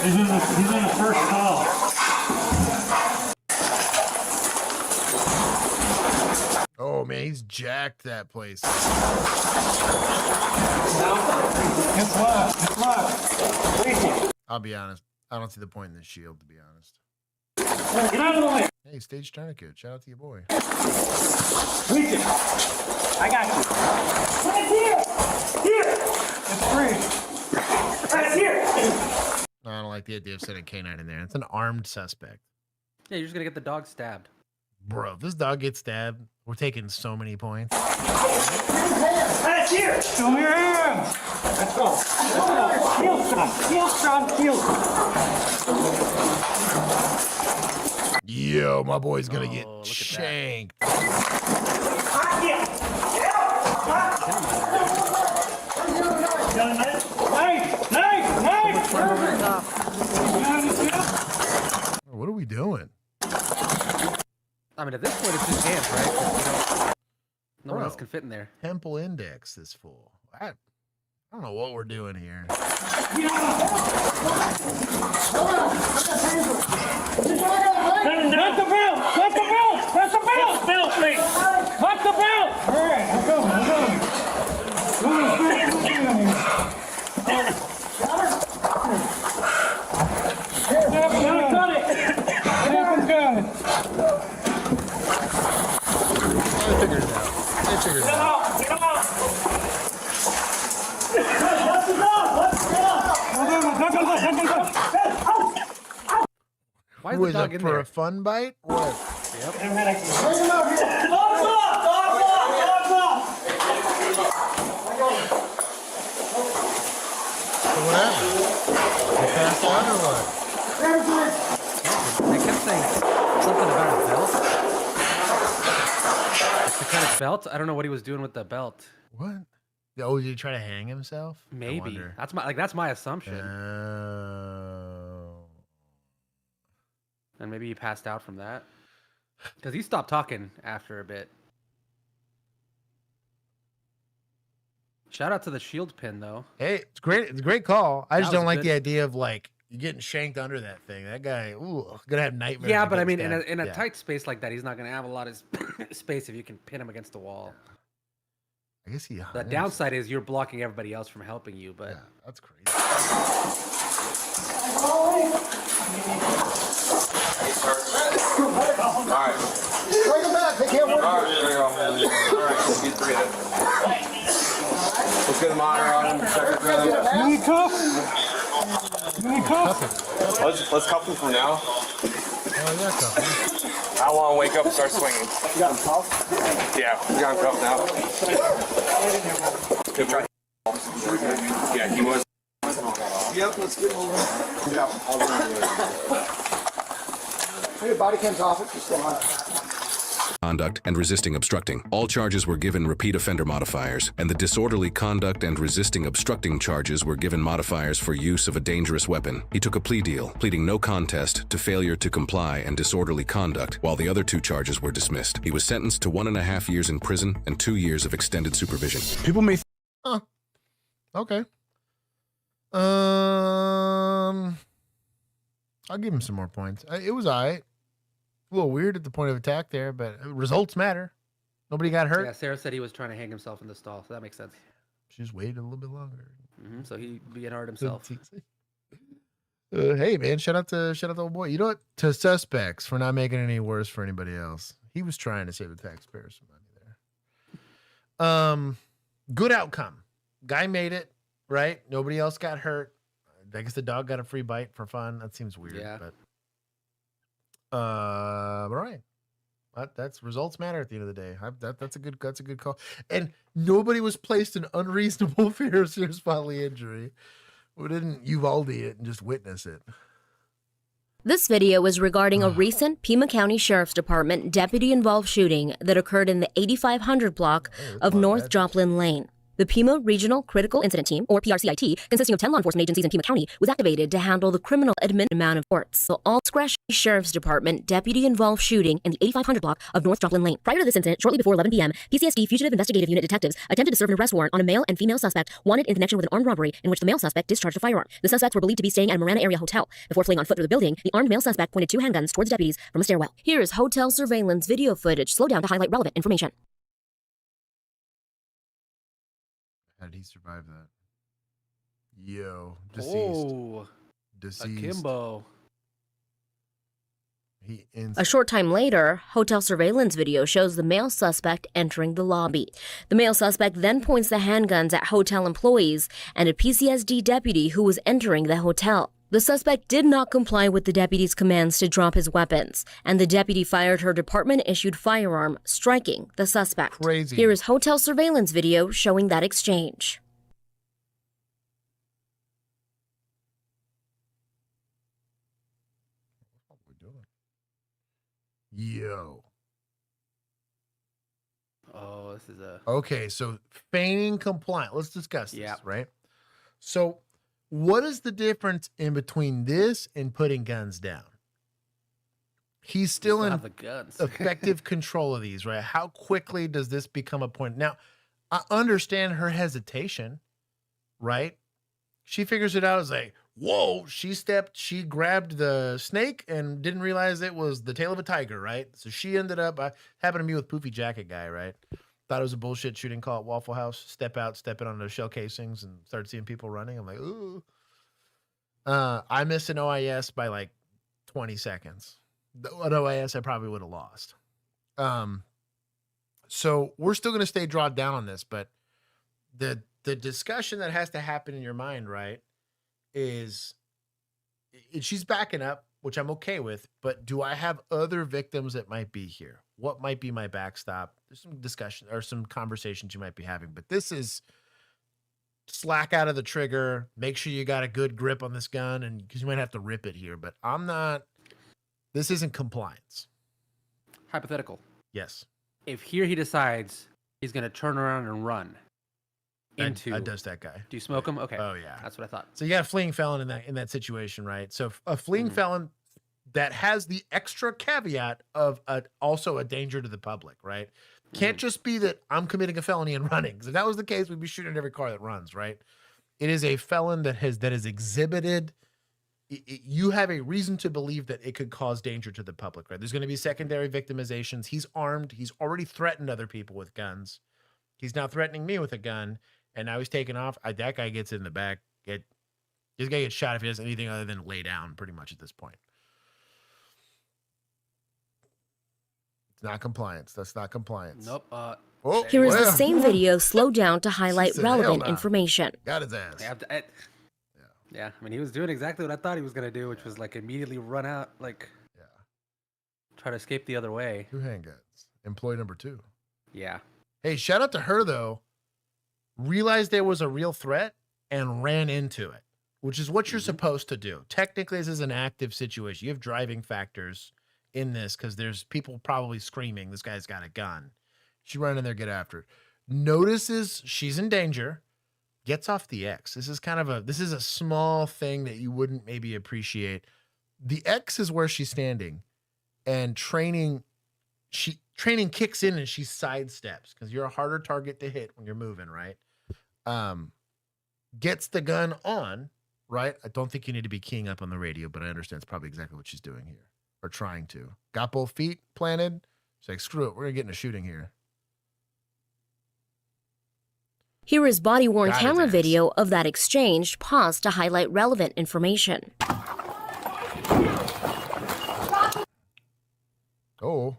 He's in the first call. Oh man, he's jacked that place. It's left. I'll be honest. I don't see the point in this shield, to be honest. Get out of the way. Hey, stage tourniquet. Shout out to your boy. I got you. Right here. Here. It's free. Right here. No, I don't like the idea of sending K9 in there. It's an armed suspect. Yeah, you're just gonna get the dog stabbed. Bro, if this dog gets stabbed, we're taking so many points. Right here. Show me your hands. Let's go. Let's go. Heel strong. Heel strong. Heel. Yo, my boy's gonna get shanked. What are we doing? I mean, at this point, it's just hands, right? No one Bro, else can fit in there. Temple index this fool. I don't know what we're doing here. Let the belt! Let the belt! Let the belt! Belt, please! Let the belt! All right, I'm coming. Why is Who the is dog it in for there? a fun bite? What? Yep. What happened? You passed out or what? They kept saying something about a belt. Like the kind of belt. I don't know what he was doing with the belt. What? Oh, did he try to hang himself? I Maybe wonder. that's my assumption. Oh. And maybe he passed out from that because he stopped talking after a bit. Shout out to the shield pin though. Hey, it's great. It's a great call. I just That don't was like good. the idea of like you getting shanked under that thing. That guy, ooh, gonna have nightmares. Yeah, of but I getting mean, stabbed. in a Yeah. tight space like that, he's not gonna have a lot of space if you can pin him against the wall. I guess he. The downside is you're blocking everybody else from helping you, but that's crazy. Alright. Bring him back. They can't work. Alright, there you go. Alright, let's get three of them. Let's get the monitor on him. Check it through. You need cuffs? You need cuffs? Let's cuff him from now. Oh, yeah, cuff. I want to wake up and start swinging. You got him cuffed? Yeah, we got him cuffed now. Good try. Yeah, he was. Yep, let's get him over. Hey, body cam's off. It's still on. Conduct and resisting obstructing. All charges were given repeat offender modifiers, and the disorderly conduct and resisting obstructing charges were given modifiers for use of a dangerous weapon. He took a plea deal, pleading no contest to failure to comply and disorderly conduct, while the other two charges were dismissed. He was sentenced to 1.5 years in prison and 2 years of extended supervision. People may. Huh. Okay. I'll give him some more points. It was alright. A little weird at the point of attack there, but results matter. Nobody got hurt. yeah, Sarah said he was trying to hang himself in the stall, so that makes sense. She just waited a little bit longer. So he being hurt himself. Hey man, shout out to old boy. You know what? To suspects for not making it any worse for anybody else. He was trying to save the taxpayers some money there. Good outcome. Guy made it, right? Nobody else got hurt. I guess the dog got a free bite for fun. That seems weird, Yeah. but all right. That's results matter at the end of the day. That's a good call. And nobody was placed in unreasonable fear of serious bodily injury. We didn't Uvalde it and just witness it. This video is regarding a recent Pima County Sheriff's Department deputy-involved shooting that occurred in the 8500 block of North Joplin Lane. The Pima Regional Critical Incident Team, or PRCIT, consisting of 10 law enforcement agencies in Pima County, was activated to handle the criminal amount of courts. The all-discretion Sheriff's Department deputy-involved shooting in the 8500 block of North Joplin Lane. Prior to this incident, shortly before 11 p.m., PCSD Fugitive Investigative Unit detectives attempted to serve an arrest warrant on a male and female suspect wanted in connection with an armed robbery in which the male suspect discharged a firearm. The suspects were believed to be staying at a Marana area hotel. Before fleeing on foot through the building, the armed male suspect pointed 2 handguns towards deputies from a stairwell. Here is hotel surveillance video footage slowed down to highlight relevant information. How did he survive that? Yo, deceased. Oh, Deceased. Akimbo. A short time later, hotel surveillance video shows the male suspect entering the lobby. The male suspect then points the handguns at hotel employees and a PCSD deputy who was entering the hotel. The suspect did not comply with the deputy's commands to drop his weapons, and the deputy fired her department-issued firearm, striking the suspect. Crazy. Here is hotel surveillance video showing that exchange. Yo. Oh, this is a... Okay, so feigning compliance. Let's discuss this, right? So what is the difference in between this and putting guns down? He's still in the guns. effective control of these, right? How quickly does this become a point? Now, I understand her hesitation, right? She figures it out as like, whoa, she grabbed the snake and didn't realize it was the tail of a tiger, right? So she ended up, happened to me with Poofy Jacket guy, right? Thought it was a bullshit shooting call at Waffle House. Step in on those shell casings and start seeing people running. I'm like, ooh. I missed an OIS by like 20 seconds. An OIS I probably would have lost. So we're still going to stay drawn down on this, but the discussion that has to happen in your mind, right, is she's backing up, which I'm okay with, but do I have other victims that might be here? What might be my backstop? There's some discussion or some conversations you might be having, but this is slack out of the trigger. Make sure you got a good grip on this gun, and because you might have to rip it here, but this isn't compliance. Hypothetical. Yes. If here he decides he's going to turn around and run into... does that guy. Do you smoke him? Okay. Oh, yeah. That's what I thought. So you got a fleeing felon in that situation, right? So a fleeing felon that has the extra caveat of also a danger to the public, right? Can't just be that I'm committing a felony and running. Because if that was the case, we'd be shooting at every car that runs, right? It is a felon that has exhibited... You have a reason to believe that it could cause danger to the public, right? There's going to be secondary victimizations. He's armed. He's already threatened other people with guns. He's now threatening me with a gun, and now he's taking off. That guy gets in the back. This guy gets shot if he does anything other than lay down, pretty much at this point. It's not compliance. That's not compliance. Nope. Here is the same video slowed down to highlight relevant information. Got his ass. Yeah, I mean, he was doing exactly what I thought he was going to do, which was like immediately run out, try to escape the other way. 2 handguns. Employee number 2. Yeah. Hey, shout out to her, though. Realized there was a real threat and ran into it, which is what you're supposed to do. Technically, this is an active situation. You have driving factors in this because there's people probably screaming, this guy's got a gun. She ran in there, get after it. Notices she's in danger. Gets off the X. This is a small thing that you wouldn't maybe appreciate. The X is where she's standing, and training kicks in and she sidesteps because you're a harder target to hit when you're moving, right? Gets the gun on, right? I don't think you need to be keying up on the radio, but I understand it's probably exactly what she's doing here or trying to. Got both feet planted. She's like, screw it, we're gonna get in a shooting here. Here is body-worn camera video of that exchange, paused to highlight relevant information. Oh.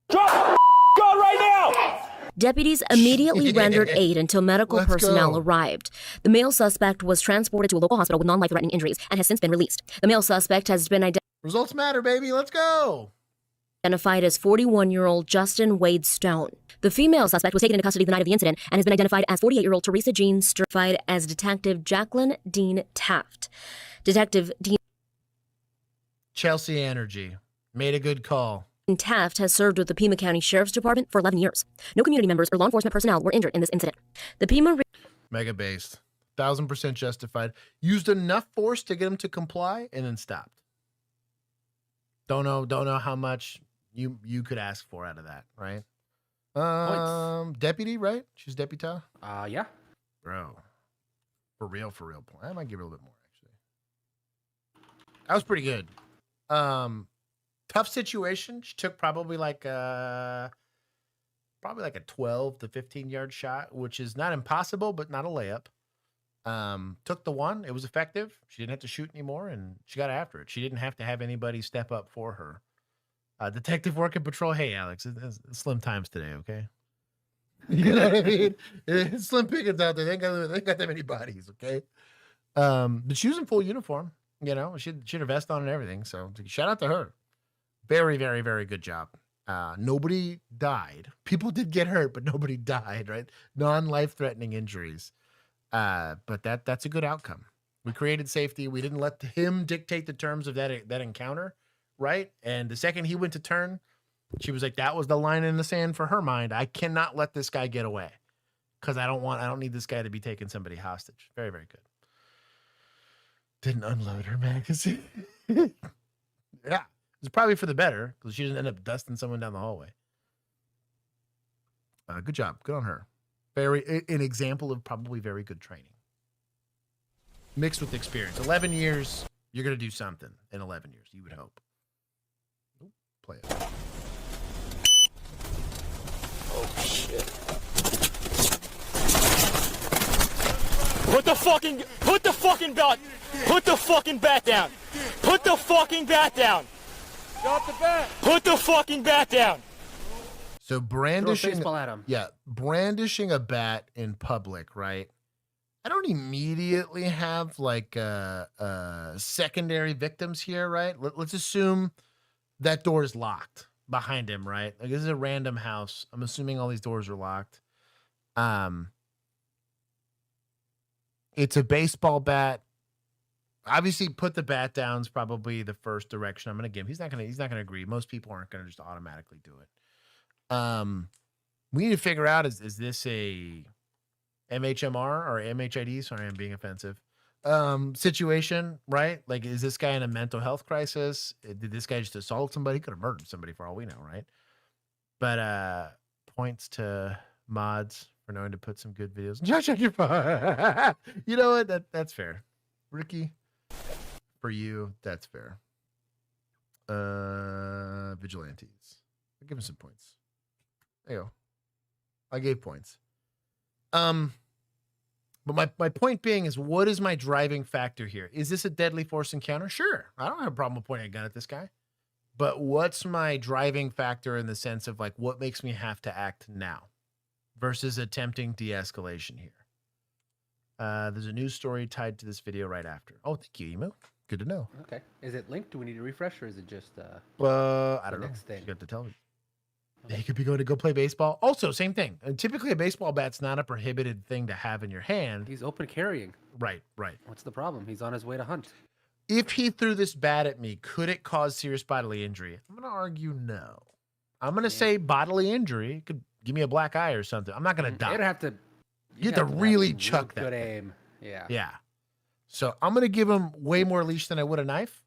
Drop the gun right now! Deputies immediately rendered aid until medical personnel arrived. The male suspect was transported to a local hospital with non-life-threatening injuries and has since been released. The male suspect has been Results matter, baby. Let's go. Identified as 41-year-old Justin Wade Stone. The female suspect was taken into custody the night of the incident and has been identified as 48-year-old Teresa Jean certified as Detective Jacqueline Dean Taft. Detective Dean Chelsea Energy made a good call. Taft has served with the Pima County Sheriff's Department for 11 years. No community members or law enforcement personnel were injured in this incident. The Pima mega based, 1000% justified. Used enough force to get him to comply and then stopped. Don't know how much you could ask for out of that, right? Deputy, right? She's deputy. Yeah. Bro. For real. I might give her a little bit more, actually. That was pretty good. Tough situation. She took probably like a 12 to 15 yard shot, which is not impossible, but not a layup. Took the one. It was effective. She didn't have to shoot anymore, and she got after it. She didn't have to have anybody step up for her. Detective working patrol. Hey, Alex, it's slim times today, okay? You know what I mean? It's slim pickings out there. They ain't got that many bodies, okay? But she was in full uniform. You know, she had a vest on and everything. So shout out to her. Very, very, very good job. Nobody died. People did get hurt, but nobody died, right? Non-life-threatening injuries. But that's a good outcome. We created safety. We didn't let him dictate the terms of that encounter, right? And the second he went to turn, she was like, that was the line in the sand for her mind. I cannot let this guy get away because I don't need this guy to be taking somebody hostage. Very, very good. Didn't unload her magazine. Yeah. It's probably for the better because she didn't end up dusting someone down the hallway. Good job. Good on her. An example of probably very good training. mixed with experience. 11 years, you're going to do something in 11 years, you would hope. Ooh, play it. Oh, shit. Put the fucking bat. Put the fucking bat down. Put the fucking bat down. Drop the bat. Put the fucking bat down. So brandishing, baseball at him. Yeah, brandishing a bat in public, right? I don't immediately have like secondary victims here, right? Let's assume that door is locked behind him, right? Like this is a random house. I'm assuming all these doors are locked. It's a baseball bat. Obviously, put the bat down is probably the first direction I'm going to give him. He's not going to agree. Most people aren't going to just automatically do it. We need to figure out, is this a MHMR or MHID? Sorry, I'm being offensive. Situation, right? Like, is this guy in a mental health crisis? Did this guy just assault somebody? He could have murdered somebody for all we know, right? But points to mods for knowing to put some good videos. Check your phone. You know what? That's fair. Ricky, for you, that's fair. Vigilantes. I'll give him some points. There you go. I gave points. But my point being is, what is my driving factor here? Is this a deadly force encounter? Sure. I don't have a problem with pointing a gun at this guy. But what's my driving factor in the sense of like, what makes me have to act now versus attempting de-escalation here? There's a news story tied to this video right after. Oh, thank you, Emu. Good to know. Okay. Is it linked? Do we need to refresh, or is it just I don't know. next thing? You have to tell me. He could be going to go play baseball. Also, same thing. Typically, a baseball bat's not a prohibited thing to have in your hand. He's open carrying. Right. What's the problem? He's on his way to hunt. If he threw this bat at me, could it cause serious bodily injury? I'm going to argue no. I'm going to say bodily injury. It could give me a black eye or something. I'm not going to die. You'd have to. You have to really chuck that. Good aim. Yeah. Yeah. So I'm going to give him way more leash than I would a knife.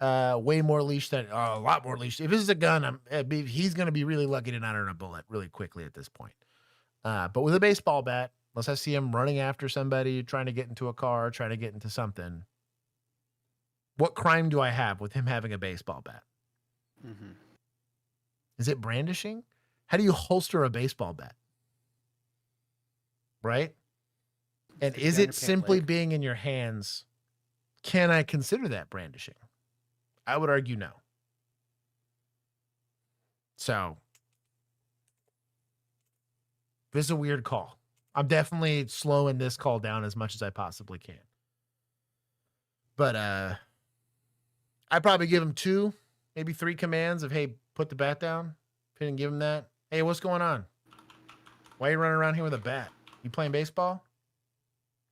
Way more leash than a lot more leash. If this is a gun, he's going to be really lucky to not earn a bullet really quickly at this point. But with a baseball bat, unless I see him running after somebody, trying to get into a car, trying to get into something, what crime do I have with him having a baseball bat? Mm-hmm. Is it brandishing? How do you holster a baseball bat? Right? And is it simply being in your hands? Can I consider that brandishing? I would argue no. So, this is a weird call. I'm definitely slowing this call down as much as I possibly can. But I'd probably give him 2, maybe 3 commands of, hey, put the bat down. If I didn't give him that, hey, what's going on? Why are you running around here with a bat? You playing baseball?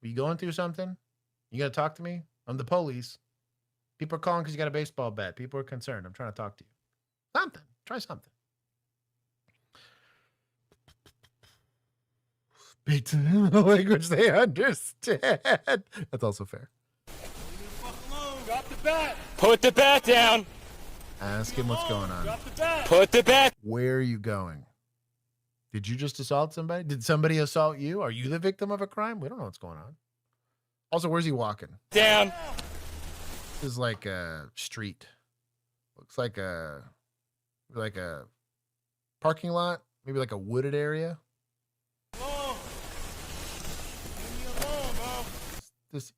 Are you going through something? You got to talk to me? I'm the police. People are calling because you got a baseball bat. People are concerned. I'm trying to talk to you. Something. Try something. Speak to them in the language they understand. That's also fair. Drop the bat. Put the bat down. Ask him what's going on. Drop the bat. Put the bat. Where are you going? Did you just assault somebody? Did somebody assault you? Are you the victim of a crime? We don't know what's going on. Also, where's he walking? Down. This is like a street. Looks like a parking lot, maybe like a wooded area.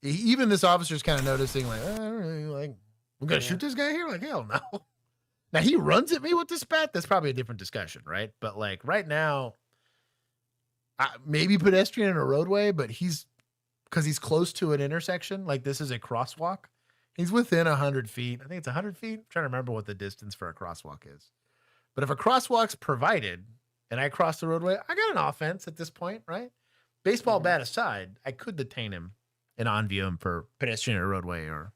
Even this officer's kind of noticing, like, I don't really like. We're gonna shoot this guy here? Like, hell no. Now he runs at me with this bat. That's probably a different discussion, right? But like right now, maybe pedestrian in a roadway, but because he's close to an intersection. Like this is a crosswalk. He's within 100 feet. I think it's 100 feet. I'm trying to remember what the distance for a crosswalk is. But if a crosswalk's provided and I cross the roadway, I got an offense at this point, right? Baseball bat aside, I could detain him and on-view him for pedestrian or roadway or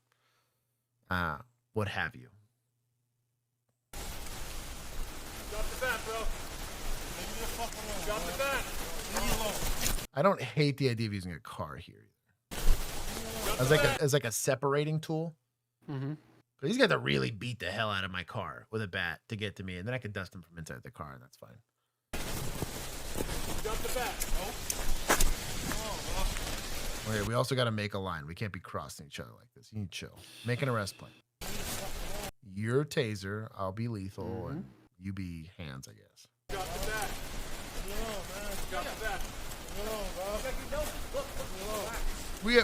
what have you. Drop the bat, bro. Leave me the fuck alone. Drop the bat. Leave me alone. I don't hate the idea of using a car here as like a separating tool. Mm-hmm. But he's got to really beat the hell out of my car with a bat to get to me, and then I can dust him from inside the car, and that's fine. Drop the bat. Okay, we also got to make a line. We can't be crossing each other like this. You need to chill. Make an arrest plan. You're taser. I'll be lethal, and you be hands, I guess. Drop the bat. Drop the bat. We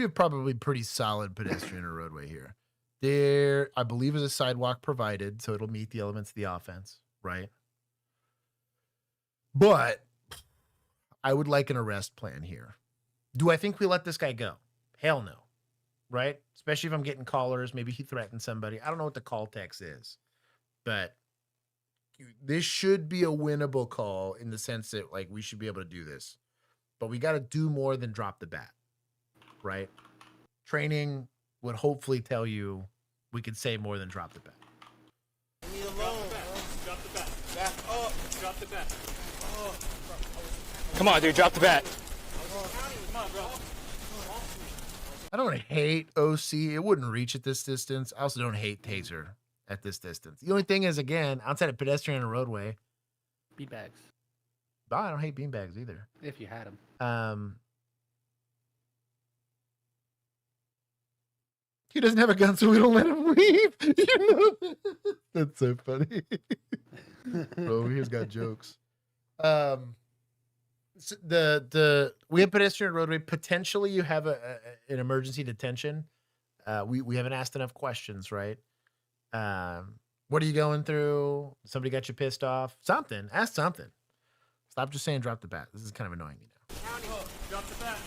have probably pretty solid pedestrian or roadway here. There, I believe, is a sidewalk provided, so it'll meet the elements of the offense, right? But I would like an arrest plan here. Do I think we let this guy go? Hell no, right? Especially if I'm getting callers. Maybe he threatened somebody. I don't know what the call text is, but this should be a winnable call in the sense that, like, we should be able to do this. But we got to do more than drop the bat, right? Training would hopefully tell you we could say more than drop the bat. Leave me alone. Drop the bat. Back up. Drop the bat. Come on, dude, drop the bat. Come on, bro. I don't hate OC. It wouldn't reach at this distance. I also don't hate taser at this distance. The only thing is, again, outside of pedestrian and roadway, Beanbags. oh, I don't hate beanbags either. If you had them. He doesn't have a gun, so we don't let him leave. You know? That's so funny. Bro, he's got jokes. So we have pedestrian roadway. Potentially, you have an emergency detention. We haven't asked enough questions, right? What are you going through? Somebody got you pissed off? Something. Ask something. Stop just saying drop the bat. This is kind of annoying me now. Drop the bat.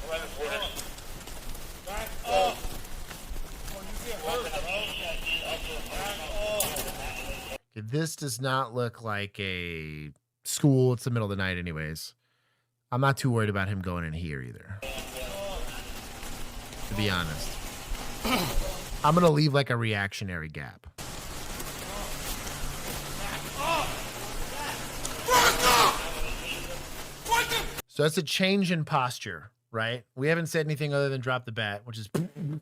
Back up. Okay, this does not look like a school. It's the middle of the night anyways. I'm not too worried about him going in here either, to be honest. I'm going to leave like a reactionary gap. So that's a change in posture, right? We haven't said anything other than drop the bat, which is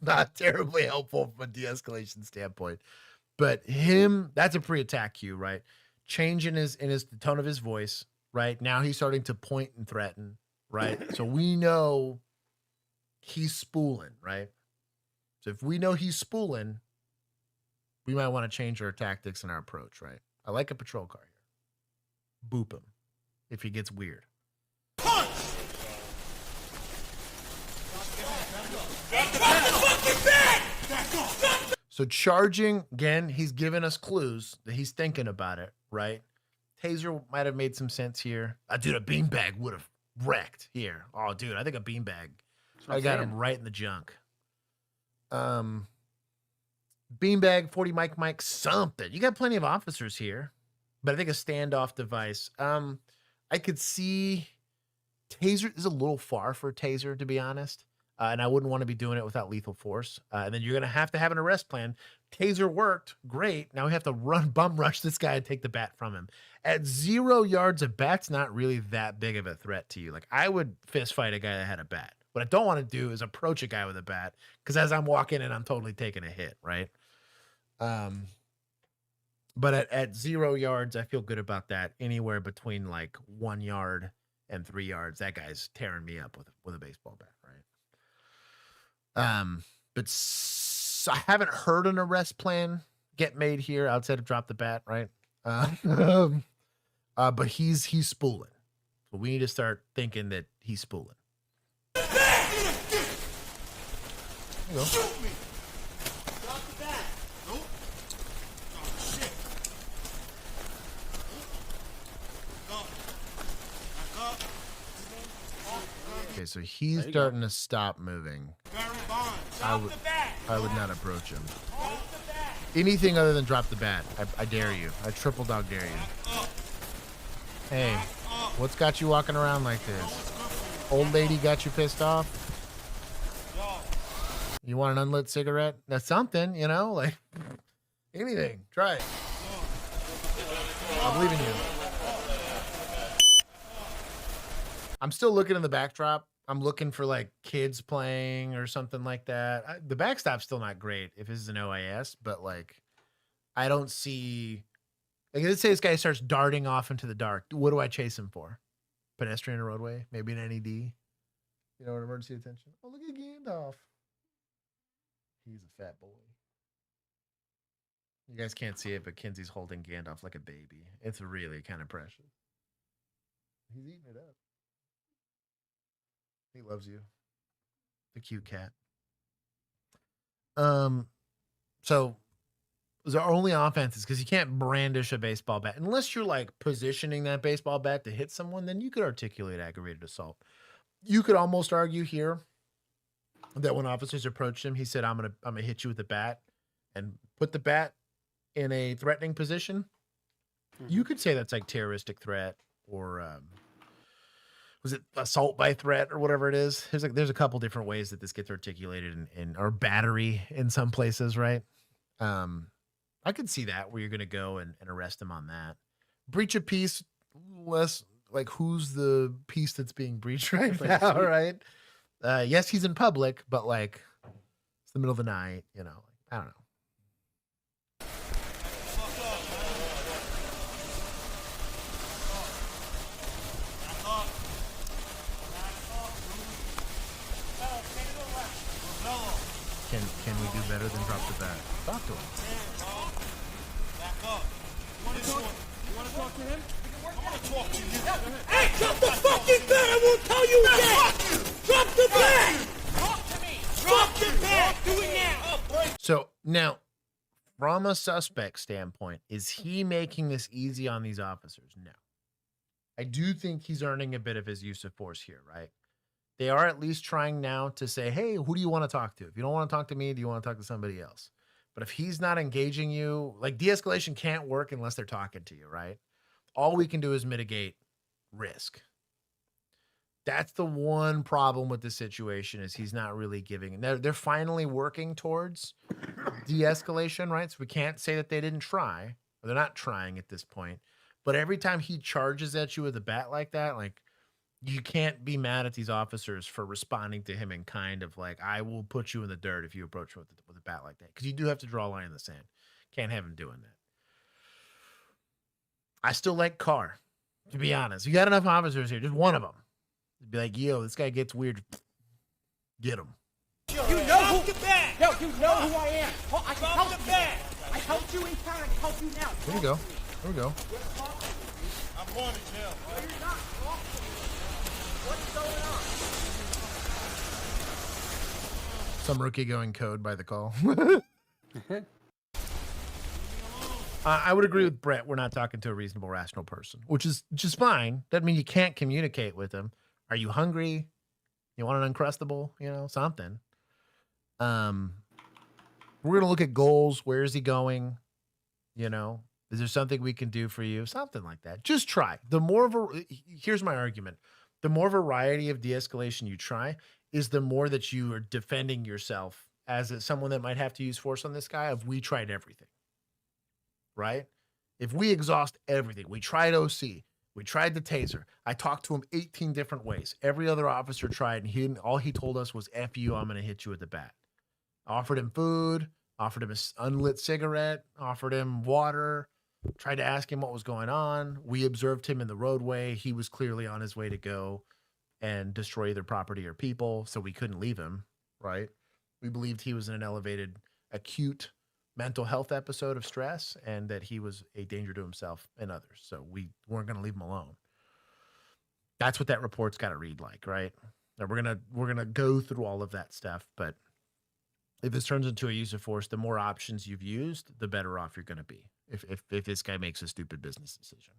not terribly helpful from a de-escalation standpoint. But him, that's a pre-attack cue, right? Change in the tone of his voice, right? Now he's starting to point and threaten, right? So we know he's spooling, right? So if we know he's spooling, we might want to change our tactics and our approach, right? I like a patrol car here. Boop him if he gets weird. Punch! So charging, again, he's giving us clues that he's thinking about it, right? Taser might have made some sense here. Dude, a beanbag would have wrecked here. Oh, dude, I think a beanbag. I got him right in the junk. Beanbag, 40 Mike, something. You got plenty of officers here, but I think a standoff device. I could see taser is a little far for a taser, to be honest. And I wouldn't want to be doing it without lethal force. And then you're going to have an arrest plan. Taser worked. Great. Now we have to bum rush this guy and take the bat from him. At 0 yards, a bat's not really that big of a threat to you. Like, I would fist fight a guy that had a bat. What I don't want to do is approach a guy with a bat, because as I'm walking in, I'm totally taking a hit, right? But at 0 yards, I feel good about that. Anywhere between like 1 yard and 3 yards, that guy's tearing me up with a baseball bat, right? But I haven't heard an arrest plan get made here outside of drop the bat, right? But he's spooling. So we need to start thinking that he's spooling. Shoot me! Drop the bat! Nope. Oh, shit. Back up. Okay, so he's starting to stop moving. I would not approach him. Anything other than drop the bat. I dare you. I triple dog dare you. Hey, what's got you walking around like this? Old lady got you pissed off? You want an unlit cigarette? That's something, you know? Like, anything. Try it. I believe in you. I'm still looking in the backdrop. I'm looking for like kids playing or something like that. The backstop's still not great if this is an OIS, but like, I don't see. Like, let's say this guy starts darting off into the dark. What do I chase him for? Pedestrian or roadway? Maybe an NED. You know, an emergency detention. Oh, look at Gandalf. He's a fat boy. You guys can't see it, but Kinsey's holding Gandalf like a baby. It's really kind of precious. He's eating it up. He loves you. The cute cat. So those are only offenses because you can't brandish a baseball bat unless you're like positioning that baseball bat to hit someone. Then you could articulate aggravated assault. You could almost argue here that when officers approached him, he said, "I'm gonna hit you with the bat," and put the bat in a threatening position. You could say that's like terroristic threat or was it assault by threat or whatever it is. There's a couple different ways that this gets articulated in or battery in some places, right? I could see that where you're going to go and arrest him on that. Breach of peace, less like who's the peace that's being breached right now, right? Yes, he's in public, but like it's the middle of the night, you know. I don't know. Can we do better than drop the bat? Talk to him. Back up. You want to talk to him? I want to talk to you. Hey, drop the fucking bat! I won't tell you again! Drop the bat! Talk to me! Drop the bat! Do it now! So now, from a suspect standpoint, is he making this easy on these officers? No. I do think he's earning a bit of his use of force here, right? They are at least trying now to say, hey, who do you want to talk to? If you don't want to talk to me, do you want to talk to somebody else? But if he's not engaging you, like de-escalation can't work unless they're talking to you, right? All we can do is mitigate risk. That's the one problem with this situation is he's not really giving. They're finally working towards de-escalation, right? So we can't say that they didn't try, or they're not trying at this point. But every time he charges at you with a bat like that, like, you can't be mad at these officers for responding to him in kind of like, I will put you in the dirt if you approach him with a bat like that. Because you do have to draw a line in the sand. Can't have him doing that. I still like Carr, to be honest. You got enough officers here, just one of them. Be like, yo, this guy gets weird. Get him. You know who the bat! Yo, you know who I am. Oh, I can help the bat! I helped you in town. I can help you now. There you go. There we go. I'm going to jail. No, you're not. What's going on? Some rookie going code by the call. I would agree with Brett. We're not talking to a reasonable, rational person, which is just fine. Doesn't mean you can't communicate with them. Are you hungry? You want an Uncrustable? You know, something. We're going to look at goals. Where is he going? You know, is there something we can do for you? Something like that. Just try. Here's my argument. The more variety of de-escalation you try is the more that you are defending yourself as someone that might have to use force on this guy if we tried everything, right? If we exhaust everything, we tried OC, we tried the taser. I talked to him 18 different ways. Every other officer tried, and all he told us was, F you, I'm going to hit you with the bat. Offered him food, offered him an unlit cigarette, offered him water, tried to ask him what was going on. We observed him in the roadway. He was clearly on his way to go and destroy either property or people, so we couldn't leave him, right? We believed he was in an elevated, acute mental health episode of stress and that he was a danger to himself and others, so we weren't going to leave him alone. That's what that report's got to read like, right? Now we're gonna go through all of that stuff, but if this turns into a use of force, the more options you've used, the better off you're going to be. If this guy makes a stupid business decision.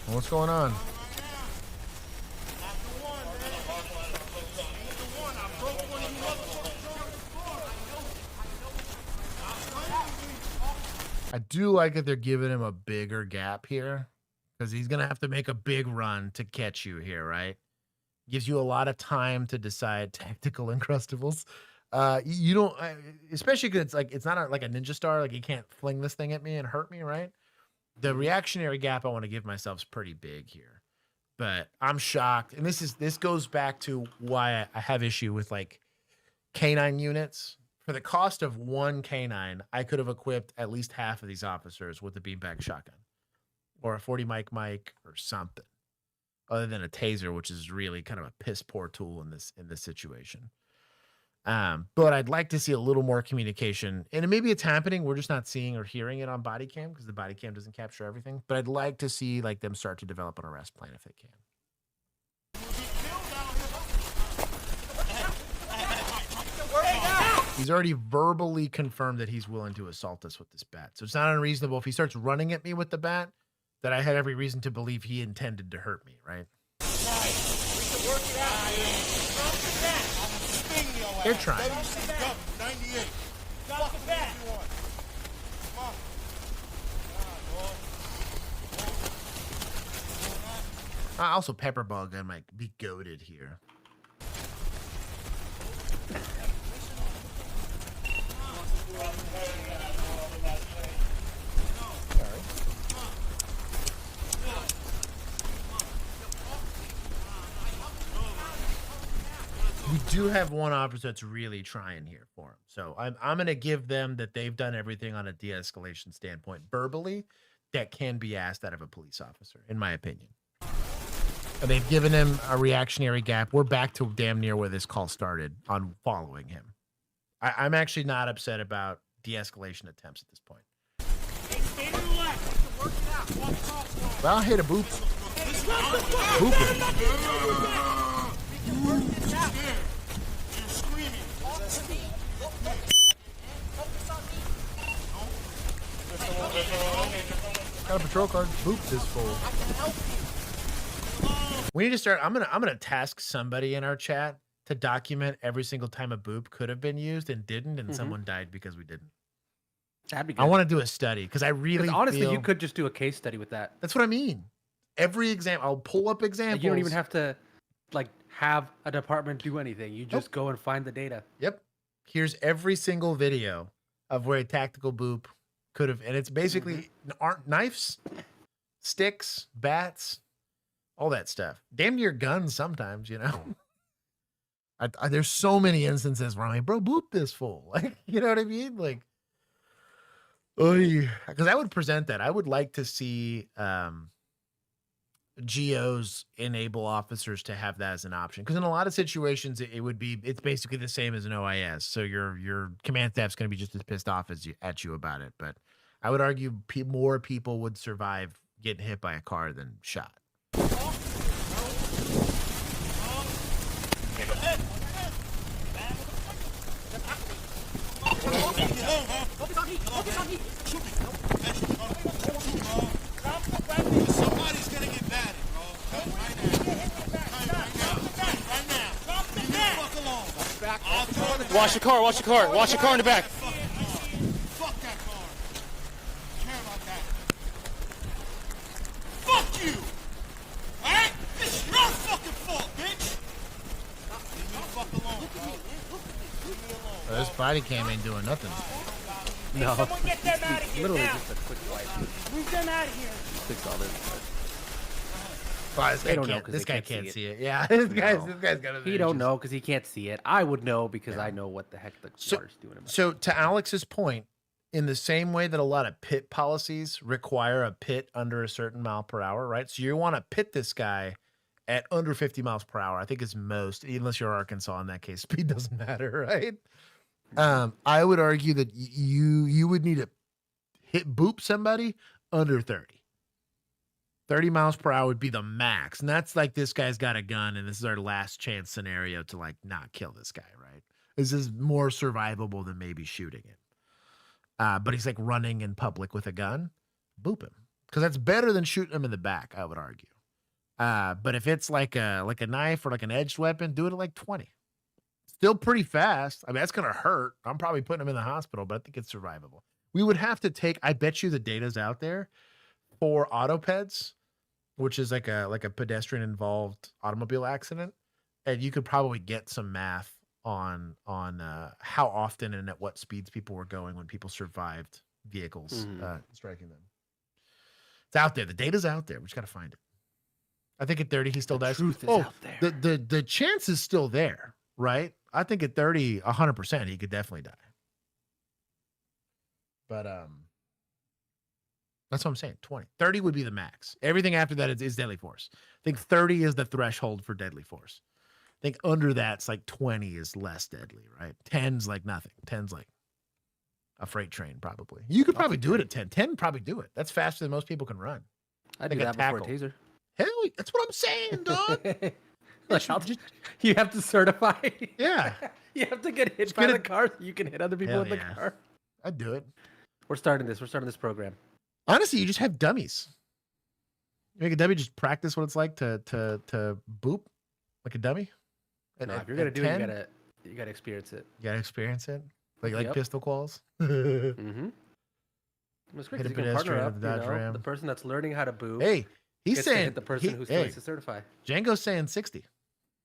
What's going on? I do like that they're giving him a bigger gap here because he's going to have to make a big run to catch you here, right? Gives you a lot of time to decide tactical Uncrustables. You don't, especially because it's not like a ninja star. Like you can't fling this thing at me and hurt me, right? The reactionary gap I want to give myself is pretty big here, but I'm shocked. And this goes back to why I have issue with like canine units for the cost of one canine, I could have equipped at least half of these officers with a beanbag shotgun or a 40 mic or something, other than a taser, which is really kind of a piss poor tool in this situation. But I'd like to see a little more communication, and maybe it's happening. We're just not seeing or hearing it on body cam because the body cam doesn't capture everything. But I'd like to see like them start to develop an arrest plan if they can. He's already verbally confirmed that he's willing to assault us with this bat. So it's not unreasonable if he starts running at me with the bat that I had every reason to believe he intended to hurt me, right? They're trying. Also, pepper ball gun might be goated here. We do have one officer that's really trying here for him. So I'm going to give them that they've done everything on a de-escalation standpoint verbally that can be asked out of a police officer, in my opinion. And they've given him a reactionary gap. We're back to damn near where this call started on following him. I'm actually not upset about de-escalation attempts at this point. Well, I'll hit a boop. Boop him. Got a patrol car. Boop this fool. We need to start. I'm gonna task somebody in our chat to document every single time a boop could have been used and didn't, and someone died because we didn't. That'd be good. I want to do a study because I really honestly, feel... you could just do a case study with that. That's what I mean. Every example, I'll pull up examples. You don't even have to like have a department do anything. You just go and find the data. Yep. Here's every single video of where a tactical boop could have, and it's basically knives, sticks, bats, all that stuff. Damn near guns sometimes, you know. There's so many instances where I'm like, bro, boop this fool. Like, you know what I mean? Like, because I would present that. I would like to see GOs enable officers to have that as an option. Because in a lot of situations, it's basically the same as an OIS. So your command staff's going to be just as pissed off at you about it. But I would argue more people would survive getting hit by a car than shot. Somebody's gonna get batted, bro. Come right now. Leave me the fuck alone. Watch the car, watch the car, watch the car in the back. Fuck that car. Care about that. Fuck you. Alright? This is your fucking fault, bitch. Leave me the fuck alone, bro. Leave me alone. This body cam ain't doing nothing. No, Someone get them out of here literally now. just a quick wipe. Move them out of here. Fix all this. Well, this guy can't see it. Yeah, this guy's got He don't know because he can't see it. I would know because I know what the heck the car's doing. So to Alex's point, in the same way that a lot of pit policies require a pit under a certain mile per hour, right? So you want to pit this guy at under 50 miles per hour. I think is most, unless you're Arkansas in that case, speed doesn't matter, right? I would argue that you would need to boop somebody under 30. 30 miles per hour would be the max. And that's like, this guy's got a gun and this is our last chance scenario to like not kill this guy, right? This is more survivable than maybe shooting him. But he's like running in public with a gun, boop him. Because that's better than shooting him in the back, I would argue. But if it's like a knife or like an edged weapon, do it at like 20. Still pretty fast. I mean, that's going to hurt. I'm probably putting him in the hospital, but I think it's survivable. We would have to take, I bet you the data's out there for autopeds, which is like a pedestrian involved automobile accident. And you could probably get some math on how often and at what speeds people were going when people survived vehicles striking them. It's out there. The data's out there. We just got to find it. I think at 30, he still dies. Truth is out there. The chance is still there, right? I think at 30, 100%, he could definitely die. But that's what I'm saying. 20. 30 would be the max. Everything after that is deadly force. I think 30 is the threshold for deadly force. I think under that's like 20 is less deadly, right? 10's like nothing. 10's like a freight train, probably. You could probably do it at 10. 10 probably do it. That's faster than most people can run. I do that before a taser. Hell, that's what I'm saying, dog. Like, you have to certify. Yeah. You have to get hit by the car so you can hit other people in the car. I'd do it. We're starting this program. Honestly, you just have dummies. You make a dummy, just practice what it's like to boop like a dummy. No, if you're gonna do it, you gotta experience it. You gotta experience it. Like pistol quals. Mm-hmm. It's great Hit a 'cause you can partner pedestrian up, with a Dodge Ram. the person that's learning how to boop. Hey, he's gets to saying hit the person who still needs to certify. Django's saying 60.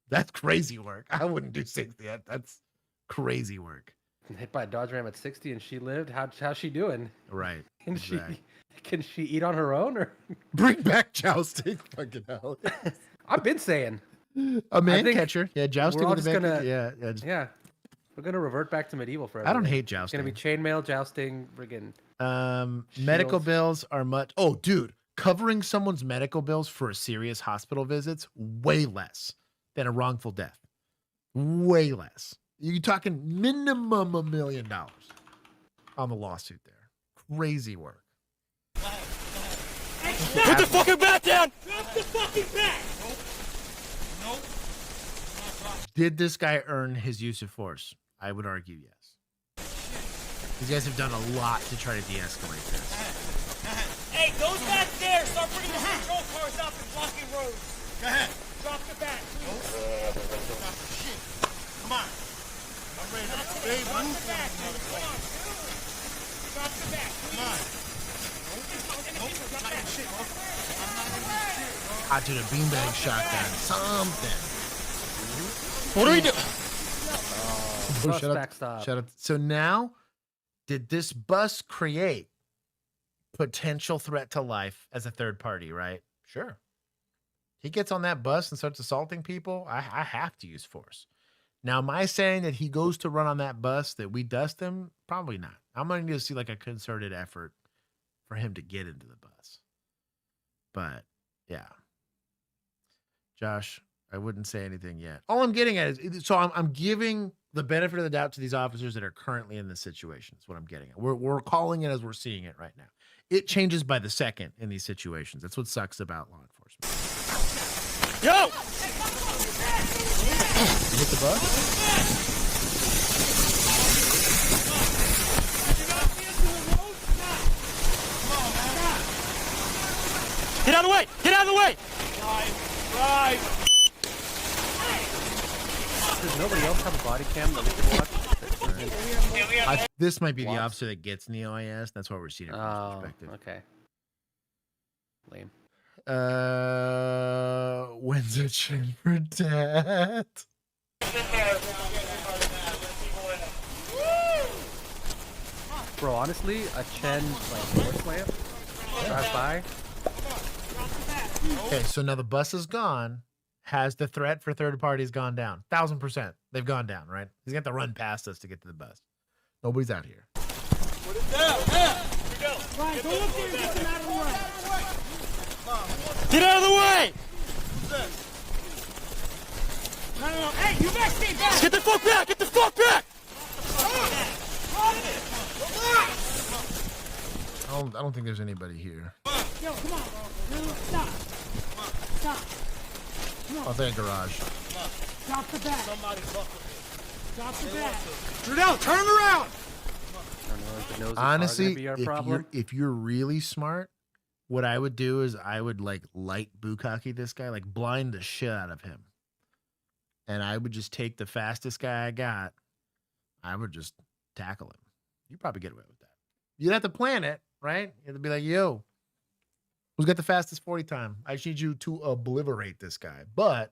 That's crazy work. I wouldn't do 60. That's crazy work. Hit by a Dodge Ram at 60 and she lived. How's she doing? Right. Can she eat on her own or bring back jousting? Fucking hell. I've been saying a man catcher. Yeah, jousting we're all with just a man gonna, catcher. Yeah. We're gonna revert back to medieval for I don't everything. hate jousting. It's gonna be chainmail, jousting, friggin' medical shields. bills are much. Oh, dude, covering someone's medical bills for a serious hospital visit's way less than a wrongful death. Way less. You're talking minimum $1 million on the lawsuit there. Crazy work. Put the fucking bat down! Drop the fucking bat! Did this guy earn his use of force? I would argue yes. These guys have done a lot to try to de-escalate this. Hey, those back there, start bringing the patrol cars up and blocking roads. Go ahead. Drop the bat, please. Come on. I'm ready to stay Drop the bat, man. Come on. Drop the bat, please. I did a beanbag shotgun. Something. What are we doing? Shut up. So now, did this bus create potential threat to life as a third party, right? Sure. He gets on that bus and starts assaulting people. I have to use force. Now, am I saying that he goes to run on that bus that we dust him? Probably not. I'm going to need to see like a concerted effort for him to get into the bus. But yeah. Josh, I wouldn't say anything yet. All I'm getting at is, so I'm giving the benefit of the doubt to these officers that are currently in this situation. That's what I'm getting at. We're calling it as we're seeing it right now. It changes by the second in these situations. That's what sucks about law enforcement. Yo! You hit the bus? Get out of the way! Get out of the way! Right. Does nobody else have a body cam that we can watch? This might be the officer that gets in the OIS. That's why we're seeing it from his perspective. Okay. Lame. When's a chin for dad? Bro, honestly, a Chen like door slam drive by. Okay, so now the bus is gone. Has the threat for third parties gone down? 1,000%. They've gone down, right? He's got to run past us to get to the bus. Nobody's out here. Put it down. Ryan, go up there and get them out of the way. Get out of the way! No. Hey, you back, stay back! Get the fuck back! Get the fuck back! I don't think there's anybody here. Yo, come on, bro. No, stop. I'll think garage. Drop the bat. Somebody buckle. Drop the bat. Trudell, turn around! Honestly, if you're really smart, what I would do is I would like light bukkake this guy, like blind the shit out of him. And I would just take the fastest guy I got. I would just tackle him. You'd probably get away with that. You'd have to plan it, right? You'd have to be like, yo, who's got the fastest 40 time? I just need you to obliterate this guy. But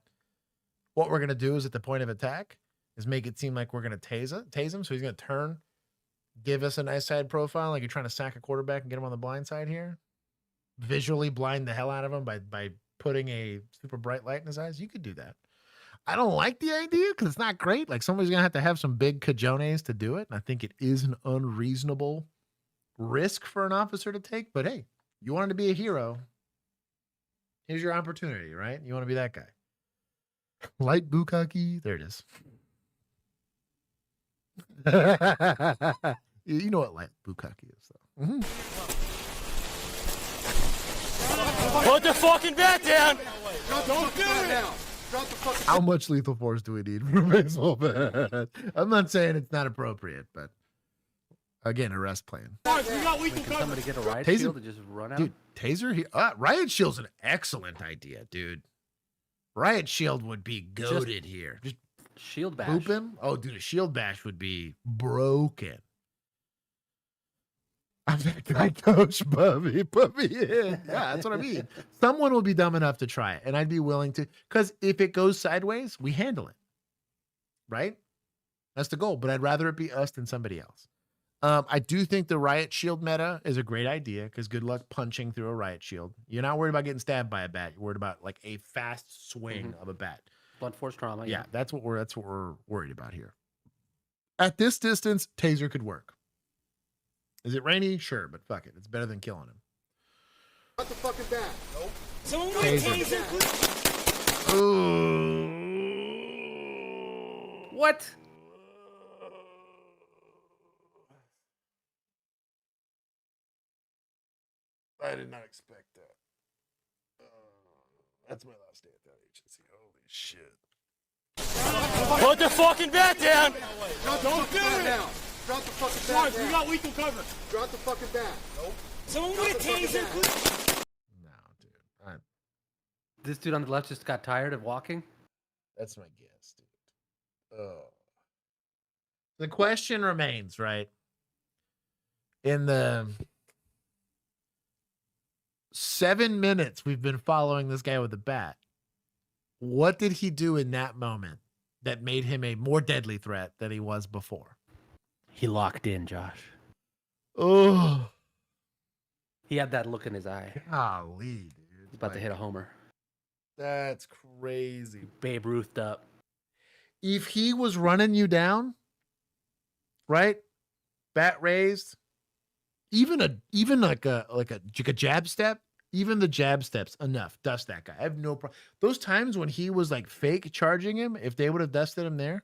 what we're going to do is at the point of attack is make it seem like we're going to tase him. So he's going to turn, give us a nice side profile, like you're trying to sack a quarterback and get him on the blind side here. Visually blind the hell out of him by putting a super bright light in his eyes. You could do that. I don't like the idea because it's not great. Like somebody's going to have some big cajones to do it. And I think it is an unreasonable risk for an officer to take, but hey, you wanted to be a hero. Here's your opportunity, right? You want to be that guy. Light bukkake. There it is. You know what light bukkake is, though. Mm-hmm. Put the fucking bat down. Don't do it now. Drop the fucking. How much lethal force do we need for a baseball bat? I'm not saying it's not appropriate, but again, arrest plan. We got lethal Can somebody get a riot Taser- shield and just run out? Dude, taser, riot shield's an excellent idea, dude. Riot shield would be goated here. Just shield bash. boop him. Oh, dude, a shield bash would be broken. I'm that guy, coach, Bubby. Put me in. Yeah, that's what I mean. Someone will be dumb enough to try it, and I'd be willing to. Because if it goes sideways, we handle it. Right? That's the goal. But I'd rather it be us than somebody else. I do think the riot shield meta is a great idea because good luck punching through a riot shield. You're not worried about getting stabbed by a bat. You're worried about like a fast swing of a bat. Blunt force trauma. Yeah, that's what we're worried about here. At this distance, taser could work. Is it rainy? Sure, but fuck it. It's better than killing him. Drop the fucking bat. Nope. Someone with a taser, please. Ooh. What? I did not expect that. That's my last day at that agency. Holy shit. Put the fucking bat down. Don't do it now. Drop the fucking bat. We got lethal cover. Drop the fucking bat. Nope. Someone with a taser, please. This dude on the left just got tired of walking. That's my guess, dude. Oh. The question remains, right? In the 7 minutes we've been following this guy with a bat, what did he do in that moment that made him a more deadly threat than he was before? He locked in, Josh. Oh. He had that look in his eye. Golly, dude. He's about to hit a homer. That's crazy. Babe Ruthed up. If he was running you down, right? Bat raised, even like a jab step, even the jab steps enough. Dust that guy. I have no problem. Those times when he was like fake charging him, if they would have dusted him there,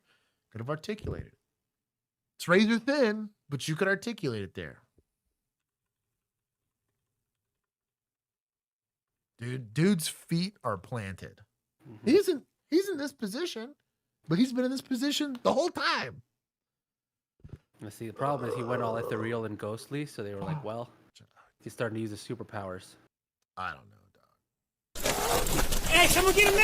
could have articulated it. It's razor thin, but you could articulate it there. Dude's feet are planted. He's in this position, but he's been in this position the whole time. Let's see, the problem is he went all ethereal and ghostly, so they were like, well, he's starting to use his superpowers. I don't know, Hey, someone get a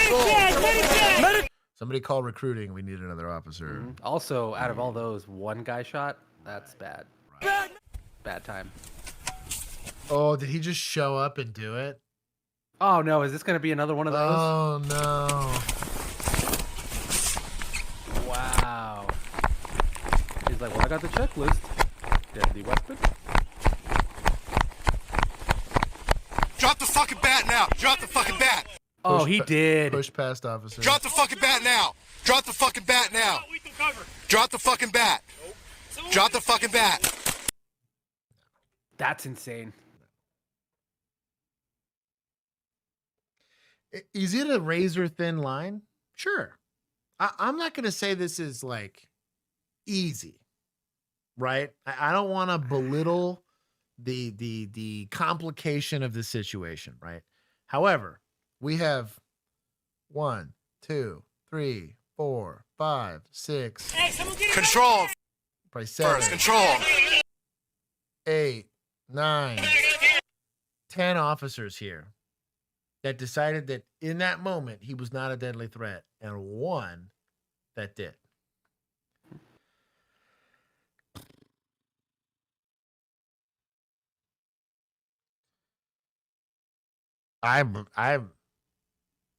medic! Somebody call recruiting. We need another officer. Also, out of all those, one guy shot, that's bad. Bad time. Oh, did he just show up and do it? Oh no, is this going to be another one of those? Oh no. Wow. He's like, well, I got the checklist. Deadly weapon. Drop the fucking bat now. Drop the fucking bat. Oh, he did. Push past officer. Drop the fucking bat now. Drop the fucking bat now. Drop the fucking bat. Drop the fucking bat. That's insane. Is it a razor thin line? Sure. I'm not going to say this is like easy, right? I don't want to belittle the complication of the situation, right? However, we have 1, 2, 3, 4, 5, 6. Hey, someone get a Control. Probably 7. First, control. 8, 9, 10 officers here that decided that in that moment he was not a deadly threat, and 1 that did.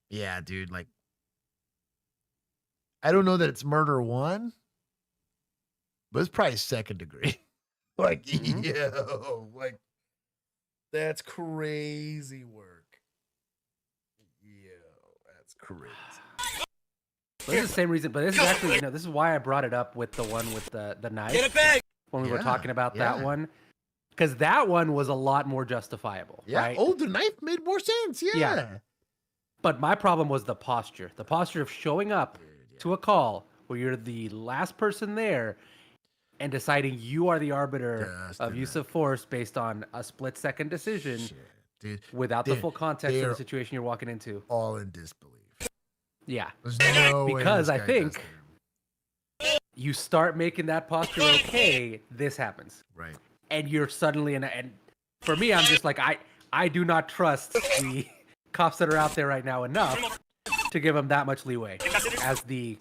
Yeah, dude, like, I don't know that it's murder 1, but it's probably 2nd degree. Like, yo, like, that's crazy work. That's crazy. But this is the same reason, but this is actually, this is why I brought it up with the one with the knife. Get it back. When we were talking about that one. Because that one was a lot more justifiable. Yeah. Right? Oh, the knife made more sense. Yeah. But my problem was the posture. The posture of showing up to a call where you're the last person there and deciding you are the arbiter of use of force based on a split-second decision dude, without the full context of the situation you're walking into. All in disbelief. Yeah. There's no way Because this I guy think does you start making that posture okay, this happens. Right. And you're suddenly in a, and for me, I'm just like, I do not trust the cops that are out there right now enough to give them that much leeway as the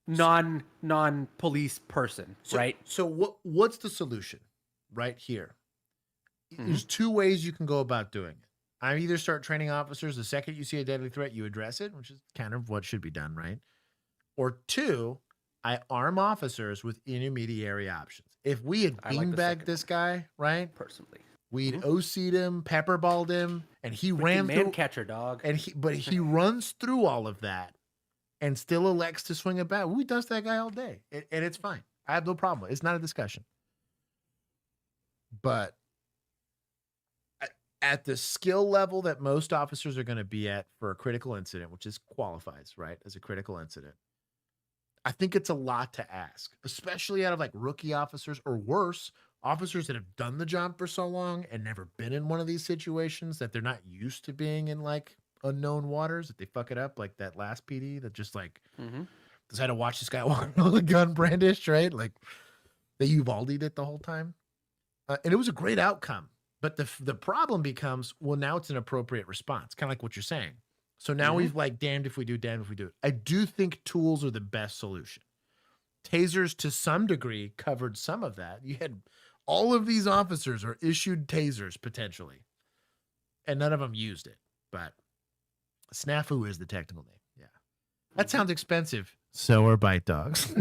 non-police person, right? So what's the solution right here? There's two ways you can go about doing it. I either start training officers the second you see a deadly threat, you address it, which is kind of what should be done, right? Or two, I arm officers with intermediary options. If we had beanbagged this guy, right? Personally. We'd OC'd him, pepperballed him, and he ran man through catcher, dog. And but he runs through all of that and still elects to swing a bat. We dust that guy all day. And it's fine. I have no problem with it. It's not a discussion. But at the skill level that most officers are going to be at for a critical incident, which is qualifies, right, as a critical incident, I think it's a lot to ask, especially out of like rookie officers or worse, officers that have done the job for so long and never been in one of these situations that they're not used to being in like unknown waters, that they fuck it up like that last PD that just like decided to watch this guy walk with a gun brandished, right? Like they Uvalde'd it the whole time. And it was a great outcome. But the problem becomes, well, now it's an appropriate response, kind of like what you're saying. So now we've like damned if we do, damned if we do. I do think tools are the best solution. Tasers to some degree covered some of that. You had all of these officers are issued tasers potentially, and none of them used it. But snafu is the technical name. Yeah, that sounds expensive. So are bite dogs.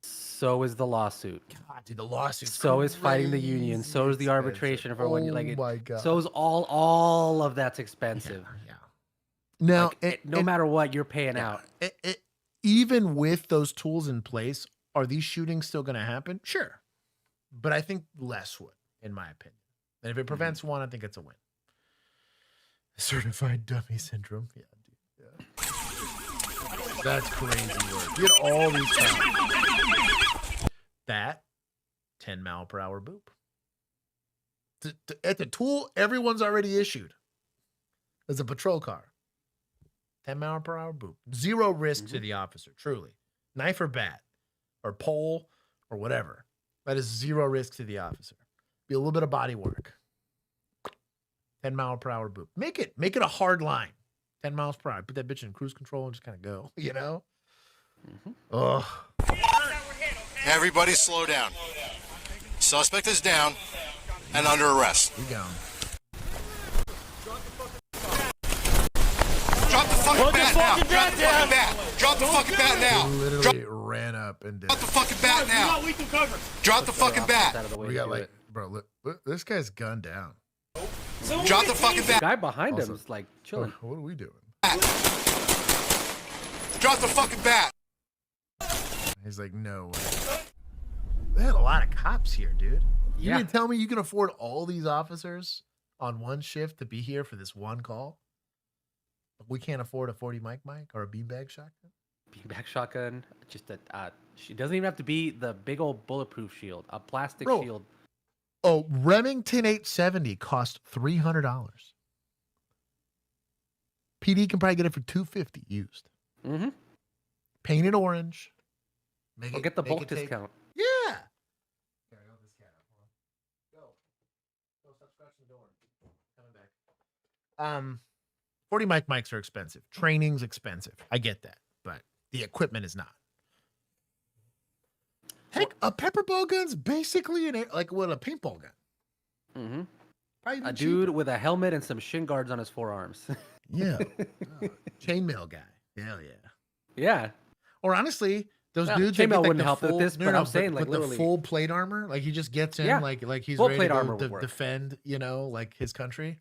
So is the lawsuit. God, dude, the lawsuit. So is fighting the union. So is the arbitration for when you like it. Oh my God. So is all of that's expensive. Yeah. Now, like, no matter what, you're paying out. Even with those tools in place, are these shootings still going to happen? Sure. But I think less would, in my opinion. And if it prevents one, I think it's a win. Certified dummy syndrome. Yeah, dude. Yeah. That's crazy work. You get all these times. That 10 mile per hour boop. At the tool, everyone's already issued. As a patrol car. 10 mile per hour boop. Zero risk to the officer, truly. Knife or bat, or pole, or whatever. That is zero risk to the officer. Be a little bit of body work. 10 mile per hour boop. Make it a hard line. 10 miles per hour. Put that bitch in cruise control and just kind of go, you know? Ugh. Everybody slow down. Suspect is down and under arrest. We down. Drop the fucking bat now. Drop the fucking bat. Drop the fucking bat now. Literally ran up and down. Drop the fucking bat now. Drop the fucking bat. We got like, bro, look, this guy's gunned down. Drop the fucking bat. The guy behind him is like chilling. What are we doing? Drop the fucking bat. He's like, no way. They had a lot of cops here, dude. You Yeah. can tell me you can afford all these officers on one shift to be here for this one call? We can't afford a 40 mic or a beanbag shotgun? Beanbag shotgun. Just a. She doesn't even have to be the big old bulletproof shield. A plastic Bro. shield. Oh, Remington 870 cost $300. PD can probably get it for $250 used. Mm-hmm. Painted orange. Or get the bulk discount. Yeah. Here, I got this cat up. Go. Go, stop scratching the door. Coming back. 40 mics are expensive. Training's expensive. I get that. But the equipment is not. Heck, a pepper ball gun's basically like what, a paintball gun. Mm-hmm. Probably A dude with a helmet and some shin guards on his forearms. Yeah. Chainmail guy. Hell yeah. Yeah. Or honestly, those dudes chainmail that get, like, wouldn't the help with full, this, but I'm saying, like, the literally full plate armor, like he just gets in, Yeah. like he's Full ready plate to armor go would work. defend, you know, like his country.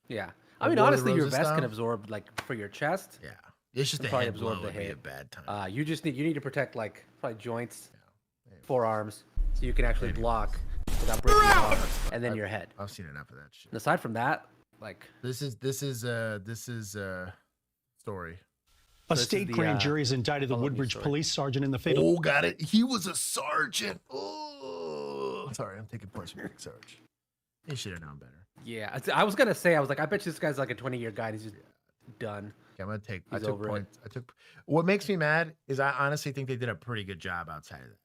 Yeah. Or I mean, War of the honestly, your Roses vest can style. absorb like for your chest. Yeah. It's just It'll a probably head blow absorb the would be a hit. bad time. You need to protect like probably joints, forearms. so you can actually block without breaking your arm, and then your head. I've seen enough of that shit. And aside from that, like this is story. A state grand jury has indicted the Woodbridge police sergeant in the fatal. Oh, got it. He was a sergeant. Oh, sorry, I'm taking points from Big Sarge. He should have known better. Yeah, I was gonna say, I was like, I bet you this guy's like a 20-year guy. And he's just done. Okay, I'm gonna take. He's I took over points. I took. What makes me mad is I honestly think they did a pretty good job outside of that.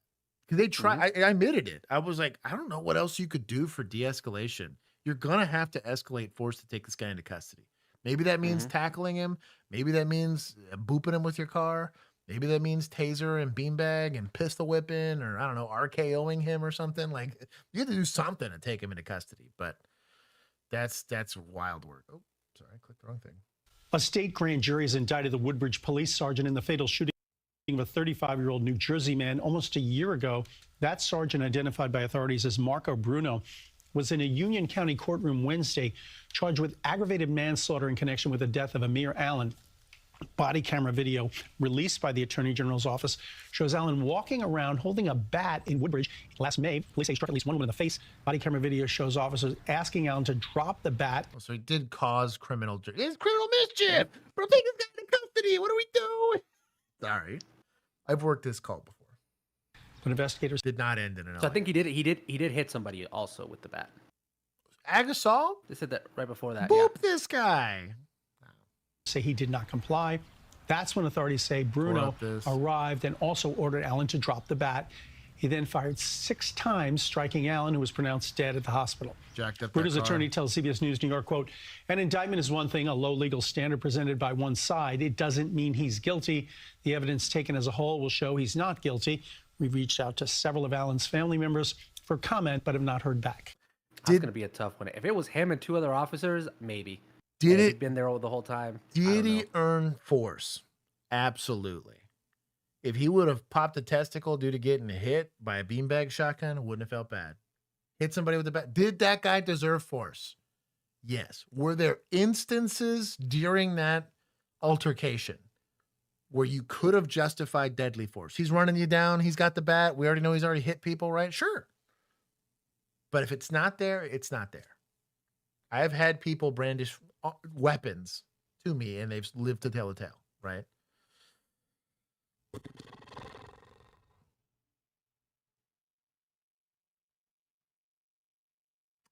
Because they try. I admitted it. I was like, I don't know what else you could do for de-escalation. You're gonna have to escalate force to take this guy into custody. Maybe that means tackling him. Maybe that means booping him with your car. Maybe that means taser and beanbag and pistol whipping, or I don't know, RKOing him or something. Like you have to do something to take him into custody. But that's wild work. Oh, sorry, I clicked the wrong thing. A state grand jury has indicted the Woodbridge police sergeant in the fatal shooting of a 35-year-old New Jersey man almost a year ago. That sergeant, identified by authorities as Marco Bruno, was in a Union County courtroom Wednesday, charged with aggravated manslaughter in connection with the death of Amir Allen. Body camera video released by the Attorney General's office shows Allen walking around holding a bat in Woodbridge. Last May, police say he struck at least one woman in the face. Body camera video shows officers asking Allen to drop the bat. So he did cause criminal. It's criminal mischief. We're taking this guy into custody. What are we doing? Sorry, I've worked this call before. But investigators did not end in an. So I think he did hit somebody also with the bat. Agasol? They said that right before that. Boop this guy. Say he did not comply. That's when authorities say Bruno arrived and also ordered Allen to drop the bat. He then fired 6 times, striking Allen, who was pronounced dead at the hospital. Jacked up Bruno's attorney tells CBS News New York, quote, an indictment is one thing, a low legal standard presented by one side. It doesn't mean he's guilty. The evidence taken as a whole will show he's not guilty. We've reached out to several of Allen's family members for comment, but have not heard back. That's going to be a tough one. If it was him and 2 other officers, maybe. Did he'd been there the whole time? Did he earn force? Absolutely. If he would have popped a testicle due to getting hit by a beanbag shotgun, wouldn't have felt bad. Hit somebody with a bat. Did that guy deserve force? Yes. Were there instances during that altercation where you could have justified deadly force? He's running you down. He's got the bat. We already know he's already hit people, right? Sure. But if it's not there, it's not there. I have had people brandish weapons to me and they've lived to tell the tale, right?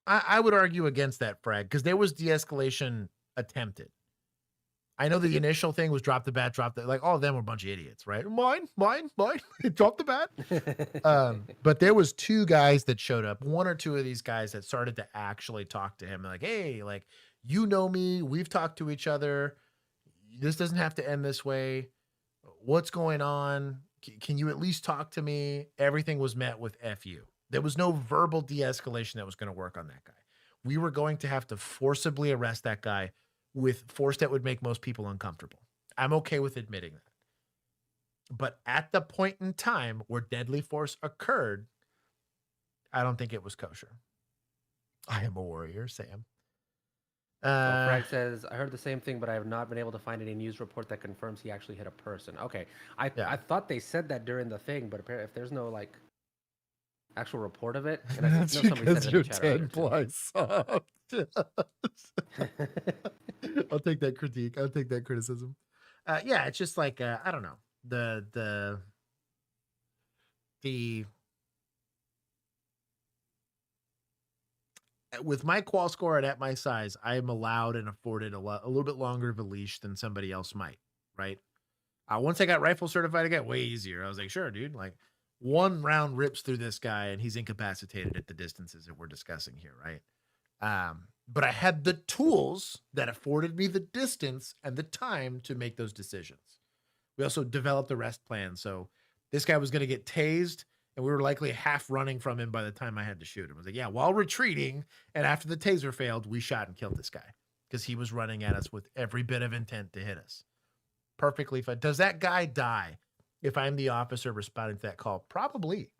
I would argue against that, Frag, because there was de-escalation attempted. I know the initial thing was drop the bat, like all of them were a bunch of idiots, right? Mine, drop the bat. But there was 2 guys that showed up, 1 or 2 of these guys that started to actually talk to him. Like, hey, like, you know me, we've talked to each other. This doesn't have to end this way. What's going on? Can you at least talk to me? Everything was met with F you. There was no verbal de-escalation that was going to work on that guy. We were going to have to forcibly arrest that guy with force that would make most people uncomfortable. I'm okay with admitting that. But at the point in time where deadly force occurred, I don't think it was kosher. I am a warrior, Sam. Frank says, I heard the same thing, but I have not been able to find any news report that confirms he actually hit a person. Okay. I thought they said that during the thing, but apparently if there's no like actual report of it, and I know somebody said it in the chat earlier, I'll take that critique. I'll take that criticism. Yeah, it's just like I don't know. The with my qual score and at my size, I am allowed and afforded a little bit longer of a leash than somebody else might, right? Once I got rifle certified, it got way easier. I was like, sure, dude, like 1 round rips through this guy and he's incapacitated at the distances that we're discussing here, right? But I had the tools that afforded me the distance and the time to make those decisions. We also developed a rest plan. So this guy was going to get tased and we were likely half running from him by the time I had to shoot him. I was like, yeah, while retreating and after the taser failed, we shot and killed this guy because he was running at us with every bit of intent to hit us. Perfectly fine. Does that guy die if I'm the officer responding to that call? Probably.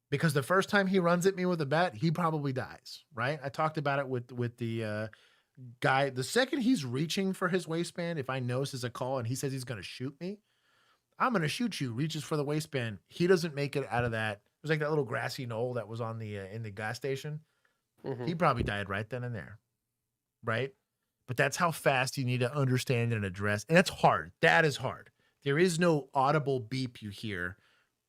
Because the first time he runs at me with a bat, he probably dies, right? I talked about it with the guy. The second he's reaching for his waistband, if I know this is a call and he says he's going to shoot me, I'm going to shoot you. Reaches for the waistband. He doesn't make it out of that. was like that little grassy knoll that was on the in the gas station. He probably died right then and there, right? But that's how fast you need to understand and address, and that's hard. That is hard. There is no audible beep you hear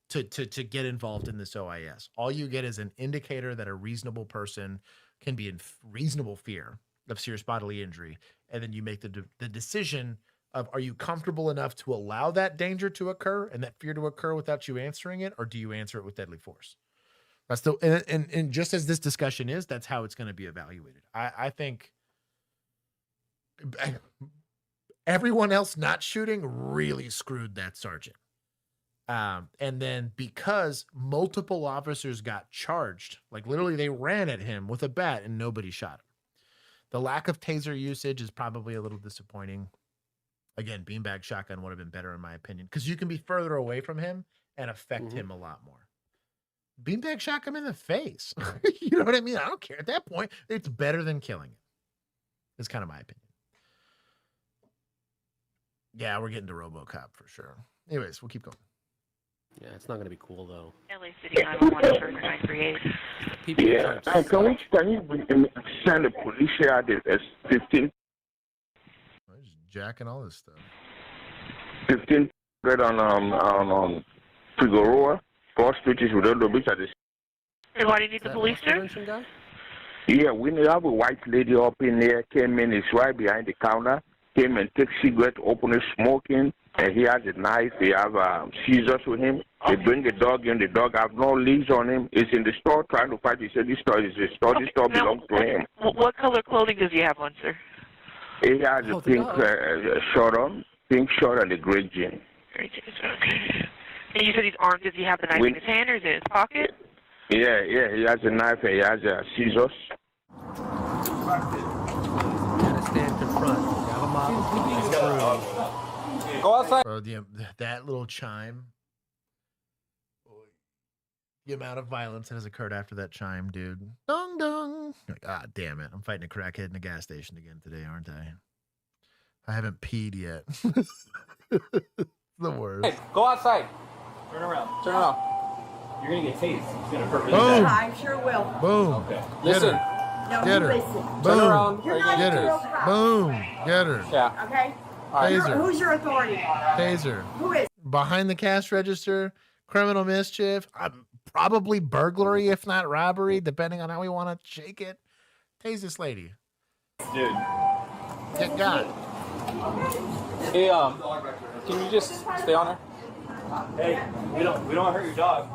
to get involved in this OIS. All you get is an indicator that a reasonable person can be in reasonable fear of serious bodily injury, and then you make the decision of, are you comfortable enough to allow that danger to occur and that fear to occur without you answering it, or do you answer it with deadly force? That's the and just as this discussion is, that's how it's going to be evaluated. I think everyone else not shooting really screwed that sergeant. And then because multiple officers got charged, like literally they ran at him with a bat and nobody shot him. The lack of taser usage is probably a little disappointing. Again, beanbag shotgun would have been better in my opinion, because you can be further away from him and affect him a lot more. Beanbag shotgun in the face. You know what I mean? I don't care. At that point, it's better than killing it. It's kind of my opinion. Yeah, we're getting to RoboCop for sure. Anyways, we'll keep going. Yeah, it's not going to be cool, though. LA City 911 for 938. Yeah, can you send the police here at the 15? Just jacking all this stuff. 1500 on Figueroa. 4 stitches without the beach at this. Hey, why do you need the police, sir? Yeah, we have a white lady up in there, came in, is right behind the counter, came and took cigarette, opened it, smoking, and he has a knife, he have scissors with him. They bring the dog in, the dog have no leash on him. He's in the store trying to fight. He said this store is his store, this store belongs to him. What color clothing does he have on, sir? He has a pink shirt on, pink shirt and a gray jean. Gray jeans, okay. And you said he's armed. Does he have the knife in his hand or is it in his pocket? Yeah, he has a knife and he has scissors. Gotta stand confront. Have a mob. Go outside. Bro, that little chime. The amount of violence that has occurred after that chime, dude. Dong dong. Like, damn it. I'm fighting a crackhead in a gas station again today, aren't I? I haven't peed yet. The worst. Hey, go outside. Turn around. Turn around. You're gonna get tased. It's gonna hurt really Boom. bad. I sure will. Boom. Okay. Get Listen. her. No, Get her. listen. Boom. Turn around. You're not Get a real her. cop. Boom. Get her. Yeah. Okay? Taser. Who's your authority? Taser. Who is? Behind the cash register, criminal mischief, probably burglary, if not robbery, depending on how we want to shake it. Tase this lady. Dude. Get got. Hey, can you just stay on her? Hey, we don't hurt your dog.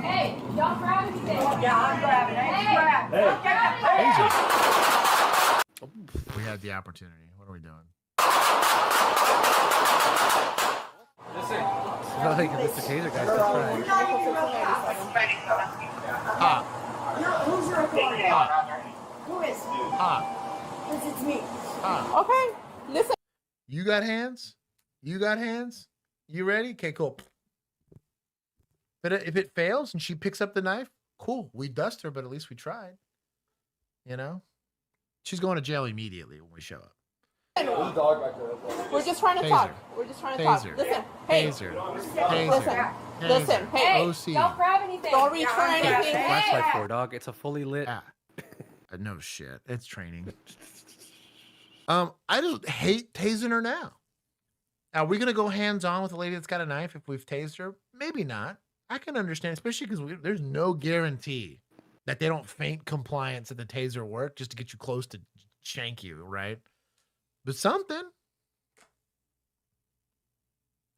Hey, don't grab anything. Yeah, I'm grabbing. Hey, grab. We had the opportunity. What are we doing? Listen. It's not like Mr. Taser guy's still trying. You're not even real cops. Who's your authority? Who is? Because it's me. Okay, listen. You got hands? You got hands? You ready? Okay, cool. But if it fails and she picks up the knife, cool. We dust her, but at least we tried. You know? She's going to jail immediately when we show up. We're just trying to Taser. talk. We're just trying to talk. Taser. Listen. Hey. Taser. Listen. Taser. Listen. Hey. OC. Don't grab anything. Don't reach for anything. Flashlight for, dog. It's a fully lit. No shit. It's training. I just hate tasing her now. Are we going to go hands-on with a lady that's got a knife if we've tased her? Maybe not. I can understand, especially because there's no guarantee that they don't feint compliance at the taser work just to get you close to shank you, right? But something.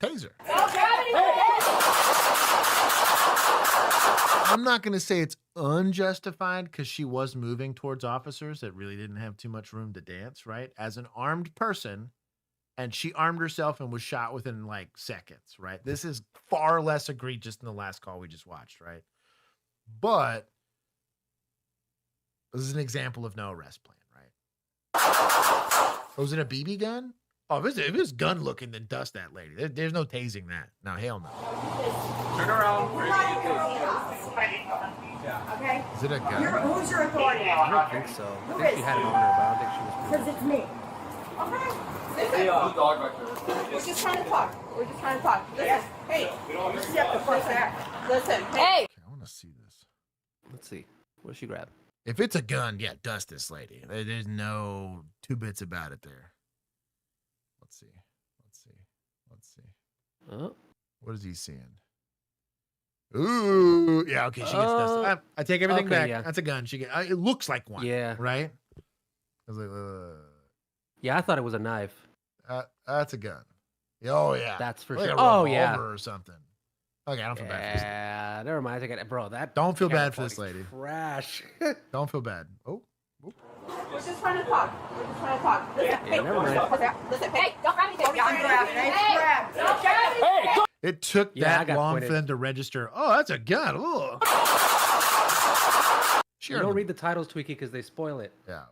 Taser. I'm not going to say it's unjustified because she was moving towards officers that really didn't have too much room to dance, right? As an armed person, and she armed herself and was shot within like seconds, right? This is far less egregious than the last call we just watched, right? But this is an example of no arrest plan, right? Was it a BB gun? Oh, if it was gun looking, then dust that lady. There's no tasing that. No, hell no. Turn around. Okay? Is it a gun? Who's your authority? I don't think so. I think she had it on her, but I don't think she was. Because it's me. Okay? Listen. Hey, dog back there. We're just trying to talk. We're just trying to talk. Listen, hey, listen, hey. Okay, I want to see this. Let's see. What did she grab? If it's a gun, yeah, dust this lady. There's no two bits about it there. Let's see. Oh. What is he seeing? Ooh, yeah, okay, she gets dusted. I take everything okay, back. yeah. That's a gun. It looks like one. Yeah. Right? I was like, Yeah, I thought it was a knife. that's a gun. Oh, yeah. That's for Like sure. a Oh, revolver yeah. or something. Okay, I don't feel bad for this lady. Yeah, never mind. I got it. Bro, that. Don't feel camera bad for this quality's lady. Trash. Don't feel bad. Oh. We're just trying to talk. We're just trying to talk. Listen, Yeah, hey, never mind. listen, hey, don't grab anything. I'm grabbing. Hey, grab. Don't grab anything. Hey, It took Yeah, I that got long pointed. for them to register. Oh, that's a gun. Ugh. You don't read the titles, Tweaky, because they spoil it. Yeah.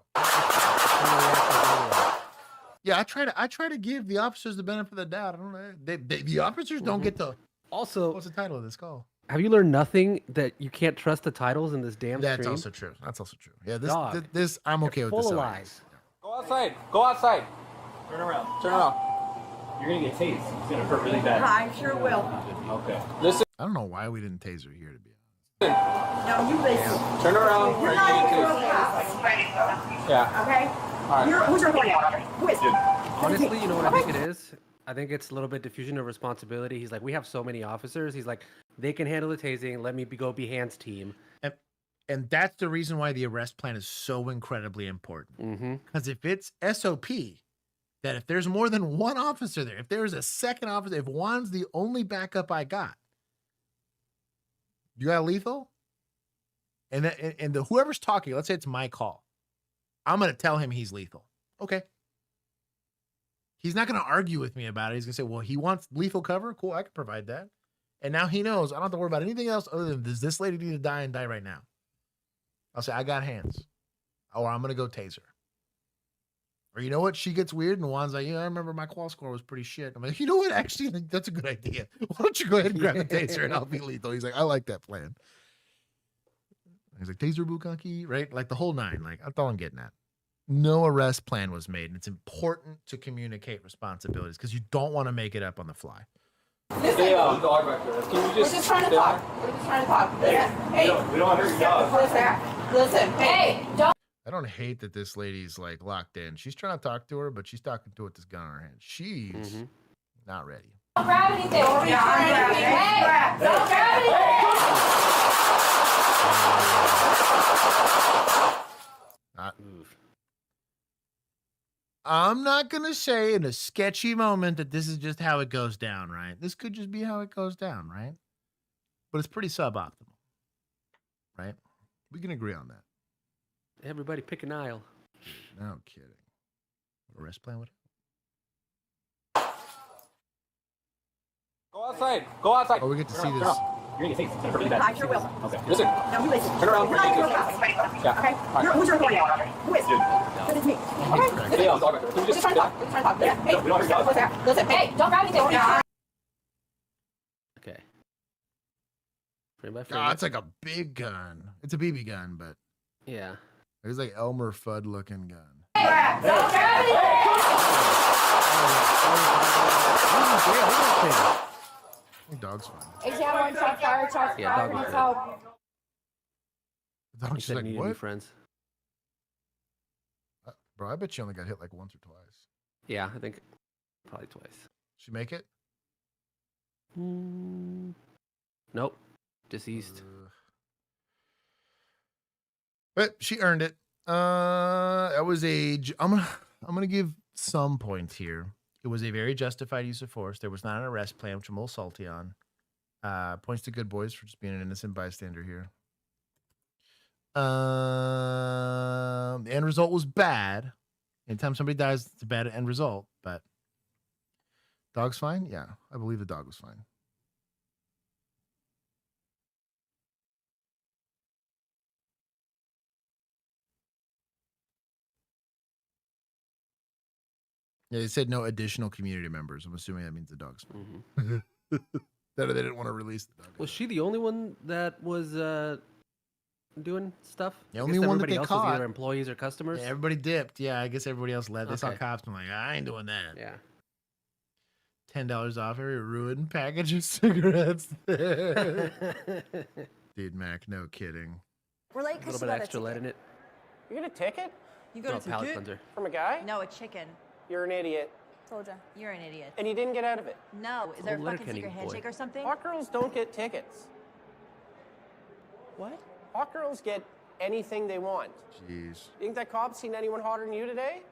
Yeah, I try to give the officers the benefit of the doubt. I don't know. The officers don't get the. Also, what's the title of this call? Have you learned nothing that you can't trust the titles in this damn That's stream? also true. That's also true. Yeah, this Dog. this I'm okay You're with this. full of audience. lies. Go outside. Go outside. Turn around. Turn around. You're gonna get tased. It's gonna hurt really bad. I sure will. Okay. Listen. I don't know why we didn't taser here to be No, you listen. Turn around. You're not even real cops. Yeah. Okay? All right. Who's your employee? Who is? Honestly, you know what I think it is? I think it's a little bit diffusion of responsibility. He's like, we have so many officers. He's like, they can handle the tasing. Let me go be Hans team. And that's the reason why the arrest plan is so incredibly important. Because if it's SOP, that if there's more than one officer there, if there's a second officer, if Juan's the only backup I got, you got lethal? And whoever's talking, let's say it's my call. I'm going to tell him he's lethal. Okay. He's not going to argue with me about it. He's going to say, well, he wants lethal cover. Cool, I can provide that. And now he knows I don't have to worry about anything else other than, does this lady need to die and die right now? I'll say, I got hands. Or I'm going to go taser. Or you know what? She gets weird and Juan's like, yeah, I remember my qual score was pretty shit. I'm like, you know what? Actually, that's a good idea. Why don't you go ahead and grab the taser and I'll be lethal? He's like, I like that plan. He's like, taser bukkake, right? Like the whole nine. Like, that's all I'm getting at. No arrest plan was made. And it's important to communicate responsibilities because you don't want to make it up on the fly. Listen. Hey, dog back there. Can you We're just trying to talk. We're just trying to talk. Listen. Hey. We don't hurt your dog. Listen. Hey, don't. I don't hate that this lady's like locked in. She's trying to talk to her, but she's talking to her with this gun in her hand. She's not ready. Don't grab anything. Don't grab anything. Hey, don't grab anything. I'm not going to say in a sketchy moment that this is just how it goes down, right? This could just be how it goes down, right? But it's pretty suboptimal, right? We can agree on that. Everybody pick an aisle. No kidding. Arrest plan would. Go outside. Go outside. Oh, we get to see this. You're gonna get tased. It's gonna hurt really bad. I sure will. Okay. Listen. No, you listen. Turn around. You're not even real cops. Yeah. Okay? Who's your employee? Who is? That is me. Okay? Hey, dog back there. Can you We're just trying to talk. We're just trying to talk. Listen. Hey, we don't hurt your dog. listen. Hey, don't grab anything. Okay. Frame by frame. God, it's like a big gun. It's a BB gun, but Yeah. it's like Elmer Fudd looking gun. Don't grab anything. I think dog's fine. Examine one shot, fire shots, Yeah, fire dog was out. The dog's He just said like, needed what? new friends. Bro, I bet she only got hit like once or twice. Yeah, I think probably twice. She make it? Nope. Deceased. But she earned it. That was I'm gonna give some points here. It was a very justified use of force. There was not an arrest plan, which I'm a little salty on. Points to good boys for just being an innocent bystander here. The end result was bad. Anytime somebody dies, it's a bad end result. But dog's fine? Yeah, I believe the dog was fine. Yeah, they said no additional community members. I'm assuming that means the dog's fine. That they didn't want to release the dog. Was she the only one that was doing stuff? The I only guess one that everybody they else caught. was either employees or customers. Yeah, everybody dipped. Yeah, I guess everybody else left. They saw Okay. cops and like, I ain't doing that. Yeah. $10 off every ruined package of cigarettes. Dude, Mac, no kidding. We're late A because little bit extra lead in it. You get a ticket? You No, palate cleanser. From a guy? No, a chicken. You're an idiot. Told ya. You're an idiot. And you didn't get out of it? No. Is there a fucking secret handshake or something? Hot girls don't get tickets. What? Hot girls get anything they want. Jeez. You think that cop's seen anyone hotter than you today?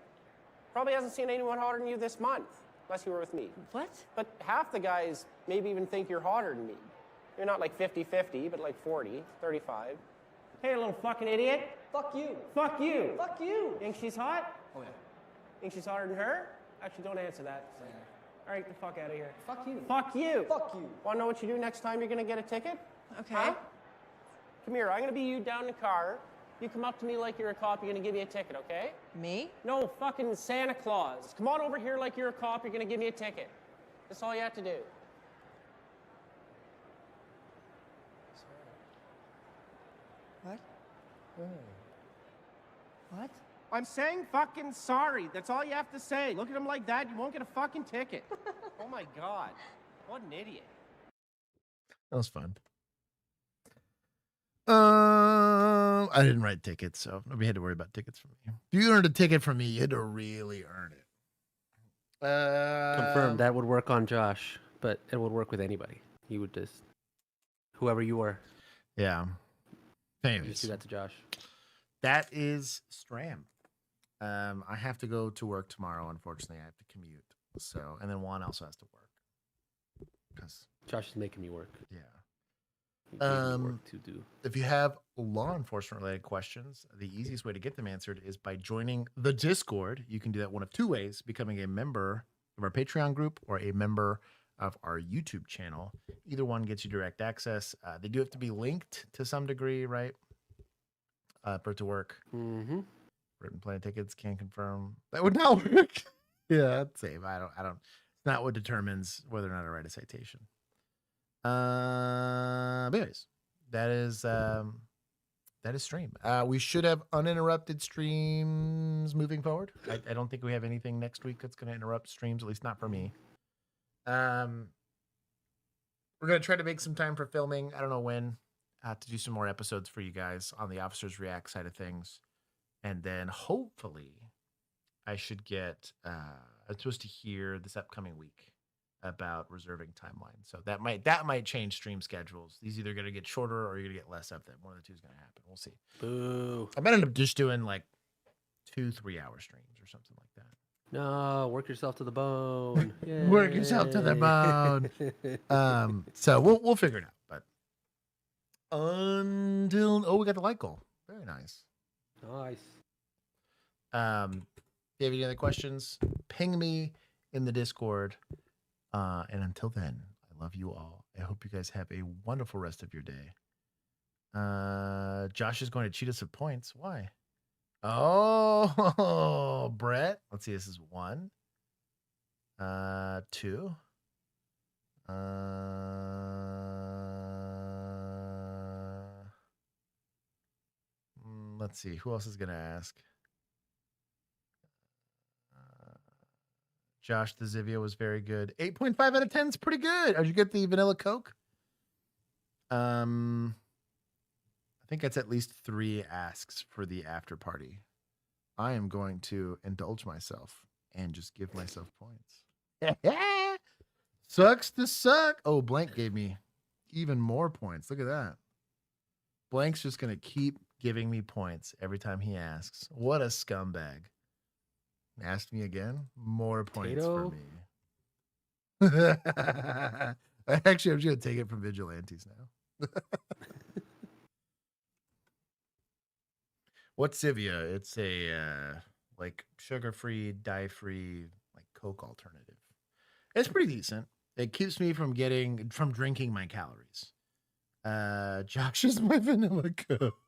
Probably hasn't seen anyone hotter than you this month, unless you were with me. What? But half the guys maybe even think you're hotter than me. You're not like 50-50, but like 40, 35. Hey, little fucking idiot. Fuck you. Fuck you. Fuck you. Think she's hot? Oh, yeah. Think she's hotter than her? Actually, don't answer that. All right, get the fuck out of here. Fuck you. Fuck you. Fuck you. Want to know what you do next time you're going to get a ticket? Okay. Huh? Come here. I'm going to be you down in the car. You come up to me like you're a cop. You're going to give me a ticket, okay? Me? No, fucking Santa Claus. Come on over here like you're a cop. You're going to give me a ticket. That's all you have to do. What? What? I'm saying fucking sorry. That's all you have to say. Look at him like that. You won't get a fucking ticket. Oh my God. What an idiot. That was fun. I didn't write tickets, so nobody had to worry about tickets from me. If you earned a ticket from me, you had to really earn it. Confirmed. That would work on Josh, but it would work with anybody. You would just, whoever you were. Yeah. Anyways, Just do that to Josh. that is Stram. I have to go to work tomorrow. Unfortunately, I have to commute. So, and then Juan also has to work. Because Josh is making me work. Yeah. He gave me work to do. If you have law enforcement related questions, the easiest way to get them answered is by joining the Discord. You can do that one of two ways: becoming a member of our Patreon group or a member of our YouTube channel. Either one gets you direct access. They do have to be linked to some degree, right? For it to work. Mm-hmm. Written plane tickets can confirm that would not work. Yeah, same. I don't. It's not what determines whether or not I write a citation. But anyways, that is stream. We should have uninterrupted streams moving forward. I don't think we have anything next week that's going to interrupt streams, at least not for me. We're going to try to make some time for filming. I don't know when, to do some more episodes for you guys on the Officers React side of things. And then hopefully I should get, I'm supposed to hear this upcoming week about reserving timeline. So that might change stream schedules. These either going to get shorter or you're going to get less of them. One of the two is going to happen. We'll see. Boo. I might end up just doing like 2-3 hour streams or something like that. No, work yourself to the bone. Work yourself to the bone. So we'll figure it out. But until we got the light goal. Very nice. Nice. If you have any other questions, ping me in the Discord. And until then, I love you all. I hope you guys have a wonderful rest of your day. Josh is going to cheat us of points. Why? Oh, Brett. Let's see. This is 1. 2. Let's see. Who else is going to ask? Josh, the Zivio was very good. 8.5 out of 10 is pretty good. Did you get the vanilla Coke? I think that's at least 3 asks for the after party. I am going to indulge myself and just give myself points. Sucks to suck. Oh, Blank gave me even more points. Look at that. Blank's just going to keep giving me points every time he asks. What a scumbag. Asked me again. More points for me. Actually, I'm just going to take it from Vigilantes now. What's Zivia? It's a like sugar-free, dye-free, like Coke alternative. It's pretty decent. It keeps me from drinking my calories. Josh is my vanilla Coke.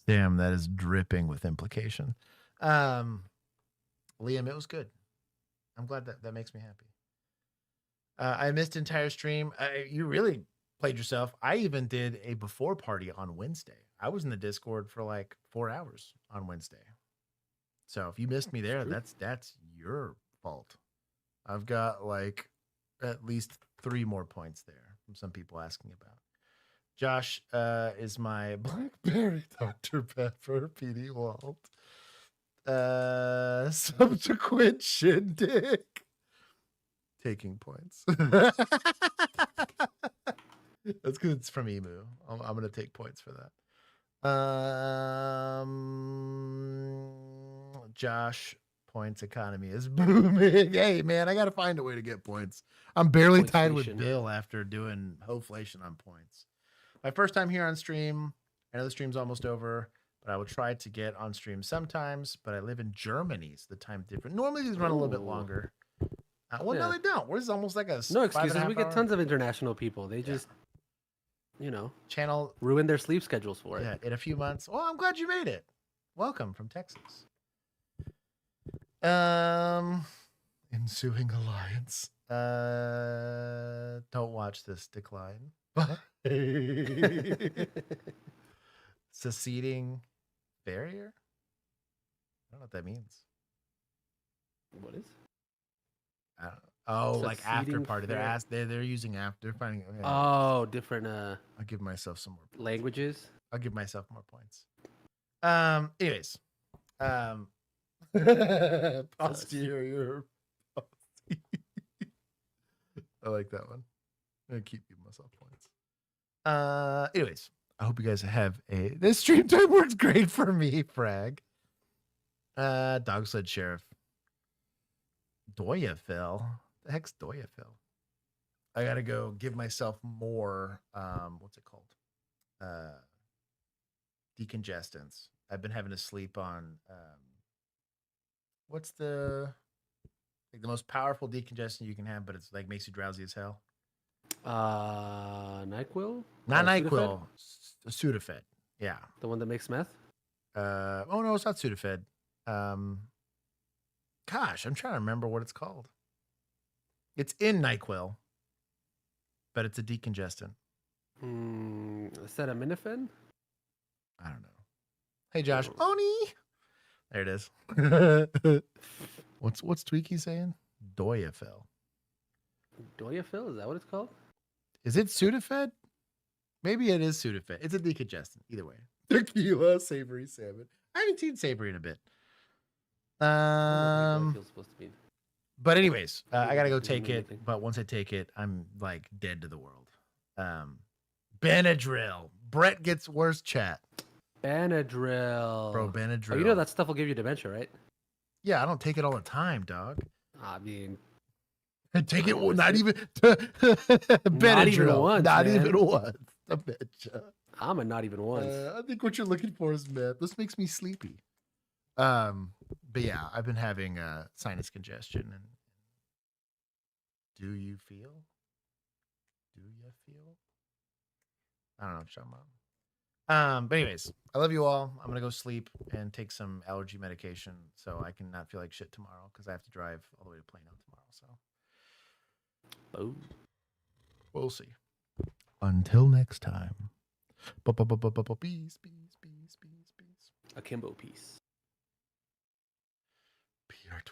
Damn, that is dripping with implication. Liam, it was good. I'm glad that makes me happy. I missed entire stream. You really played yourself. I even did a before party on Wednesday. I was in the Discord for like 4 hours on Wednesday. So if you missed me there, that's your fault. I've got like at least 3 more points there from some people asking about. Josh is my Blackberry Dr. Pepper PD Walt. Subsequent shindig. Taking points. That's because it's from Emu. I'm going to take points for that. Josh, points economy is booming. Hey, man, I got to find a way to get points. I'm barely tied with Bill after doing Hoflation on points. My first time here on stream. I know the stream's almost over, but I will try to get on stream sometimes. But I live in Germany, so the time different. Normally these run a little bit longer. Well, no, they don't. We're almost like a no excuses. We get hour. tons of international people. They just, you know, ruin their sleep schedules for it. Yeah, in a few months. Oh, I'm glad you made it. Welcome from Texas. Ensuing alliance. Don't watch this decline. Seceding barrier? I don't know what that means. What is? I don't know. Oh, like after party. They're using after. They're finding. Okay. Oh, different. I'll give myself some more points. Languages. I'll give myself more points. Anyways. Posterior. I like that one. I'm gonna keep giving myself points. Anyways, I hope you guys have this stream time works great for me, Frag. Dog sled sheriff. Doyafil. The heck's Doyafil? I gotta go give myself more what's it called? Decongestants. I've been having to sleep on what's the most powerful decongestant you can have, but it's like makes you drowsy as hell. NyQuil? Not NyQuil. Sudafed. Yeah. The one that makes meth? Oh no, it's not Sudafed. Gosh, I'm trying to remember what it's called. It's in NyQuil, but it's a decongestant. Acetaminophen? I don't know. Hey Josh, Oni. There it is. What's Tweaky saying? Doyafil. Doyafil? Is that what it's called? Is it Sudafed? Maybe it is Sudafed. It's a decongestant. Either way. Tequila, savory salmon. I haven't seen savory in a bit. But anyways, I gotta go take it. But once I take it, I'm like dead to the world. Benadryl. Brett gets worse chat. Benadryl. Bro, Benadryl. Oh, you know that stuff will give you dementia, right? Yeah, I don't take it all the time, dog. I mean, I take it not even Benadryl. Not even once. Not man. even once. Dementia. I'm a not even once. I think what you're looking for is meth. This makes me sleepy. But yeah, I've been having sinus congestion. And do you feel? I don't know what you're talking about. But anyways, I love you all. I'm gonna go sleep and take some allergy medication so I can not feel like shit tomorrow because I have to drive all the way to Plano tomorrow. So, we'll see. Until next time. Peace. Akimbo peace. PR20.